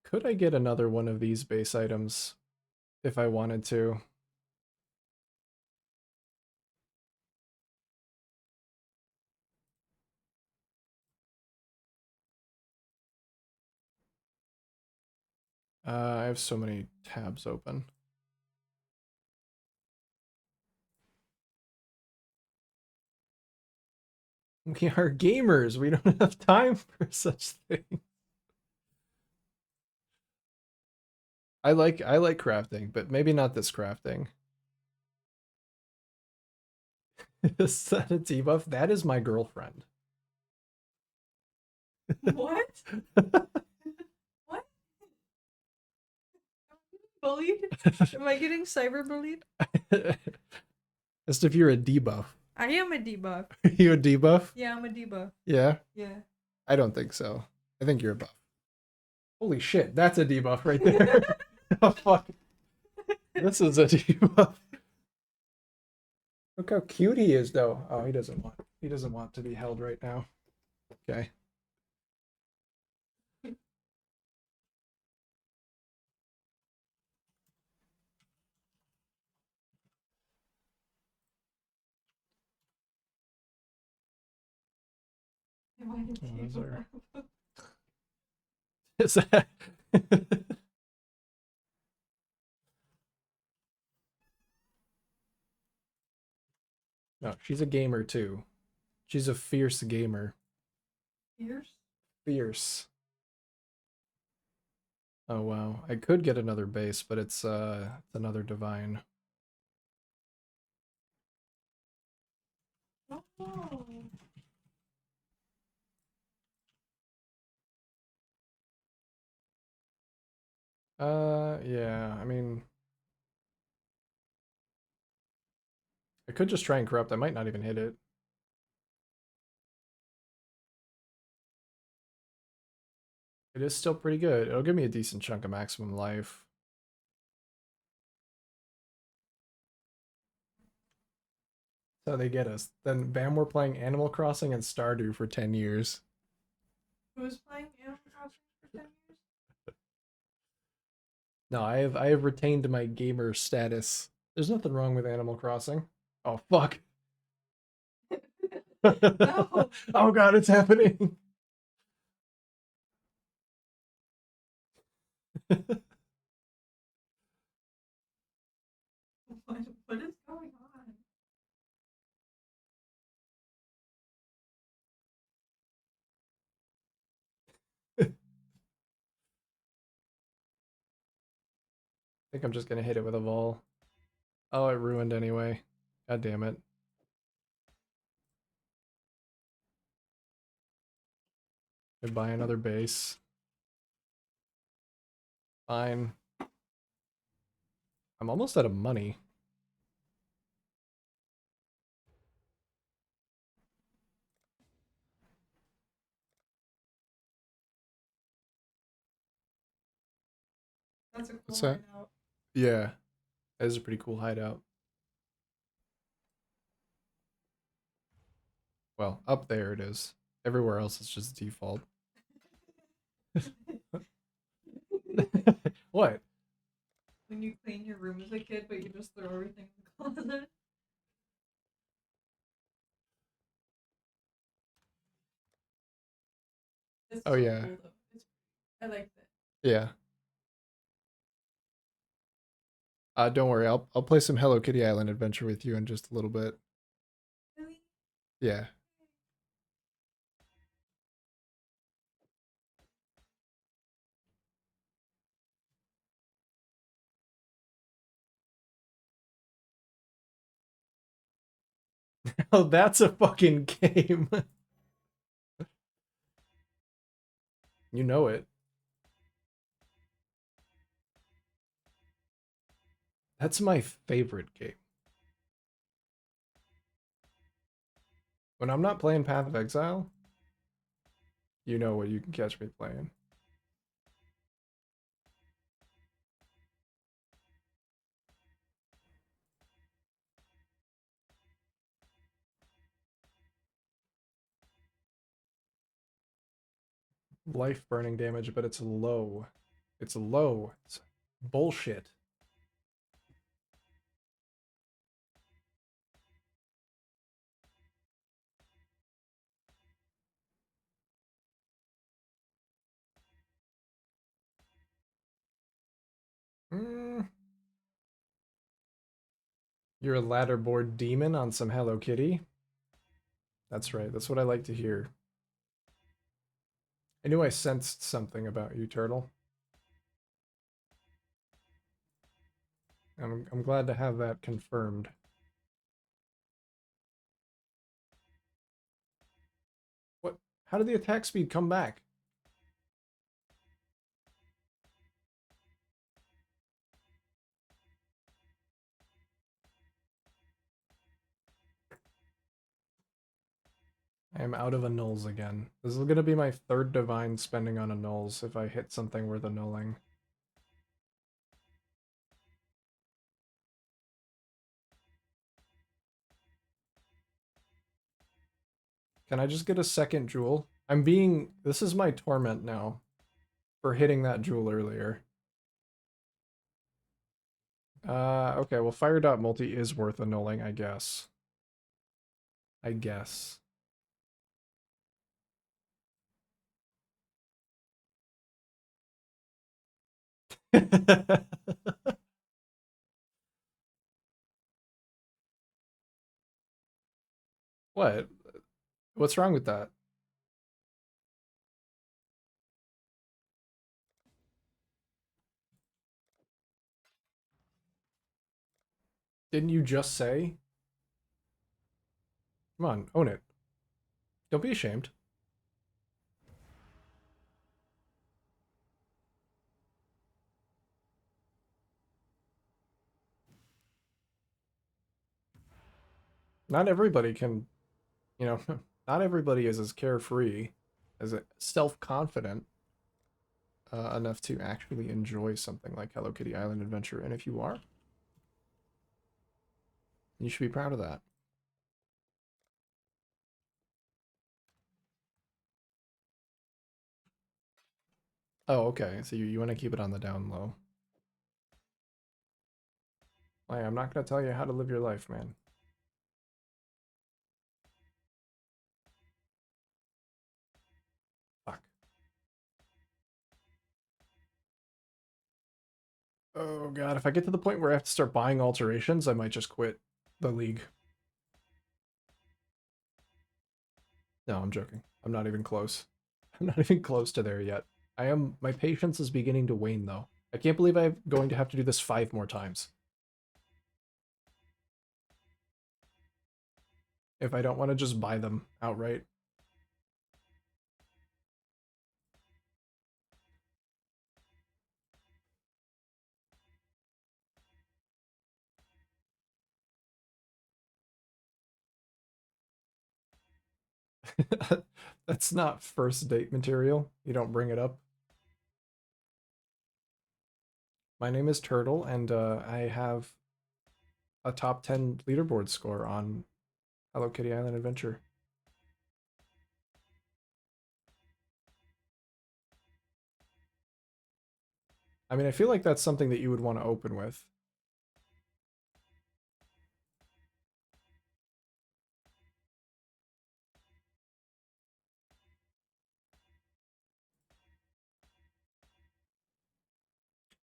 Could I get another one of these base items if I wanted to? I have so many tabs open. We are gamers. We don't have time for such things. I like crafting, but maybe not this crafting. Is that a debuff? That is my girlfriend. What? What? Am I getting bullied? Am I getting cyberbullied? Just if you're a debuff. I am a debuff. Are you a debuff? Yeah, I'm a debuff. Yeah? Yeah. I don't think so. I think you're a buff. Holy shit, that's a debuff right there. Oh fuck. This is a debuff. Look how cute he is though. Oh, he doesn't want to be held right now. Okay. Am I a Oh, those are- debuff? Is that No, she's a gamer too. She's a fierce gamer. Fierce? Fierce. Oh wow. I could get another base, but it's another divine. Oh. Yeah, I mean, I could just try and corrupt. I might not even hit it. It is still pretty good. It'll give me a decent chunk of maximum life. So they get us. Then bam, we're playing Animal Crossing and Stardew for 10 years. Who's playing Animal Crossing for 10 years? No, I have retained my gamer status. There's nothing wrong with Animal Crossing. Oh fuck. No. Oh god, it's happening. What is going on? I think I'm just gonna hit it with a vol. Oh, it ruined anyway. God damn it. I buy another base. Fine. I'm almost out of money. That's a cool What's that? hideout. Yeah, that is a pretty cool hideout. Well, up there it is. Everywhere else is just default. What? When you clean your room as a kid, but you just throw everything in the closet. It's Oh so yeah. cool though. I like that. Yeah. Don't worry. I'll play some Hello Kitty Island Adventure with you in just a little bit. Really? Yeah. Oh, that's a fucking game. You know it. That's my favorite game. When I'm not playing Path of Exile, you know what you can catch me playing. Life burning damage, but it's low. It's low. It's bullshit. Mm, you're a ladderboard demon on some Hello Kitty. That's right. That's what I like to hear. I knew I sensed something about you, Turtle. I'm glad to have that confirmed. What? How did the attack speed come back? I am out of annulls again. This is gonna be my third divine spending on annulls if I hit something worth annulling. Can I just get a second jewel? This is my torment now for hitting that jewel earlier. Okay, well, Fire Dot Multi is worth annulling, I guess. I guess. What? What's wrong with that? Didn't you just say? Come on, own it. Don't be ashamed. Not everybody can, you know, not everybody is as carefree, as self-confident enough to actually enjoy something like Hello Kitty Island Adventure. And if you are, you should be proud of that. Oh, okay. So you want to keep it on the down low. Like, I'm not going to tell you how to live your life, man. Fuck. Oh god, if I get to the point where I have to start buying alterations, I might just quit the league. No, I'm joking. I'm not even close. I'm not even close to there yet. My patience is beginning to wane though. I can't believe I'm going to have to do this 5 more times. If I don't want to just buy them outright. That's not first date material. You don't bring it up. My name is Turtle, and I have a top 10 leaderboard score on Hello Kitty Island Adventure. I mean, I feel like that's something that you would want to open with.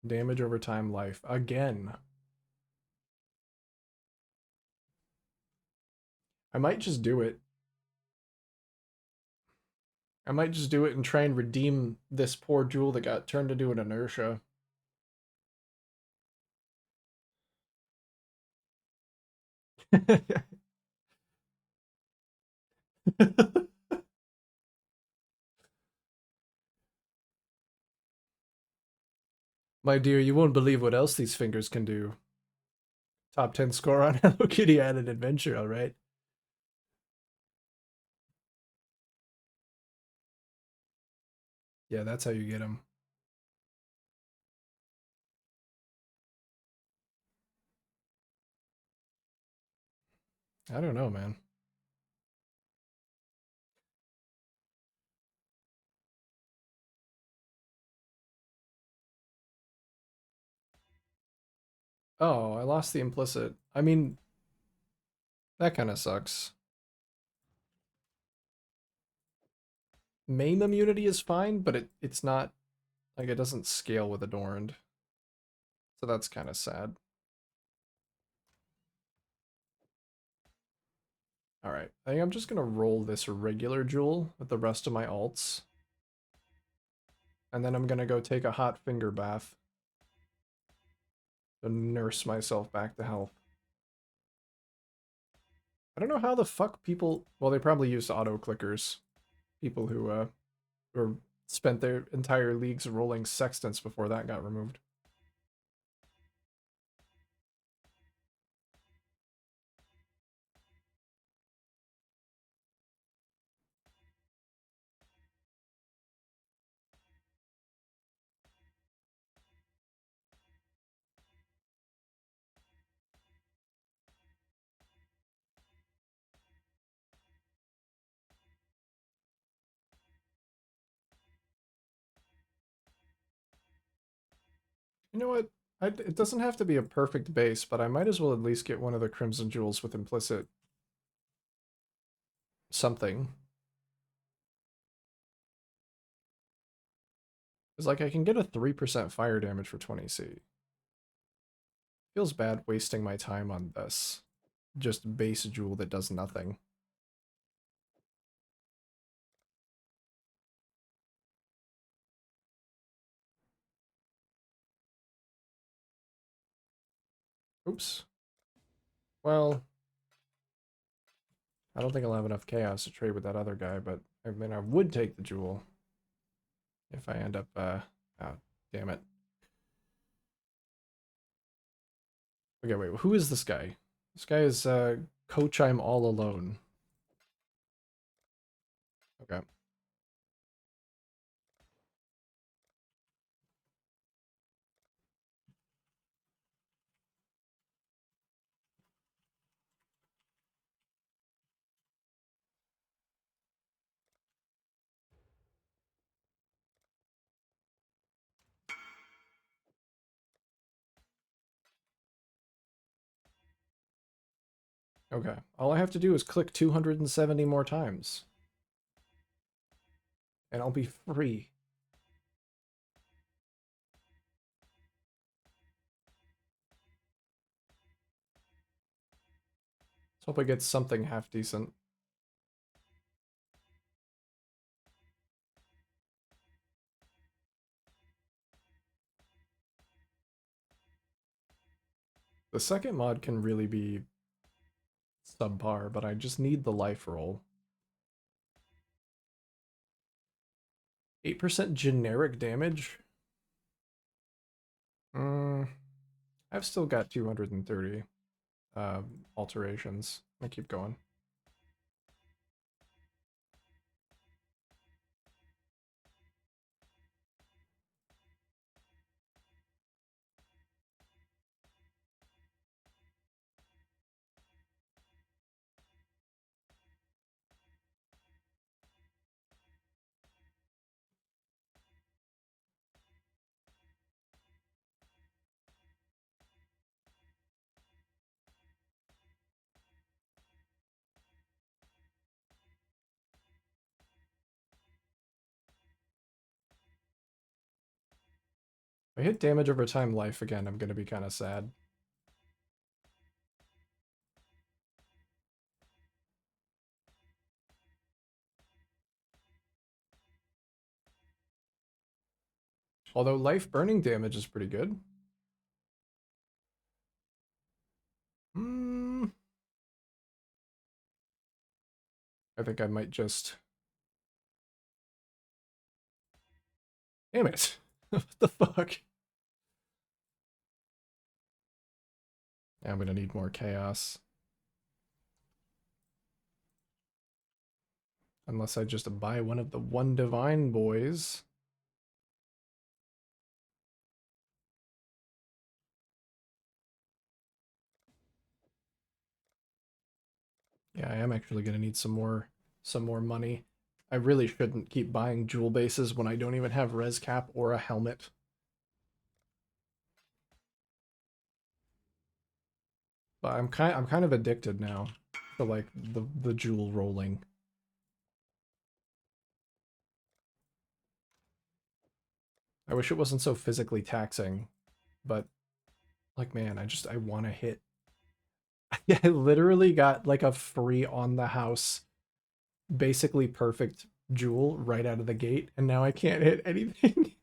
Damage over time life. Again. I might just do it. I might just do it and try and redeem this poor jewel that got turned into an inertia. My dear, you won't believe what else these fingers can do. Top 10 score on Hello Kitty Island Adventure, alright? Yeah, that's how you get them. I don't know, man. Oh, I lost the implicit. I mean, that kind of sucks. Main immunity is fine, but it's not, like, it doesn't scale with Adorned. So that's kind of sad. Alright, I think I'm just gonna roll this regular jewel with the rest of my alts. And then I'm gonna go take a hot finger bath to nurse myself back to health. I don't know how the fuck people... Well, they probably used auto clickers. People who spent their entire leagues rolling sextants before that got removed. You know what? It doesn't have to be a perfect base, but I might as well at least get one of the Crimson Jewels with implicit something. It's like I can get a 3% fire damage for 20C. Feels bad wasting my time on this. Just base jewel that does nothing. Oops. Well, I don't think I'll have enough chaos to trade with that other guy, but I mean, I would take the jewel if I end up, oh, damn it. Okay, wait, who is this guy? This guy is, Coach I'm All Alone. Okay. Okay. All I have to do is click 270 more times. And I'll be free. Let's hope I get something half decent. The second mod can really be subpar, but I just need the life roll. 8% generic damage? I've still got 230 alterations. I keep going. If I hit damage over time life again, I'm gonna be kind of sad. Although life burning damage is pretty good. I think I might just... Damn it. What the fuck? Yeah, I'm gonna need more chaos. Unless I just buy one of the one divine boys. Yeah, I am actually gonna need some more money. I really shouldn't keep buying jewel bases when I don't even have res cap or a helmet. But I'm kind of addicted now to like the jewel rolling. I wish it wasn't so physically taxing, but like man, I want to hit. I literally got like a free on the house, basically perfect jewel right out of the gate, and now I can't hit anything.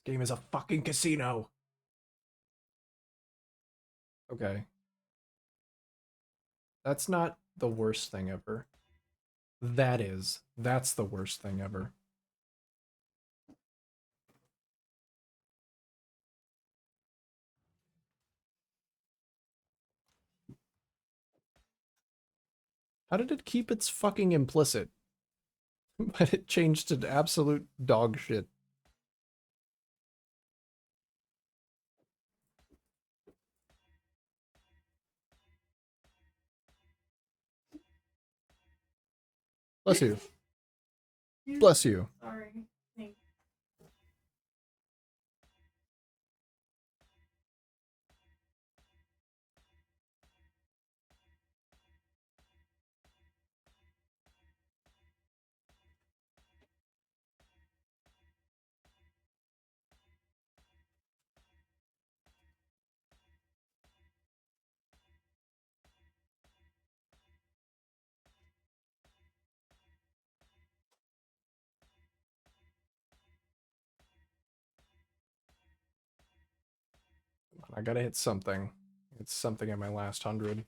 This game is a fucking casino. Okay. That's not the worst thing ever. That is. That's the worst thing ever. How did it keep its fucking implicit? But it changed to absolute dog shit. Bless you. Bless you. Sorry. Thanks. I gotta hit something. It's something in my last 100.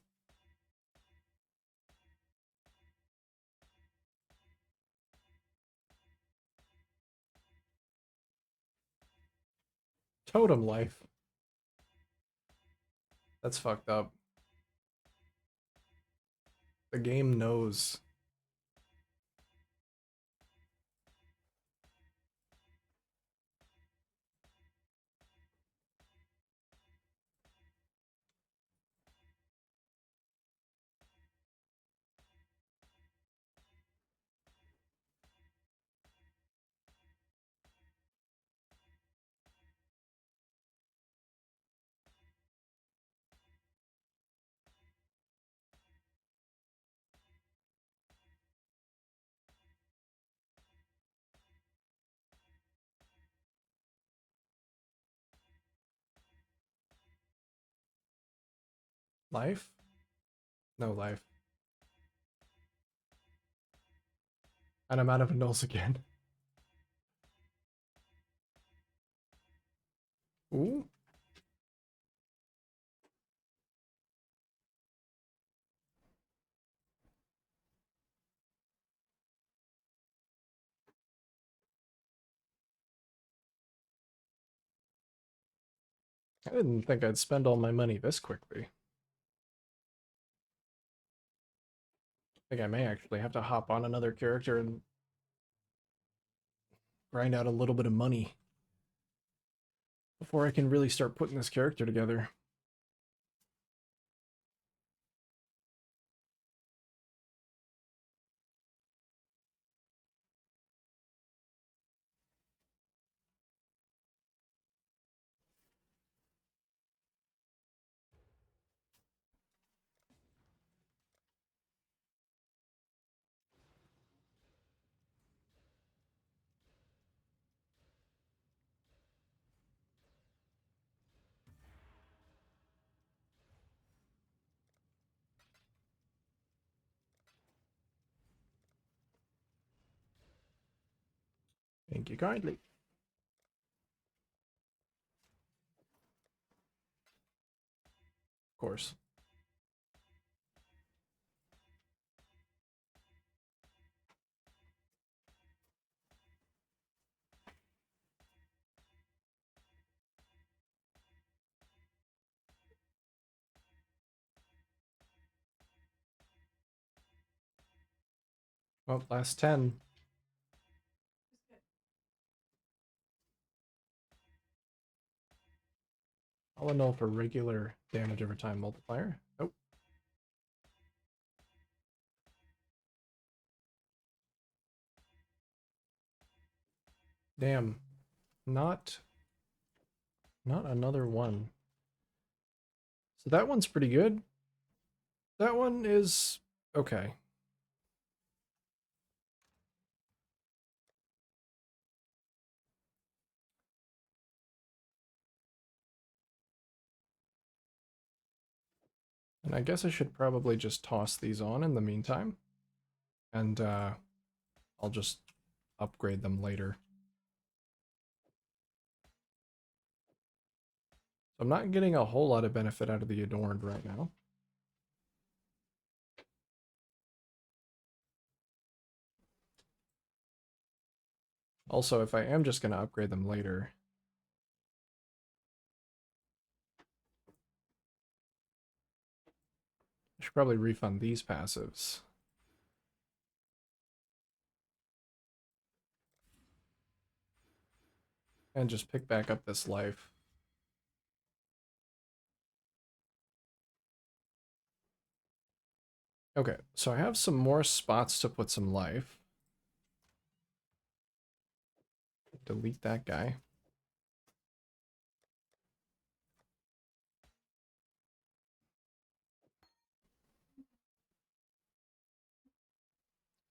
Totem life. That's fucked up. The game knows. Life? No life. And I'm out of nulls again. Ooh. I didn't think I'd spend all my money this quickly. I think I may actually have to hop on another character and grind out a little bit of money before I can really start putting this character together. Thank you kindly. Of course. Well, last 10. I'll annul for regular damage over time multiplier. Nope. Damn. Not another one. So that one's pretty good. That one is okay. And I guess I should probably just toss these on in the meantime. And I'll just upgrade them later. So I'm not getting a whole lot of benefit out of the Adorned right now. Also, if I am just going to upgrade them later, I should probably refund these passives. And just pick back up this life. Okay, so I have some more spots to put some life. Delete that guy.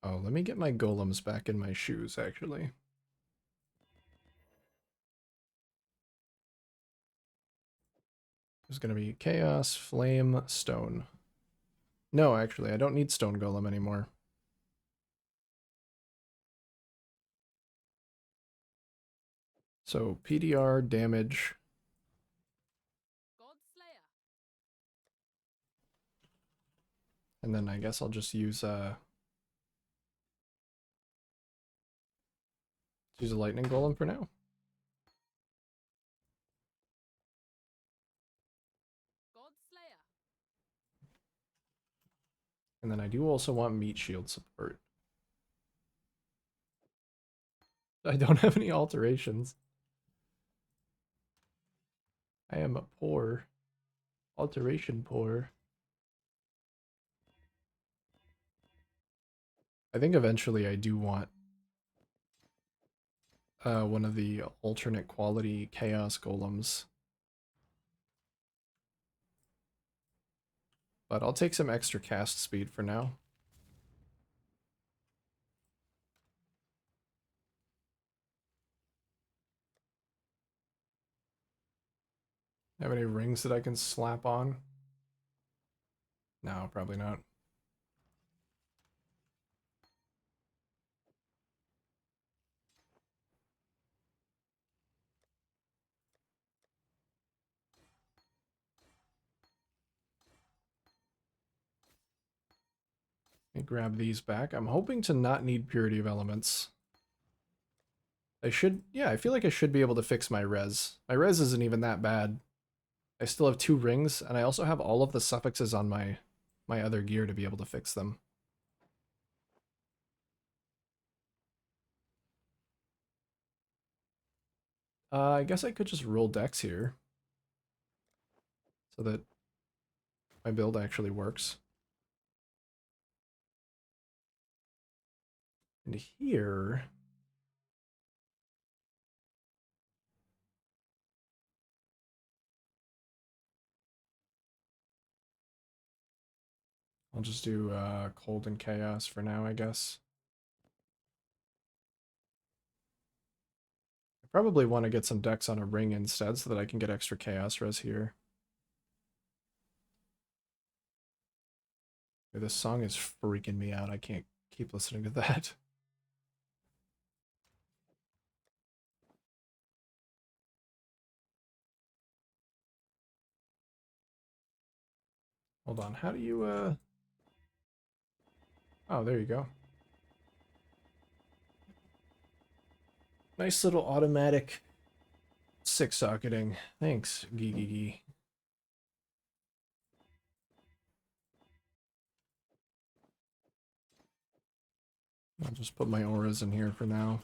Oh, let me get my golems back in my shoes, actually. There's going to be Chaos, Flame, Stone. No, actually, I don't need Stone Golem anymore. So, PDR, damage. And then I guess I'll just use a lightning golem for now. God Slayer. And then I do also want meat shield support. I don't have any alterations. I am a poor. Alteration poor. I think eventually I do want one of the alternate quality chaos golems. But I'll take some extra cast speed for now. Have any rings that I can slap on? No, probably not. Let me grab these back. I'm hoping to not need Purity of Elements. I should, yeah, I feel like I should be able to fix my res. My res isn't even that bad. I still have 2 rings, and I also have all of the suffixes on my other gear to be able to fix them. I guess I could just roll decks here. So that my build actually works. And here... I'll just do Cold and Chaos for now, I guess. I probably want to get some decks on a ring instead so that I can get extra Chaos res here. This song is freaking me out. I can't keep listening to that. Hold on. How do you Oh, there you go. Nice little automatic 6-socketing. Thanks, Gee. I'll just put my auras in here for now.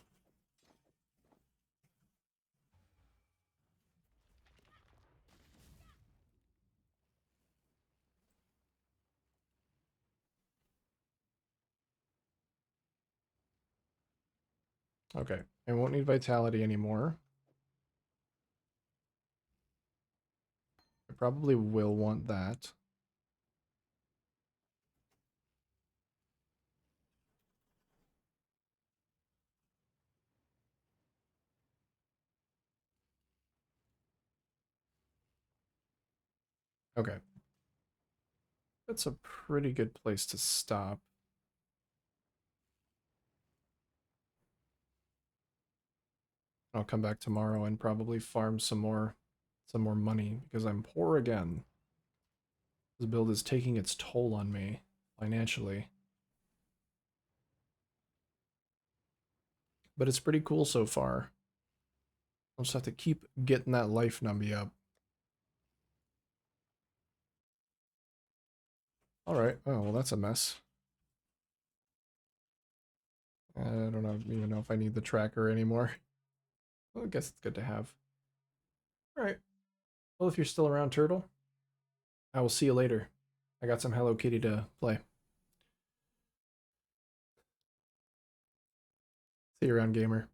Okay, I won't need vitality anymore. I probably will want that. Okay. That's a pretty good place to stop. I'll come back tomorrow and probably farm some more money because I'm poor again. This build is taking its toll on me financially. But it's pretty cool so far. I'll just have to keep getting that life numby up. Alright, oh, well that's a mess. I don't even know if I need the tracker anymore. Well, I guess it's good to have. Alright, well if you're still around, Turtle, I will see you later. I got some Hello Kitty to play. See you around, gamer.